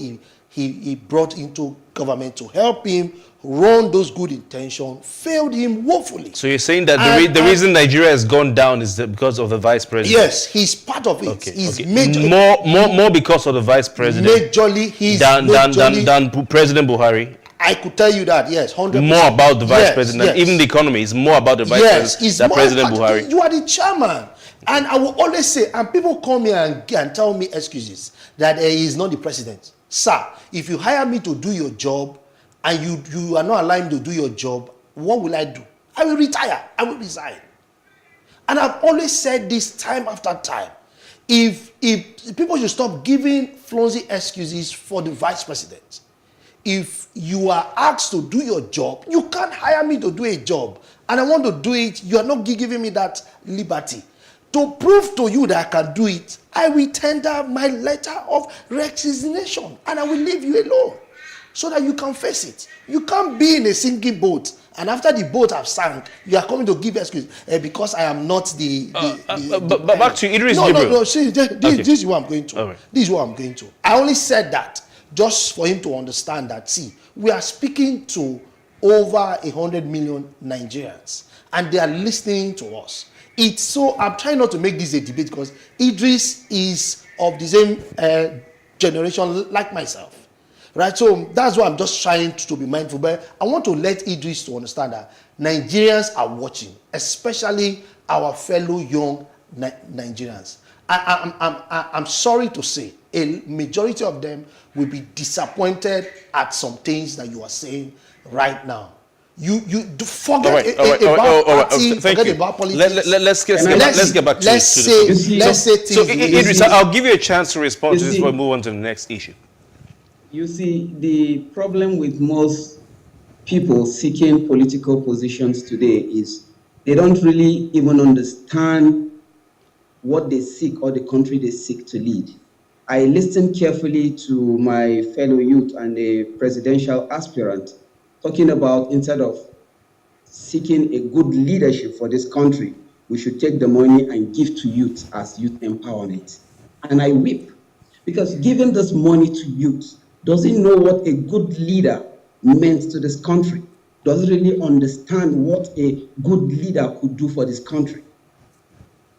he brought into government to help him run those good intentions failed him woefully. So you're saying that the reason Nigeria has gone down is because of the vice president? Yes, he's part of it. Okay, He's more because of the vice president than President Buhari. I could tell you that, yes, 100%. More about the vice president. Yes. Even the economy is more about the vice president than President Buhari. You are the chairman. And I will always say, and people come here and tell me excuses that he is not the president. Sir, if you hire me to do your job and you are not allowing me to do your job, what will I do? I will retire. I will resign. And I've always said this time after time. If people should stop giving flimsy excuses for the vice president. If you are asked to do your job, you can't hire me to do a job. And I want to do it, you are not giving me that liberty. To prove to you that I can do it, I will tender my letter of resignation and I will leave you alone so that you can face it. You can't be in a sinking boat and after the boat have sank, you are coming to give excuses because I am not but back to Idris Jibril. No, see, this is what I'm going to. Right. This is what I'm going to. I only said that just for him to understand that, see, we are speaking to over 100 million Nigerians and they are listening to us. I'm trying not to make this a debate because Idris is of the same generation like myself, right? So that's why I'm just trying to be mindful. But I want to let Idris to understand that Nigerians are watching, especially our fellow young Nigerians. I'm sorry to say, a majority of them will be disappointed at some things that you are saying right now. You forget about party, forget about politics. Let's get back to this. So Idris, I'll give you a chance to respond to this before we move on to the next issue. You see, the problem with most people seeking political positions today is they don't really even understand what they seek or the country they seek to lead. I listened carefully to my fellow youth and a presidential aspirant talking about instead of seeking a good leadership for this country, we should take the money and give to youth as youth empowerment. And I weep because giving this money to youth doesn't know what a good leader meant to this country, doesn't really understand what a good leader could do for this country.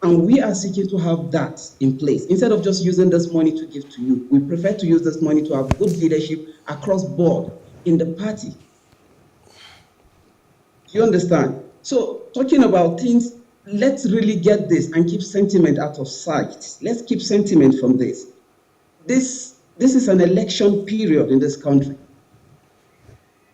And we are seeking to have that in place. Instead of just using this money to give to youth, we prefer to use this money to have good leadership across board in the party. You understand? So talking about things, let's really get this and keep sentiment out of sight. Let's keep sentiment from this. This is an election period in this country.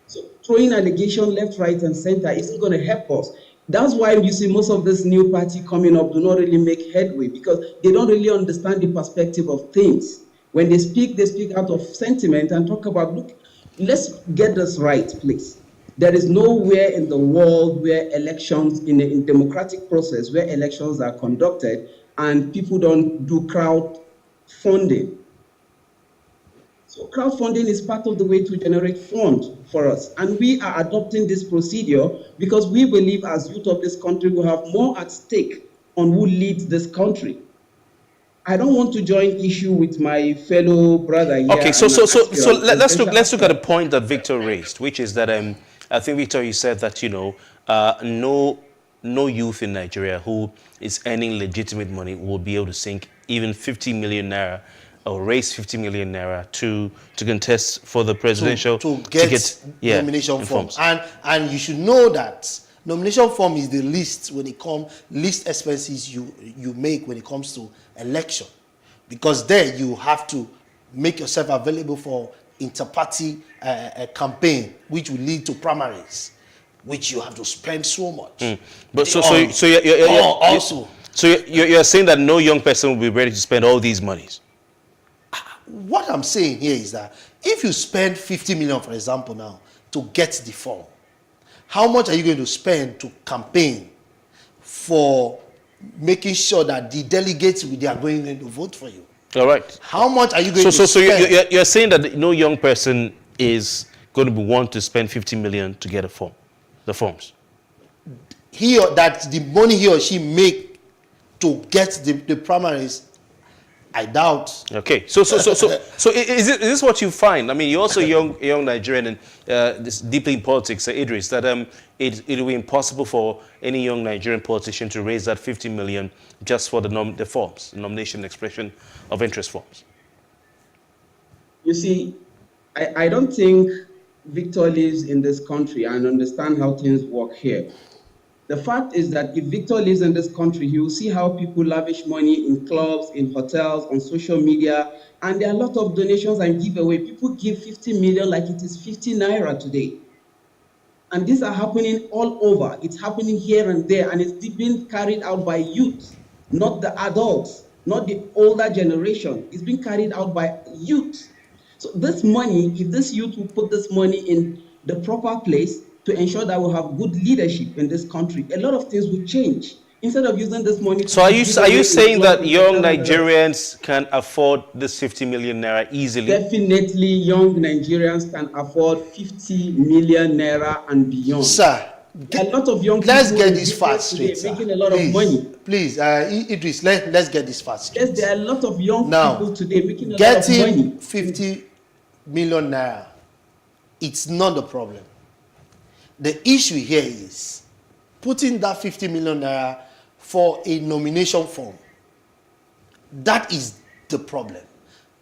So throwing allegation left, right, and center isn't going to help us. That's why you see most of this new party coming up do not really make headway because they don't really understand the perspective of things. When they speak out of sentiment and talk about, look, let's get this right, please. There is nowhere in the world where elections, in a democratic process, where elections are conducted and people don't do crowd funding. So crowdfunding is part of the way to generate funds for us. And we are adopting this procedure because we believe as youth of this country we have more at stake on who leads this country. I don't want to join issue with my fellow brother here. Okay, so let's look at the point that Victor raised, which is that I think, Victor, you said that, you know, no youth in Nigeria who is earning legitimate money will be able to sink even 50 million naira or raise 50 million naira to contest for the presidential to get nomination forms. And you should know that nomination form is the least when it comes least expenses you make when it comes to election, because there you have to make yourself available for inter-party campaign, which will lead to primaries, which you have to spend so much. But you're saying that no young person will be ready to spend all these monies. What I'm saying here is that if you spend 50 million, for example, now to get the form, how much are you going to spend to campaign for making sure that the delegates they are going to vote for you? All right. How much are you going to spend? So you're saying that no young person is going to want to spend 50 million to get a form, the forms? That the money he or she make to get the primaries, I doubt. Okay, so is this what you find? I mean, you're also a young Nigerian and this deeply in politics, Idris, that it will be impossible for any young Nigerian politician to raise that 50 million just for the forms, the nomination and expression of interest forms. You see, I don't think Victor lives in this country and understand how things work here. The fact is that if Victor lives in this country, he will see how people lavish money in clubs, in hotels, on social media, and there are a lot of donations and giveaway. People give 50 million like it is 50 naira today. And these are happening all over. It's happening here and there, and it's being carried out by youth, not the adults, not the older generation. It's being carried out by youth. So this money, if this youth will put this money in the proper place, to ensure that we have good leadership in this country, a lot of things will change. Instead of using this money to... So are you saying that young Nigerians can afford this 50 million naira easily? Definitely young Nigerians can afford 50 million naira and beyond. Sir, a lot of young people... Let's get this fact straight, sir. Making a lot of money. Please, Idris, let's get this fact straight. Yes, there are a lot of young people today making a lot of money. Getting 50 million naira, it's not the problem. The issue here is putting that 50 million naira for a nomination form. That is the problem.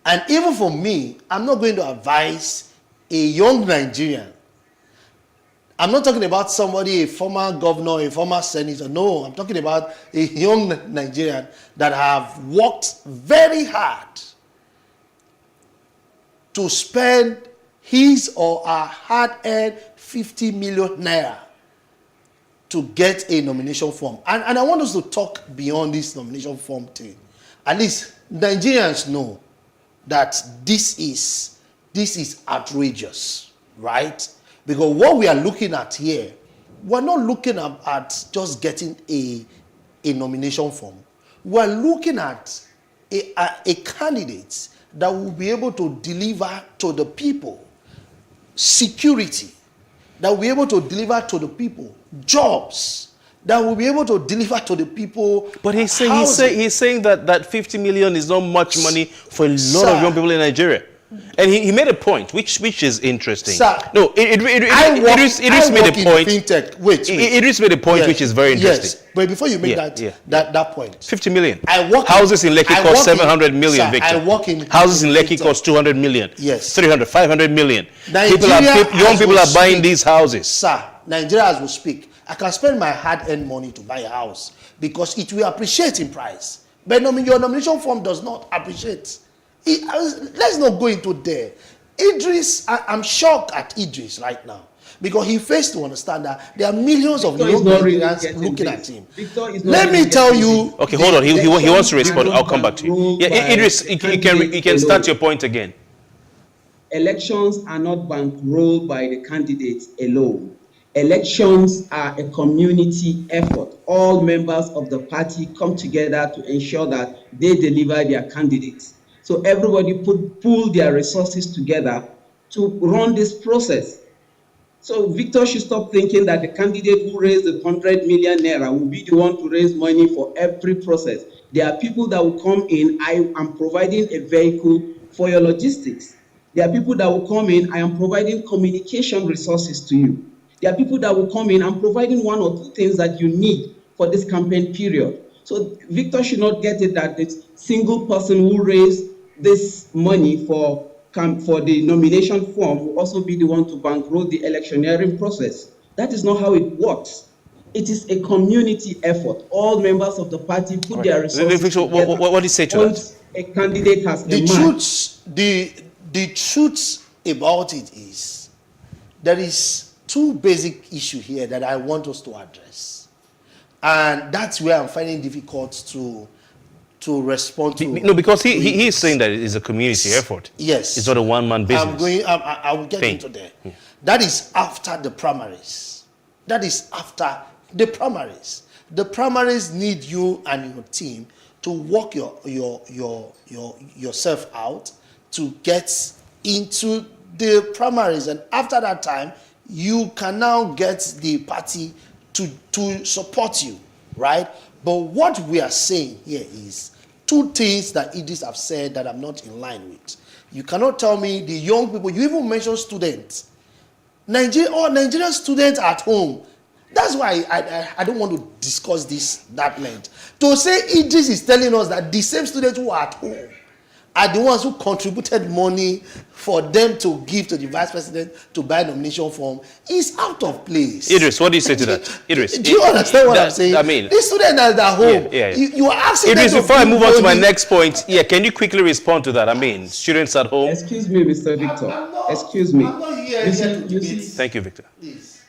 And even for me, I'm not going to advise a young Nigerian. I'm not talking about somebody, a former governor, a former senator. No, I'm talking about a young Nigerian that have worked very hard to spend his or her hard-earned 50 million naira to get a nomination form. And I want us to talk beyond this nomination form thing. At least Nigerians know that this is outrageous, right? Because what we are looking at here, we're not looking at just getting a nomination form. We're looking at a candidate that will be able to deliver to the people security, that will be able to deliver to the people jobs, that will be able to deliver to the people. But he's saying that 50 million is not much money for a lot of young people in Nigeria. And he made a point which is interesting. Sir, no, Idris made a point. Fintech. Wait. Idris made a point which is very interesting. Yes, but before you make that point, 50 million. Houses in Lekki cost 700 million, Victor. Houses in Lekki cost 200 million. Yes. 300, 500 million. Young people are buying these houses. Sir, Nigeria as we speak, I can spend my hard-earned money to buy a house because it will appreciate in price. But your nomination form does not appreciate. Let's not go into there. Idris, I'm shocked at Idris right now because he fails to understand that there are millions of Victor young is not really Nigerians getting looking this. at him. Victor is not Let really me tell getting you. this. Okay, hold on. He wants to respond. I'll come back to you. Ruled Yeah, by Idris, you can start your point again. Elections are not bankrolled by the candidates alone. Elections are a community effort. All members of the party come together to ensure that they deliver their candidates. So everybody pool their resources together to run this process. So Victor should stop thinking that the candidate who raised the 100 million naira will be the one to raise money for every process. There are people that will come in. I am providing a vehicle for your logistics. There are people that will come in. I am providing communication resources to you. There are people that will come in. I'm providing one or two things that you need for this campaign period. So Victor should not get it that the single person who raised this money for the nomination form will also be the one to bankroll the electioneering process. That is not how it works. It is a community effort. All members of the party put their resources together. What do you say to Once a candidate has The truth about it is there is two basic issues here that I want us to address, and that's where I'm finding difficult to respond to. No, because he is saying that it is a community effort. Yes, it's not a one-man business. I will get into there. Yeah. That is after the primaries. That is after the primaries. The primaries need you and your team to work yourself out to get into the primaries, and after that time, you can now get the party to support you, right? But what we are saying here is two things that Idris have said that I'm not in line with. You cannot tell me the young people, you even mentioned students. Nigerian students at home. That's why I don't want to discuss that length. To say Idris is telling us that the same students who are at home are the ones who contributed money for them to give to the vice president to buy nomination form is out of place. Idris, what do you say to that? Idris, do you understand what I'm saying? I mean, this student that's at home, you are asking Idris, them before I move on to my next point, can you quickly respond to that? I mean, students at home. Excuse me, Mr. Victor. Excuse me. I'm not here you see, thank you, Victor. Please.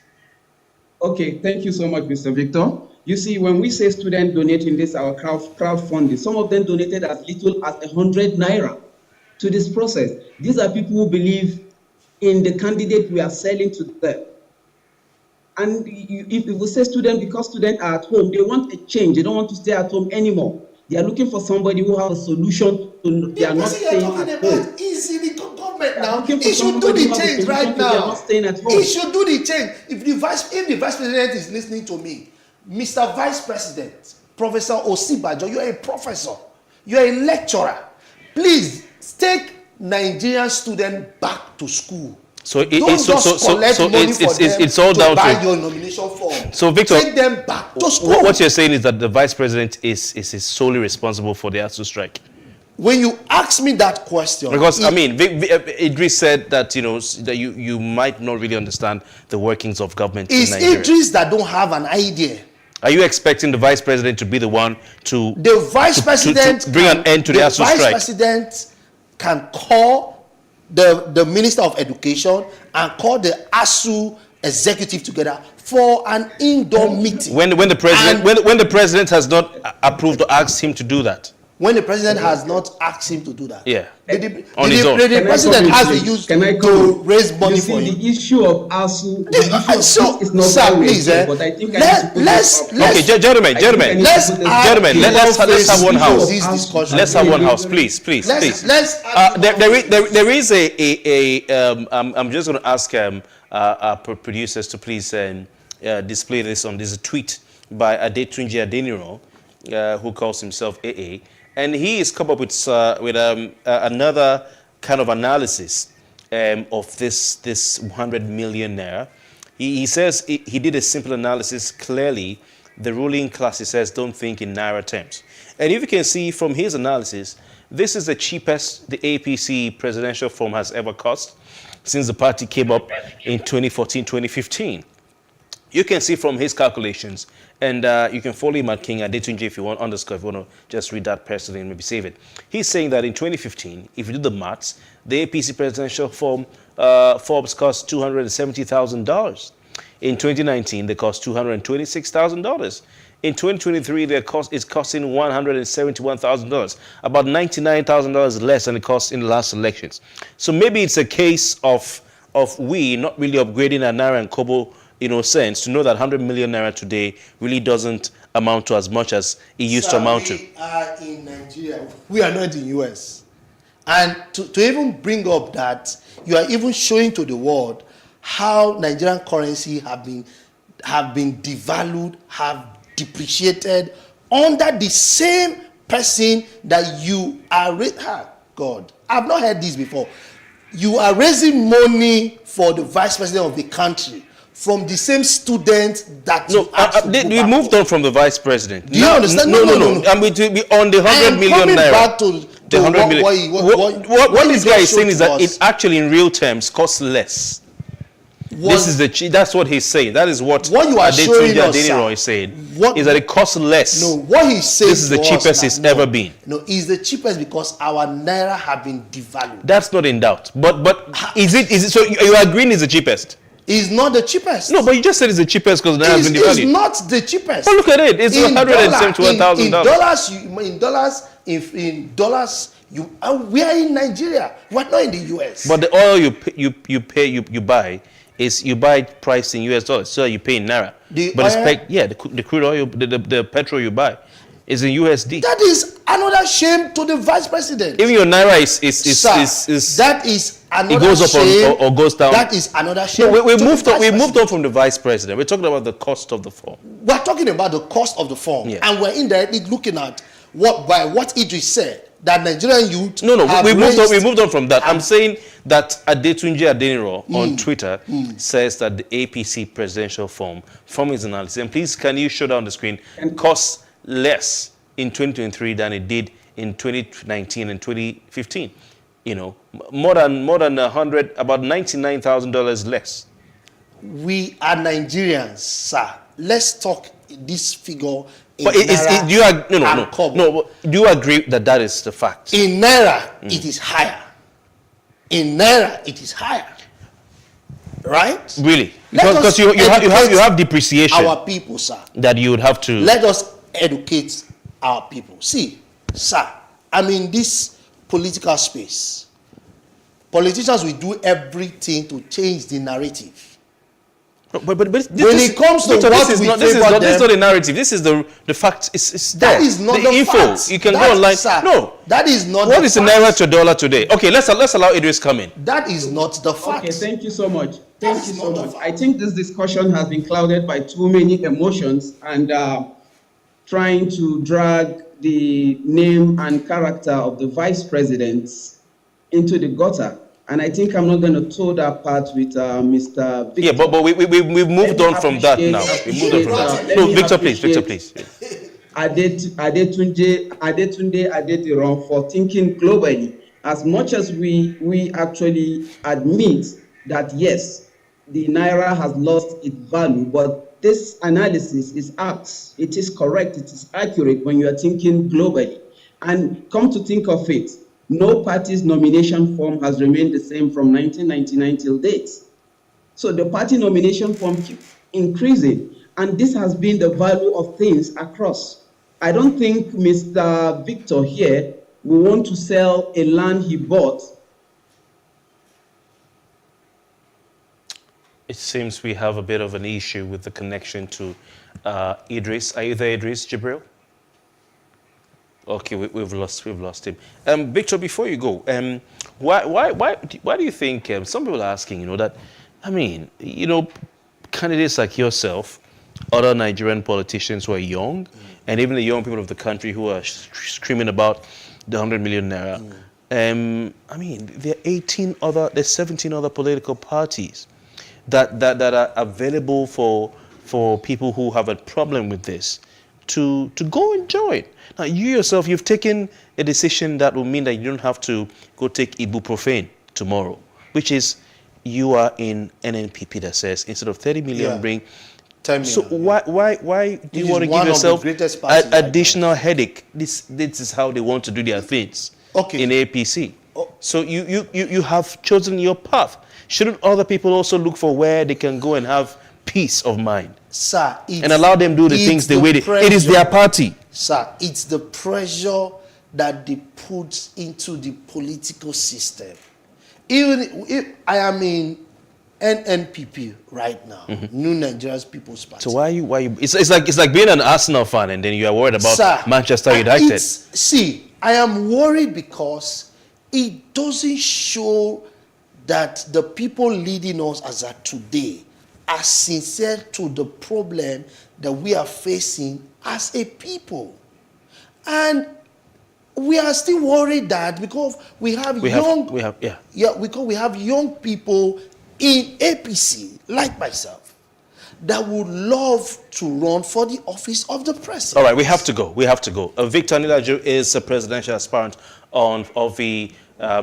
Okay, thank you so much, Mr. Victor. You see, when we say students donating this, our crowdfunding, some of them donated as little as 100 naira to this process. These are people who believe in the candidate we are selling to them. And if we say students, because students are at home, they want a change. They don't want to stay at home anymore. They are looking for somebody who has a solution to they are not staying at home. Is the government now. He should do the change right now. He should do the change. If the vice president is listening to me, Mr. Vice President, Professor Osibajo, you are a professor. You are a lecturer. Please take Nigerian students back to school. So it's all down buy to your nomination form. So Victor, take them back to school. What you're saying is that the vice president is solely responsible for the ASU strike. When you ask me that question, because I mean, Idris said that that you might not really understand the workings of government in Nigeria. It's Idris that don't have an idea. Are you expecting the vice president to be the one to bring an end to the ASU strike? The vice president can call the Minister of Education and call the ASU executive together for an indoor meeting. When the president has not approved or asked him to do that. When the president has not asked him to do that. Yeah. On his own. The president has the use to raise money for him. The issue of ASU, is not sir, please, but I think gentlemen, let's have one house. Let's have one house, please. There is I'm just going to ask our producers to please display this on this tweet by Adetunji Adeniro, who calls himself AA. And he has come up with another kind of analysis of this 100 million naira. He says he did a simple analysis. Clearly, the ruling class, he says, don't think in naira terms. And if you can see from his analysis, this is the cheapest the APC presidential form has ever cost since the party came up in 2014-2015. You can see from his calculations, and you can follow him at King Adetunji if you want, if you want to just read that personally and maybe save it. He's saying that in 2015, if you do the maths, the APC presidential form Forbes cost $270,000. In 2019, they cost $226,000. In 2023, their cost is costing $171,000, about $99,000 less than it cost in the last elections. So maybe it's a case of we not really upgrading our naira and kobo, sense to know that 100 million naira today really doesn't amount to as much as it used to amount to. We are in Nigeria. We are not in US. And to even bring up that, you are even showing to the world how Nigerian currency have been devalued, have depreciated under the same person that you are. God, I've not heard this before. You are raising money for the vice president of the country from the same students that we moved on from the vice president. Do you understand? No. I mean, to be on the 100 million naira. Back to the 100 million. What this guy is saying is that it actually, in real terms, costs less. That's what he's saying. That is what you are showing us, Adeniroy is saying. Is that it costs less. No, what he's saying. This is the cheapest it's ever been. No, it's the cheapest because our naira have been devalued. That's not in doubt. But is it? So you are agreeing it's the cheapest? It's not the cheapest. No, but you just said it's the cheapest because naira has been devalued. It's not the cheapest. But look at it. It's $171,000. In dollars, we are in Nigeria. We're not in the US. But the oil you buy is you buy priced in US dollars, so you pay in naira. The crude oil, the petrol you buy is in USD. That is another shame to the vice president. Even your naira is that is another it goes shame, up or goes down. That is another shame. No, we moved on from the vice president. We're talking about the cost of the form. We're talking about the cost of the form, and we're indirectly looking at what Idris said. That Nigerian youth. We moved on from that. I'm saying that Adetunji Adeniro on Twitter says that the APC presidential form, from his analysis, and please can you show that on the screen, costs less in 2023 than it did in 2019 and 2015. More than 100, about $99,000 less. We are Nigerians, sir. Let's talk this figure. But do you do you agree that is the fact? In naira, it is higher. In naira, it is higher. Right? Really? Because you have depreciation. Our people, sir. That you would have to. Let us educate our people. See, sir, I'm in this political space. Politicians will do everything to change the narrative. But when it comes to what this is not a narrative. This is the fact. It's there. That is not the info. Fact. You can go online. Sir, no, that is not. What is the naira to dollar today? Okay, let's allow Idris come in. That is not the fact. Okay, thank you so much. Thank you so much. I think this discussion has been clouded by too many emotions and trying to drag the name and character of the vice president into the gutter. And I think I'm not going to toe that part with Mr. Victor. Yeah, but we've moved on from that now. We moved on from that. No, Victor, please. Adetunde Adediran for thinking globally. As much as we actually admit that, yes, the Naira has lost its value, but this analysis is apt. It is correct. It is accurate when you are thinking globally. And come to think of it, no party's nomination form has remained the same from 1999 till date. So the party nomination form keeps increasing, and this has been the value of things across. I don't think Mr. Victor here will want to sell a land he bought. It seems we have a bit of an issue with the connection to Idris. Are you there, Idris Jibril? Okay, we've lost him. Victor, before you go, why do you think some people are asking, that, candidates like yourself, other Nigerian politicians who are young, and even the young people of the country who are screaming about the 100 million naira, there are there's 17 other political parties that are available for people who have a problem with this to go and join. Now, you yourself, you've taken a decision that will mean that you don't have to go take ibuprofen tomorrow, which is you are in NNPP that says instead of 30 million, bring 10 million. So why do you want to give yourself an additional headache? This is how they want to do their things in APC. So you have chosen your path. Shouldn't other people also look for where they can go and have peace of mind? Sir, and allow them do the things the way it is their party. Sir, it's the pressure that they put into the political system. Even if I am in NNPP right now, New Nigerian People's Party. So why you? It's like being an Arsenal fan and then you are worried about Sir, Manchester United. See, I am worried because it doesn't show that the people leading us as of today are sincere to the problem that we are facing as a people. And we are still worried that because we have young people in APC, like myself, that would love to run for the office of the president. All right, we have to go. Victor Anilaju is a presidential aspirant of the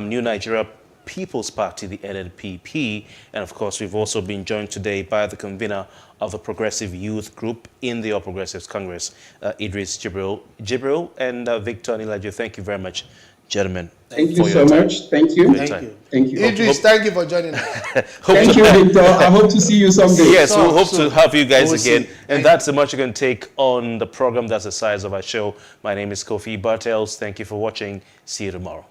New Nigeria People's Party, the NNPP. And of course, we've also been joined today by the convener of the Progressive Youth Group in the All Progressives Congress, Idris Jibril and Victor Anilaju. Thank you very much, gentlemen. Thank you so much. Thank you. Thank you. Idris, thank you for joining us. Thank you, Victor. I hope to see you someday. Yes, we'll hope to have you guys again. And that's the much you can take on the program. That's the size of our show. My name is Kofi Bartels. Thank you for watching. See you tomorrow.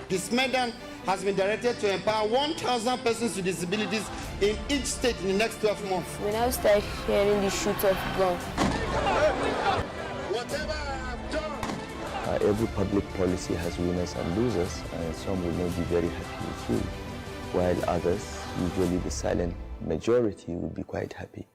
This Medan has been directed to empower 1,000 persons with disabilities in each state in the next 12 months. When I start hearing the shoot of gun. Whatever I have done. Every public policy has winners and losers, and some will not be very happy with you, while others, usually the silent majority, will be quite happy.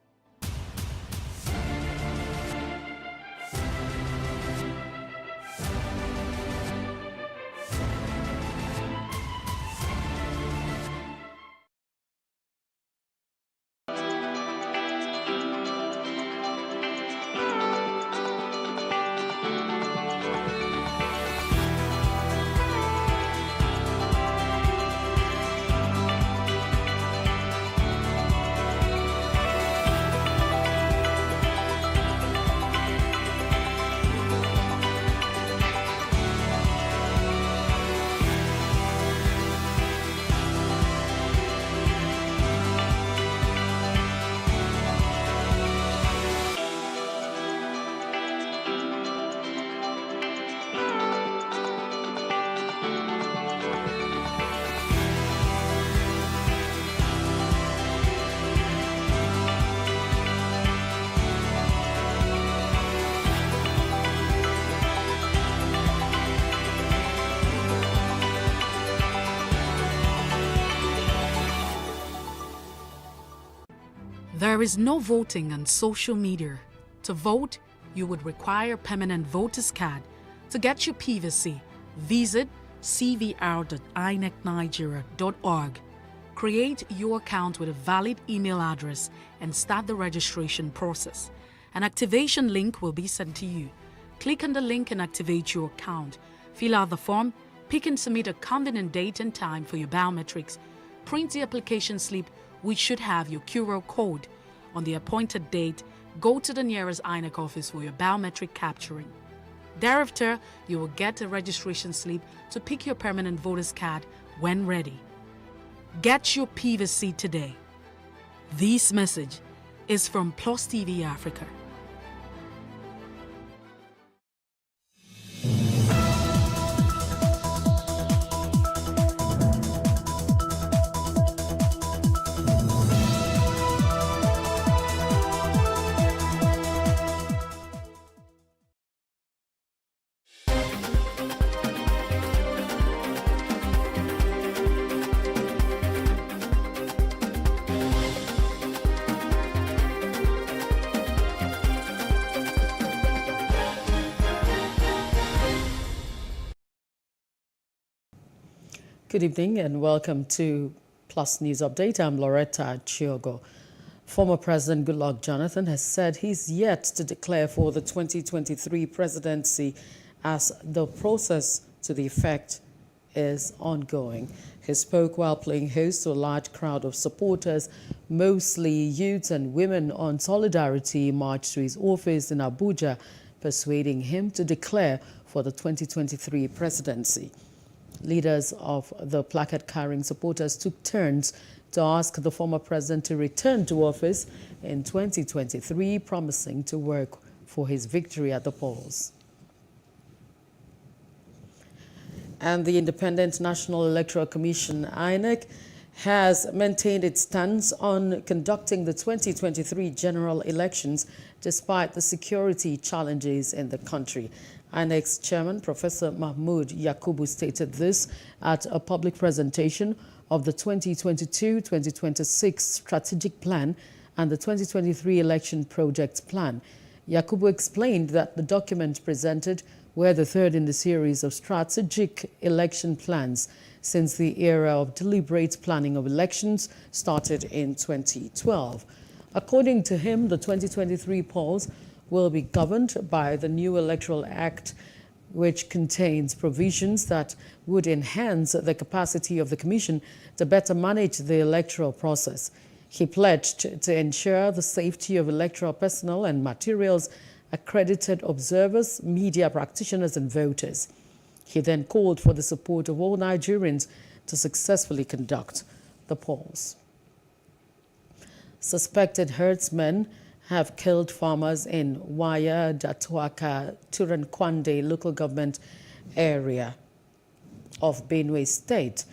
There is no voting on social media. To vote, you would require a permanent voter's card. To get your PVC, visit cvr.inecnigeria.org. Create your account with a valid email address and start the registration process. An activation link will be sent to you. Click on the link and activate your account. Fill out the form, pick and submit a convenient date and time for your biometrics. Print the application slip, which should have your QR code. On the appointed date, go to the nearest INEC office for your biometric capturing. Thereafter, you will get a registration slip to pick your permanent voter's card when ready. Get your PVC today. This message is from PlusTvAfrica. Good evening and welcome to Plus News Update. I'm Loretta Chiogo. Former President Goodluck Jonathan has said he's yet to declare for the 2023 presidency as the process to the effect is ongoing. He spoke while playing host to a large crowd of supporters, mostly youths and women, on Solidarity March to his office in Abuja, persuading him to declare for the 2023 presidency. Leaders of the placard-carrying supporters took turns to ask the former president to return to office in 2023, promising to work for his victory at the polls. And the Independent National Electoral Commission, INEC, has maintained its stance on conducting the 2023 general elections despite the security challenges in the country. INEC's chairman, Professor Mahmoud Yakubu, stated this at a public presentation of the 2022-2026 strategic plan and the 2023 election project plan. Yakubu explained that the documents presented were the third in the series of strategic election plans since the era of deliberate planning of elections started in 2012. According to him, the 2023 polls will be governed by the new Electoral Act, which contains provisions that would enhance the capacity of the Commission to better manage the electoral process. He pledged to ensure the safety of electoral personnel and materials, accredited observers, media practitioners, and voters. He then called for the support of all Nigerians to successfully conduct the polls. Suspected herdsmen have killed farmers in Waya, Datuaka, Turankwande local government area of Benue State.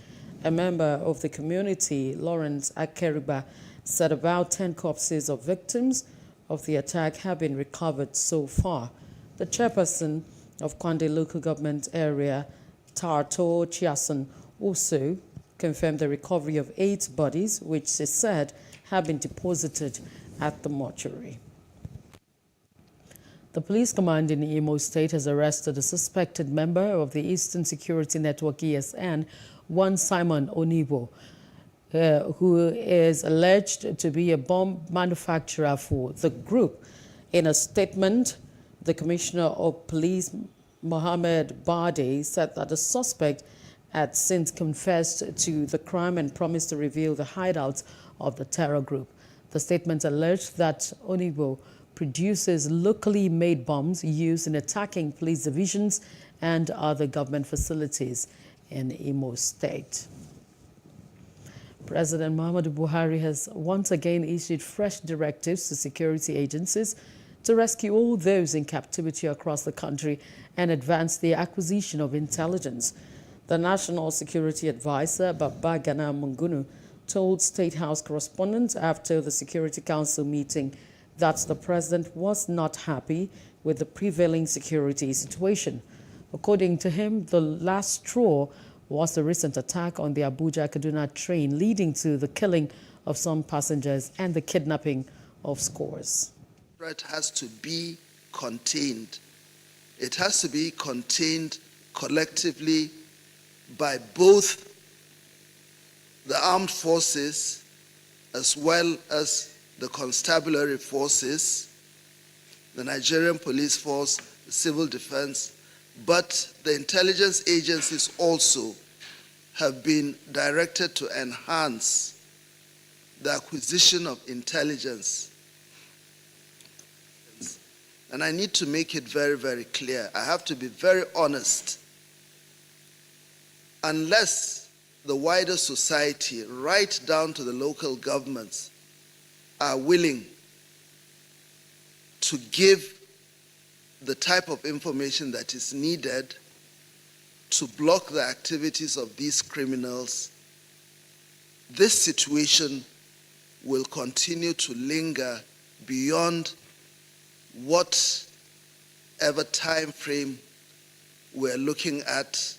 A member of the community, Lawrence Akeriba, said about 10 corpses of victims of the attack have been recovered so far. The chairperson of Kwande local government area, Tarto Chiason, also confirmed the recovery of 8 bodies, which she said have been deposited at the mortuary. The police command in Imo State has arrested a suspected member of the Eastern Security Network ESN, one Simon Onibo, who is alleged to be a bomb manufacturer for the group. In a statement, the Commissioner of Police, Mohammed Bade, said that the suspect had since confessed to the crime and promised to reveal the hideouts of the terror group. The statement alleged that Onibo produces locally made bombs used in attacking police divisions and other government facilities in Imo State. President Muhammadu Buhari has once again issued fresh directives to security agencies to rescue all those in captivity across the country and advance the acquisition of intelligence. The National Security Advisor, Babagana Mungunu, told State House correspondents after the Security Council meeting that the president was not happy with the prevailing security situation. According to him, the last straw was the recent attack on the Abuja-Kaduna train, leading to the killing of some passengers and the kidnapping of scores. The threat has to be contained. It has to be contained collectively by both the armed forces as well as the constabulary forces, the Nigerian police force, the civil defense, but the intelligence agencies also have been directed to enhance the acquisition of intelligence. And I need to make it very, very clear. I have to be very honest. Unless the wider society, right down to the local governments, are willing to give the type of information that is needed to block the activities of these criminals, this situation will continue to linger beyond whatever time frame we're looking at.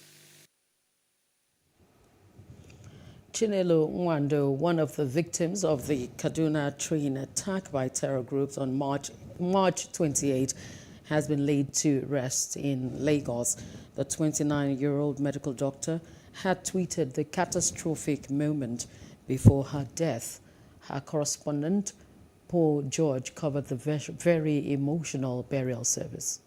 Chinelo Nwando, one of the victims of the Kaduna train attack by terror groups on March 28, has been laid to rest in Lagos. The 29-year-old medical doctor had tweeted the catastrophic moment before her death. Her correspondent, Paul George, covered the very emotional burial service.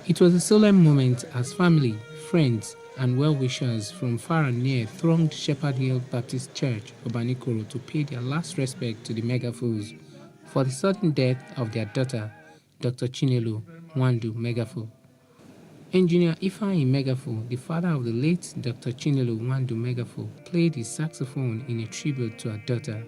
It was a solemn moment as family, friends, and well-wishers from far and near thronged Shepherd Hill Baptist Church, Obanikoro, to pay their last respect to the Megafools for the sudden death of their daughter, Dr. Chinelo Nwandu Megafoo. Engineer Ifeanyi Megafoo, the father of the late Dr. Chinelo Nwandu Megafoo, played his saxophone in a tribute to her daughter.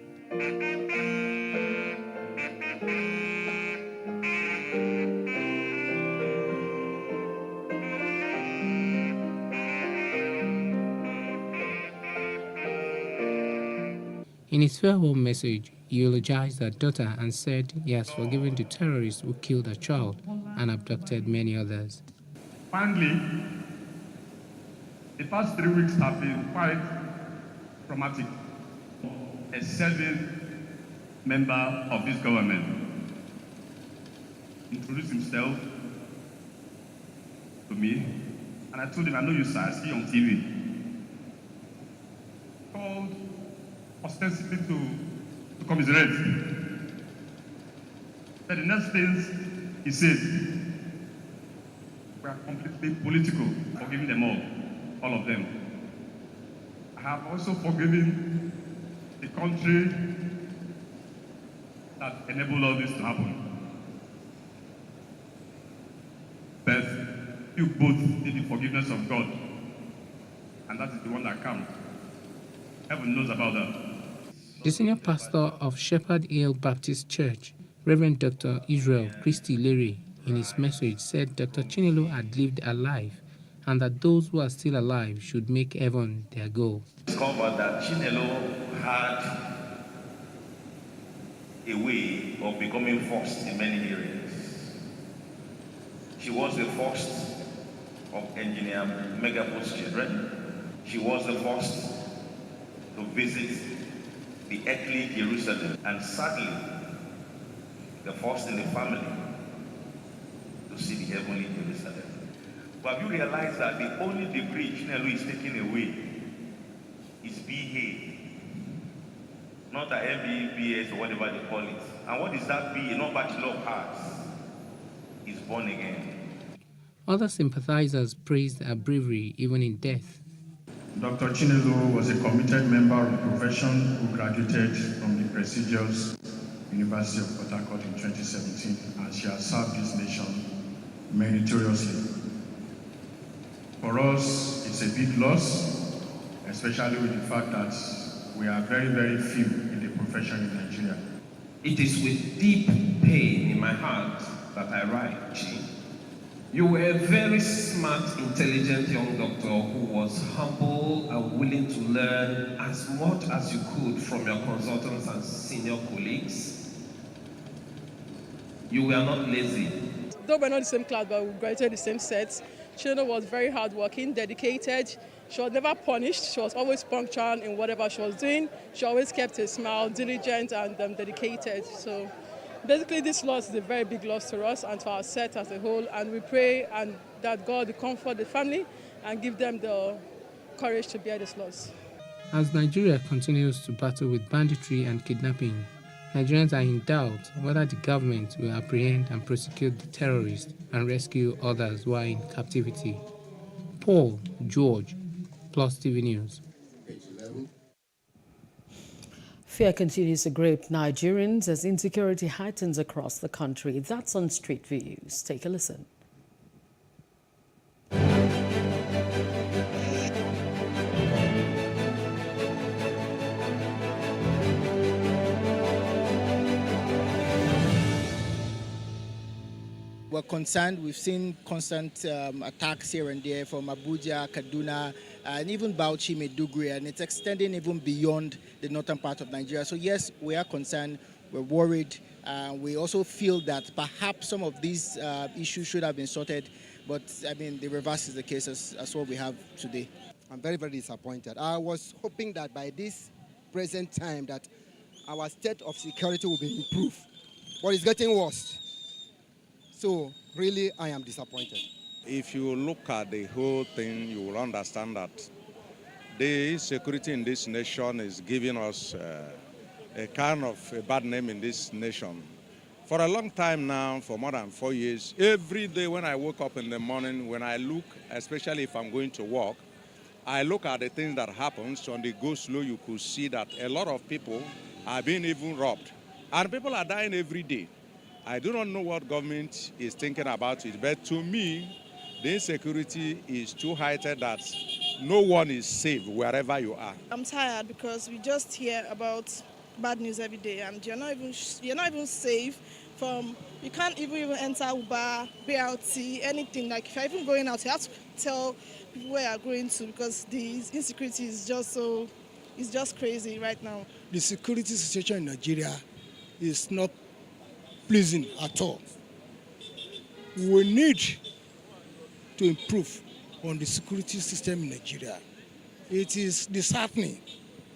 In his farewell message, he eulogized her daughter and said he has forgiven the terrorists who killed her child and abducted many others. Finally, the past 3 weeks have been quite traumatic. A serving member of this government introduced himself to me, and I told him, I know you, sir, I see you on TV. Called ostensibly to commiserate. But the next things he said were completely political, forgiving them all of them. I have also forgiven the country that enabled all this to happen. But you both need the forgiveness of God, and that is the one that counts. Heaven knows about that. The senior pastor of Shepherd Hill Baptist Church, Reverend Dr. Israel Christy Leary, in his message said Dr. Chinelo had lived a life and that those who are still alive should make heaven their goal. Discovered that Chinelo had a way of becoming first in many areas. She was the first of Engineer Megafoo's children. She was the first to visit the earthly Jerusalem, and sadly, the first in the family to see the heavenly Jerusalem. But have you realized that the only degree Chinelo is taking away is BA, not the MBA, BS, or whatever they call it. And what is that BA? Not Bachelor of Arts. He's born again. Other sympathizers praised her bravery even in death. Dr. Chinelo was a committed member of the profession who graduated from the prestigious University of Port Harcourt in 2017, and she has served this nation meritoriously. For us, it's a big loss, especially with the fact that we are very, very few in the profession in Nigeria. It is with deep pain in my heart that I write, Chi. You were a very smart, intelligent young doctor who was humble and willing to learn as much as you could from your consultants and senior colleagues. You were not lazy. Though we're not the same class, but we graduated the same sets, Chinelo was very hardworking, dedicated. She was never punished. She was always punctual in whatever she was doing. She always kept a smile, diligent and dedicated. So basically, this loss is a very big loss to us and to our set as a whole, and we pray and that God will comfort the family and give them the courage to bear this loss. As Nigeria continues to battle with banditry and kidnapping, Nigerians are in doubt whether the government will apprehend and prosecute the terrorists and rescue others who are in captivity. Paul George, Plus TV News. Fear continues to grip Nigerians as insecurity heightens across the country. That's on Street Views. Take a listen. We're concerned. We've seen constant attacks here and there from Abuja, Kaduna, and even Bauchi, Maiduguri, and it's extending even beyond the northern part of Nigeria. So yes, we are concerned. We're worried. We also feel that perhaps some of these issues should have been sorted, but I mean, the reverse is the case as what we have today. I'm very, very disappointed. I was hoping that by this present time that our state of security will be improved, but it's getting worse. So really, I am disappointed. if you look at the whole thing, you will understand that the insecurity in this nation is giving us a kind of a bad name in this nation. For a long time now, for more than 4 years, every day when I wake up in the morning, when I look, especially if I'm going to work, I look at the things that happens. On the go slow, you could see that a lot of people are being even robbed. And people are dying every day. I do not know what government is thinking about it, but to me, the insecurity is too heightened that no one is safe wherever you are. I'm tired because we just hear about bad news every day, and you're not even safe from. You can't even enter Uber, BRT, anything. Like if you're even going out, you have to tell people where you're going to because the insecurity is just crazy right now. The security situation in Nigeria is not pleasing at all. We need to improve on the security system in Nigeria. It is disheartening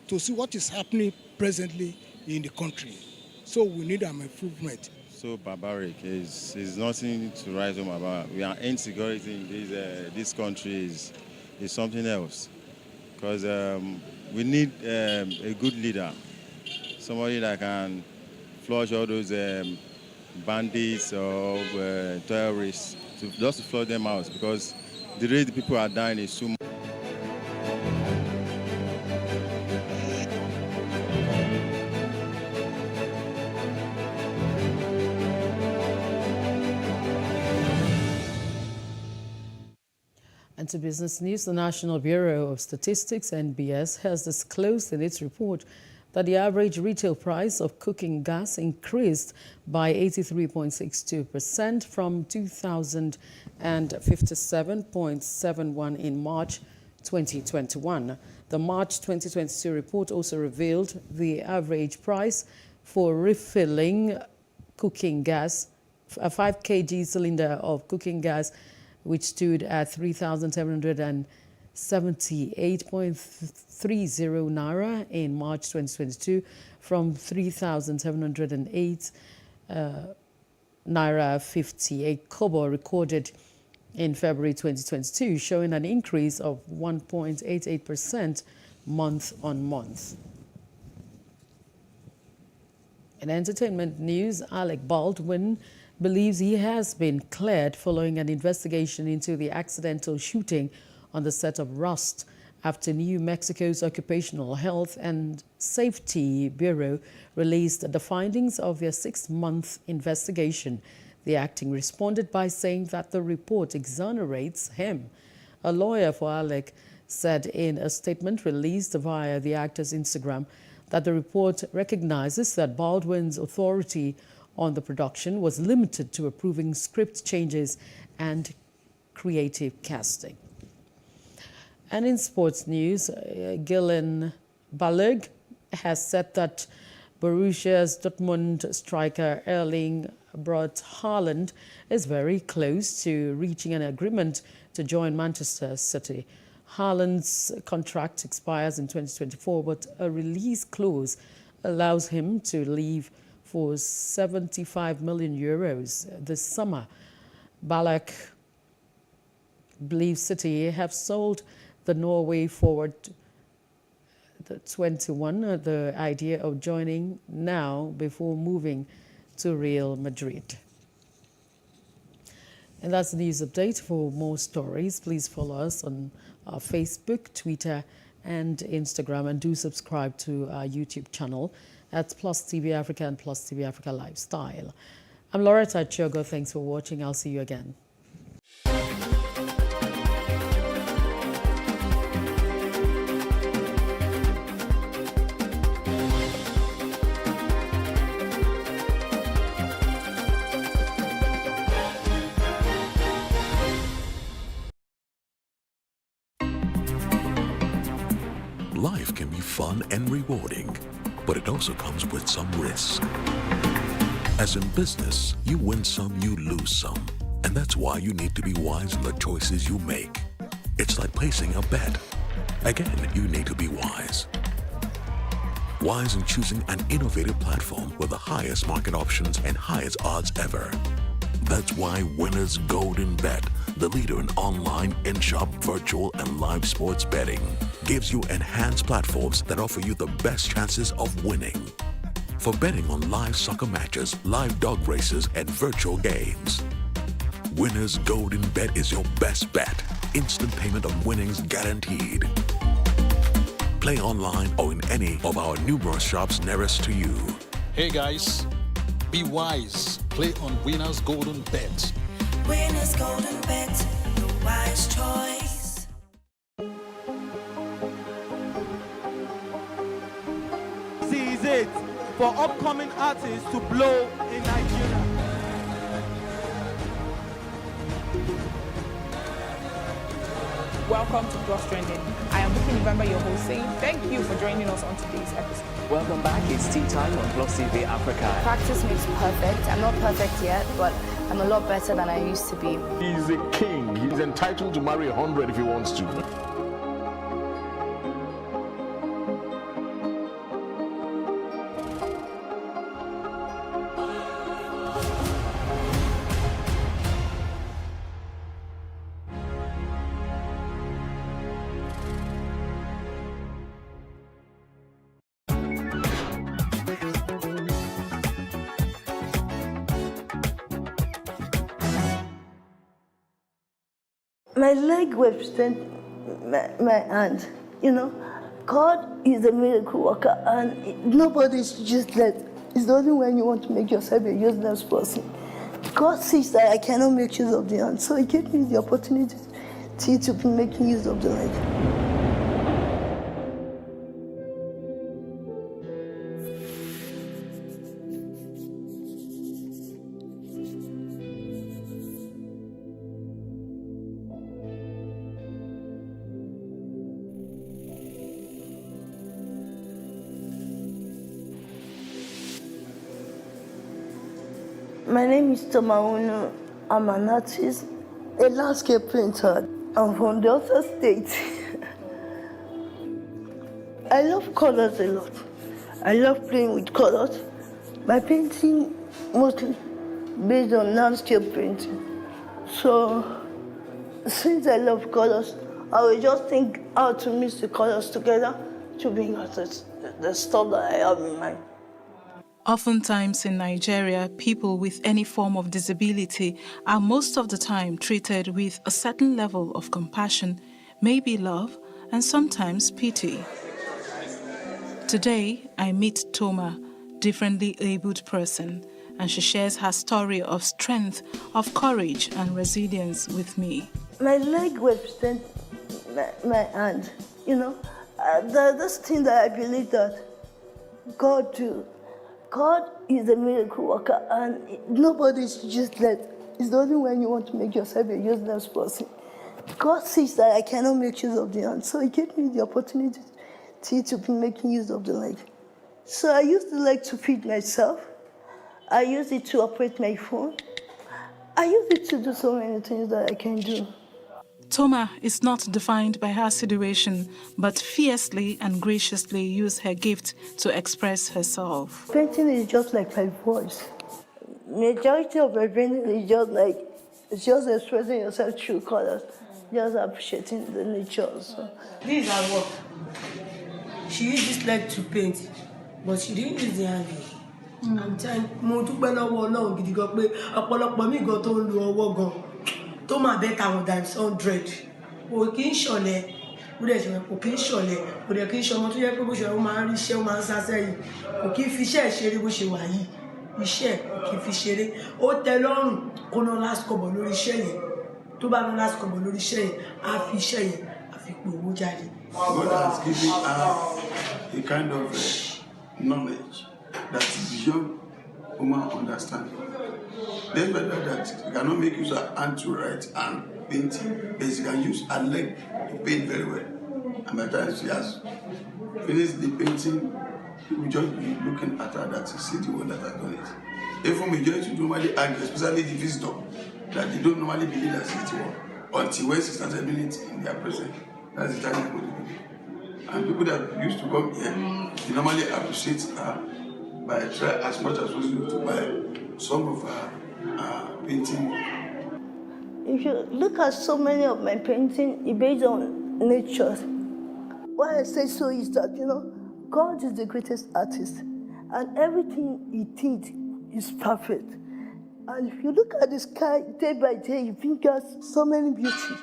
to see what is happening presently in the country. So we need an improvement. So barbaric is nothing to write home about. We are insecurity in this country is something else. Because we need a good leader, somebody that can flush all those bandits or terrorists, just to flush them out, because the rate the people are dying is too much. And to business news, the National Bureau of Statistics, NBS, has disclosed in its report that the average retail price of cooking gas increased by 83.62% from 2,057.71 in March 2021. The March 2022 report also revealed the average price for refilling cooking gas, a 5 kg cylinder of cooking gas, which stood at 3,778.30 naira in March 2022 from 3,708 naira 58 kobo recorded in February 2022, showing an increase of 1.88% month on month. In entertainment news, Alec Baldwin believes he has been cleared following an investigation into the accidental shooting on the set of Rust after New Mexico's Occupational Health and Safety Bureau released the findings of their 6-month investigation. The acting responded by saying that the report exonerates him. A lawyer for Alec said in a statement released via the actor's Instagram that the report recognizes that Baldwin's authority on the production was limited to approving script changes and creative casting. And in sports news, Gillen Balog has said that Borussia Dortmund striker Erling Braut Haaland is very close to reaching an agreement to join Manchester City. Haaland's contract expires in 2024, but a release clause allows him to leave for 75 million euros this summer. Balak believes City have sold the Norway forward, the 21, the idea of joining now before moving to Real Madrid. And that's the news update. For more stories, please follow us on our Facebook, Twitter, and Instagram, and do subscribe to our YouTube channel at PlusTvAfrica and PlusTvAfrica Lifestyle. I'm Loretta Chogo. Thanks for watching. I'll see you again. Life can be fun and rewarding, but it also comes with some risk. As in business, you win some, you lose some. And that's why you need to be wise in the choices you make. It's like placing a bet. Again, you need to be wise. Wise in choosing an innovative platform with the highest market options and highest odds ever. That's why Winners Golden Bet, the leader in online, in-shop, virtual, and live sports betting, gives you enhanced platforms that offer you the best chances of winning. For betting on live soccer matches, live dog races, and virtual games. Winners Golden Bet is your best bet. Instant payment on winnings guaranteed. Play online or in any of our numerous shops nearest to you. Hey guys, be wise. Play on Winners Golden Bet. Winners Golden Bet, the wise choice. This is it for upcoming artists to blow in Nigeria. Welcome to Plus Trending. I am Bookie November, your host, saying thank you for joining us on today's episode. Welcome back. It's tea time on PlusTvAfrica. Practice makes perfect. I'm not perfect yet, but I'm a lot better than I used to be. He's a king. He's entitled to marry 100 if he wants to. My leg represents my hand, you know. God is a miracle worker, and nobody's useless. It's only when you want to make yourself a useless person. God sees that I cannot make use of the hand, so He gave me the opportunity to be making use of the leg. My name is Tomauno. I'm an artist, a landscape painter. I'm from the other state. I love colors a lot. I love playing with colors. My painting mostly based on landscape painting. So since I love colors, I will just think how to mix the colors together to bring out the stuff that I have in mind. Oftentimes in Nigeria, people with any form of disability are most of the time treated with a certain level of compassion, maybe love, and sometimes pity. Today, I meet Toma, differently abled person, and she shares her story of strength, of courage and resilience with me. My leg represents my hand, you know. This thing that I believe that God do. God is a miracle worker, and nobody's useless. It's only when you want to make yourself a useless person. God sees that I cannot make use of the hand, so He gave me the opportunity to be making use of the leg. So I use the leg to feed myself. I use it to operate my phone. I use it to do so many things that I can do. Toma is not defined by her situation, but fiercely and graciously uses her gift to express herself. Painting is just like my voice. Majority of my painting is just expressing yourself through colors, just appreciating the nature. So. This is her work. She used this leg to paint, but she didn't use the hand. I'm telling mo dúpẹ́ lọ́wọ́ Ọlọ́run gidi gan pé ọ̀pọ̀lọpọ̀ mi gan tó ń lo ọwọ́ gan. Tó máa better than 100. Kò kí ń ṣọ̀lẹ, bó dẹ̀ ṣe kò kí ń ṣọ̀lẹ, kò dẹ̀ kí ń ṣọmọ tó yẹ pé bó ṣe wọ́n máa ń rí iṣẹ́, ó máa ń sá sẹ́yìn. Kò kí ń fi iṣẹ́ ṣeré bó ṣe wà yìí. Iṣẹ́ kò kí ń fi ṣeré. Ó tẹ́ lọ́rùn kó ná last kọ́bọ̀ lórí iṣẹ́ yẹn. Tó bá ná last kọ́bọ̀ lórí iṣẹ́ yẹn, á fi iṣẹ́ yẹn, á fi pè owó jáde. God has given her a kind of knowledge that is beyond human understanding. Despite that you cannot make use of hand to write and paint, but you can use her leg to paint very well. And by the time she has finished the painting, people just be looking at her that you see the one that has done it. Therefore, majority normally argue, especially the visitor, that they don't normally believe that she's the one until when she started doing it in their presence. That's the time they go to do. And people that used to come here, they normally appreciate her by trying as much as possible to buy some of her painting. If you look at so many of my paintings, it's based on nature. Why I say so is that, God is the greatest artist, and everything he did is perfect. And if you look at the sky day by day, you think there's so many beauty.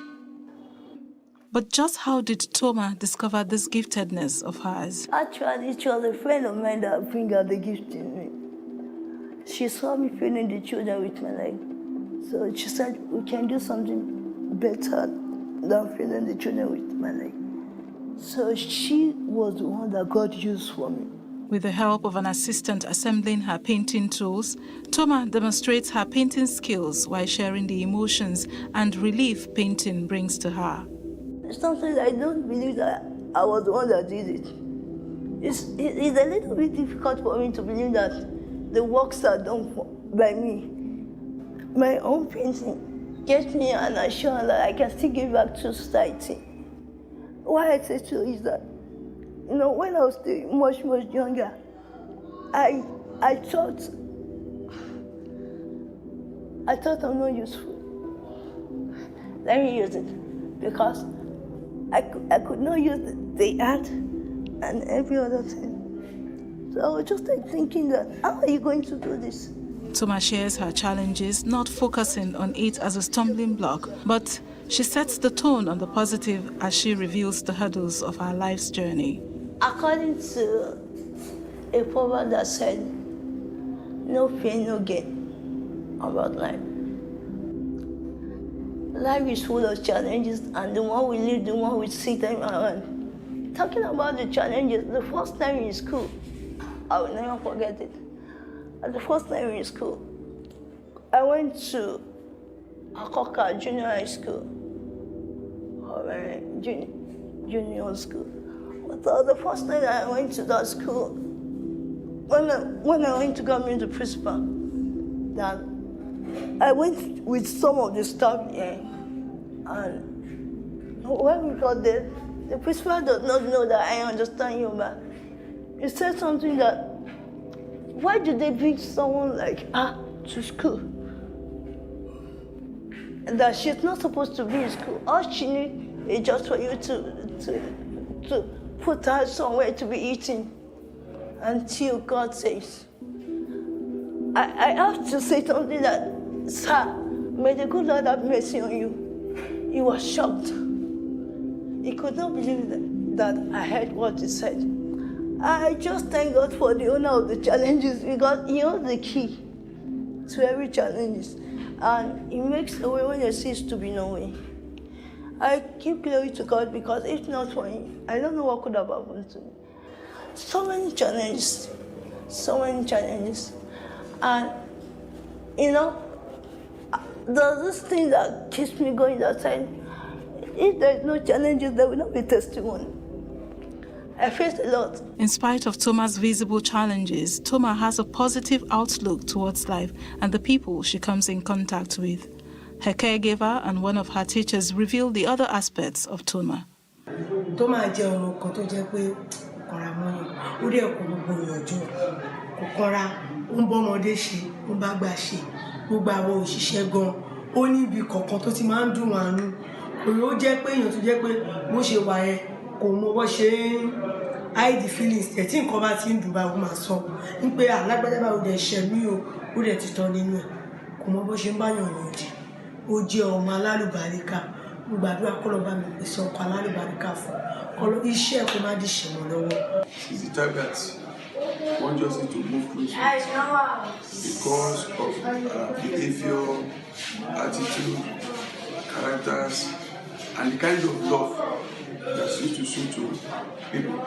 But just how did Toma discover this giftedness of hers? Actually, it was a friend of mine that bring out the gift in me. She saw me feeding the children with my leg. So she said, we can do something better than feeding the children with my leg. So she was the one that God used for me. With the help of an assistant assembling her painting tools, Toma demonstrates her painting skills while sharing the emotions and relief painting brings to her. Sometimes I don't believe that I was the one that did it. It's a little bit difficult for me to believe that the works are done by me. My own painting gives me an assurance that I can still give back to society. Why I say so is that, when I was still much younger, I thought I'm not useful. Let me use it, because I could not use the art and every other thing. So I was just thinking that, how are you going to do this? Toma shares her challenges, not focusing on it as a stumbling block, but she sets the tone on the positive as she reveals the hurdles of her life's journey. According to a proverb that said, no pain, no gain about life. Life is full of challenges, and the one we live, the one we see them around. Talking about the challenges, the first time in school, I will never forget it. The first time in school, I went to Akoka Junior High School, or junior school. But the first time I went to that school, when I went to go meet the principal, that I went with some of the staff here, and when we got there, the principal does not know that I understand Yoruba. He said something that, why do they bring someone like her to school? And that she's not supposed to be in school. All she needs is just for you to put her somewhere to be eating until God says. I have to say something that, sir, may the good Lord have mercy on you. He was shocked. He could not believe that I heard what he said. I just thank God for the owner of the challenges, because he holds the key to every challenge, and he makes a way when there seems to be no way. I give glory to God, because if not for him, I don't know what could have happened to me. So many challenges. And, there's this thing that keeps me going that time. If there's no challenges, there will not be testimony. I faced a lot. In spite of Toma's visible challenges, Toma has a positive outlook towards life and the people she comes in contact with. Her caregiver and one of her teachers reveal the other aspects of Toma. Toma jẹ́ ọmọ kan tó jẹ́ pé kọ̀ra mọ́yàn, ó dẹ̀ kó gbogbo ìyànjú, kò kọ́ra, ó ń bọ́mọdé ṣe, ó ń bá gbà ṣe, gbogbo àwọn òṣìṣẹ́ gan, ó ní ibi kọ̀ọ̀kan tó ti máa ń dùn wọ́n nú. Ó jẹ́ pé èèyàn tó jẹ́ pé bó ṣe wà yẹn kò mọ bó ṣe ń hide the feelings tẹ̀ tí nǹkan bá ti ń dùn bá ó máa sọ ń pé alágbádá bá ó dẹ̀ ṣẹ̀ mí o, ó dẹ̀ ti tán nínú ẹ̀, kò mọ bó ṣe ń báyàn yànjú. Ó jẹ́ ọmọ alálùbáríkà, mo gbàdúrà kó lọ bá mi pèsè ọkọ alálùbáríkà fún kó lọ iṣẹ́ kó má dìṣẹ́ mọ́ lọ́wọ́. She's the type that one just need to move closer because of behavior, attitude, characters, and the kind of love that she used to show to people.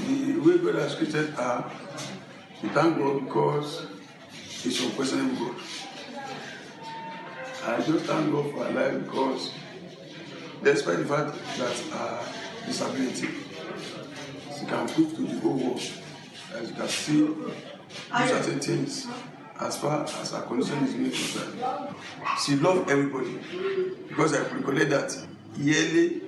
The way God has created her, we thank God because it's unquestionable God. I just thank God for her life because despite the fact that her disability, she can prove to the whole world that she can still do certain things as far as her condition is being concerned. She loves everybody because I recollect that yearly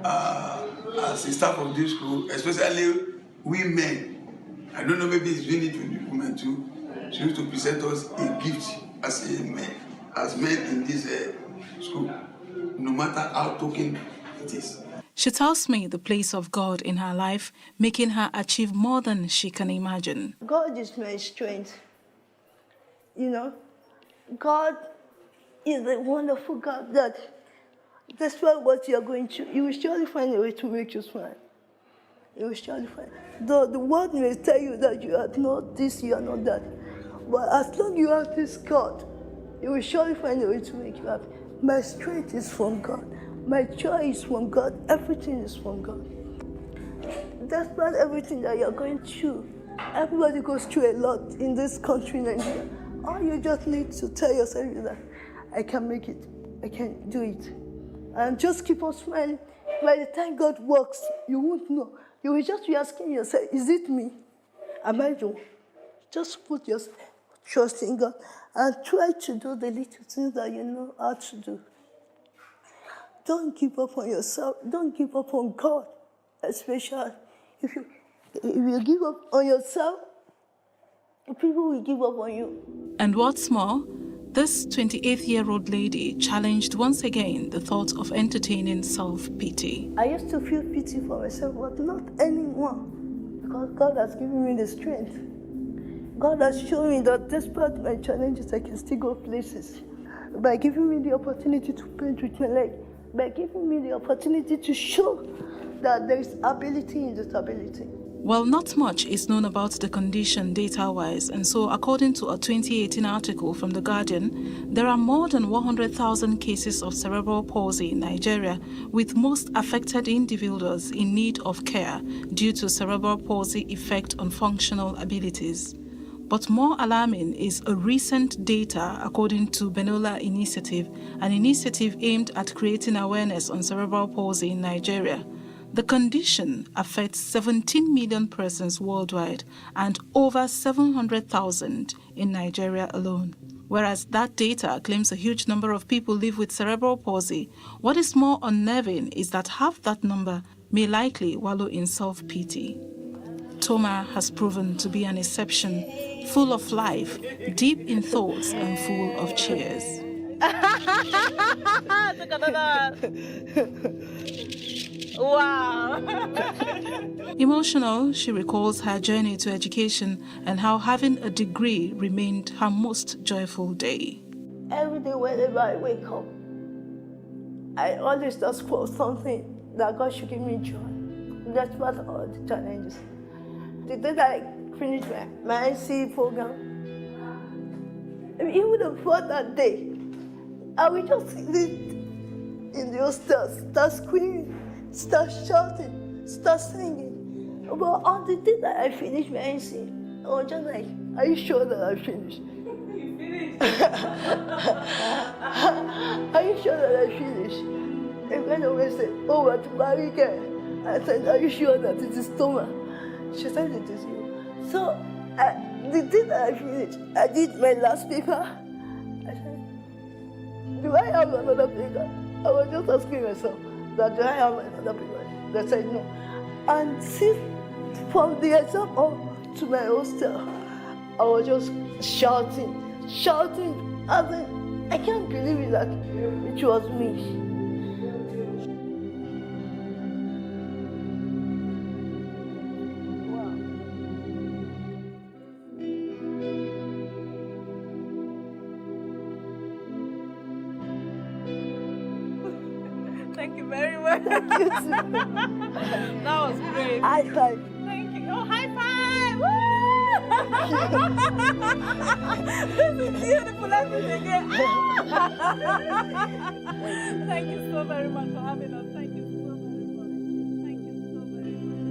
as a staff of this school, especially women, I don't know, maybe it's doing it with the women too, She used to present us a gift as men in this school, no matter how token it is. She tells me the place of God in her life, making her achieve more than she can imagine. God is my strength. You know, God is a wonderful God that despite what you're going through, you will surely find a way to make you smile. You will surely find. Though the world may tell you that you are not this, you are not that. But as long as you have this God, you will surely find a way to make you happy. My strength is from God. My joy is from God. Everything is from God. Despite everything that you're going through, everybody goes through a lot in this country, Nigeria. All you just need to tell yourself is that I can make it. I can do it. And just keep on smiling. By the time God works, you won't know. You will just be asking yourself, is it me? Am I the one? Just put your trust in God and try to do the little things that you know how to do. Don't give up on yourself. Don't give up on God, especially if you give up on yourself, people will give up on you. And what's more, this 28-year-old lady challenged once again the thought of entertaining self-pity. I used to feel pity for myself, but not anymore, because God has given me the strength. God has shown me that despite my challenges, I can still go places. By giving me the opportunity to paint with my leg, by giving me the opportunity to show that there is ability in disability. Well, not much is known about the condition data-wise, and so according to a 2018 article from The Guardian, there are more than 100,000 cases of cerebral palsy in Nigeria, with most affected individuals in need of care due to cerebral palsy effect on functional abilities. But more alarming is a recent data according to Benola Initiative, an initiative aimed at creating awareness on cerebral palsy in Nigeria. The condition affects 17 million persons worldwide and over 700,000 in Nigeria alone. Whereas that data claims a huge number of people live with cerebral palsy, what is more unnerving is that half that number may likely wallow in self-pity. Toma has proven to be an exception, full of life, deep in thoughts and full of cheers. Wow. Emotional, she recalls her journey to education and how having a degree remained her most joyful day. Every day whenever I wake up, I always ask for something that God should give me joy. That's what all the challenges. The day that I finished my IC program, even before that day, I would just sit in the hostel, start screaming, start shouting, start singing. But on the day that I finished my IC, I was just like, are you sure that I finished? You finished? Are you sure that I finished? And when I said, oh, what Marika? I said, are you sure that it is Toma? She said it is you. So the day that I finished, I did my last paper. I said, do I have another paper? I was just asking myself, that do I have another paper? They said no. And since from the exam hall to my hostel, I was just shouting. I can't believe it that it was me. Thank you very much. Thank you too. That was great. High five. Thank you. Oh, high five! Woo! This is beautiful. Let me again. Thank you so very much for having us. Thank you so very much. Thank you so very much.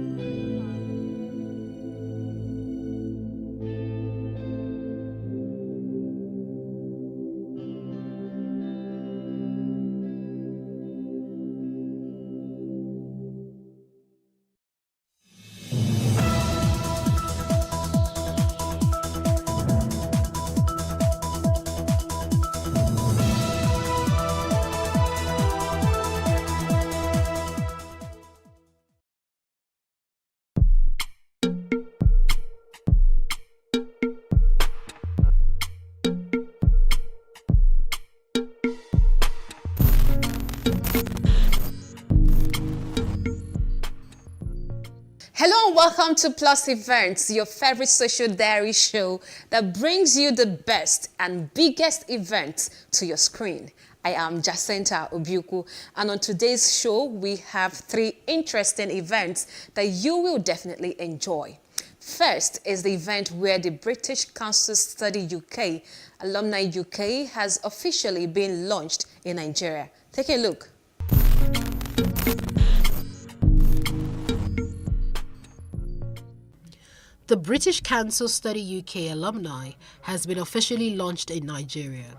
Welcome to Plus Events, your favorite social diary show that brings you the best and biggest events to your screen. I am Jacinta Obiuku, and on today's show, we have 3 interesting events that you will definitely enjoy. First is the event where the British Council Study UK, Alumni UK, has officially been launched in Nigeria. Take a look. The British Council Study UK Alumni has been officially launched in Nigeria.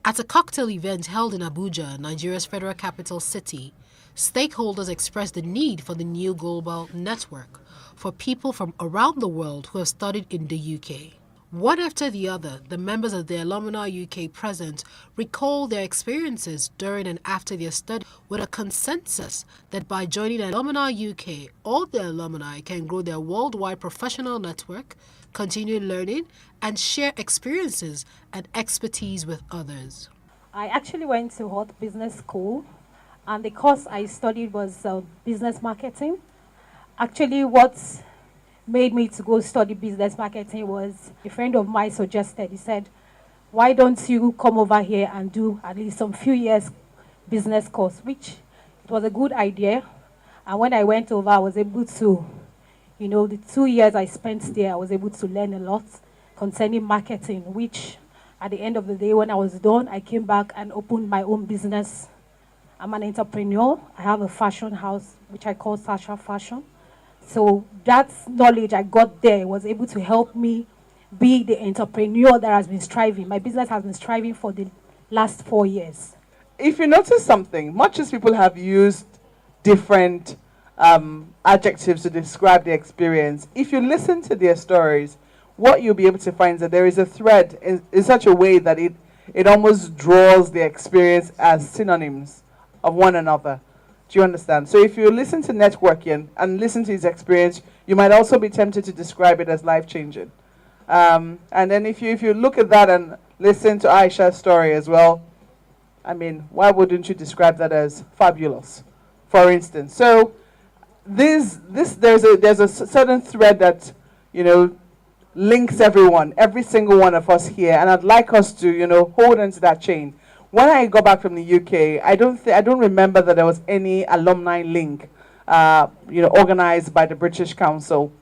At a cocktail event held in Abuja, Nigeria's federal capital city, stakeholders expressed the need for the new global network for people from around the world who have studied in the UK. One after the other, the members of the Alumni UK present recalled their experiences during and after their study with a consensus that by joining Alumni UK, all the alumni can grow their worldwide professional network, continue learning, and share experiences and expertise with others. I actually went to Hot Business School, and the course I studied was business marketing. Actually, what made me to go study business marketing was a friend of mine suggested. He said, why don't you come over here and do at least some few years business course, which it was a good idea. And when I went over, I was able to, the 2 years I spent there, I was able to learn a lot concerning marketing, which at the end of the day, when I was done, I came back and opened my own business. I'm an entrepreneur. I have a fashion house, which I call Sasha Fashion. So that knowledge I got there was able to help me be the entrepreneur that has been striving. My business has been striving for the last 4 years. If you notice something, much as people have used different adjectives to describe the experience, if you listen to their stories, what you'll be able to find is that there is a thread in such a way that it almost draws the experience as synonyms of one another. Do you understand? So if you listen to networking and listen to his experience, you might also be tempted to describe it as life-changing. And then if you look at that and listen to Aisha's story as well, I mean, why wouldn't you describe that as fabulous, for instance? So there's a certain thread that, links everyone, every single one of us here, and I'd like us to, hold onto that chain. When I got back from the UK, I don't remember that there was any alumni link, organized by the British Council.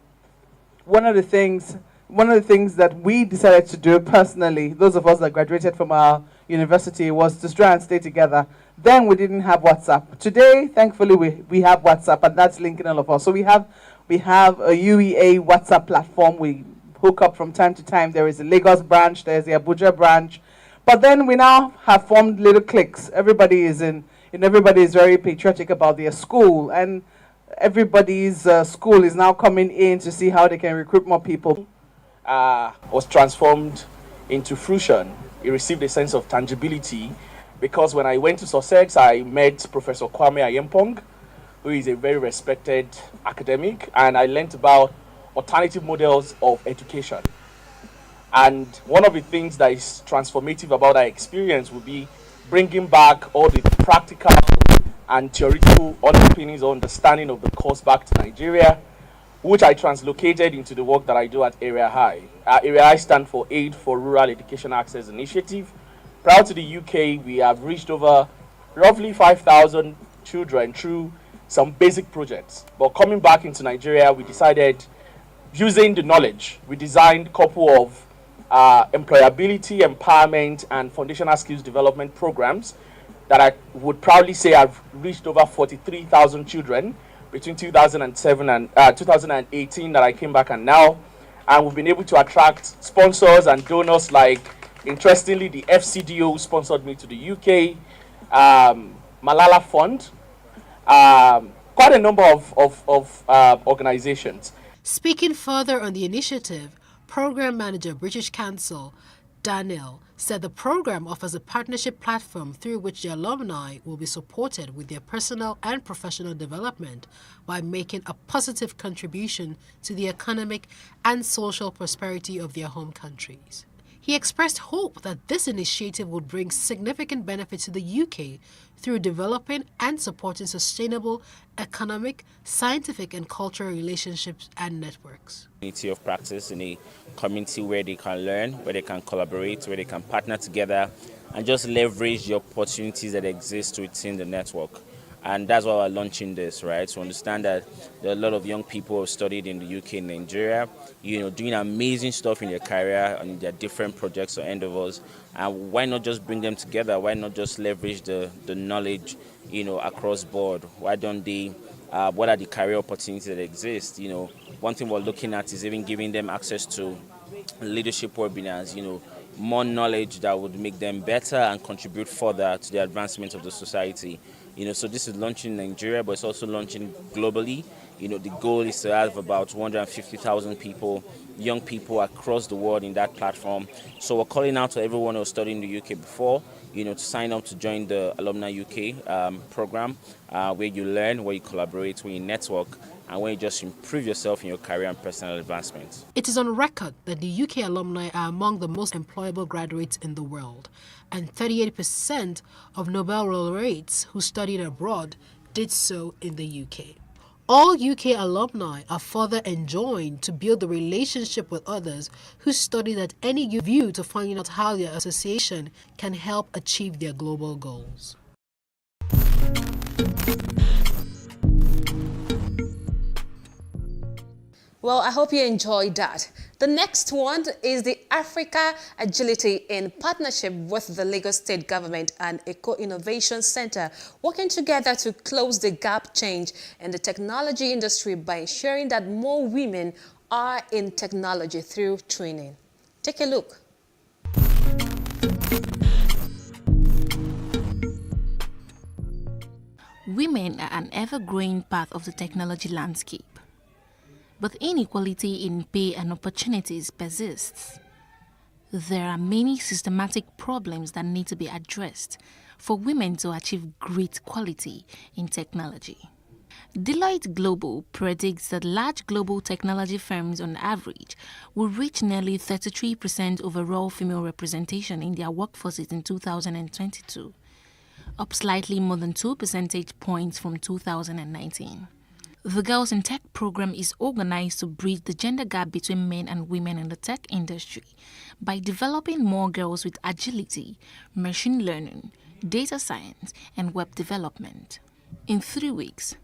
One of the things that we decided to do personally, those of us that graduated from our university, was to try and stay together. Then we didn't have WhatsApp. Today, thankfully, we have WhatsApp, and that's linking all of us. So we have a UEA WhatsApp platform. We hook up from time to time. There is a Lagos branch. There's the Abuja branch. But then we now have formed little cliques. Everybody is very patriotic about their school, and everybody's school is now coming in to see how they can recruit more people. Was transformed into fruition. It received a sense of tangibility because when I went to Sussex, I met Professor Kwame Ayempong, who is a very respected academic, and I learned about alternative models of education. And one of the things that is transformative about that experience will be bringing back all the practical and theoretical underpinnings or understanding of the course back to Nigeria, which I translocated into the work that I do at Area High. Area High stands for Aid for Rural Education Access Initiative. Prior to the UK, we have reached over roughly 5,000 children through some basic projects. But coming back into Nigeria, we decided, using the knowledge, we designed a couple of employability, empowerment, and foundational skills development programs that I would proudly say have reached over 43,000 children between 2007 and 2018 that I came back and now. And we've been able to attract sponsors and donors like, interestingly, the FCDO sponsored me to the UK, Malala Fund, quite a number of organizations. Speaking further on the initiative, Program Manager, British Council, Daniel, said the program offers a partnership platform through which the alumni will be supported with their personal and professional development by making a positive contribution to the economic and social prosperity of their home countries. He expressed hope that this initiative would bring significant benefit to the UK through developing and supporting sustainable economic, scientific, and cultural relationships and networks. Community of practice in a community where they can learn, where they can collaborate, where they can partner together and just leverage the opportunities that exist within the network. And that's why we're launching this, right? To understand that there are a lot of young people who have studied in the UK and Nigeria, doing amazing stuff in their career and their different projects or endeavors. And why not just bring them together? Why not just leverage the knowledge, across board? Why don't they, what are the career opportunities that exist? One thing we're looking at is even giving them access to leadership webinars, more knowledge that would make them better and contribute further to the advancement of the society. So this is launching in Nigeria, but it's also launching globally. The goal is to have about 150,000 people, young people across the world in that platform. So we're calling out to everyone who was studying in the UK before, to sign up to join the Alumni UK program, where you learn, where you collaborate, where you network, and where you just improve yourself in your career and personal advancement. It is on record that the UK alumni are among the most employable graduates in the world, and 38% of Nobel laureates who studied abroad did so in the UK. All UK alumni are further enjoined to build a relationship with others who studied at any view to find out how their association can help achieve their global goals. Well, I hope you enjoyed that. The next one is the Africa Agility in partnership with the Lagos State Government and Eco-Innovation Center, working together to close the gap change in the technology industry by ensuring that more women are in technology through training. Take a look. Women are an ever-growing part of the technology landscape. But inequality in pay and opportunities persists. There are many systematic problems that need to be addressed for women to achieve great quality in technology. Deloitte Global predicts that large global technology firms on average will reach nearly 33% overall female representation in their workforces in 2022, up slightly more than 2 percentage points from 2019. The Girls in Tech program is organized to bridge the gender gap between men and women in the tech industry by developing more girls with agility, machine learning, data science, and web development. In 3 weeks,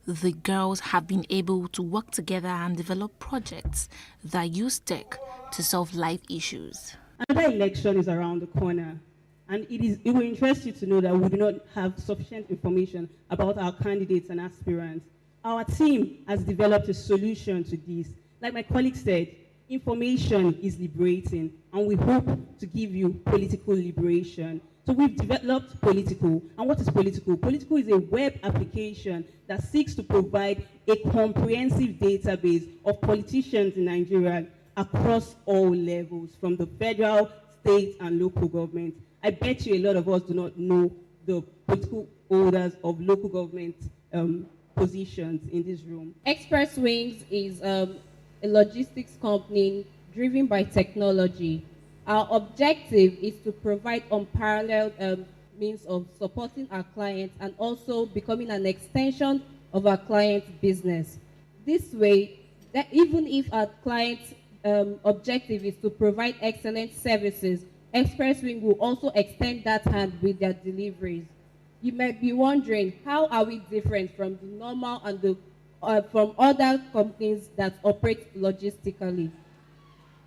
the girls have been able to work together and develop projects that use tech to solve life issues. Another election is around the corner, and it will interest you to know that we do not have sufficient information about our candidates and aspirants. Our team has developed a solution to this. Like my colleague said, information is liberating, and we hope to give you political liberation. So we've developed Political. And what is Political? Political is a web application that seeks to provide a comprehensive database of politicians in Nigeria across all levels, from the federal, state, and local government. I bet you a lot of us do not know the political holders of local government positions in this room. Express Wings is a logistics company driven by technology. Our objective is to provide unparalleled means of supporting our clients and also becoming an extension of our client's business. This way, that even if our client's objective is to provide excellent services, Express Wing will also extend that hand with their deliveries. You might be wondering, how are we different from the normal and from other companies that operate logistically?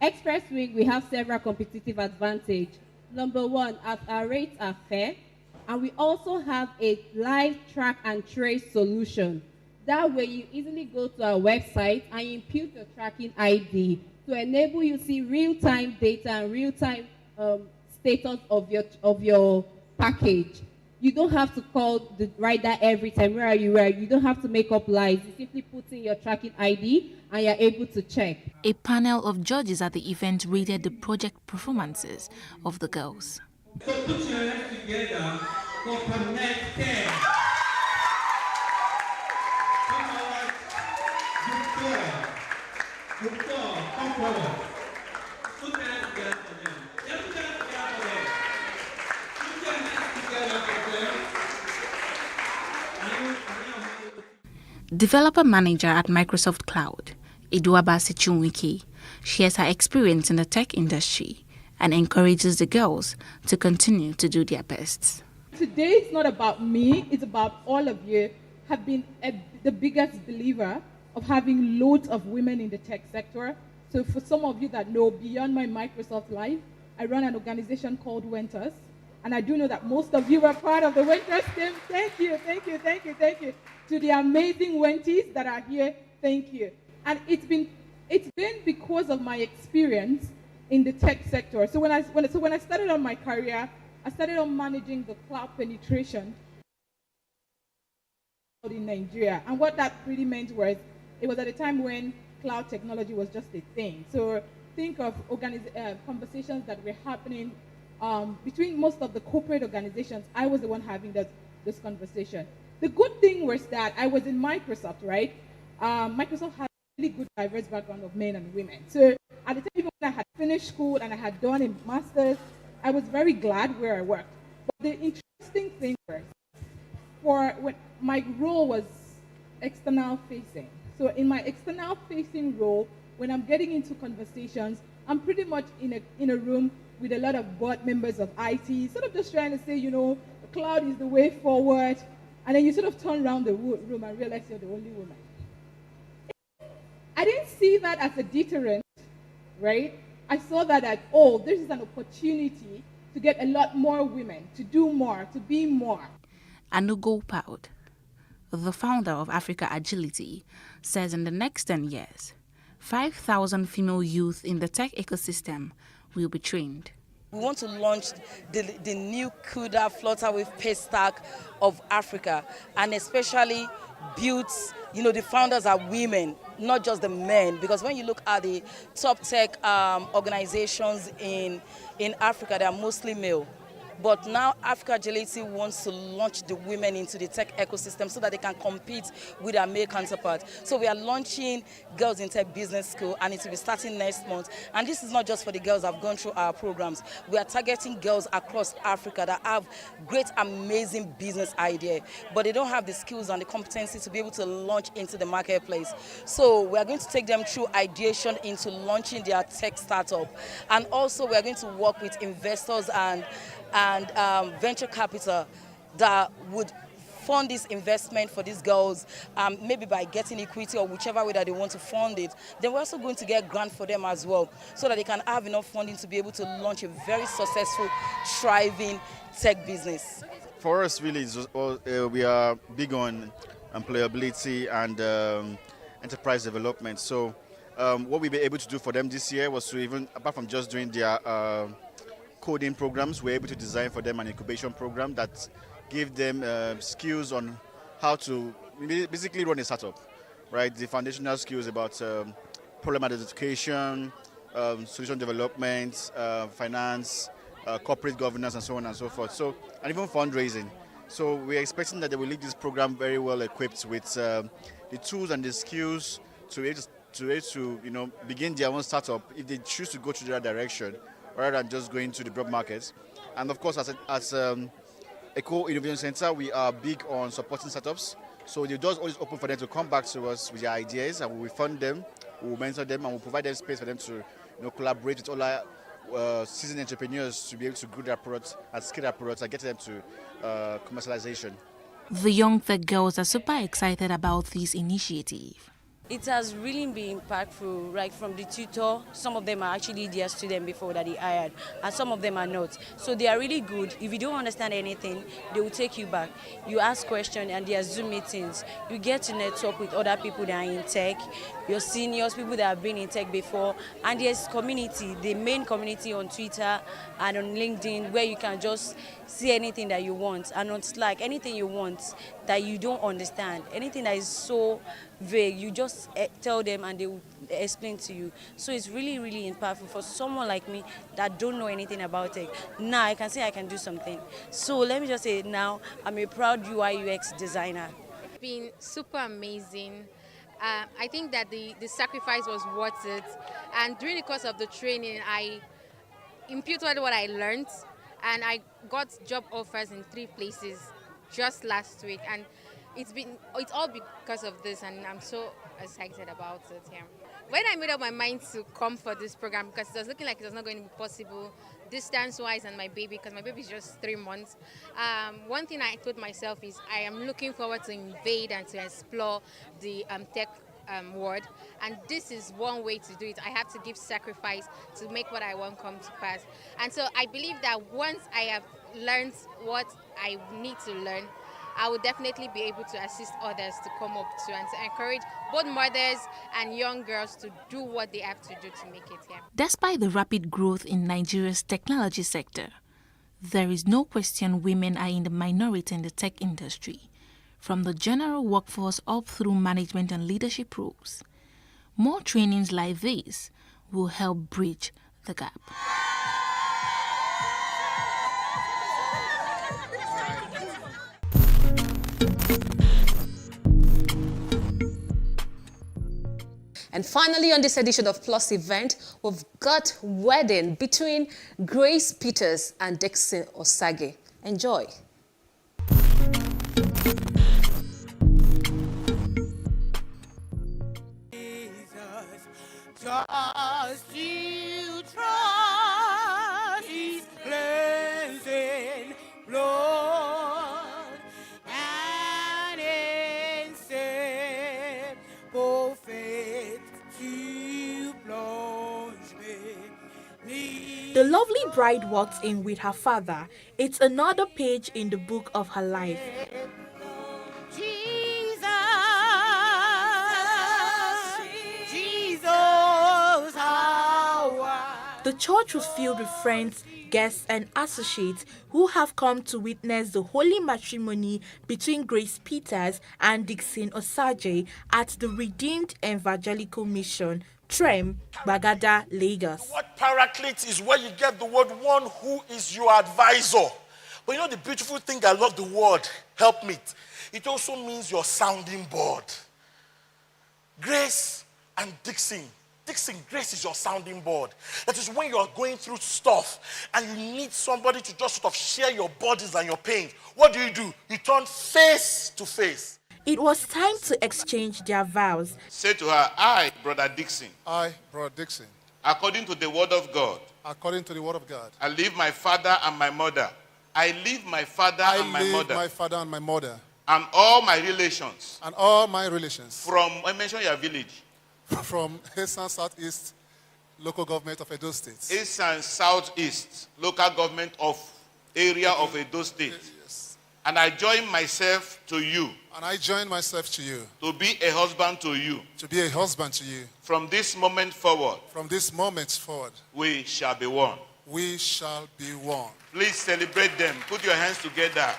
Express Wing, we have several competitive advantages. Number one, our rates are fair, and we also have a live track and trace solution. That way, you easily go to our website and input your tracking ID to enable you to see real-time data and real-time status of your package. You don't have to call the rider every time. Where are you? Where? You don't have to make up lies. You simply put in your tracking ID and you're able to check. A panel of judges at the event rated the project performances of the girls. So put your hands together for Connect 10. Come on. Good girl. Come forward. Put your hands together for them. Developer manager at Microsoft Cloud, Eduabasi Chunwiki, shares her experience in the tech industry and encourages the girls to continue to do their best. Today it's not about me, it's about all of you have been the biggest believer of having loads of women in the tech sector. So for some of you that know, beyond my Microsoft life, I run an organization called Wenters. And I do know that most of you are part of the Wenters team. Thank you, thank you, thank you, thank you. To the amazing Wenties that are here, thank you. And it's been because of my experience in the tech sector. So when I started on my career, I started on managing the cloud penetration in Nigeria. And what that really meant was, it was at a time when cloud technology was just a thing. So think of conversations that were happening between most of the corporate organizations. I was the one having this conversation. The good thing was that I was in Microsoft, right? Microsoft had a really good diverse background of men and women. So at the time, even when I had finished school and I had done a master's, I was very glad where I worked. But the interesting thing was, when my role was external facing. So in my external facing role, when I'm getting into conversations, I'm pretty much in a room with a lot of board members of IT, sort of just trying to say, the cloud is the way forward. And then you sort of turn around the room and realize you're the only woman. I didn't see that as a deterrent, right? I saw that as, this is an opportunity to get a lot more women, to do more, to be more. Anugo Poud, the founder of Africa Agility, says in the next 10 years, 5,000 female youth in the tech ecosystem will be trained. We want to launch the new CUDA Flutter Wave Pace Stack of Africa, and especially build, the founders are women, not just the men, because when you look at the top tech organizations in Africa, they are mostly male. But now Africa Agility wants to launch the women into the tech ecosystem so that they can compete with their male counterparts. So we are launching Girls in Tech Business School, and it will be starting next month. And this is not just for the girls that have gone through our programs. We are targeting girls across Africa that have great, amazing business idea, but they don't have the skills and the competency to be able to launch into the marketplace. So we are going to take them through ideation into launching their tech startup. And also we are going to work with investors and venture capital that would fund this investment for these girls, maybe by getting equity or whichever way that they want to fund it. Then we're also going to get grant for them as well, so that they can have enough funding to be able to launch a very successful, thriving tech business. For us, really, we are big on employability and enterprise development. So what we were able to do for them this year was to, even apart from just doing their coding programs, we're able to design for them an incubation program that give them skills on how to basically run a startup, right? The foundational skills about problem identification, solution development, finance, corporate governance, and so on and so forth. So, and even fundraising. So we're expecting that they will leave this program very well equipped with the tools and the skills to begin their own startup if they choose to go to that direction, rather than just going to the broad markets. And of course, as Eco Innovation Center, we are big on supporting startups. So the doors always open for them to come back to us with their ideas, and we will fund them, we will mentor them, and we'll provide them space for them to collaborate with all our seasoned entrepreneurs to be able to grow their products and scale their products and get them to commercialization. The young tech girls are super excited about this initiative. It has really been impactful, right? From the tutor, some of them are actually their student before that they hired, and some of them are not. So they are really good. If you don't understand anything, they will take you back. You ask questions, and there are Zoom meetings. You get to network with other people that are in tech, your seniors, people that have been in tech before, and there's community, the main community on Twitter and on LinkedIn, where you can just see anything that you want, and on Slack, anything you want that you don't understand, anything that is so vague, you just tell them and they will explain to you. So it's really, really impactful for someone like me that don't know anything about it. Now I can say I can do something. So let me just say now I'm a proud UI UX designer. It's been super amazing. I think that the sacrifice was worth it. And during the course of the training, I imputed what I learned, and I got job offers in 3 places just last week. And it's all because of this, and I'm so excited about it. Yeah. When I made up my mind to come for this program, because it was looking like it was not going to be possible distance-wise, and my baby, because my baby is just 3 months, one thing I told myself is I am looking forward to invade and to explore the tech world, and this is one way to do it. I have to give sacrifice to make what I want come to pass. And so I believe that once I have learned what I need to learn, I will definitely be able to assist others to come up to and to encourage both mothers and young girls to do what they have to do to make it here. Despite the rapid growth in Nigeria's technology sector, there is no question women are in the minority in the tech industry, from the general workforce up through management and leadership roles. More trainings like this will help bridge the gap. And finally, on this edition of Plus Event, we've got wedding between Grace Peters and Dixon Osage. Enjoy. Just you trust His cleansing blood and inseparable faith to plunge me. The lovely bride walks in with her father. It's another page in the book of her life. The church was filled with friends, guests, and associates who have come to witness the holy matrimony between Grace Peters and Dixon Osage at the Redeemed Evangelical Mission, Trem, Bagada, Lagos. What paraclete is where you get the word one who is your advisor. But you know the beautiful thing I love the word, helpmeet. It also means your sounding board. Grace and Dixon, Grace is your sounding board. That is when you are going through stuff and you need somebody to just sort of share your burdens and your pains. What do? You turn face to face. It was time to exchange their vows. Say to her, I, Brother Dixon. I, Brother Dixon. According to the word of God. According to the word of God. I leave my father and my mother. I leave my father and my mother. my father and my mother. And all my relations. And all my relations. From, I mentioned your village. From East and Southeast local government of Edo State. East and Southeast local government of area of Edo State. Yes. And I join myself to you. And I join myself to you. To be a husband to you. To be a husband to you. From this moment forward. From this moment forward. We shall be one. We shall be one. Please celebrate them. Put your hands together.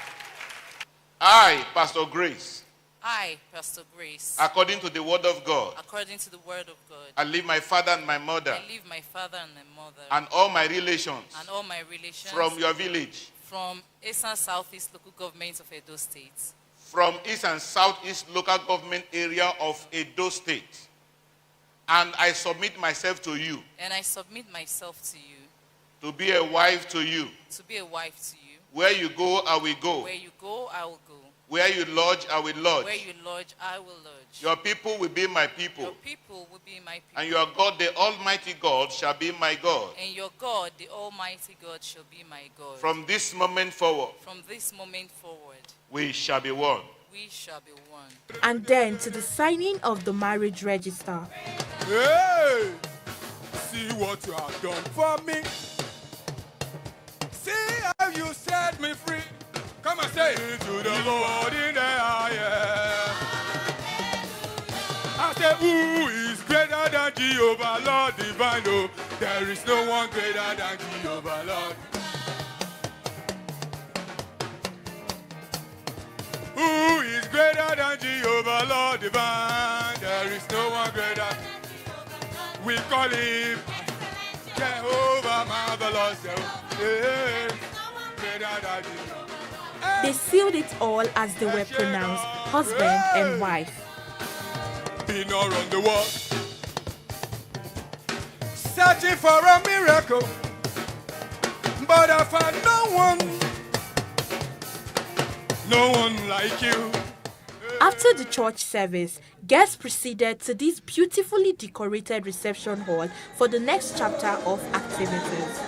I, Pastor Grace. I, Pastor Grace. According to the word of God. According to the word of God. I leave my father and my mother. I leave my father and my mother. And all my relations. And all my relations. From your village. From East and Southeast local governments of Edo State. From East and Southeast local government area of Edo State. And I submit myself to you. And I submit myself to you. To be a wife to you. To be a wife to you. Where you go, I will go. Where you go, I will go. Where you lodge, I will lodge. Where you lodge, I will lodge. Your people will be my people. Your people will be my people. And your God, the Almighty God, shall be my God. And your God, the Almighty God, shall be my God. From this moment forward. From this moment forward. We shall be one. We shall be one. And then to the signing of the marriage register. Hey! See what you have done for me. See how you set me free. Come and say it to the Lord in the highest. I say, who is greater than Jehovah, Lord divine? Oh, there is no one greater than Jehovah, Lord. Who is greater than Jehovah, Lord divine? There is no one greater. We call him Jehovah, marvelous. Yeah. Greater than Jehovah. They sealed it all as they were pronounced husband and wife. Been around the world, searching for a miracle, but I found no one like you. After the church service, guests proceeded to this beautifully decorated reception hall for the next chapter of activities.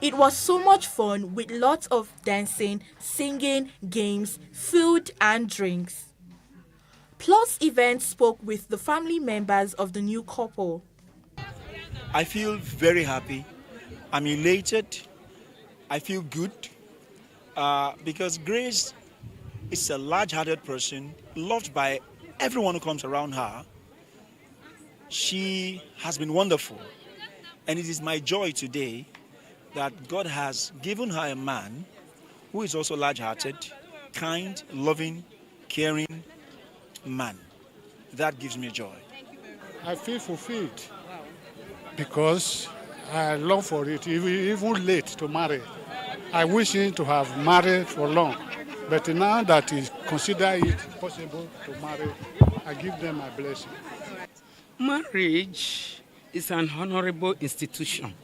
It was so much fun with lots of dancing, singing, games, food and drinks. Plus Events spoke with the family members of the new couple. I feel very happy. I'm elated. I feel good because Grace is a large-hearted person, loved by everyone who comes around her. She has been wonderful, and it is my joy today that God has given her a man who is also large-hearted, kind, loving, caring man. That gives me joy. I feel fulfilled because I long for it, even late to marry. I wish him to have married for long, but now that he consider it possible to marry, I give them my blessing. Marriage is an honorable institution,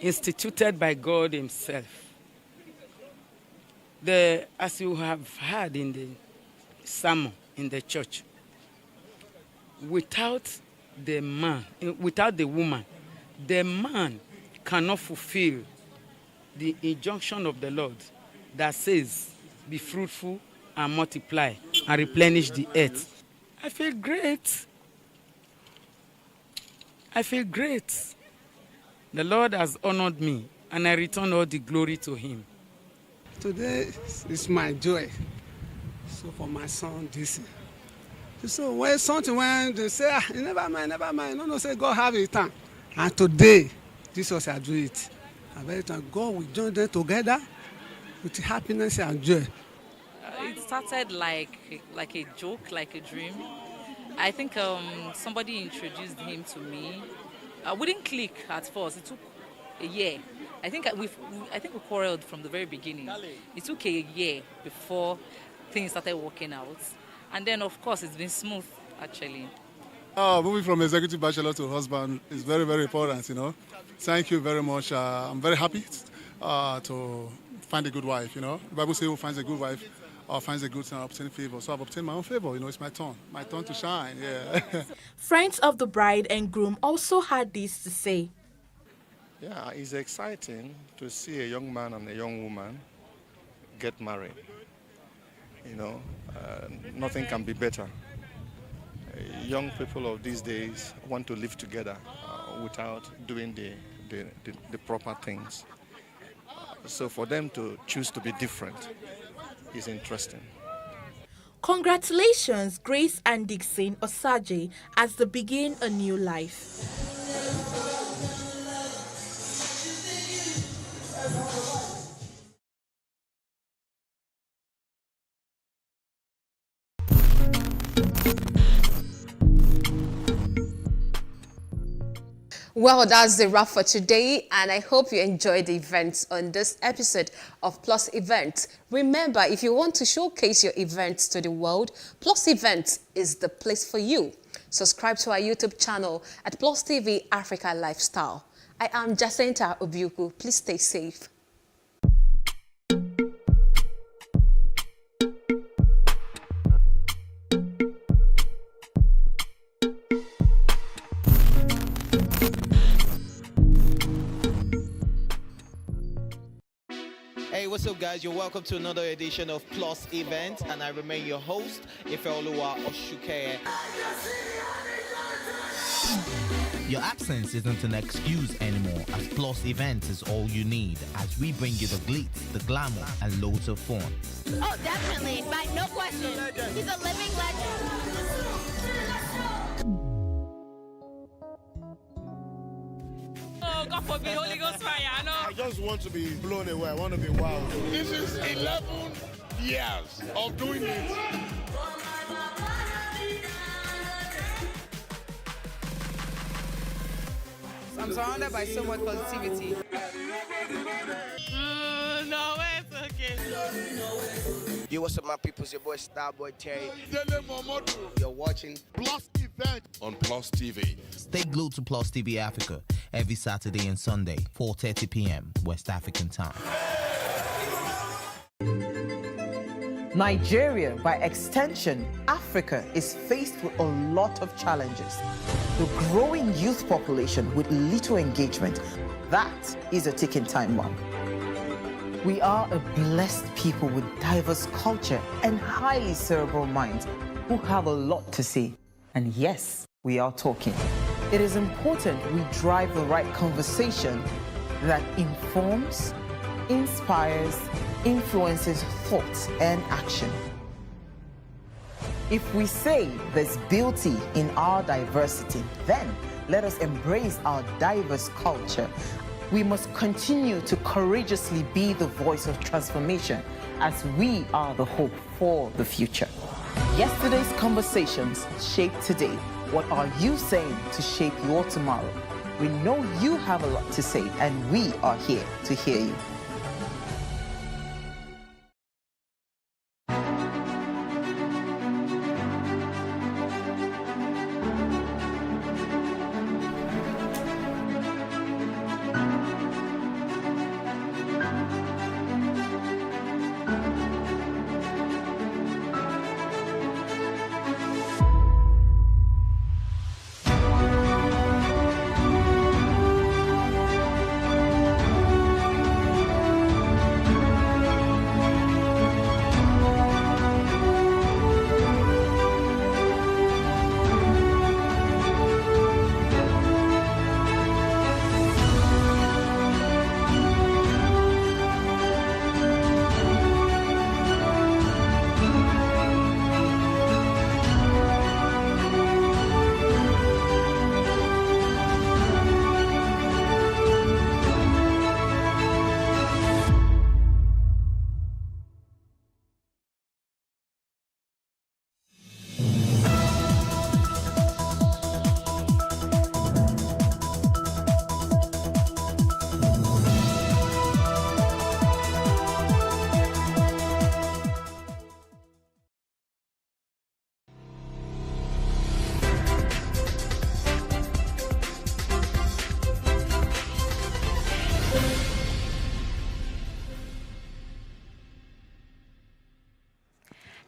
instituted by God himself. As you have heard in the sermon in the church, without the woman, the man cannot fulfill the injunction of the Lord that says, be fruitful and multiply and replenish the earth. I feel great. I feel great. The Lord has honored me, and I return all the glory to him. Today is my joy. So for my son, this. So when they say, never mind. No, say God have it time. And today, Jesus has do it. And very time, God will join them together with happiness and joy. It started like a joke, like a dream. I think somebody introduced him to me. We didn't click at first. It took a year. I think we quarreled from the very beginning. It took a year before things started working out. And then, of course, it's been smooth, actually. Moving from executive bachelor to husband is very, very important, you know. Thank you very much. I'm very happy to find a good wife, you know. The Bible says who finds a good wife finds a good thing and obtain favor. So I've obtained my own favor, you know, it's my turn to shine, yeah. Friends of the bride and groom also had this to say. Yeah, it's exciting to see a young man and a young woman get married. You know, nothing can be better. Young people of these days want to live together without doing the proper things. So for them to choose to be different is interesting. Congratulations, Grace and Dixon Osaje, as they begin a new life. Well, that's the wrap for today, and I hope you enjoyed the events on this episode of Plus Events. Remember, if you want to showcase your events to the world, Plus Events is the place for you. Subscribe to our YouTube channel at PlusTvAfrica Lifestyle. I am Jacinta Obiuku. Please stay safe. Hey, what's up, guys? You're welcome to another edition of Plus Event, and I remain your host, Ifeoluwa Oshukeye. Your absence isn't an excuse anymore, as Plus Events is all you need, as we bring you the glitz, the glamour, and loads of fun. Oh, definitely. By no question. He's a living legend. Oh, God forbid, Holy Ghost fire, no. I just want to be blown away. I want to be wild. This is 11 years of doing it. I'm surrounded by so much positivity. No, it's okay. Yo, what's up, my people? It's your boy Starboy Terry. You're watching Plus Event on Plus TV. Stay glued to Plus TV Africa every Saturday and Sunday, 4:30 p.m. West African time. Nigeria, by extension, Africa, is faced with a lot of challenges. The growing youth population with little engagement, that is a ticking time bomb. We are a blessed people with diverse culture and highly cerebral minds who have a lot to say. And yes, we are talking. It is important we drive the right conversation that informs, inspires, influences thought and action. If we say there's beauty in our diversity, then let us embrace our diverse culture. We must continue to courageously be the voice of transformation, as we are the hope for the future. Yesterday's conversations shape today. What are you saying to shape your tomorrow? We know you have a lot to say, and we are here to hear you.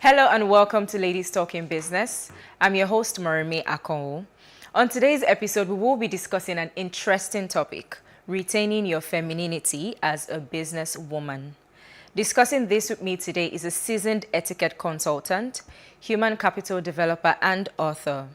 Hello and welcome to Ladies Talking Business. I'm your host, Morimi Akonwo. On today's episode, we will be discussing an interesting topic, retaining your femininity as a businesswoman. Discussing this with me today is a seasoned etiquette consultant, human capital developer, and author.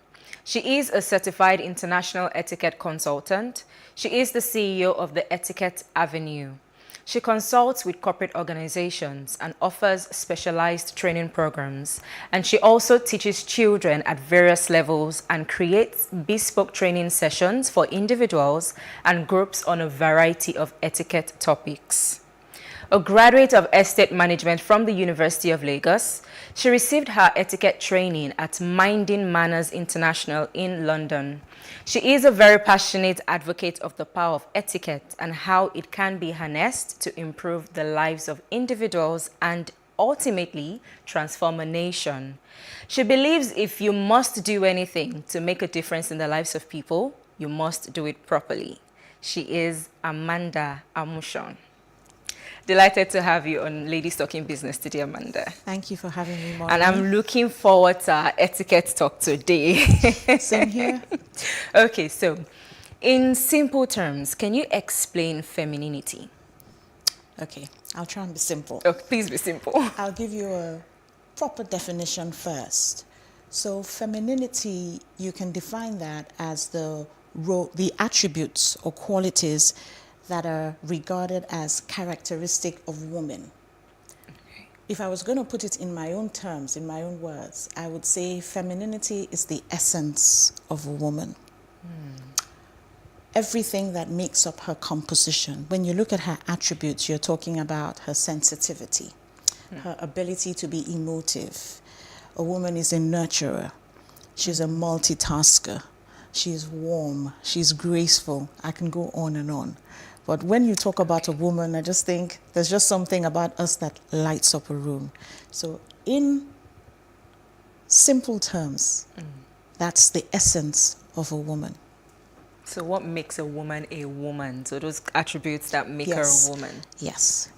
She is a certified international etiquette consultant. She is the CEO of the Etiquette Avenue. She consults with corporate organizations and offers specialized training programs. And she also teaches children at various levels and creates bespoke training sessions for individuals and groups on a variety of etiquette topics. A graduate of estate management from the University of Lagos, she received her etiquette training at Minding Manners International in London. She is a very passionate advocate of the power of etiquette and how it can be harnessed to improve the lives of individuals and ultimately transform a nation. She believes if you must do anything to make a difference in the lives of people, you must do it properly. She is Amanda Amushon. Delighted to have you on Ladies Talking Business today, Amanda. Thank you for having me, Maureen. And I'm looking forward to our etiquette talk today. Same here. Okay, so in simple terms, can you explain femininity? Okay, I'll try and be simple. Oh, please be simple. I'll give you a proper definition first. So femininity, you can define that as the attributes or qualities that are regarded as characteristic of women. Okay. If I was going to put it in my own terms, in my own words, I would say femininity is the essence of a woman. Everything that makes up her composition. When you look at her attributes, you're talking about her sensitivity, her ability to be emotive. A woman is a nurturer. She's a multitasker. She's warm. She's graceful. I can go on and on. But when you talk about a woman, I just think there's just something about us that lights up a room. So in simple terms, that's the essence of a woman. So what makes a woman a woman? So those attributes that make her a woman. Yes.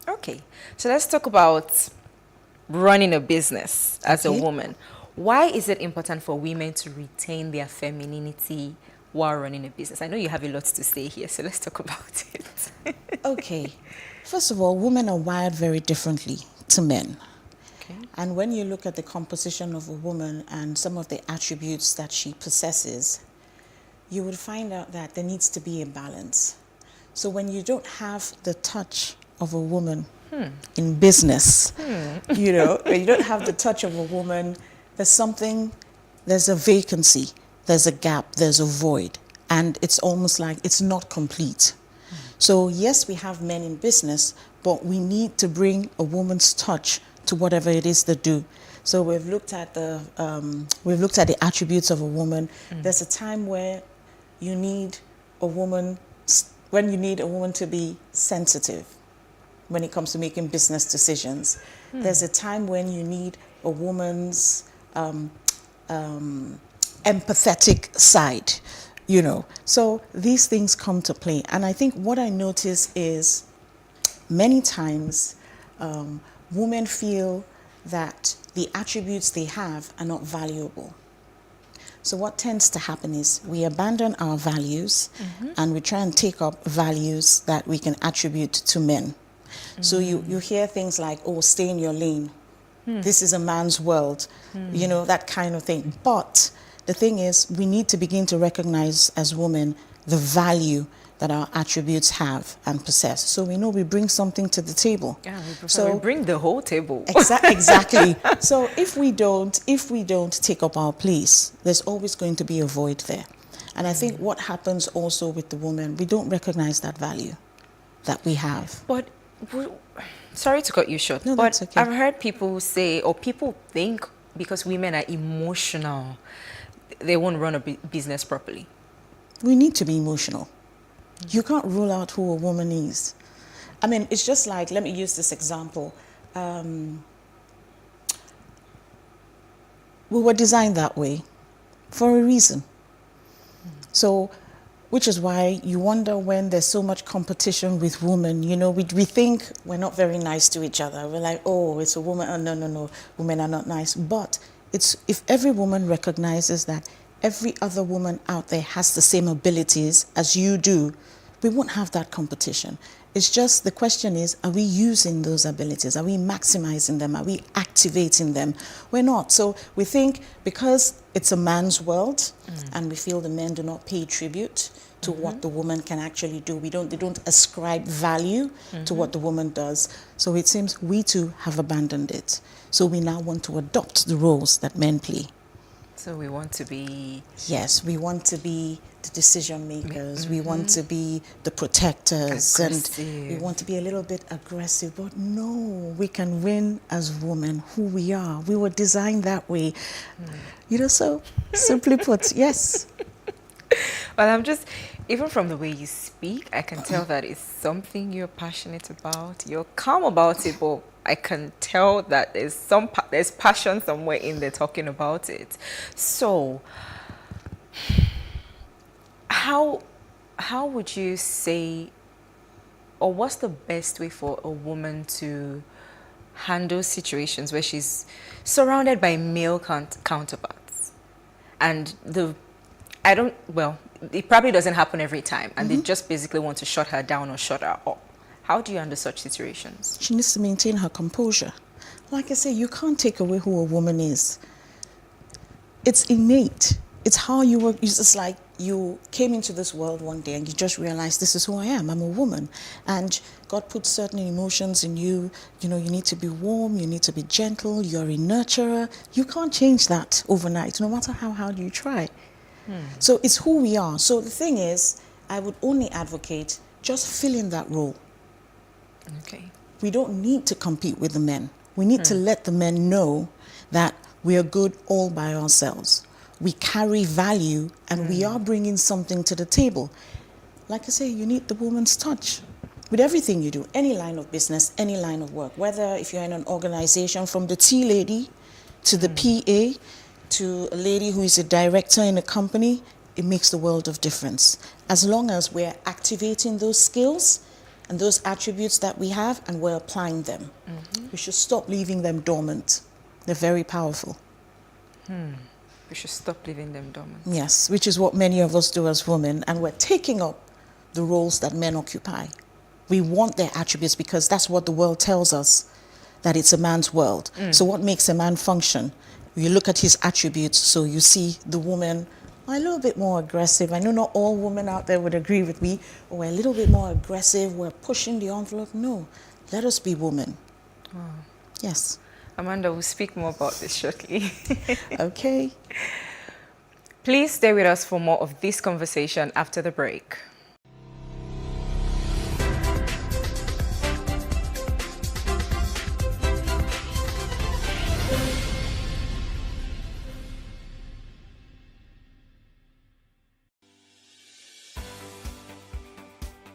Okay. So let's talk about running a business as a woman. Why is it important for women to retain their femininity while running a business? I know you have a lot to say here, so let's talk about it. Okay. First of all, women are wired very differently to men. Okay. And when you look at the composition of a woman and some of the attributes that she possesses, you would find out that there needs to be a balance. So when you don't have the touch of a woman in business, you know, when you don't have the touch of a woman, there's a vacancy. There's a gap, there's a void, and it's almost like it's not complete. So yes, we have men in business, but we need to bring a woman's touch to whatever it is they do. So we've looked at the attributes of a woman. There's a time where you need a woman to be sensitive when it comes to making business decisions. There's a time when you need a woman's empathetic side, you know. So these things come to play. And I think what I notice is many times women feel that the attributes they have are not valuable. So what tends to happen is we abandon our values and we try and take up values that we can attribute to men. So you hear things like, oh, stay in your lane. This is a man's world, you know, that kind of thing. But the thing is, we need to begin to recognize as women the value that our attributes have and possess. So we know we bring something to the table. Yeah, we bring the whole table. Exactly. So if we don't take up our place, there's always going to be a void there. And I think what happens also with the woman, we don't recognize that value that we have. But sorry to cut you short, no, but that's okay. I've heard people say, or people think, because women are emotional, they won't run a business properly. We need to be emotional. You can't rule out who a woman is. I mean, it's just like, let me use this example. We were designed that way for a reason. So Which is why you wonder when there's so much competition with women. You know, we think we're not very nice to each other. We're like, oh, it's a woman. Oh, no, women are not nice. But it's if every woman recognizes that every other woman out there has the same abilities as you do, we won't have that competition. It's just the question is, are we using those abilities? Are we maximizing them? Are we activating them? We're not. So we think because it's a man's world and we feel the men do not pay tribute to what the woman can actually do. They don't ascribe value to what the woman does. So it seems we too have abandoned it. So we now want to adopt the roles that men play. So we want to be... Yes, we want to be the decision makers. We want to be the protectors. Aggressive. And we want to be a little bit aggressive. But no, we can win as women, who we are. We were designed that way. You know, so simply put, yes. Well, I'm just... Even from the way you speak, I can tell that it's something you're passionate about. You're calm about it, but I can tell that there's passion somewhere in there talking about it. So, how would you say, or what's the best way for a woman to handle situations where she's surrounded by male counterparts, and it probably doesn't happen every time, and they just basically want to shut her down or shut her up. How do you handle such situations? She needs to maintain her composure. Like I say, you can't take away who a woman is. It's innate. It's how you work. It's just like you came into this world one day and you just realized, this is who I am. I'm a woman. And God put certain emotions in you. You know, you need to be warm. You need to be gentle. You're a nurturer. You can't change that overnight, no matter how hard you try. So it's who we are. So the thing is, I would only advocate just fill in that role. Okay. We don't need to compete with the men. We need to let the men know that we are good all by ourselves. We carry value and we are bringing something to the table. Like I say, you need the woman's touch with everything you do, any line of business, any line of work, whether if you're in an organization, from the tea lady to the PA, to a lady who is a director in a company, it makes the world of difference. As long as we're activating those skills and those attributes that we have and we're applying them. We should stop leaving them dormant. They're very powerful. We should stop leaving them dormant. Yes, which is what many of us do as women, and we're taking up the roles that men occupy. We want their attributes because that's what the world tells us, that it's a man's world. So what makes a man function? You look at his attributes, so you see the woman a little bit more aggressive. I know not all women out there would agree with me, but we're a little bit more aggressive, we're pushing the envelope. No, let us be women. Yes. Amanda will speak more about this shortly. Okay. Please stay with us for more of this conversation after the break.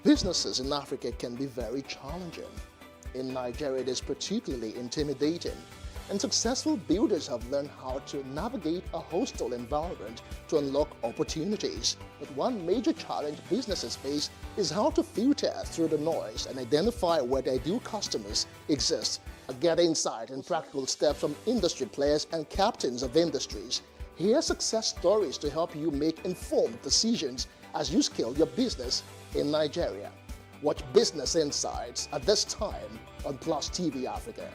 Businesses in Africa can be very challenging. In Nigeria, it is particularly intimidating, and successful builders have learned how to navigate a hostile environment to unlock opportunities. But one major challenge businesses face is how to filter through the noise and identify where their ideal customers exist. Get insight and practical steps from industry players and captains of industries. Hear success stories to help you make informed decisions as you scale your business in Nigeria. Watch Business Insights at this time on PlusTvAfrica.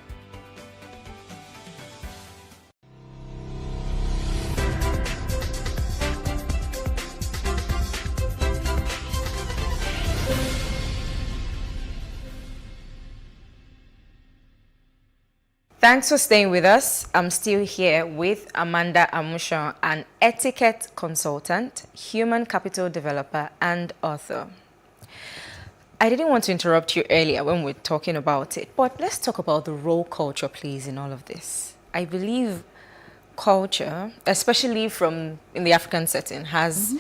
Thanks for staying with us. I'm still here with Amanda Amushan, an etiquette consultant, human capital developer, and author. I didn't want to interrupt you earlier when we were talking about it, but let's talk about the role culture plays in all of this. I believe culture, especially in the African setting, has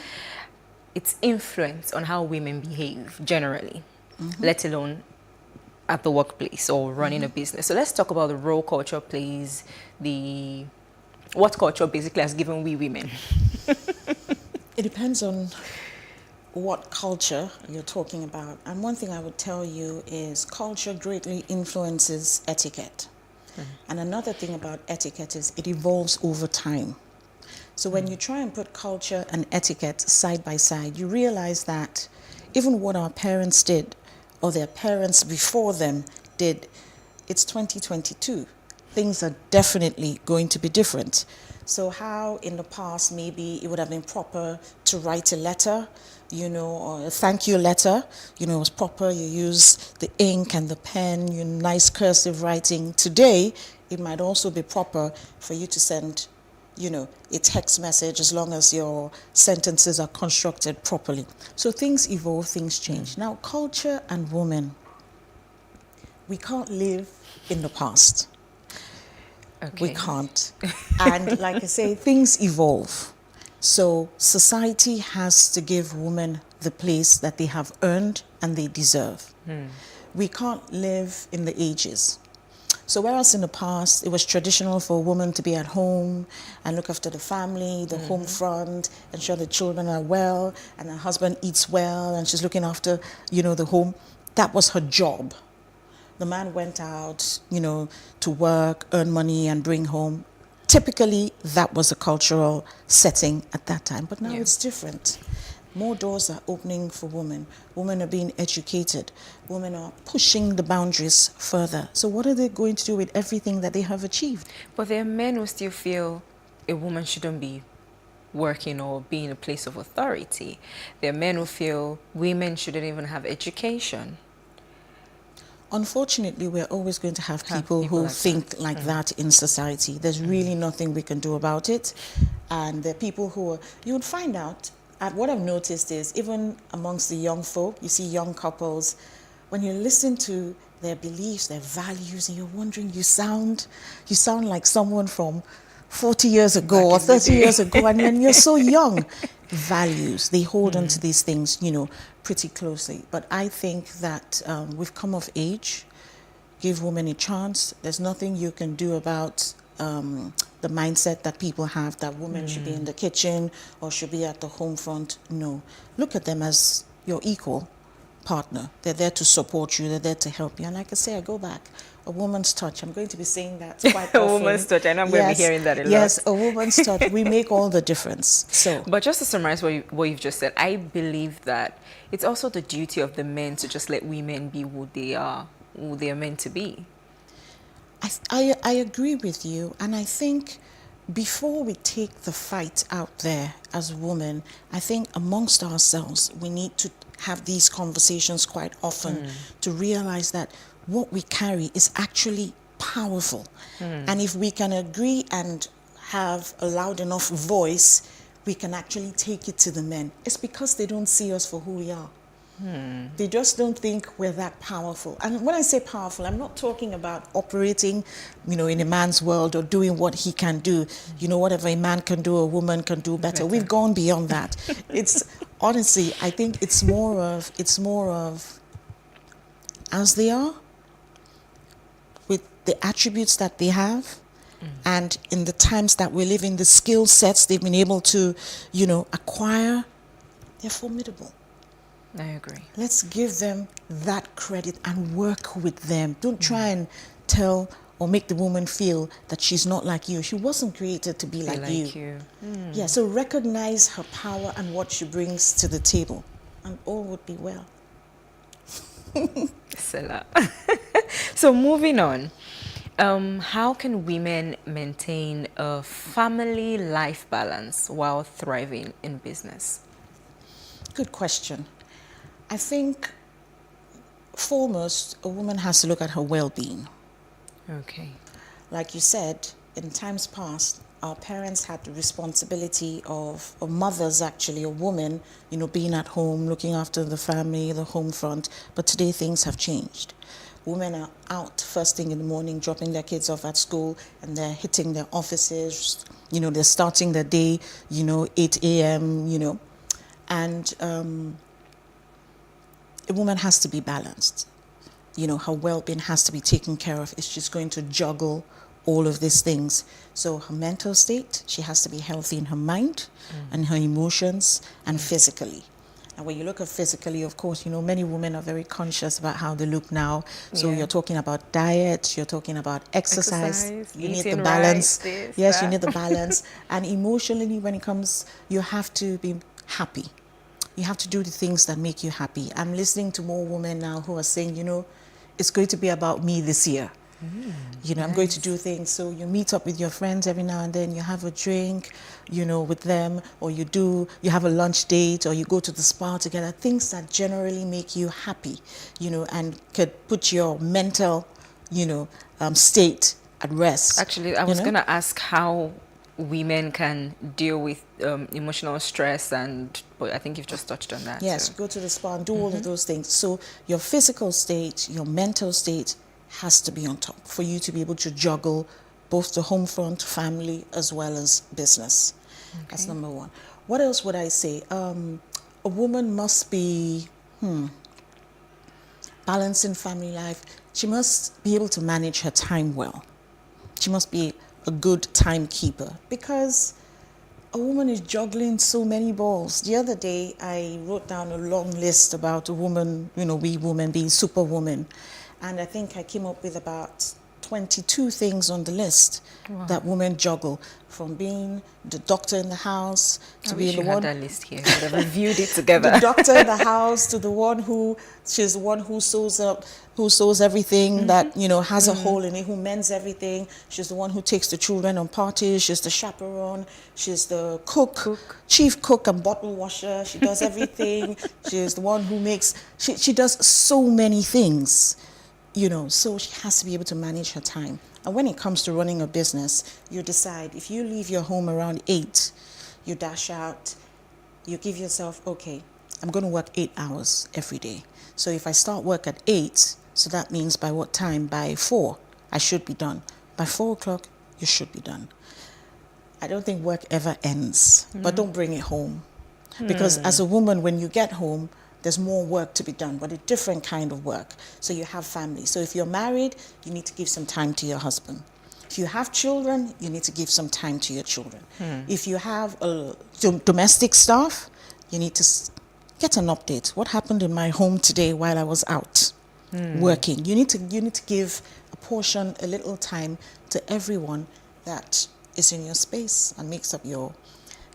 its influence on how women behave generally, let alone at the workplace or running a business. So let's talk about the role culture plays, what culture basically has given we women. It depends on what culture you're talking about. And one thing I would tell you is culture greatly influences etiquette. And another thing about etiquette is it evolves over time. So when you try and put culture and etiquette side by side, you realize that even what our parents did or their parents before them did, it's 2022. Things are definitely going to be different. So how in the past maybe it would have been proper to write a letter, or a thank you letter, it was proper, you use the ink and the pen, nice cursive writing. Today, it might also be proper for you to send, a text message as long as your sentences are constructed properly. So things evolve, things change. Now, culture and women, we can't live in the past. Okay. We can't. And like I say, things evolve. So society has to give women the place that they have earned and they deserve. We can't live in the ages. So whereas in the past, it was traditional for a woman to be at home and look after the family, the home front, ensure the children are well, and her husband eats well, and she's looking after, the home. That was her job. The man went out, to work, earn money, and bring home. Typically, that was a cultural setting at that time, but now it's different. More doors are opening for women. Women are being educated. Women are pushing the boundaries further. So what are they going to do with everything that they have achieved? But there are men who still feel a woman shouldn't be working or be in a place of authority. There are men who feel women shouldn't even have education. Unfortunately, we're always going to have people who like think like that in society. There's really nothing we can do about it. And there are people who are, you would find out, what I've noticed is even amongst the young folk, you see young couples, when you listen to their beliefs, their values, and you're wondering, you sound like someone from 40 years ago or 30 years ago, and when you're so young. Values, they hold on to these things, pretty closely. But I think that we've come of age, give women a chance. There's nothing you can do about the mindset that people have that women should be in the kitchen or should be at the home front. No. Look at them as your equal partner. They're there to support you. They're there to help you. And like I say, I go back. A woman's touch. I'm going to be saying that quite often. A woman's touch. I know I'm going to be hearing that a lot. Yes, a woman's touch. We make all the difference. So, but just to summarize what you've just said, I believe that it's also the duty of the men to just let women be who they are meant to be. I agree with you. And I think before we take the fight out there as women, I think amongst ourselves, we need to have these conversations quite often to realize that what we carry is actually powerful. And if we can agree and have a loud enough voice, we can actually take it to the men. It's because they don't see us for who we are. They just don't think we're that powerful. And when I say powerful, I'm not talking about operating, in a man's world or doing what he can do. Whatever a man can do, a woman can do better. We've gone beyond that. It's honestly, I think it's more of as they are, with the attributes that they have, and in the times that we live in, the skill sets they've been able to, acquire, they're formidable. I agree. Let's give them that credit and work with them. Don't try and tell or make the woman feel that she's not like you. She wasn't created to be like you. Yeah, so recognize her power and what she brings to the table, and all would be well. So moving on, how can women maintain a family life balance while thriving in business? Good question. I think foremost, a woman has to look at her well-being. Okay. Like you said, in times past, our parents had the responsibility of mothers, actually, a woman, being at home, looking after the family, the home front. But today things have changed. Women are out first thing in the morning, dropping their kids off at school, and they're hitting their offices. They're starting their day, 8 a.m., and a woman has to be balanced. Her well-being has to be taken care of if she's going to juggle all of these things. So her mental state, she has to be healthy in her mind and her emotions and physically. And when you look at physically, of course, many women are very conscious about how they look now. So you're talking about diet, you're talking about exercise. You need the balance. Yes, you need the balance. And emotionally, when it comes, you have to be happy. You have to do the things that make you happy. I'm listening to more women now who are saying, it's going to be about me this year. I'm going to do things. So you meet up with your friends every now and then, you have a drink, with them, or you have a lunch date, or you go to the spa together, things that generally make you happy, and could put your mental, state at rest. Actually, I was going to ask how women can deal with emotional stress, but I think you've just touched on that. Yes, go to the spa and do all of those things. So your physical state, your mental state has to be on top for you to be able to juggle both the home front, family, as well as business. Okay. That's number one. What else would I say? A woman must be balancing family life. She must be able to manage her time well. She must be a good timekeeper, because a woman is juggling so many balls. The other day, I wrote down a long list about a woman, we women being superwoman. And I think I came up with about 22 things on the list that women juggle, from being the doctor in the house to being the one. I wish you had that list here. We would have reviewed it together. The doctor in the house to she's the one who sews everything that, has a hole in it, who mends everything. She's the one who takes the children on parties. She's the chaperone. She's the chief cook and bottle washer. She does everything. She's the one who she does so many things. So she has to be able to manage her time. And when it comes to running a business, you decide, if you leave your home around 8, you dash out, you give yourself, okay, I'm going to work 8 hours every day. So if I start work at 8, so that means by what time? By 4, I should be done. By 4 o'clock, you should be done. I don't think work ever ends, but don't bring it home. Because as a woman, when you get home, there's more work to be done, but a different kind of work. So you have family. So if you're married, you need to give some time to your husband. If you have children, you need to give some time to your children. If you have domestic staff, you need to get an update. What happened in my home today while I was out working? You need to give a portion, a little time to everyone that is in your space and makes up your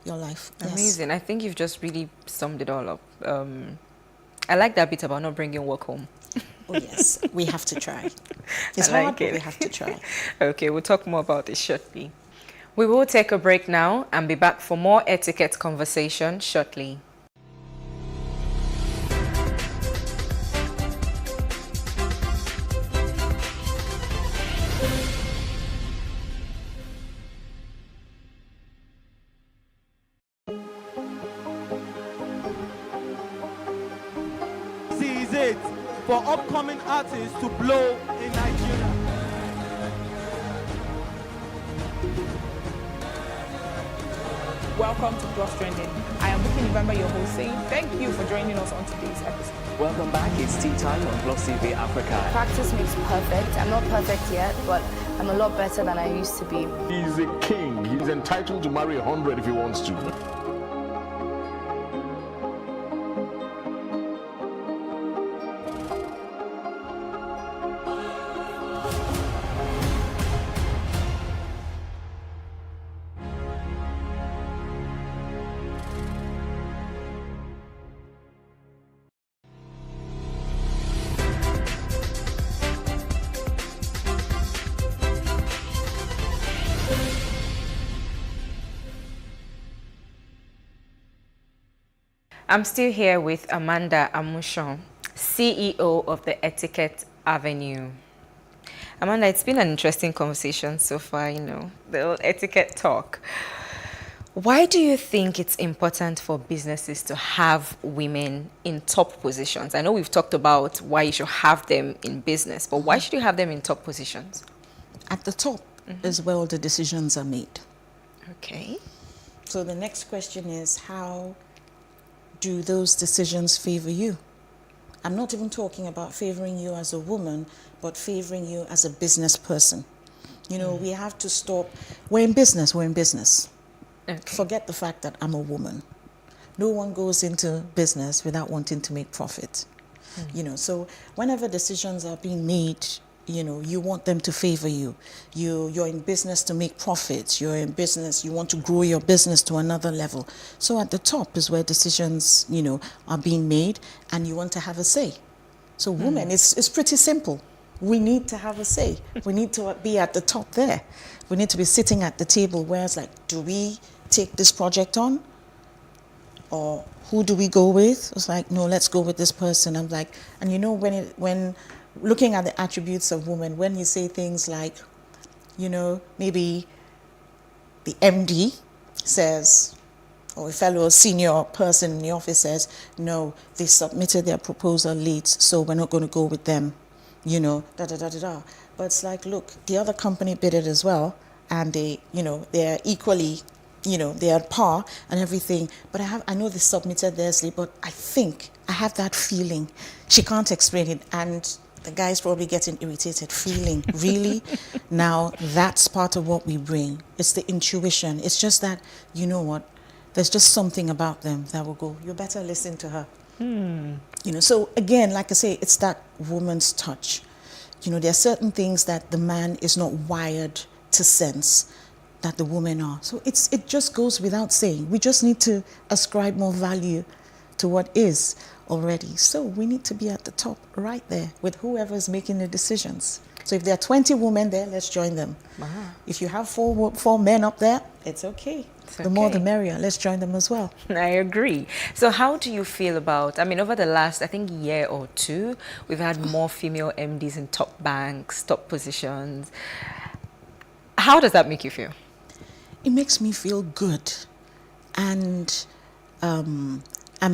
life. Amazing. Yes. I think you've just really summed it all up. I like that bit about not bringing work home. Oh yes, we have to try. It's hard, but we have to try. Okay, we'll talk more about this shortly. We will take a break now and be back for more etiquette conversation shortly. For upcoming artists to blow in Nigeria. Welcome to Plus Trending. I am Bookie November, your host, saying thank you for joining us on today's episode. Welcome back. It's tea time on PlusTvAfrica. Practice makes perfect. I'm not perfect yet, but I'm a lot better than I used to be. He's a king. He's entitled to marry 100 if he wants to. I'm still here with Amanda Amushon, CEO of the Etiquette Avenue. Amanda, it's been an interesting conversation so far, the old etiquette talk. Why do you think it's important for businesses to have women in top positions? I know we've talked about why you should have them in business, but why should you have them in top positions? At the top is where all the decisions are made. Okay. So the next question is, how do those decisions favor you? I'm not even talking about favoring you as a woman, but favoring you as a business person. We have to stop. We're in business. Okay. Forget the fact that I'm a woman. no one goes into business without wanting to make profit. You know, so whenever decisions are being made, you know, you want them to favor you. You're in business to make profits. You're in business, you want to grow your business to another level. So at the top is where decisions, you know, are being made, and you want to have a say. So women, it's pretty simple. We need to have a say. We need to be at the top there. We need to be sitting at the table where it's like, do we take this project on? Or who do we go with? It's like, no, let's go with this person. I'm like, and you know, when looking at the attributes of women, when you say things like, you know, maybe the MD says, or a fellow senior person in the office says, no, they submitted their proposal late, so we're not going to go with them, you know, da-da-da-da-da. But it's like, look, the other company bid it as well, and they, you know, they're equally, you know, they're at par and everything. But I know they submitted theirs late, but I think, I have that feeling. She can't explain it, and the guy's probably getting irritated, feeling, really? Now, that's part of what we bring. It's the intuition. It's just that, you know what, there's just something about them that will go, you better listen to her. You know, so again, like I say, it's that woman's touch. You know, there are certain things that the man is not wired to sense that the women are. So it just goes without saying. We just need to ascribe more value to what is already. So we need to be at the top right there with whoever's making the decisions. So if there are 20 women there, let's join them. If you have four men up there, it's okay. The more the merrier. Let's join them as well. I agree. So how do you feel about, I mean, over the last, I think, year or two, we've had more female MDs in top banks, top positions. How does that make you feel? It makes me feel good. And I'm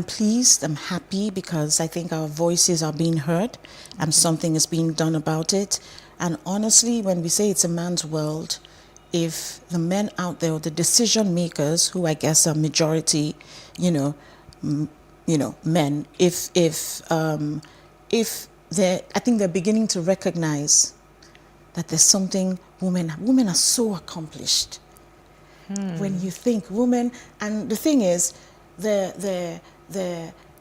pleased, I'm happy, because I think our voices are being heard and something is being done about it. And honestly, when we say it's a man's world, if the men out there, or the decision makers, who I guess are majority, men, if they're, I think they're beginning to recognize that there's something women are so accomplished. When you think women, and the thing is, they're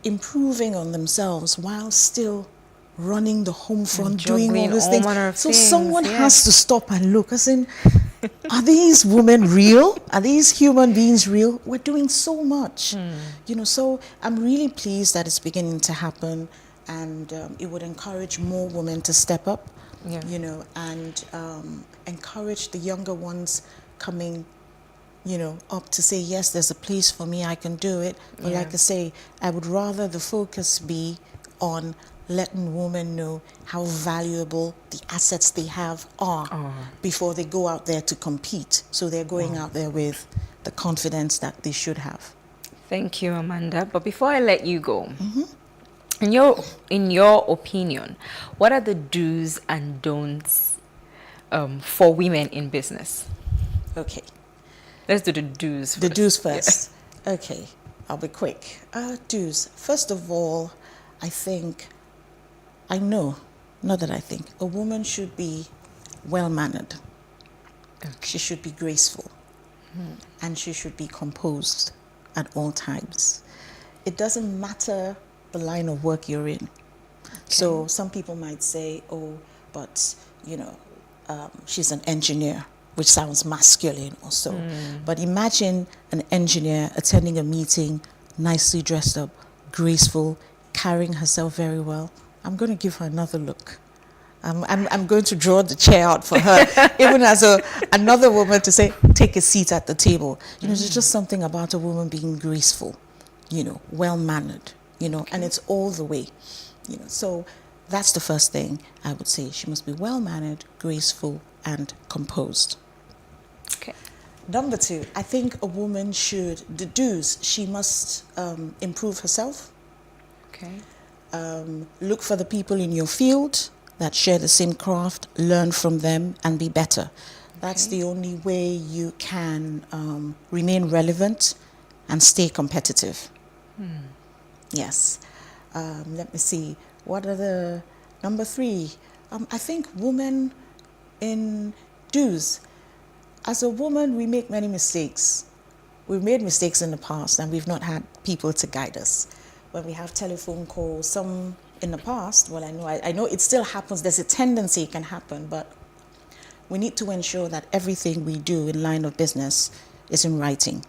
improving on themselves while still running the home front, doing all these things. So someone has to stop and look, as in, are these women real? Are these human beings real? We're doing so much, so I'm really pleased that it's beginning to happen, and it would encourage more women to step up, and encourage the younger ones coming up to say, yes, there's a place for me, I can do it. But like I say, I would rather the focus be on letting women know how valuable the assets they have are before they go out there to compete. So they're going out there with the confidence that they should have. Thank you, Amanda. But before I let you go, in your opinion, what are the do's and don'ts for women in business? Okay. Let's do the do's first. The do's first. Yeah. Okay, I'll be quick. Do's. First of all, a woman should be well-mannered. Okay. She should be graceful. And she should be composed at all times. It doesn't matter the line of work you're in. Okay. So some people might say, but she's an engineer, which sounds masculine or so. But imagine an engineer attending a meeting, nicely dressed up, graceful, carrying herself very well. I'm going to give her another look. I'm going to draw the chair out for her, even as another woman, to say, take a seat at the table. There's just something about a woman being graceful, well-mannered, and it's all the way, So that's the first thing I would say. She must be well-mannered, graceful, and composed. Okay. Number 2, I think a woman she must improve herself. Okay. Look for the people in your field that share the same craft, learn from them, and be better. That's the only way you can remain relevant and stay competitive. Yes. Let me see. What are the number 3? I think women in do's. As a woman, we make many mistakes. we've made mistakes in the past and we've not had people to guide us. When we have telephone calls, some in the past, well, I know it still happens. There's a tendency it can happen, but we need to ensure that everything we do in line of business is in writing.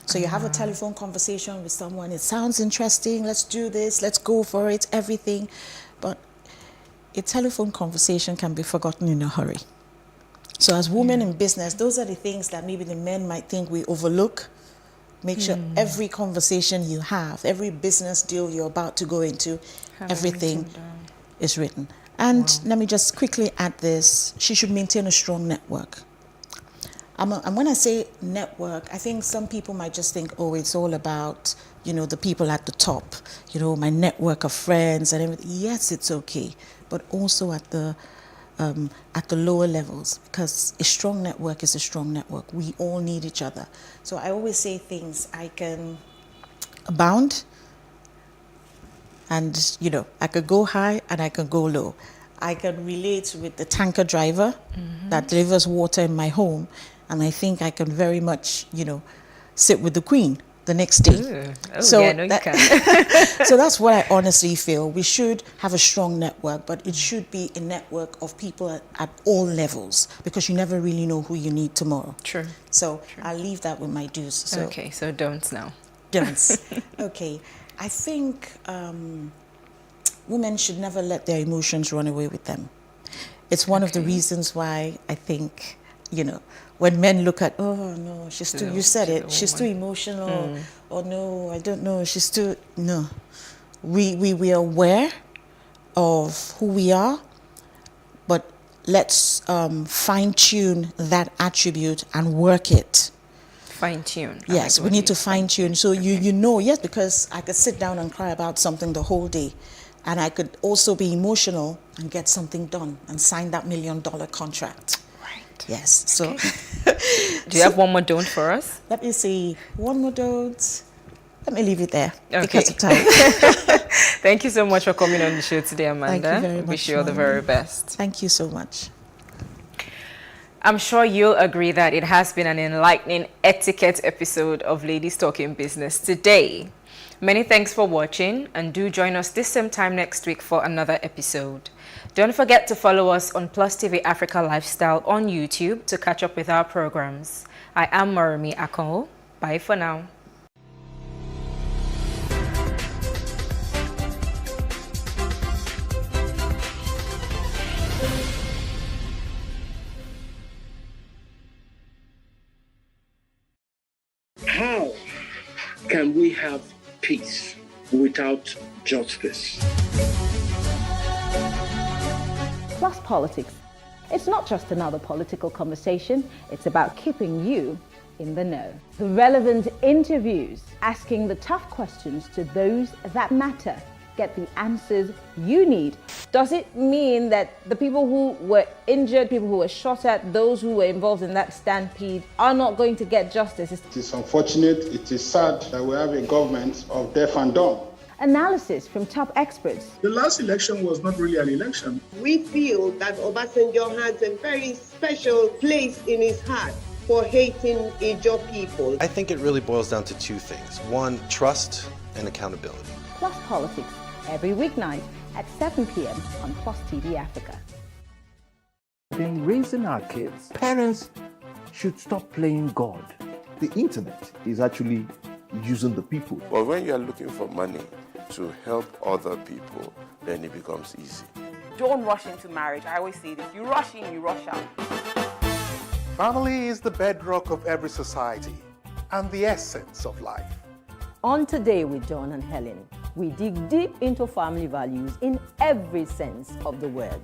So you have a telephone conversation with someone, it sounds interesting, let's do this, let's go for it, everything. But a telephone conversation can be forgotten in a hurry. So as women in business, those are the things that maybe the men might think we overlook. Make sure every conversation you have, every business deal you're about to go into, everything is written. And let me just quickly add this, she should maintain a strong network. And when I say network, I think some people might just think, oh, it's all about, the people at the top, my network of friends and everything. Yes, it's okay, but also at the lower levels, because a strong network is a strong network. We all need each other. So I always say things, I can abound and, I could go high and I can go low. I can relate with the tanker driver that delivers water in my home, and I think I can very much, sit with the queen the next day. So you can. So that's what I honestly feel. We should have a strong network, but it should be a network of people at all levels, because you never really know who you need tomorrow. True. So I'll leave that with my dues. So. Okay, so don'ts now. Don'ts. Okay. I think women should never let their emotions run away with them. It's one of the reasons why I think, when men look at, oh no, she's too, you said it, she's too emotional, or no, I don't know, she's too, no. We are aware of who we are, but let's fine-tune that attribute and work it. Fine-tune? Yes, we need to fine-tune. So you know, yes, because I could sit down and cry about something the whole day, and I could also be emotional and get something done and sign that $1 million contract. Yes. So, do you have one more don't for us? Let me see. One more don't. Let me leave it there because of time. Thank you so much for coming on the show today, Amanda. Thank you very much. Wish you all the very best. Thank you so much. I'm sure you'll agree that it has been an enlightening etiquette episode of Ladies Talking Business today. Many thanks for watching, and do join us this same time next week for another episode. Don't forget to follow us on PlusTvAfrica Lifestyle on YouTube to catch up with our programs. I am Morumi Akongo. Bye for now. How can we have peace without justice? Plus Politics. It's not just another political conversation, it's about keeping you in the know. The relevant interviews, asking the tough questions to those that matter. Get the answers you need. Does it mean that the people who were injured, people who were shot at, those who were involved in that stampede are not going to get justice? It is unfortunate, it is sad that we have a government of deaf and dumb. Analysis from top experts. The last election was not really an election. We feel that Obasanjo has a very special place in his heart for hating Ijaw people. I think it really boils down to two things. One, trust and accountability. Plus Politics, every weeknight at 7 p.m. on Plus TV Africa. In raising our kids, parents should stop playing God. The internet is actually using the people. But when you are looking for money to help other people, then it becomes easy. Don't rush into marriage. I always say this. You rush in, you rush out. Family is the bedrock of every society and the essence of life. On Today with John and Helen, we dig deep into family values in every sense of the word.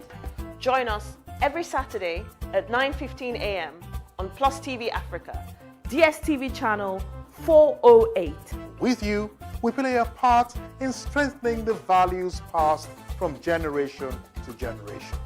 Join us every Saturday at 9:15 a.m. on Plus TV Africa, DSTV channel 408. With you, we play a part in strengthening the values passed from generation to generation.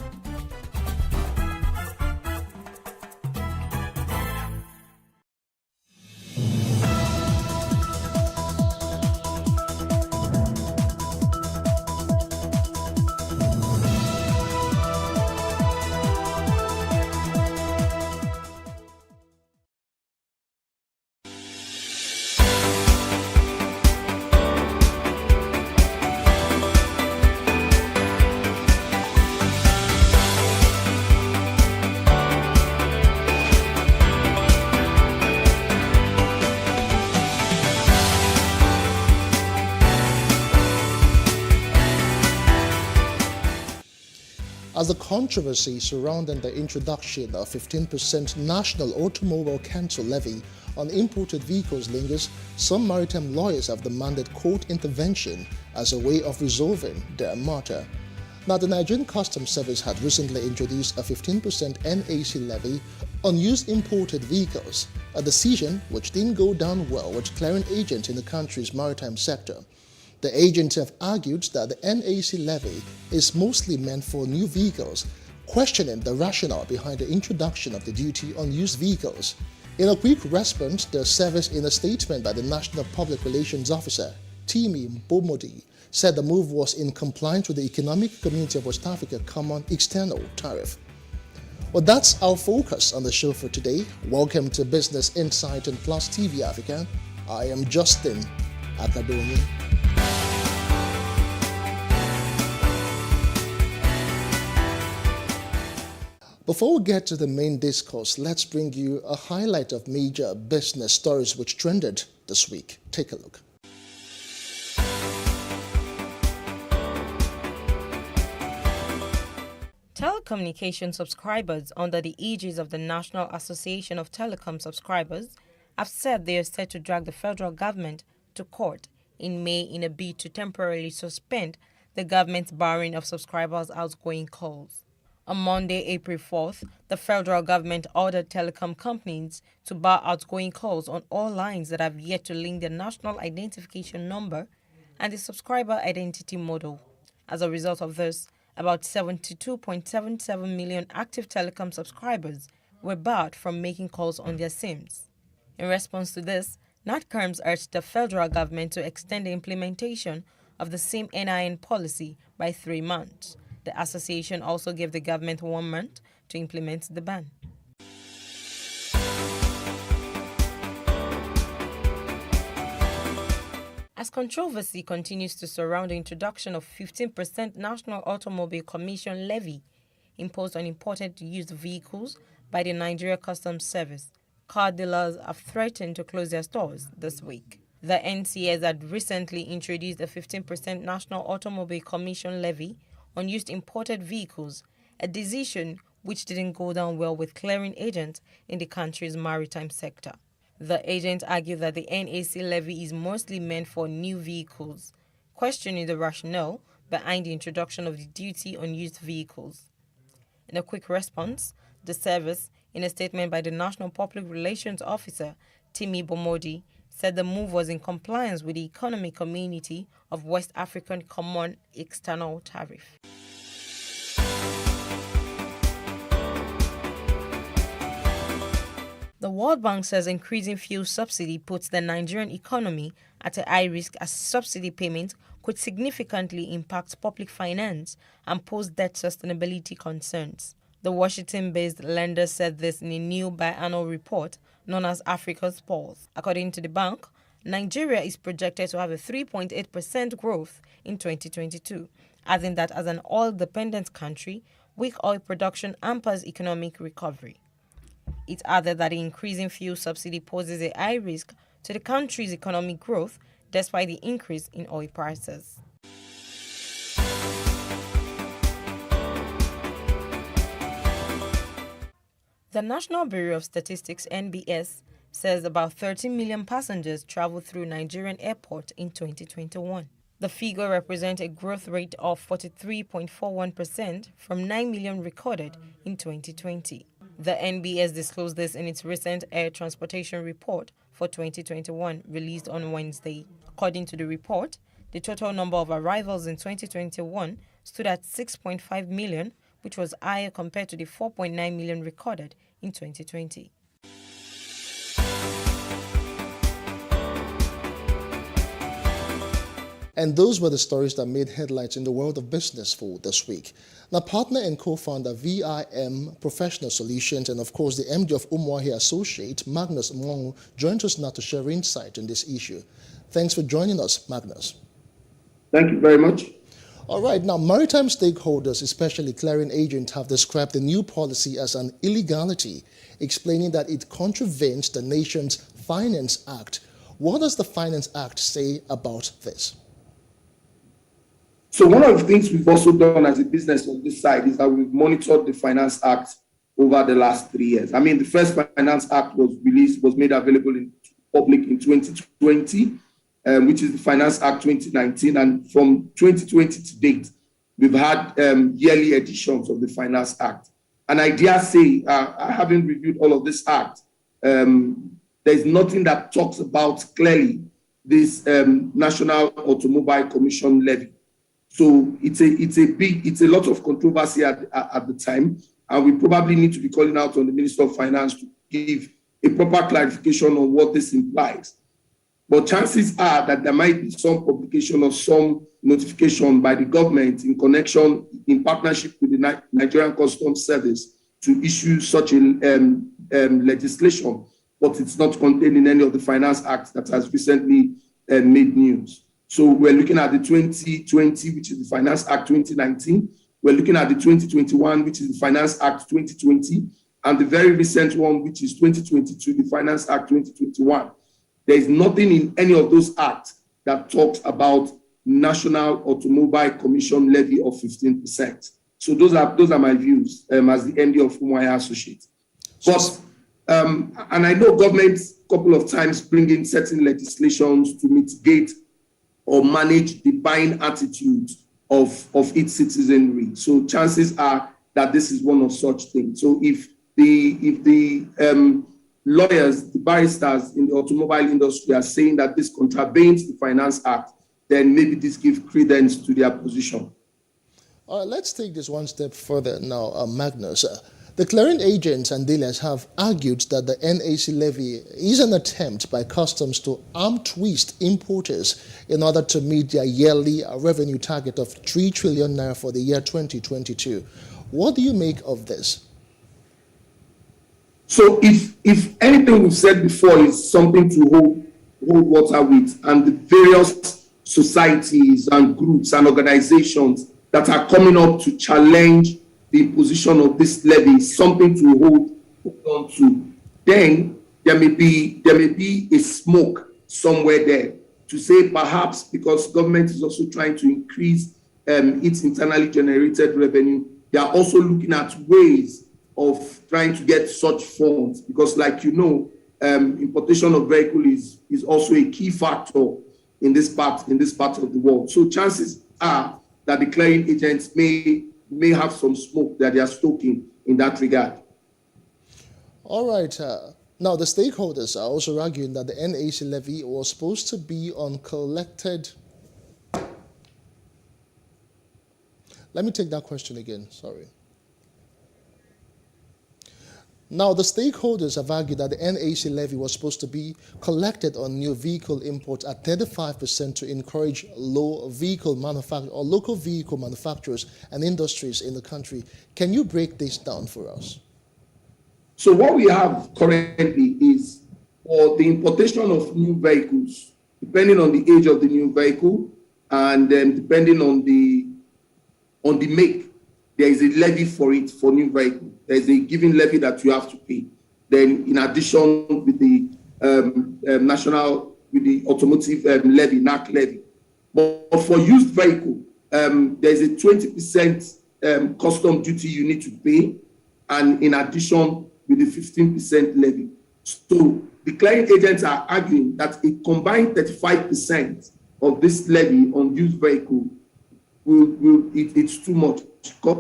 as the controversy surrounding the introduction of 15% national automobile cancel levy on imported vehicles lingers, some maritime lawyers have demanded court intervention as a way of resolving their matter. Now, the Nigerian Customs Service had recently introduced a 15% NAC levy on used imported vehicles, a decision which didn't go down well with clearing agents in the country's maritime sector. The agents have argued that the NAC levy is mostly meant for new vehicles, questioning the rationale behind the introduction of the duty on used vehicles. In a quick response, the service, in a statement by the National Public Relations Officer, Timi Bomodi, said the move was in compliance with the Economic Community of West Africa Common External Tariff. Well, that's our focus on the show for today. Welcome to Business Insight on Plus TV Africa. I am Justin Akadoni. Before we get to the main discourse, let's bring you a highlight of major business stories which trended this week. Take a look. Telecommunication subscribers under the aegis of the National Association of Telecom Subscribers have said they are set to drag the federal government to court in May in a bid to temporarily suspend the government's barring of subscribers' outgoing calls. On Monday, April 4th, the federal government ordered telecom companies to bar outgoing calls on all lines that have yet to link their national identification number and the subscriber identity model. As a result of this, about 72.77 million active telecom subscribers were barred from making calls on their SIMs. In response to this, NatCarms urged the federal government to extend the implementation of the SIM NIN policy by 3 months. The association also gave the government 1 month to implement the ban. As controversy continues to surround the introduction of 15% National Automobile Commission levy imposed on imported used vehicles by the Nigeria Customs Service, car dealers have threatened to close their stores this week. The NCS had recently introduced a 15% National Automobile Commission levy on used imported vehicles, a decision which didn't go down well with clearing agents in the country's maritime sector. The agent argued that the NAC levy is mostly meant for new vehicles, questioning the rationale behind the introduction of the duty on used vehicles. In a quick response, the service, in a statement by the National Public Relations Officer, Timi Bomodi, said the move was in compliance with the Economic Community of West African Common External Tariff. The World Bank says increasing fuel subsidy puts the Nigerian economy at a high risk as subsidy payments could significantly impact public finance and pose debt sustainability concerns. The Washington-based lender said this in a new biannual report known as Africa's Pulse. According to the bank, Nigeria is projected to have a 3.8% growth in 2022, adding that as an oil-dependent country, weak oil production hampers economic recovery. It added that the increasing fuel subsidy poses a high risk to the country's economic growth despite the increase in oil prices. The National Bureau of Statistics (NBS) says about 13 million passengers traveled through Nigerian airports in 2021. The figure represents a growth rate of 43.41% from 9 million recorded in 2020. The NBS disclosed this in its recent air transportation report for 2021 released on Wednesday. According to the report, the total number of arrivals in 2021 stood at 6.5 million, which was higher compared to the 4.9 million recorded in 2020. And those were the stories that made headlines in the world of business for this week. Now, partner and co-founder VIM Professional Solutions and, of course, the MD of Umuahi Associate, Magnus Mongu, joins us now to share insight on this issue. Thanks for joining us, Magnus. Thank you very much. All right, now, maritime stakeholders, especially clearing agents, have described the new policy as an illegality, explaining that it contravenes the nation's Finance Act. What does the Finance Act say about this? So one of the things we've also done as a business on this side is that we've monitored the Finance Act over the last 3 years. I mean, the first Finance Act was made available in public in 2020, which is the Finance Act 2019. And from 2020 to date, we've had yearly editions of the Finance Act. And I dare say, having reviewed all of this act, there's nothing that talks about clearly this National Automobile Commission levy. So it's a lot of controversy at the time, and we probably need to be calling out on the Minister of Finance to give a proper clarification on what this implies. But chances are that there might be some publication or some notification by the government in partnership with the Nigerian Customs Service to issue such a legislation, but it's not contained in any of the Finance Acts that has recently made news. So we're looking at the 2020, which is the Finance Act 2019. We're looking at the 2021, which is the Finance Act 2020, and the very recent one, which is 2022, the Finance Act 2021. There is nothing in any of those acts that talks about National Automobile Commission levy of 15%. So those are my views as the MD of Umuahia Associates. But and I know governments a couple of times bring in certain legislations to mitigate or manage the buying attitude of its citizenry. So chances are that this is one of such things. So if the lawyers, the barristers in the automobile industry are saying that this contravenes the Finance Act, then maybe this gives credence to their position. All right, let's take this one step further now, Magnus. The clearing agents and dealers have argued that the NAC levy is an attempt by customs to arm twist importers in order to meet their yearly revenue target of 3 trillion naira for the year 2022. What do you make of this? So if anything we've said before is something to hold water with, and the various societies and groups and organizations that are coming up to challenge the imposition of this levy is something to hold on to, then there may be a smoke somewhere there to say perhaps because government is also trying to increase its internally generated revenue, they are also looking at ways of trying to get such funds, because like you know, importation of vehicles is also a key factor in this part of the world. So chances are that the clearing agents may have some smoke that they are stoking in that regard. All right. Now, the stakeholders are also arguing that the NAC levy was supposed to be on collected. Let me take that question again. Sorry. Now, the stakeholders have argued that the NAC levy was supposed to be collected on new vehicle imports at 35% to encourage local vehicle manufacturers and industries in the country. Can you break this down for us? So what we have currently is for the importation of new vehicles, depending on the age of the new vehicle and depending on the make, there is a levy for it for new vehicle. There is a given levy that you have to pay. Then, in addition, with the automotive levy, NAC levy. But for used vehicle, there is a 20% custom duty you need to pay, and in addition, with the 15% levy. So the clearing agents are arguing that a combined 35% of this levy on used vehicle it's too much,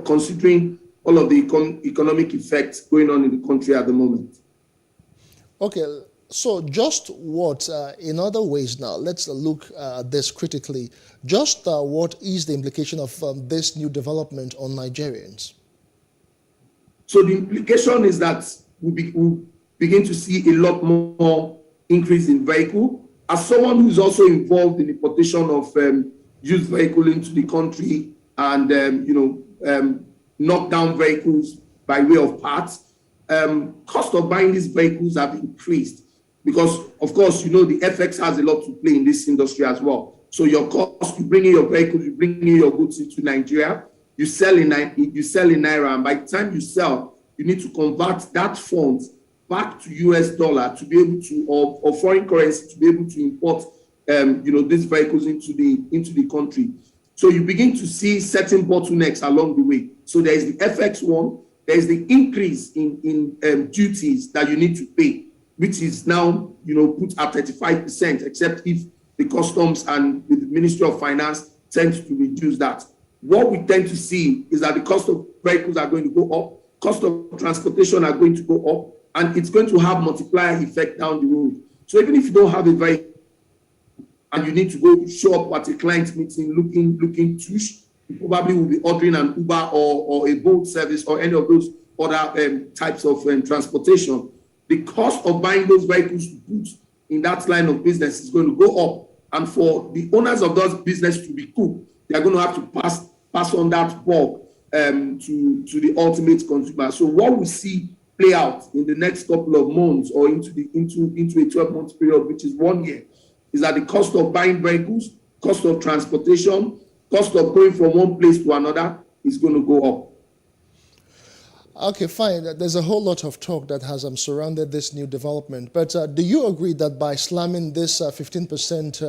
considering all of the economic effects going on in the country at the moment. Okay, so just what, in other ways now, let's look at this critically. Just what is the implication of this new development on Nigerians? So the implication is that we'll begin to see a lot more increase in vehicle. As someone who's also involved in the importation of used vehicle into the country and knock down vehicles by way of parts, cost of buying these vehicles have increased because, of course, the FX has a lot to play in this industry as well. So your cost, you bring in your vehicles, you bring in your goods into Nigeria, you sell in Naira, and by the time you sell, you need to convert that funds back to US dollar to be able to, or foreign currency to be able to import these vehicles into the country. So you begin to see certain bottlenecks along the way. So there is the FX one, there is the increase in duties that you need to pay, which is now, put at 35%, except if the customs and the Ministry of Finance tend to reduce that. What we tend to see is that the cost of vehicles are going to go up, cost of transportation are going to go up, and it's going to have multiplier effect down the road. So even if you don't have a vehicle and you need to go show up at a client meeting looking tush, you probably will be ordering an Uber or a boat service or any of those other types of transportation. The cost of buying those vehicles to put in that line of business is going to go up. And for the owners of those business to be cool, they are going to have to pass on that bulk to the ultimate consumer. So what we see play out in the next couple of months or into a 12-month period, which is 1 year, is that the cost of buying vehicles, cost of transportation, cost of going from one place to another is going to go up. Okay, fine. There's a whole lot of talk that has surrounded this new development. But do you agree that by slamming this 15%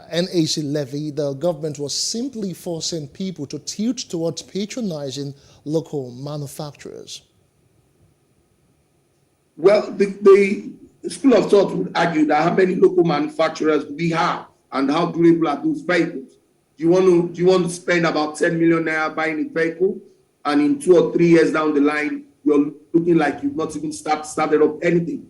NAC levy, the government was simply forcing people to tilt towards patronizing local manufacturers? Well, the school of thought would argue that how many local manufacturers we have and how durable are those vehicles. Do you want to spend about 10 million naira buying a vehicle, and in 2 or 3 years down the line, you're looking like you've not even started up anything?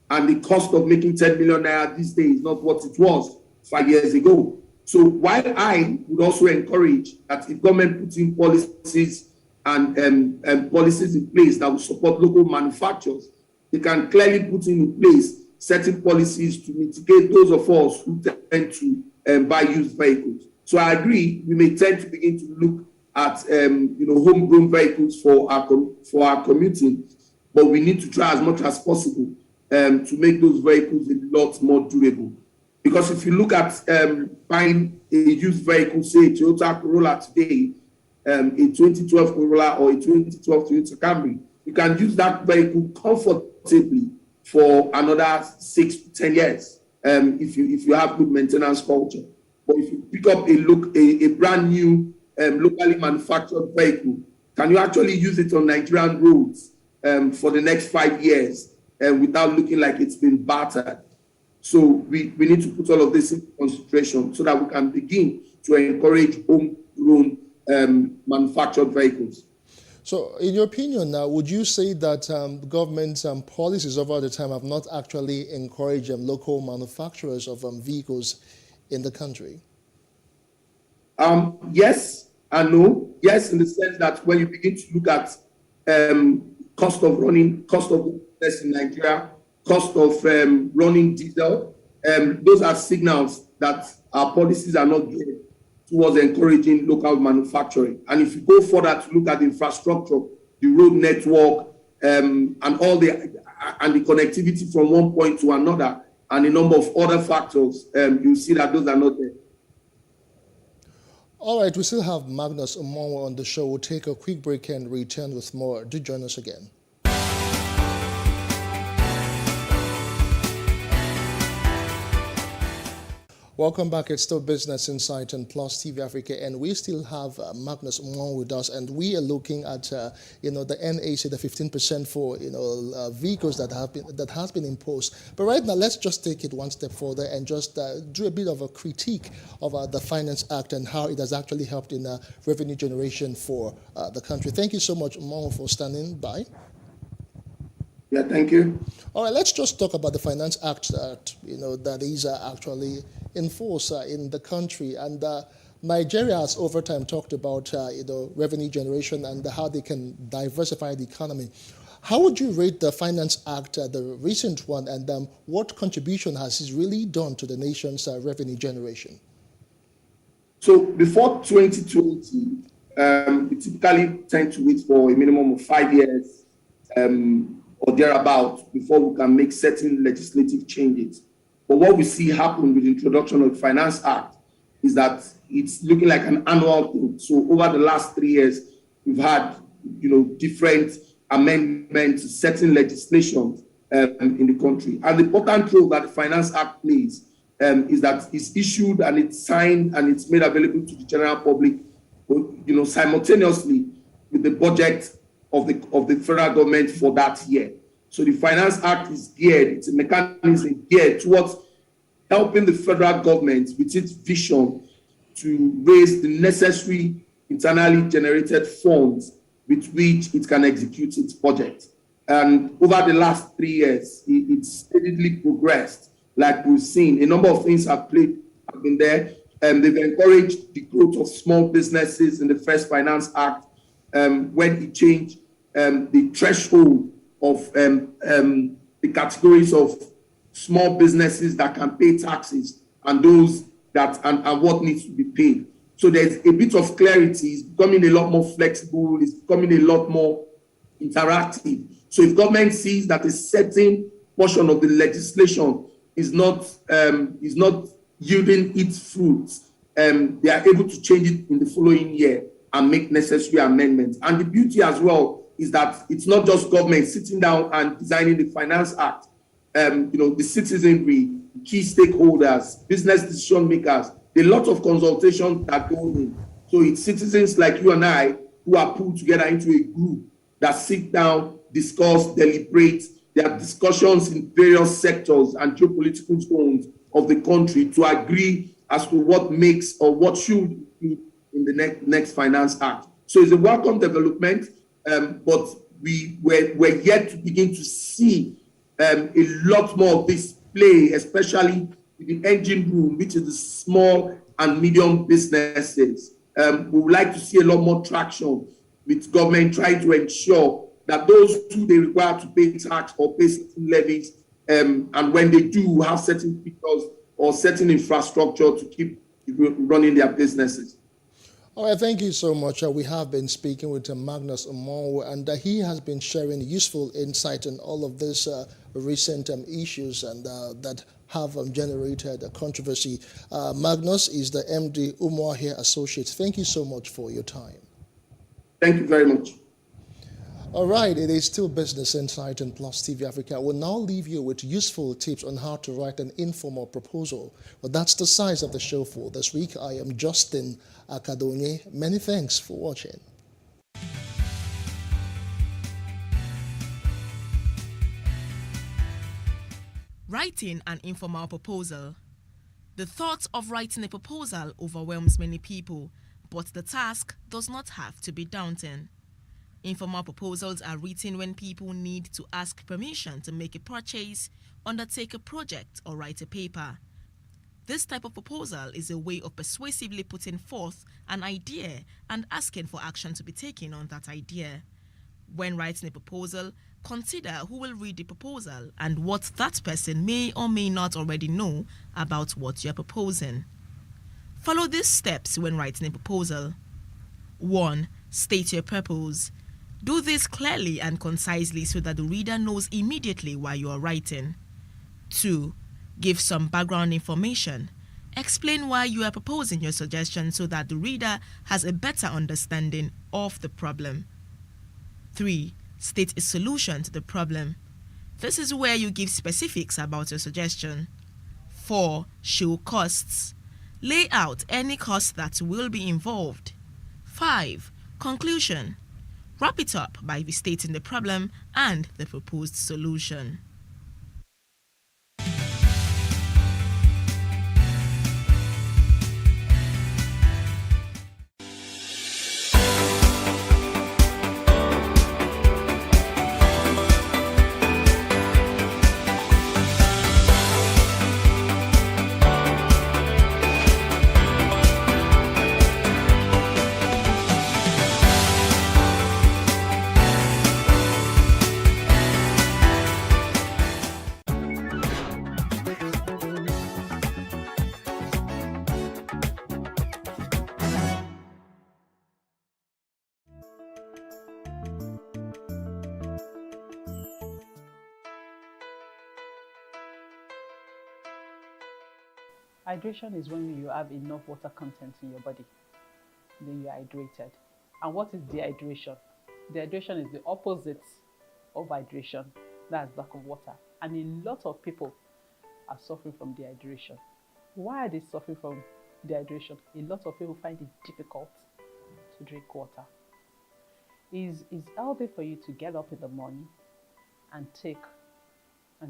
And the cost of making 10 million naira these days is not what it was 5 years ago. So while I would also encourage that if government puts in policies and policies in place that will support local manufacturers, they can clearly put in place certain policies to mitigate those of us who tend to buy used vehicles. So I agree, we may tend to begin to look at homegrown vehicles for our commuting, but we need to try as much as possible to make those vehicles a lot more durable. Because if you look at buying a used vehicle, say a Toyota Corolla today, a 2012 Corolla or a 2012 Toyota Camry, you can use that vehicle comfortably for another 6 to 10 years if you have good maintenance culture. But if you pick up a brand new locally manufactured vehicle, can you actually use it on Nigerian roads for the next 5 years without looking like it's been battered? So we need to put all of this into consideration so that we can begin to encourage homegrown manufactured vehicles. So in your opinion now, would you say that government policies over the time have not actually encouraged local manufacturers of vehicles in the country? Yes and no. Yes, in the sense that when you begin to look at cost of business in Nigeria, cost of running diesel, those are signals that our policies are not geared towards encouraging local manufacturing. And if you go further to look at the infrastructure, the road network, and the connectivity from one point to another, and a number of other factors, you see that those are not there. All right, we still have Magnus Umonwa on the show. We'll take a quick break and return with more. Do join us again. Welcome back. It's still Business Insight on Plus TV Africa, and we still have Magnus Umonwa with us, and we are looking at the NAC, the 15% for vehicles that has been imposed. But right now, let's just take it one step further and just do a bit of a critique of the Finance Act and how it has actually helped in revenue generation for the country. Thank you so much, Umonwa, for standing by. Yeah, thank you. All right, let's just talk about the Finance Act that is actually in force in the country. And Nigeria has over time talked about revenue generation and how they can diversify the economy. How would you rate the Finance Act, the recent one, and what contribution has it really done to the nation's revenue generation? So before 2020, we typically tend to wait for a minimum of 5 years or thereabouts before we can make certain legislative changes. But what we see happen with the introduction of the Finance Act is that it's looking like an annual thing. So over the last 3 years, we've had different amendments to certain legislation in the country. And the important role that the Finance Act plays is that it's issued and it's signed and it's made available to the general public, simultaneously with the budget of the federal government for that year. So the Finance Act is geared, it's a mechanism geared towards helping the federal government with its vision to raise the necessary internally generated funds with which it can execute its budget. And over the last 3 years, it's steadily progressed. Like we've seen, a number of things have been there. They've encouraged the growth of small businesses in the First Finance Act when it changed the threshold of the categories of small businesses that can pay taxes and those that and what needs to be paid. So there's a bit of clarity. It's becoming a lot more flexible. It's becoming a lot more interactive. So if government sees that a certain portion of the legislation is not yielding its fruits, they are able to change it in the following year and make necessary amendments. And the beauty as well is that it's not just government sitting down and designing the Finance Act. The citizenry, key stakeholders, business decision makers, a lot of consultation that go in. So it's citizens like you and I who are pulled together into a group that sit down, discuss, deliberate. There are discussions in various sectors and geopolitical zones of the country to agree as to what makes or what should be in the next Finance Act. So it's a welcome development, but we're yet to begin to see a lot more of this play, especially in the engine room, which is the small and medium businesses. We would like to see a lot more traction with government trying to ensure that those who they require to pay tax or pay certain levies, and when they do have certain features or certain infrastructure to keep running their businesses. All right, thank you so much. We have been speaking with Magnus Omonwo, and he has been sharing useful insight on all of these recent issues and that have generated a controversy. Magnus is the MD, Umuahia Associates. Thank you so much for your time. Thank you very much. All right, it is still Business Insight on Plus TV Africa. We'll now leave you with useful tips on how to write an informal proposal. But that's the size of the show for this week. I am Justin Akadonye. Many thanks for watching. Writing an informal proposal. The thought of writing a proposal overwhelms many people, but the task does not have to be daunting. Informal proposals are written when people need to ask permission to make a purchase, undertake a project, or write a paper. This type of proposal is a way of persuasively putting forth an idea and asking for action to be taken on that idea. When writing a proposal, consider who will read the proposal and what that person may or may not already know about what you're proposing. Follow these steps when writing a proposal. 1. State your purpose. Do this clearly and concisely so that the reader knows immediately why you are writing. 2. Give some background information. Explain why you are proposing your suggestion so that the reader has a better understanding of the problem. 3. State a solution to the problem. This is where you give specifics about your suggestion. 4. Show costs. Lay out any costs that will be involved. 5. Conclusion. Wrap it up by restating the problem and the proposed solution. Hydration is when you have enough water content in your body, then you're hydrated. And what is dehydration? Dehydration is the opposite of hydration. That's lack of water. And a lot of people are suffering from dehydration. Why are they suffering from dehydration? A lot of people find it difficult to drink water. It's healthy for you to get up in the morning and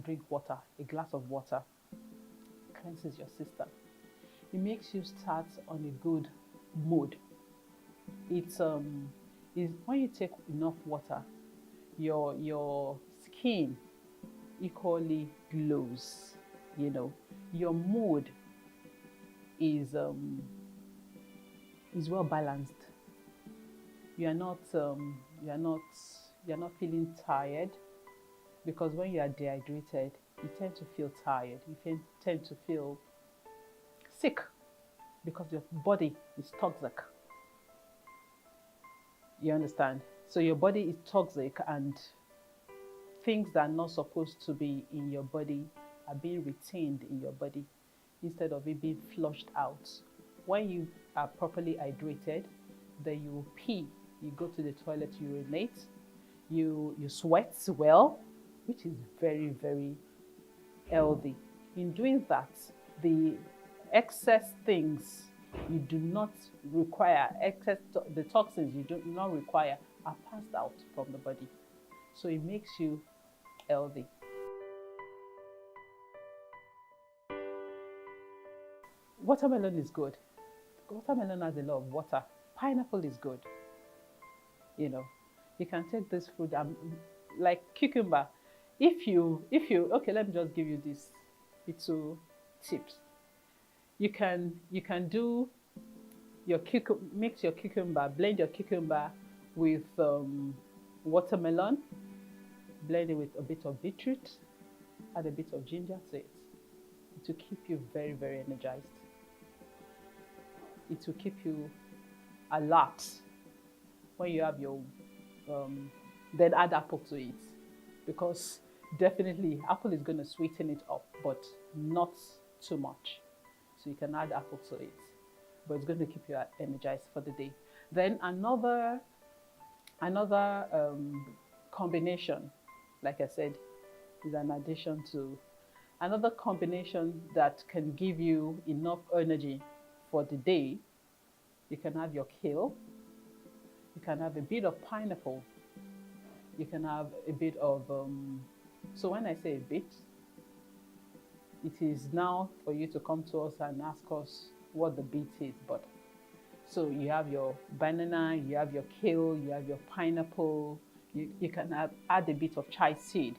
drink water, a glass of water. Cleanses your system. It makes you start on a good mood. It's when you take enough water, your skin equally glows. You know, your mood is well balanced. You're not feeling tired, because when you are dehydrated, you tend to feel tired. You tend to feel sick because your body is toxic. You understand? So your body is toxic, and things that are not supposed to be in your body are being retained in your body instead of it being flushed out. When you are properly hydrated, then you pee, you go to the toilet, you urinate, you sweat well, which is very, very healthy. In doing that, the excess things you do not require, the toxins you do not require are passed out from the body. So it makes you healthy. Watermelon is good. Watermelon has a lot of water. Pineapple is good. You know, you can take this fruit like cucumber. If you okay, let me just give you these little tips. You can do your mix your cucumber, blend your cucumber with watermelon, blend it with a bit of beetroot, add a bit of ginger to it. It will keep you very, very energized. It will keep you alert when you have your then add apple to it, because definitely apple is going to sweeten it up, but not too much. So you can add apple to it, but it's going to keep you energized for the day. Then another combination, like I said, is an addition to another combination that can give you enough energy for the day. You can have your kale, you can have a bit of pineapple, you can have a bit of so when I say a bit, it is now for you to come to us and ask us what the bit is. But so you have your banana, you have your kale, you have your pineapple, you can add a bit of chai seed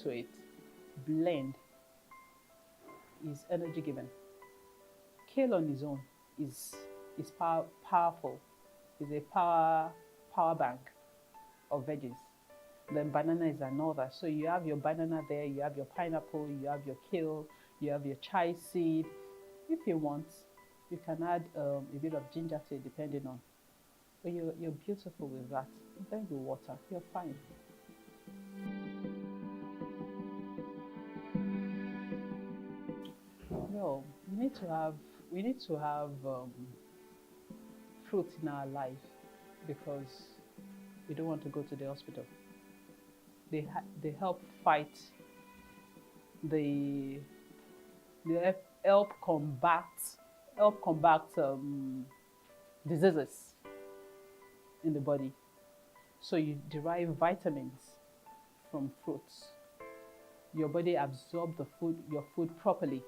to it. Blend is energy giving. Kale on its own is powerful. Is a power bank of veggies. Then banana is another. So you have your banana there, you have your pineapple, you have your kale, you have your chai seed. If you want, you can add a bit of ginger to it, depending on. But you're beautiful with that. Then you water, you're fine. Well, we need to have fruit in our life, because we don't want to go to the hospital. They help fight they help combat diseases in the body. So you derive vitamins from fruits. Your body absorbs your food properly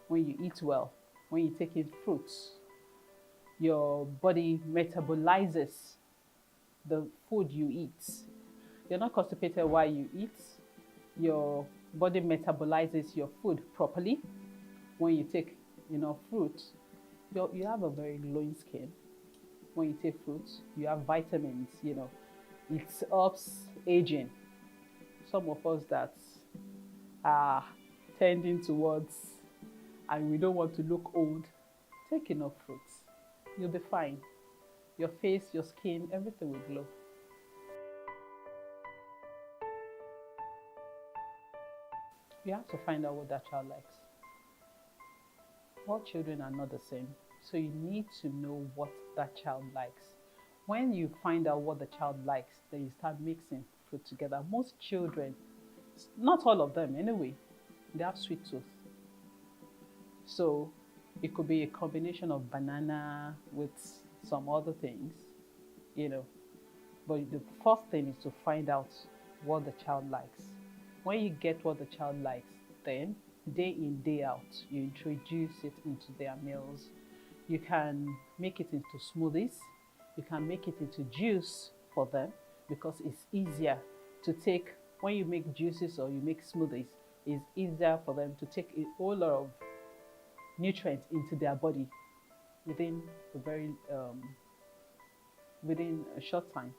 when you eat well. When you take in fruits, your body metabolizes the food you eat. You're not constipated while you eat. Your body metabolizes your food properly. When you take fruit, you have a very glowing skin. When you take fruits, you have vitamins, it helps aging. Some of us that are tending towards, and we don't want to look old, take enough fruits. You'll be fine. Your face, your skin, everything will glow. You have to find out what that child likes. All children are not the same, so you need to know what that child likes. When you find out what the child likes, then you start mixing fruit together. Most children, not all of them anyway, they have sweet tooth. So it could be a combination of banana with some other things, you know. But the first thing is to find out what the child likes. When you get what the child likes, then day in, day out, you introduce it into their meals. You can make it into smoothies. You can make it into juice for them, because it's easier to take, when you make juices or you make smoothies, it's easier for them to take a whole lot of nutrients into their body within a short time.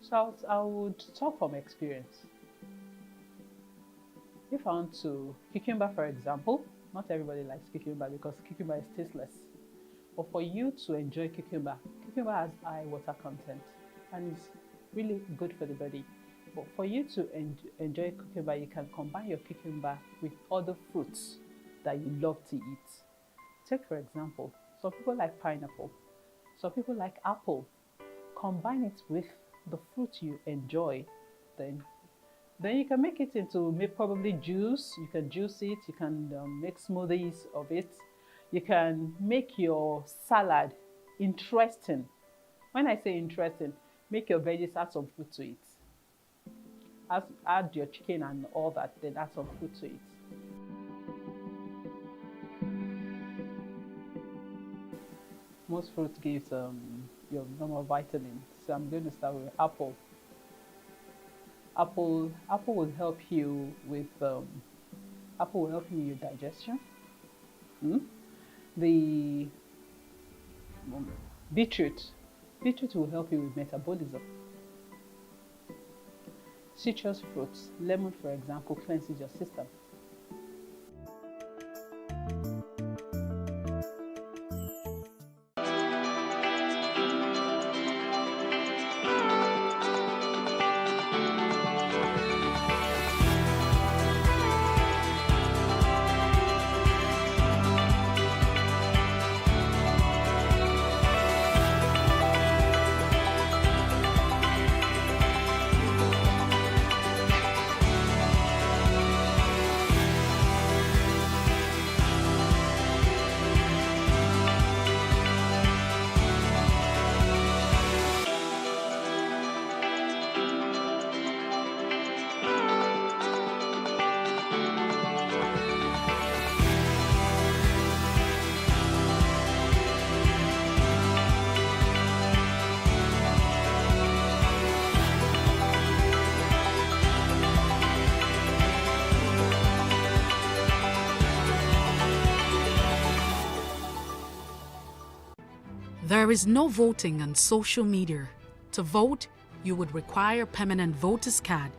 So I would talk from experience. If I want to, cucumber for example, not everybody likes cucumber because cucumber is tasteless. But for you to enjoy cucumber, cucumber has high water content and is really good for the body. But for you to enjoy cucumber, you can combine your cucumber with other fruits that you love to eat. Take for example, some people like pineapple, some people like apple. Combine it with the fruit you enjoy, then you can make it into probably juice. You can juice it, you can make smoothies of it. You can make your salad interesting. When I say interesting, make your veggies, add some fruit to it. Add your chicken and all that, then add some fruit to it. Most fruit gives your normal vitamins. So I'm going to start with apple. Apple will help you with your digestion. The beetroot will help you with metabolism. Citrus fruits, lemon for example, cleanses your system. There is no voting on social media. To vote, you would require a permanent voter's card.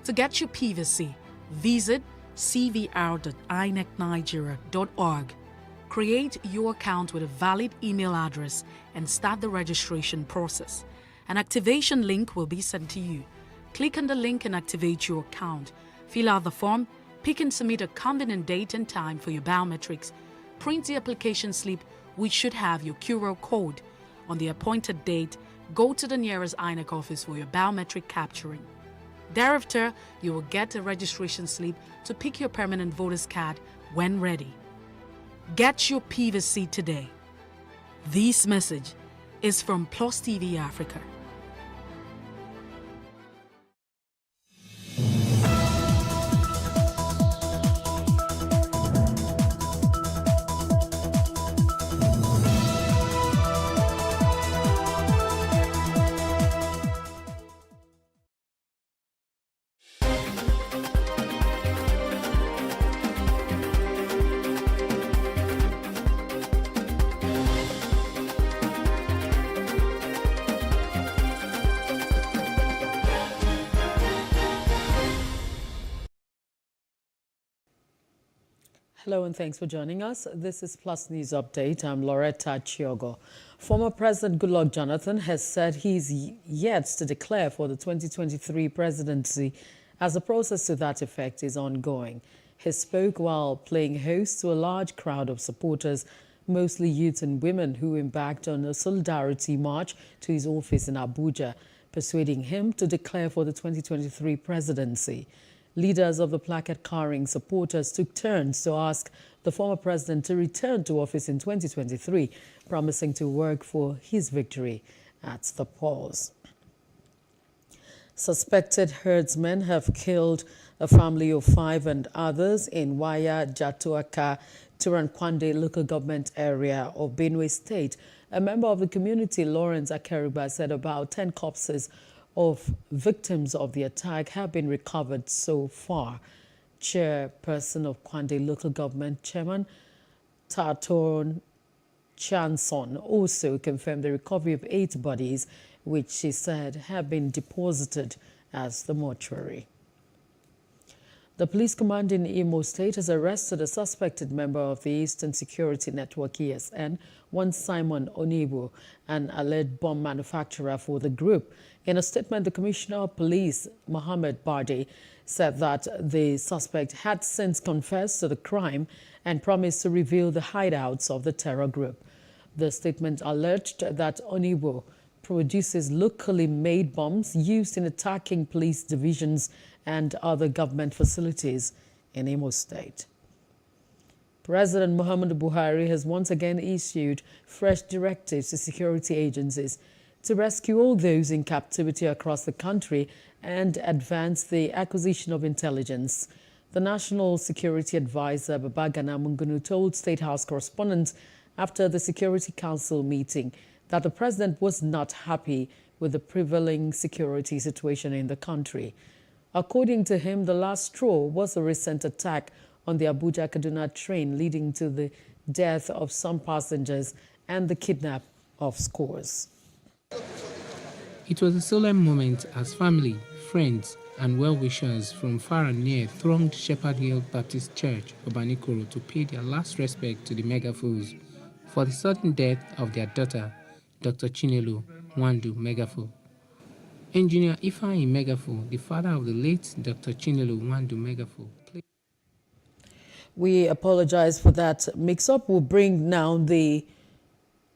To get your PVC, visit cvr.inecnigeria.org. Create your account with a valid email address and start the registration process. An activation link will be sent to you. Click on the link and activate your account. Fill out the form, pick and submit a convenient date and time for your biometrics. Print the application slip, which should have your QR code. On the appointed date, go to the nearest INEC office for your biometric capturing. Thereafter, you will get a registration slip to pick your permanent voter's card when ready. Get your PVC today. This message is from PlusTvAfrica. Hello and thanks for joining us. This is Plus News Update. I'm Loretta Chiogo. Former President Goodluck Jonathan has said he's yet to declare for the 2023 presidency as the process to that effect is ongoing. He spoke while playing host to a large crowd of supporters, mostly youth and women, who embarked on a solidarity march to his office in Abuja, persuading him to declare for the 2023 presidency. Leaders of the placard-carrying supporters took turns to ask the former president to return to office in 2023, promising to work for his victory at the polls. Suspected herdsmen have killed a family of 5 and others in Waya Jatuaka, Turankwande local government area of Benue State. A member of the community, Lawrence Akeriba, said about 10 corpses of victims of the attack have been recovered so far. Chairperson of Kwande local government, Chairman Taton Chanson, also confirmed the recovery of 8 bodies, which she said have been deposited as the mortuary. The police command in Imo State has arrested a suspected member of the Eastern Security Network, ESN, one Simon Onibu, an alleged bomb manufacturer for the group. In a statement, the Commissioner of Police, Mohammed Barde, said that the suspect had since confessed to the crime and promised to reveal the hideouts of the terror group. The statement alleged that Onibu produces locally made bombs used in attacking police divisions and other government facilities in Imo State. President Muhammadu Buhari has once again issued fresh directives to security agencies to rescue all those in captivity across the country and advance the acquisition of intelligence. The National Security Advisor, Babagana Mungunu, told State House correspondents after the Security Council meeting that the president was not happy with the prevailing security situation in the country. According to him, the last straw was a recent attack on the Abuja-Kaduna train, leading to the death of some passengers and the kidnap of scores. It was a solemn moment as family, friends, and well-wishers from far and near thronged Shepherd Hill Baptist Church, Obanikoro, to pay their last respect to the megafools for the sudden death of their daughter, Dr. Chinelo Nwandu Megafo. Engineer Ifeanyi Megafo, the father of the late Dr. Chinelo Nwandu Megafo. We apologize for that mix-up. We'll bring now the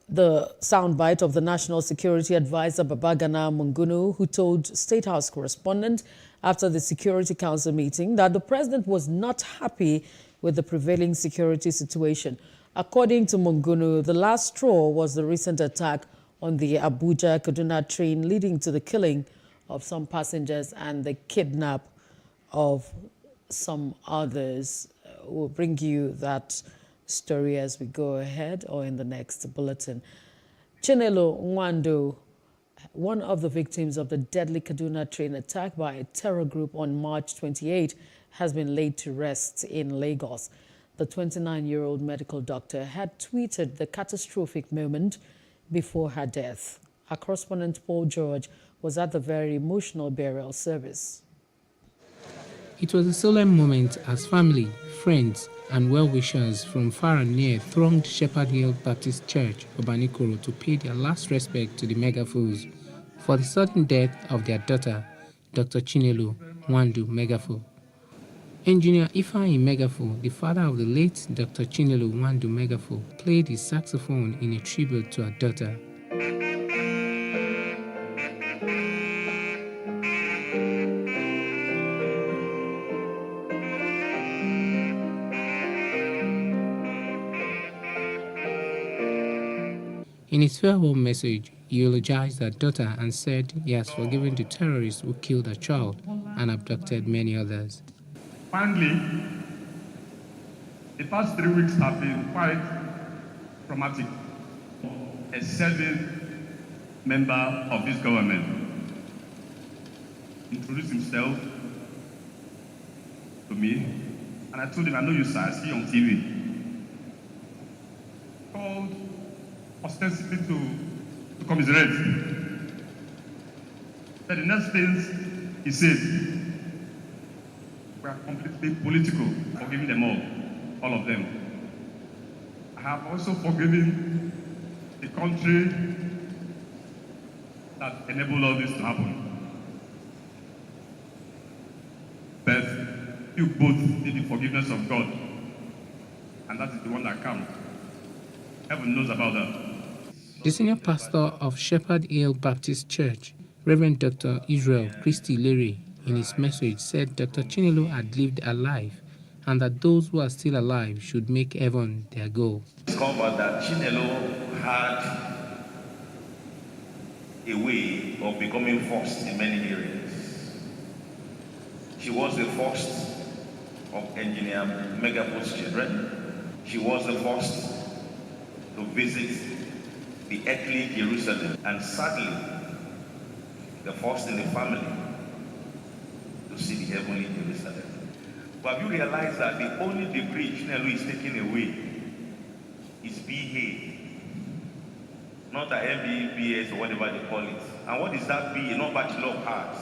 soundbite of the National Security Advisor, Babagana Mungunu, who told State House correspondent after the Security Council meeting that the president was not happy with the prevailing security situation. According to Mungunu, the last straw was the recent attack on the Abuja-Kaduna train, leading to the killing of some passengers and the kidnap of some others. We'll bring you that story as we go ahead or in the next bulletin. Chinelo Nwandu, one of the victims of the deadly Kaduna train attack by a terror group on March 28, has been laid to rest in Lagos. The 29-year-old medical doctor had tweeted the catastrophic moment before her death. Our correspondent Paul George was at the very emotional burial service. It was a solemn moment as family, friends, and well-wishers from far and near thronged Shepherd Hill Baptist Church, Obanikoro, to pay their last respect to the megafools for the sudden death of their daughter, Dr. Chinelo Nwandu Megafo. Engineer Ifeanyi Megafo, the father of the late Dr. Chinelo Nwandu Megafo, played his saxophone in a tribute to her daughter. In his farewell message, he eulogized her daughter and said he has forgiven the terrorists who killed her child and abducted many others. Finally, the past 3 weeks have been quite traumatic. A serving member of this government introduced himself to me, and I told him, I know you, sir, I see you on TV. Called ostensibly to commiserate. But the next things he said were completely political, forgiving them all of them. I have also forgiven the country that enabled all this to happen. But you both need the forgiveness of God, and that is the one that counts. Heaven knows about that. The senior pastor of Shepherd Hill Baptist Church, Reverend Dr. Israel Christy Leary, in his message said Dr. Chinelo had lived a life and that those who are still alive should make heaven their goal. Discovered that Chinelo had a way of becoming first in many areas. She was the first of Engineer Megapo's children. She was the first to visit the earthly Jerusalem, and sadly, the first in the family to see the heavenly Jerusalem. But have you realized that the only degree Chinelo is taking away is BA? Not a MBA, BS, or whatever they call it. And what is that BA? Not Bachelor of Arts.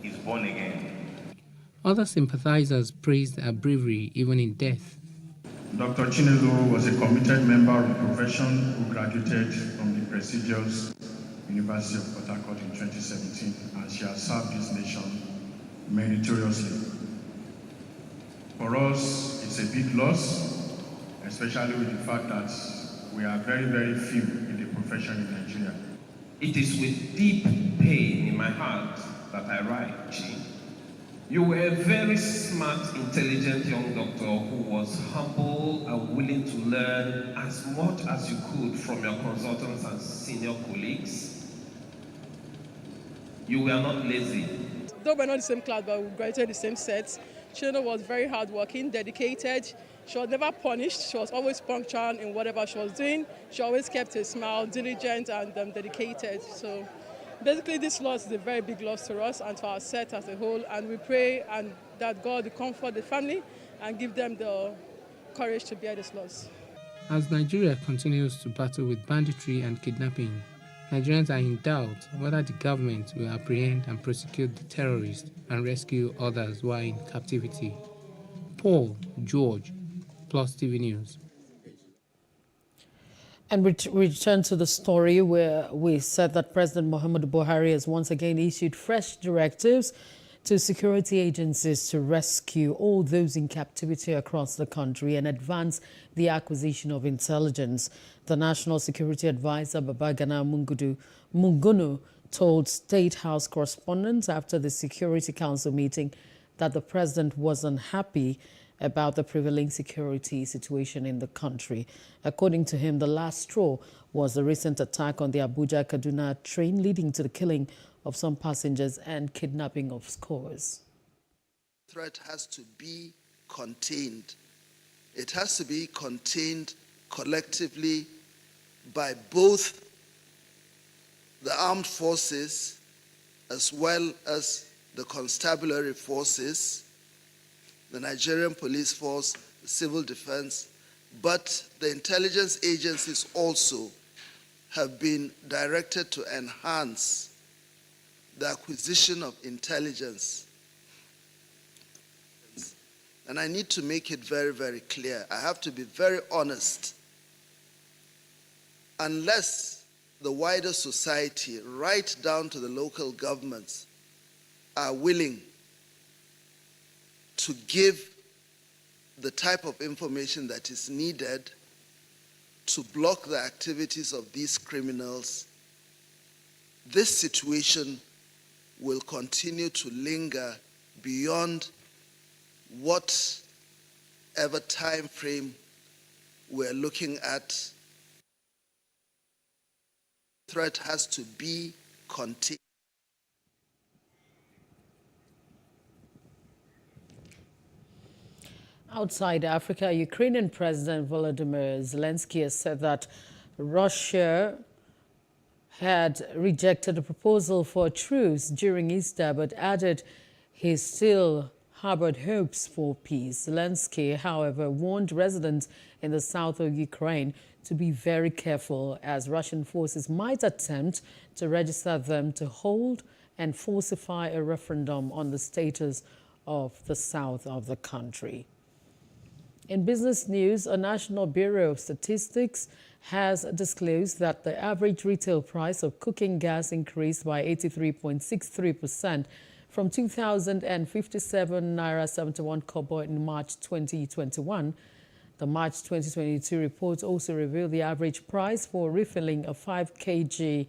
Is born again. Other sympathizers praised her bravery even in death. Dr. Chinelo was a committed member of the profession who graduated from the prestigious University of Port Harcourt in 2017, and she has served this nation meritoriously. For us, it's a big loss, especially with the fact that we are very, very few in the profession in Nigeria. It is with deep pain in my heart that I write, Chi. You were a very smart, intelligent young doctor who was humble and willing to learn as much as you could from your consultants and senior colleagues. You were not lazy. Though we're not the same class, but we graduated the same set. Chinelo was very hardworking, dedicated. She was never punished. She was always punctual in whatever she was doing. She always kept a smile, diligent and dedicated. So basically, this loss is a very big loss to us and to our set as a whole. And we pray and that God will comfort the family and give them the courage to bear this loss. As Nigeria continues to battle with banditry and kidnapping, Nigerians are in doubt whether the government will apprehend and prosecute the terrorists and rescue others while in captivity. Paul George, Plus TV News. And we return to the story where we said that President Muhammadu Buhari has once again issued fresh directives to security agencies to rescue all those in captivity across the country and advance the acquisition of intelligence. The National Security Advisor Babagana Mungunu told State House correspondents after the Security Council meeting that the president was unhappy about the prevailing security situation in the country. According to him, the last straw was the recent attack on the Abuja-Kaduna train, leading to the killing of some passengers and kidnapping of scores. The threat has to be contained. It has to be contained collectively by both the armed forces as well as the constabulary forces, the Nigerian police force, the civil defense, but the intelligence agencies also have been directed to enhance the acquisition of intelligence. And I need to make it very, very clear. I have to be very honest. Unless the wider society, right down to the local governments, are willing to give the type of information that is needed to block the activities of these criminals, this situation will continue to linger beyond whatever time frame we're looking at. The threat has to be contained. Outside Africa, Ukrainian President Volodymyr Zelensky has said that Russia had rejected a proposal for a truce during Easter, but added he still harbored hopes for peace. Zelensky, however, warned residents in the south of Ukraine to be very careful, as Russian forces might attempt to register them to hold and falsify a referendum on the status of the south of the country. In business news, a National Bureau of Statistics has disclosed that the average retail price of cooking gas increased by 83.63% from 2,057 naira 71 kobo in March 2021. The March 2022 report also revealed the average price for refilling a 5 kg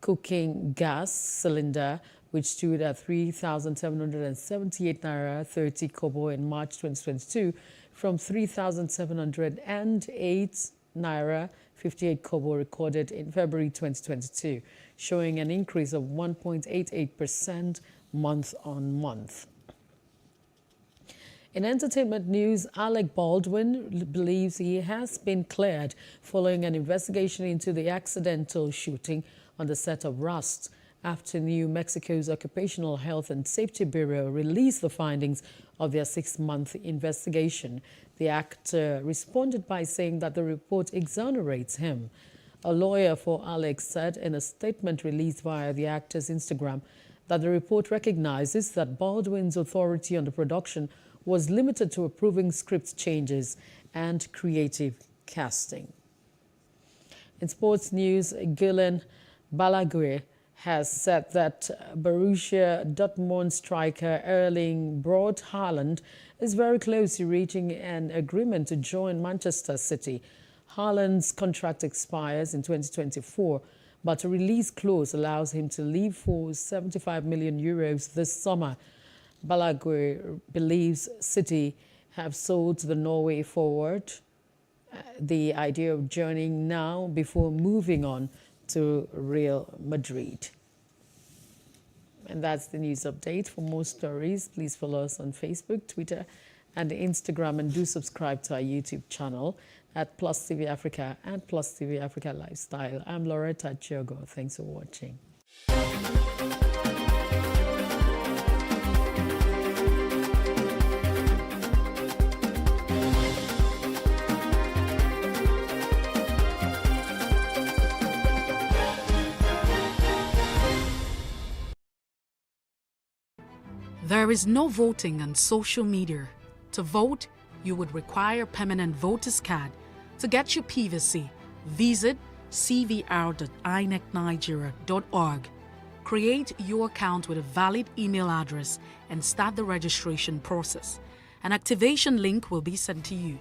cooking gas cylinder which stood at 3,778 naira 30 kobo in March 2022 from 3,708 naira 58 kobo recorded in February 2022, showing an increase of 1.88% month on month. In entertainment news, Alec Baldwin believes he has been cleared following an investigation into the accidental shooting on the set of Rust, after New Mexico's Occupational Health and Safety Bureau released the findings of their 6-month investigation. The actor responded by saying that the report exonerates him. A lawyer for Alex said in a statement released via the actor's Instagram that the report recognizes that Baldwin's authority on the production was limited to approving script changes and creative casting. In sports news, Gillen Balaguer has said that Borussia Dortmund striker Erling Braut Haaland is very close to reaching an agreement to join Manchester City. Haaland's contract expires in 2024, but a release clause allows him to leave for 75 million euros this summer. Balaguer believes City have sold the Norway forward the idea of joining now before moving on to Real Madrid. And that's the news update. For more stories, please follow us on Facebook, Twitter, and Instagram, and do subscribe to our YouTube channel at PlusTvAfrica and PlusTvAfrica Lifestyle. I'm Loretta Chiogo. Thanks for watching. There is no voting on social media. To vote, you would require a permanent voter's card. To get your PVC, visit cvr.inecnigeria.org. Create your account with a valid email address and start the registration process. An activation link will be sent to you.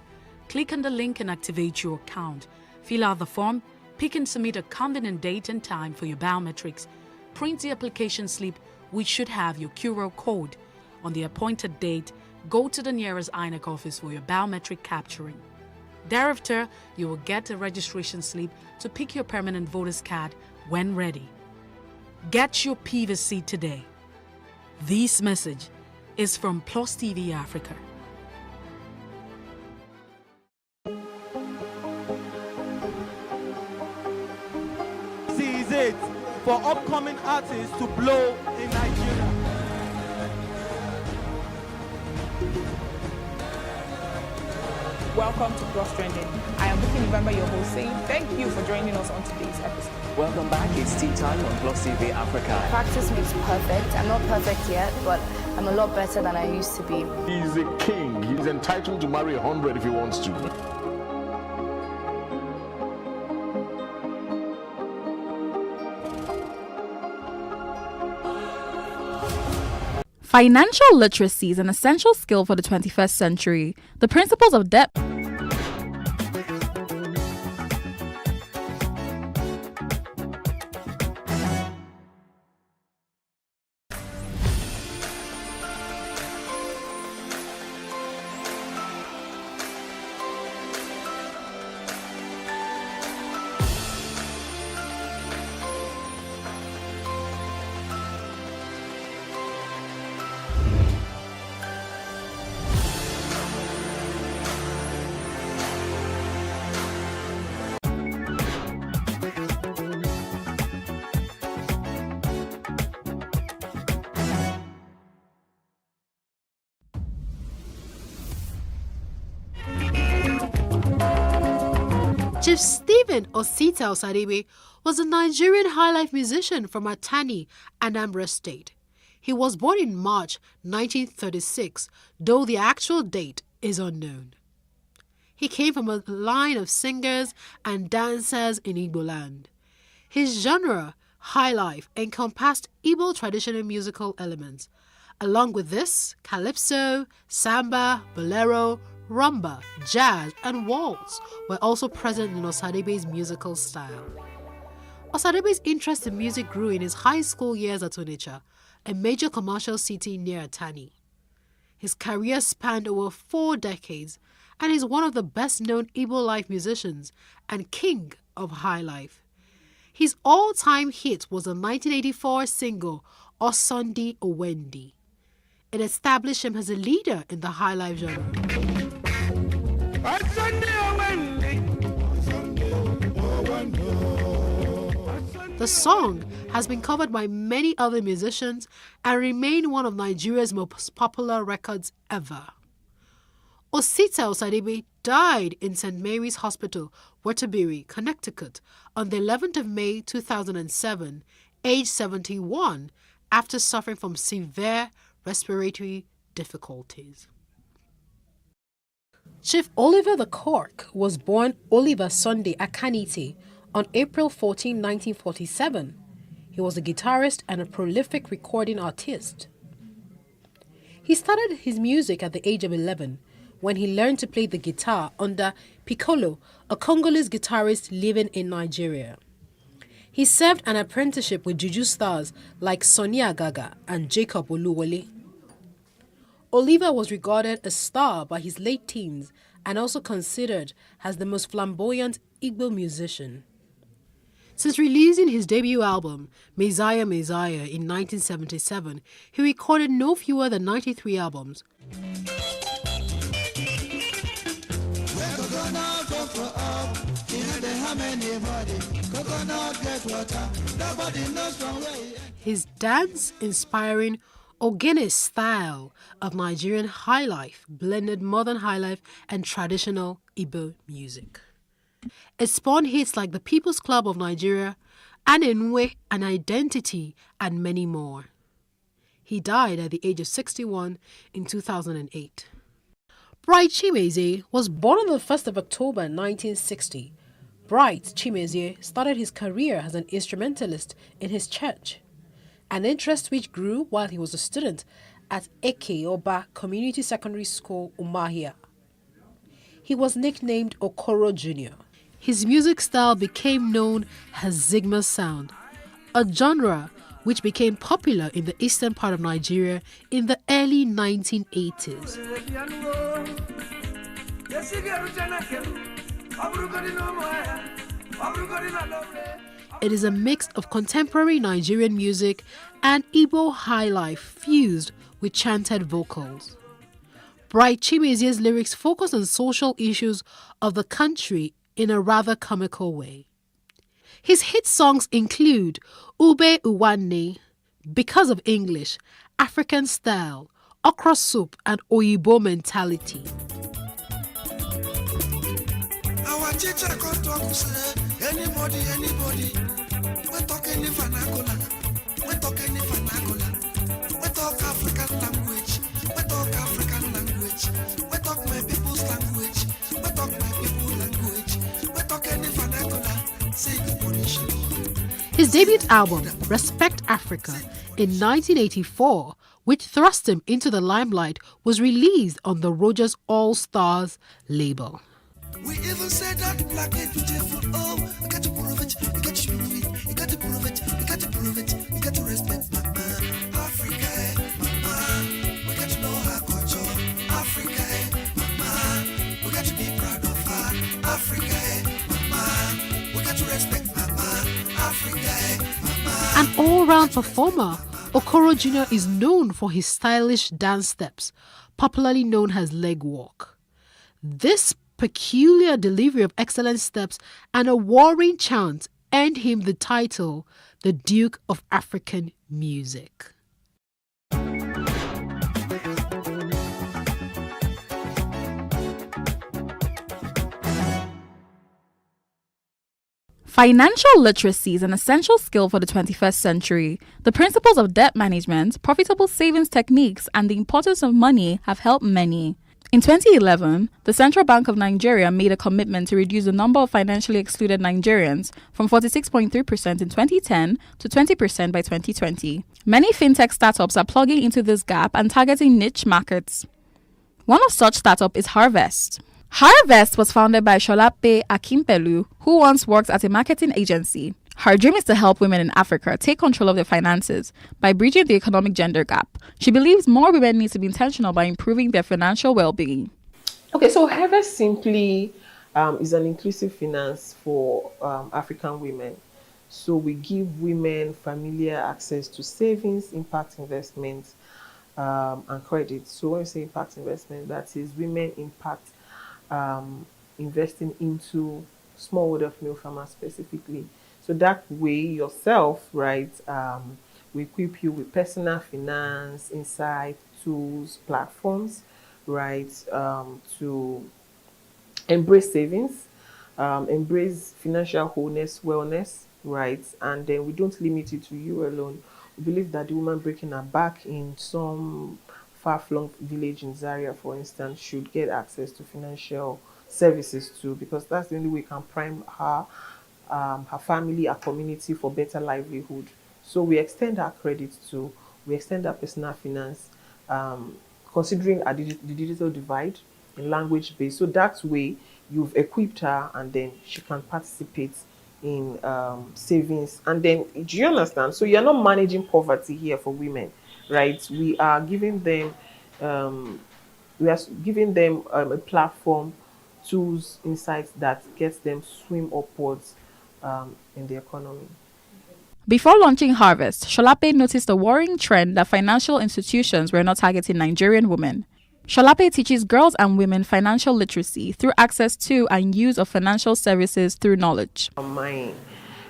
Click on the link and activate your account. Fill out the form, pick and submit a convenient date and time for your biometrics. Print the application slip, which should have your QR code. On the appointed date, go to the nearest INEC office for your biometric capturing. Thereafter, you will get a registration slip to pick your permanent voter's card when ready. Get your PVC today. This message is from PlusTvAfrica. This is it for upcoming artists to blow in Nigeria. Welcome to Plus Trending. I am Bookie November, your host, saying thank you for joining us on today's episode. Welcome back. It's tea time on PlusTvAfrica. Practice makes perfect. I'm not perfect yet, but I'm a lot better than I used to be. He's a king. He's entitled to marry 100 if he wants to. Financial literacy is an essential skill for the 21st century. The principles of debt. Chief Stephen Osita Osadebe was a Nigerian highlife musician from Atani, Anambra State. He was born in March 1936, though the actual date is unknown. He came from a line of singers and dancers in Igbo land. His genre, highlife, encompassed Igbo traditional musical elements. Along with this, calypso, samba, bolero, rumba, jazz, and waltz were also present in Osadebe's musical style. Osadebe's interest in music grew in his high school years at Onitsha, a major commercial city near Atani. His career spanned over 4 decades, and is one of the best-known Igbo life musicians and king of high life. His all-time hit was the 1984 single Osundi Owendi. It established him as a leader in the high life genre. The song has been covered by many other musicians and remained one of Nigeria's most popular records ever. Osita Osadebe died in St. Mary's Hospital, Waterbury, Connecticut, on the 11th of May 2007, aged 71, after suffering from severe respiratory difficulties. Chief Oliver the Cork was born Oliver Sunday Akanite on April 14, 1947. He was a guitarist and a prolific recording artist. He started his music at the age of 11 when he learned to play the guitar under Piccolo, a Congolese guitarist living in Nigeria. He served an apprenticeship with Juju stars like Sonny Agaga and Jacob Oluwole. Oliver was regarded a star by his late teens and also considered as the most flamboyant Igbo musician. Since releasing his debut album, Messiah Messiah, in 1977, he recorded no fewer than 93 albums. His dance-inspiring Ogene style of Nigerian highlife blended modern highlife and traditional Igbo music. It spawned hits like the People's Club of Nigeria, Anenwe, An Identity, and many more. He died at the age of 61 in 2008. Bright Chimezie was born on the 1st of October 1960. Bright Chimezie started his career as an instrumentalist in his church, an interest which grew while he was a student at Eke Oba Community Secondary School, Umahia. He was nicknamed Okoro Jr. His music style became known as Zigma sound, a genre which became popular in the eastern part of Nigeria in the early 1980s. It is a mix of contemporary Nigerian music and Igbo highlife fused with chanted vocals. Bright Chimezie's lyrics focus on social issues of the country in a rather comical way. His hit songs include Ube Uwanne, Because of English, African Style, Okra Soup, and Oyibo Mentality. Our teacher come talk say anybody, we talk any vernacular, we talk any vernacular, we talk African language, we talk African language, we talk my people's language, we talk my people's language, we talk any vernacular, say good morning. His debut album, Respect Africa, in 1984, which thrust him into the limelight, was released on the Rogers All Stars label. We even say that black is beautiful. Oh, I got to prove it, you got to prove it, you got to prove it, you got to prove it, you got to respect mama. Africa, mama, we got to know her culture. Africa, mama, we got to be proud of her. Africa, mama, we got to respect mama. Africa, mama. An all-round performer, Okoro Jr. is known for his stylish dance steps, popularly known as leg walk. This peculiar delivery of excellent steps and a warring chant earned him the title, the Duke of African Music. Financial literacy is an essential skill for the 21st century. The principles of debt management, profitable savings techniques, and the importance of money have helped many. In 2011, the Central Bank of Nigeria made a commitment to reduce the number of financially excluded Nigerians from 46.3% in 2010 to 20% by 2020. Many fintech startups are plugging into this gap and targeting niche markets. One of such startups is Harvest. Harvest was founded by Sholape Akimpelu, who once worked at a marketing agency. Her dream is to help women in Africa take control of their finances by bridging the economic gender gap. She believes more women need to be intentional by improving their financial well-being. Okay, so Harvest Simply is an inclusive finance for African women. So we give women familiar access to savings, impact investments, and credit. So when we say impact investment, that is women impact investing into smallholder female farmers specifically. So that way yourself, right, we equip you with personal finance, insight, tools, platforms, right, to embrace savings, embrace financial wholeness, wellness, right? And then we don't limit it to you alone. We believe that the woman breaking her back in some far-flung village in Zaria, for instance, should get access to financial services too, because that's the only way we can prime her family, her community for better livelihood. So we extend our credit to, we extend our personal finance, considering the digital divide in language base. So that way you've equipped her and then she can participate in savings. And then, do you understand? So you're not managing poverty here for women, right? We are giving them, a platform, tools, insights that gets them swim upwards in the economy. Before launching Harvest, Sholape noticed a worrying trend that financial institutions were not targeting Nigerian women. Sholape teaches girls and women financial literacy through access to and use of financial services through knowledge. On my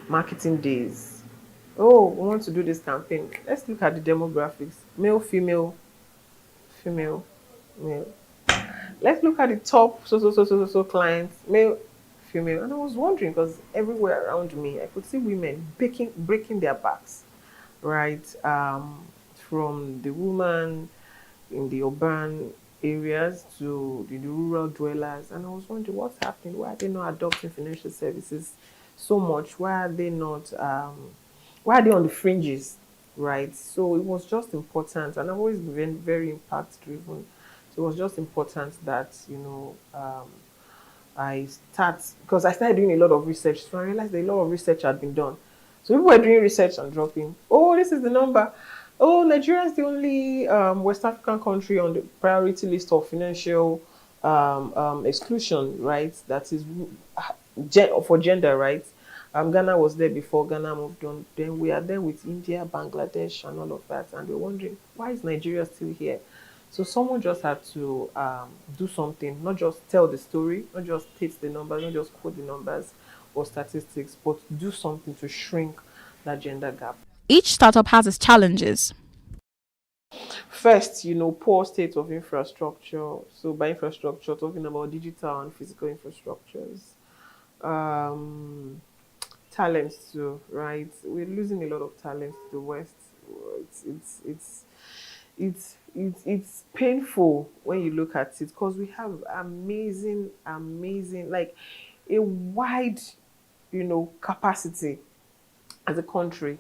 marketing days, oh, we want to do this campaign. Let's look at the demographics: male, female, female, male. Let's look at the top so clients, male, female. And I was wondering, because everywhere around me I could see women breaking their backs, right? From the woman in the urban areas to the rural dwellers. And I was wondering what's happening. Why are they not adopting financial services so much? Why are they not why are they on the fringes, right? So it was just important, and I've always been very impact driven. So it was just important that, I start, because I started doing a lot of research. So I realized a lot of research had been done. So people were doing research and dropping, oh, this is the number. Oh, Nigeria is the only West African country on the priority list of financial exclusion, right? That is for gender, right? Ghana was there before Ghana moved on. Then we are there with India, Bangladesh, and all of that. And we're wondering, why is Nigeria still here? So someone just had to do something, not just tell the story, not just state the numbers, not just quote the numbers or statistics, but do something to shrink that gender gap. Each startup has its challenges. First, poor state of infrastructure. So by infrastructure, talking about digital and physical infrastructures. Talents too, right? We're losing a lot of talents to the West. It's painful when you look at it, because we have amazing, like a wide, capacity as a country,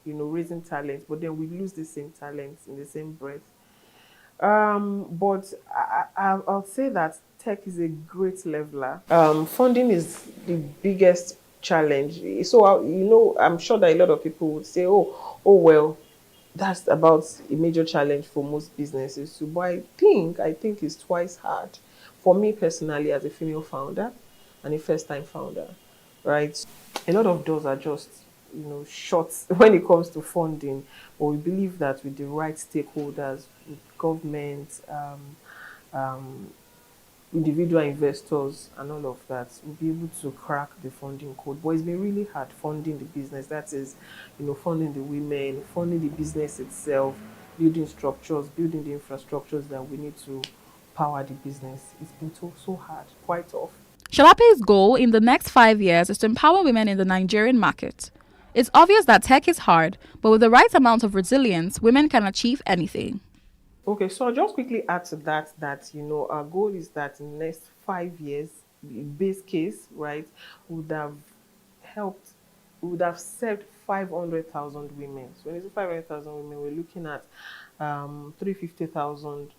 raising talent, but then we lose the same talents in the same breath. But I'll say that tech is a great leveler. Funding is the biggest challenge. So, I'm sure that a lot of people would say, oh, well, that's about a major challenge for most businesses too. But I think it's twice hard for me personally as a female founder and a first-time founder, right? A lot of doors are just, shut when it comes to funding. But we believe that with the right stakeholders, with government, individual investors and all of that, we'll be able to crack the funding code. But it's been really hard funding the business. That is, funding the women, funding the business itself, building structures, building the infrastructures that we need to power the business. It's been so hard, quite tough. Sholape's goal in the next 5 years is to empower women in the Nigerian market. It's obvious that tech is hard, but with the right amount of resilience, women can achieve anything. Okay, so I'll just quickly add to that, our goal is that in the next 5 years, base case, right, would have served 500,000 women. So when it's 500,000 women, we're looking at 350,000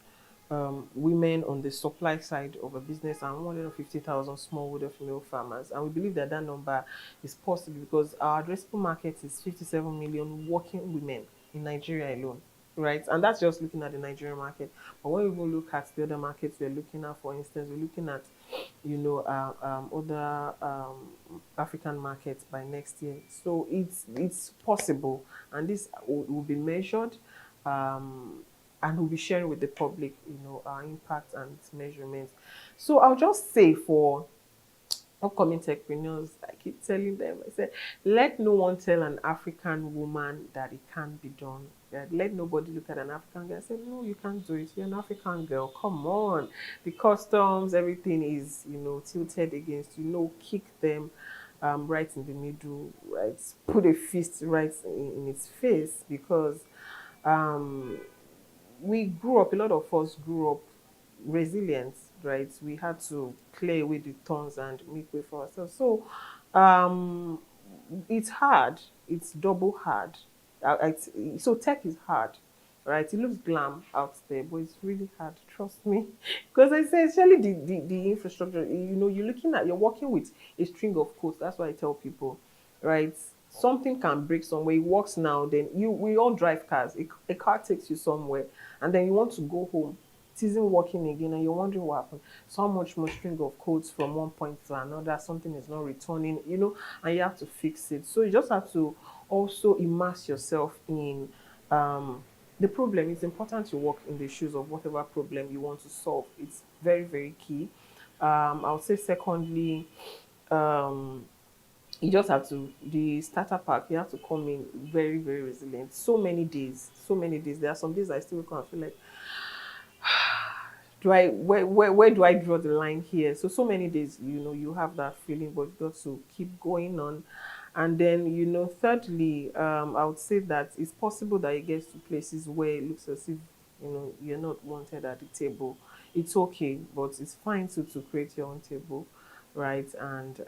women on the supply side of a business and 150,000 smallholder female farmers. And we believe that that number is possible because our addressable market is 57 million working women in Nigeria alone, right? And that's just looking at the Nigerian market. But when we look at the other markets we're looking at, for instance, we're looking at, other African markets by next year. So it's possible, and this will be measured. And we'll be sharing with the public, our impact and its measurements. So I'll just say for upcoming techpreneurs, I keep telling them, I said, let no one tell an African woman that it can't be done. Let nobody look at an African girl and say, no, you can't do it. You're an African girl. Come on. The customs, everything is, tilted against you. Kick them right in the middle, right? Put a fist right in its face because we grew up, a lot of us grew up resilient, right? We had to clear away the thorns and make way for ourselves. So it's hard. It's double hard. So tech is hard, right? It looks glam out there, but it's really hard. Trust me, because I say, especially the infrastructure. You're working with a string of codes. That's why I tell people, right? Something can break somewhere. It works now. Then we all drive cars. A car takes you somewhere, and then you want to go home. It isn't working again, and you're wondering what happened. So much more string of codes from one point to another. Something is not returning, and you have to fix it. So you just have to also immerse yourself in the problem. It's important to walk in the shoes of whatever problem you want to solve. It's very, very key. I would say secondly, you just have to, the starter pack, you have to come in very, very resilient. So many days. There are some days I still can't feel like, where do I draw the line here? So many days, you have that feeling, but you got to keep going on. And then, thirdly, I would say that it's possible that you get to places where it looks as if, you're not wanted at the table. It's okay, but it's fine to create your own table, right? And,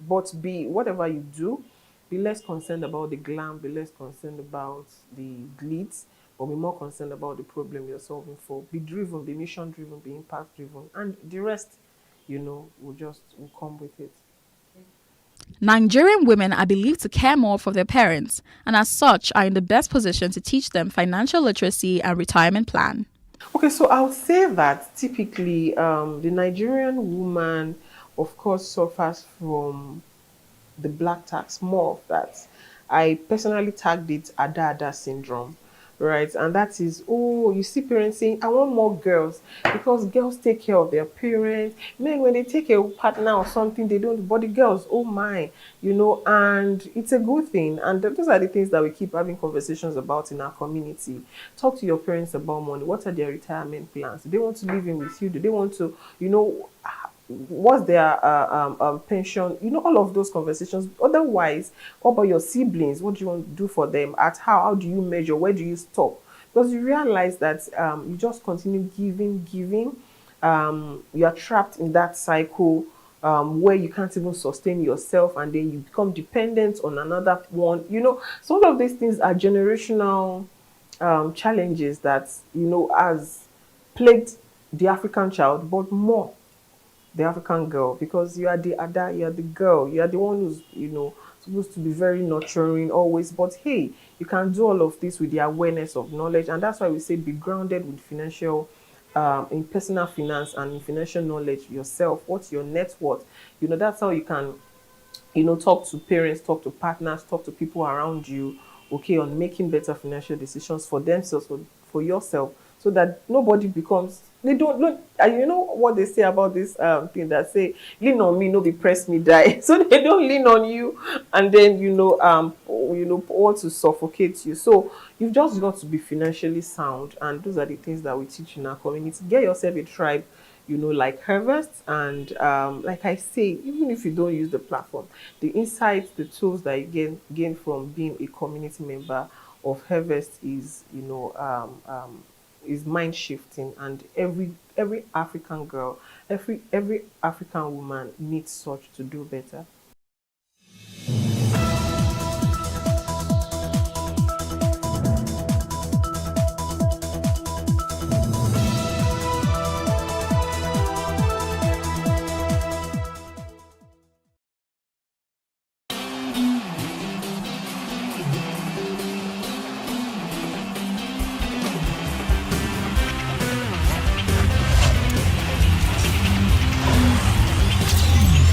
but whatever you do, be less concerned about the glam, be less concerned about the glitz, but be more concerned about the problem you're solving for. Be driven, be mission driven, be impact driven, and the rest, will come with it. Nigerian women are believed to care more for their parents and as such are in the best position to teach them financial literacy and retirement plan. Okay, so I would say that typically the Nigerian woman, of course, suffers from the black tax, more of that. I personally tagged it Ada syndrome, right? And that is, you see parents saying, I want more girls because girls take care of their parents. Men, when they take a partner or something, they don't, but the girls, oh my, and it's a good thing. And those are the things that we keep having conversations about in our community. Talk to your parents about money. What are their retirement plans? Do they want to live in with you? Do they want to, what's their pension? All of those conversations. Otherwise, what about your siblings? What do you want to do for them? How do you measure? Where do you stop? Because you realize that you just continue giving. You are trapped in that cycle where you can't even sustain yourself, and then you become dependent on another one. So all of these things are generational challenges that has plagued the African child, but more the African girl, because you are the Ada, you are the girl, you are the one who's supposed to be very nurturing always. But hey, you can do all of this with the awareness of knowledge, and that's why we say be grounded with financial in personal finance and in financial knowledge yourself. What's your net worth? That's how you can talk to parents, talk to partners, talk to people around you, okay, on making better financial decisions for themselves, for yourself, so that nobody becomes, they don't look, you know what they say about this thing that say, lean on me, no be press me die. So they don't lean on you, and then want to suffocate you. So you've just got to be financially sound, and those are the things that we teach in our community. Get yourself a tribe, like Harvest, and like I say, even if you don't use the platform, the insights, the tools that you gain from being a community member of Harvest is is mind shifting, and every African girl, every African woman needs such to do better.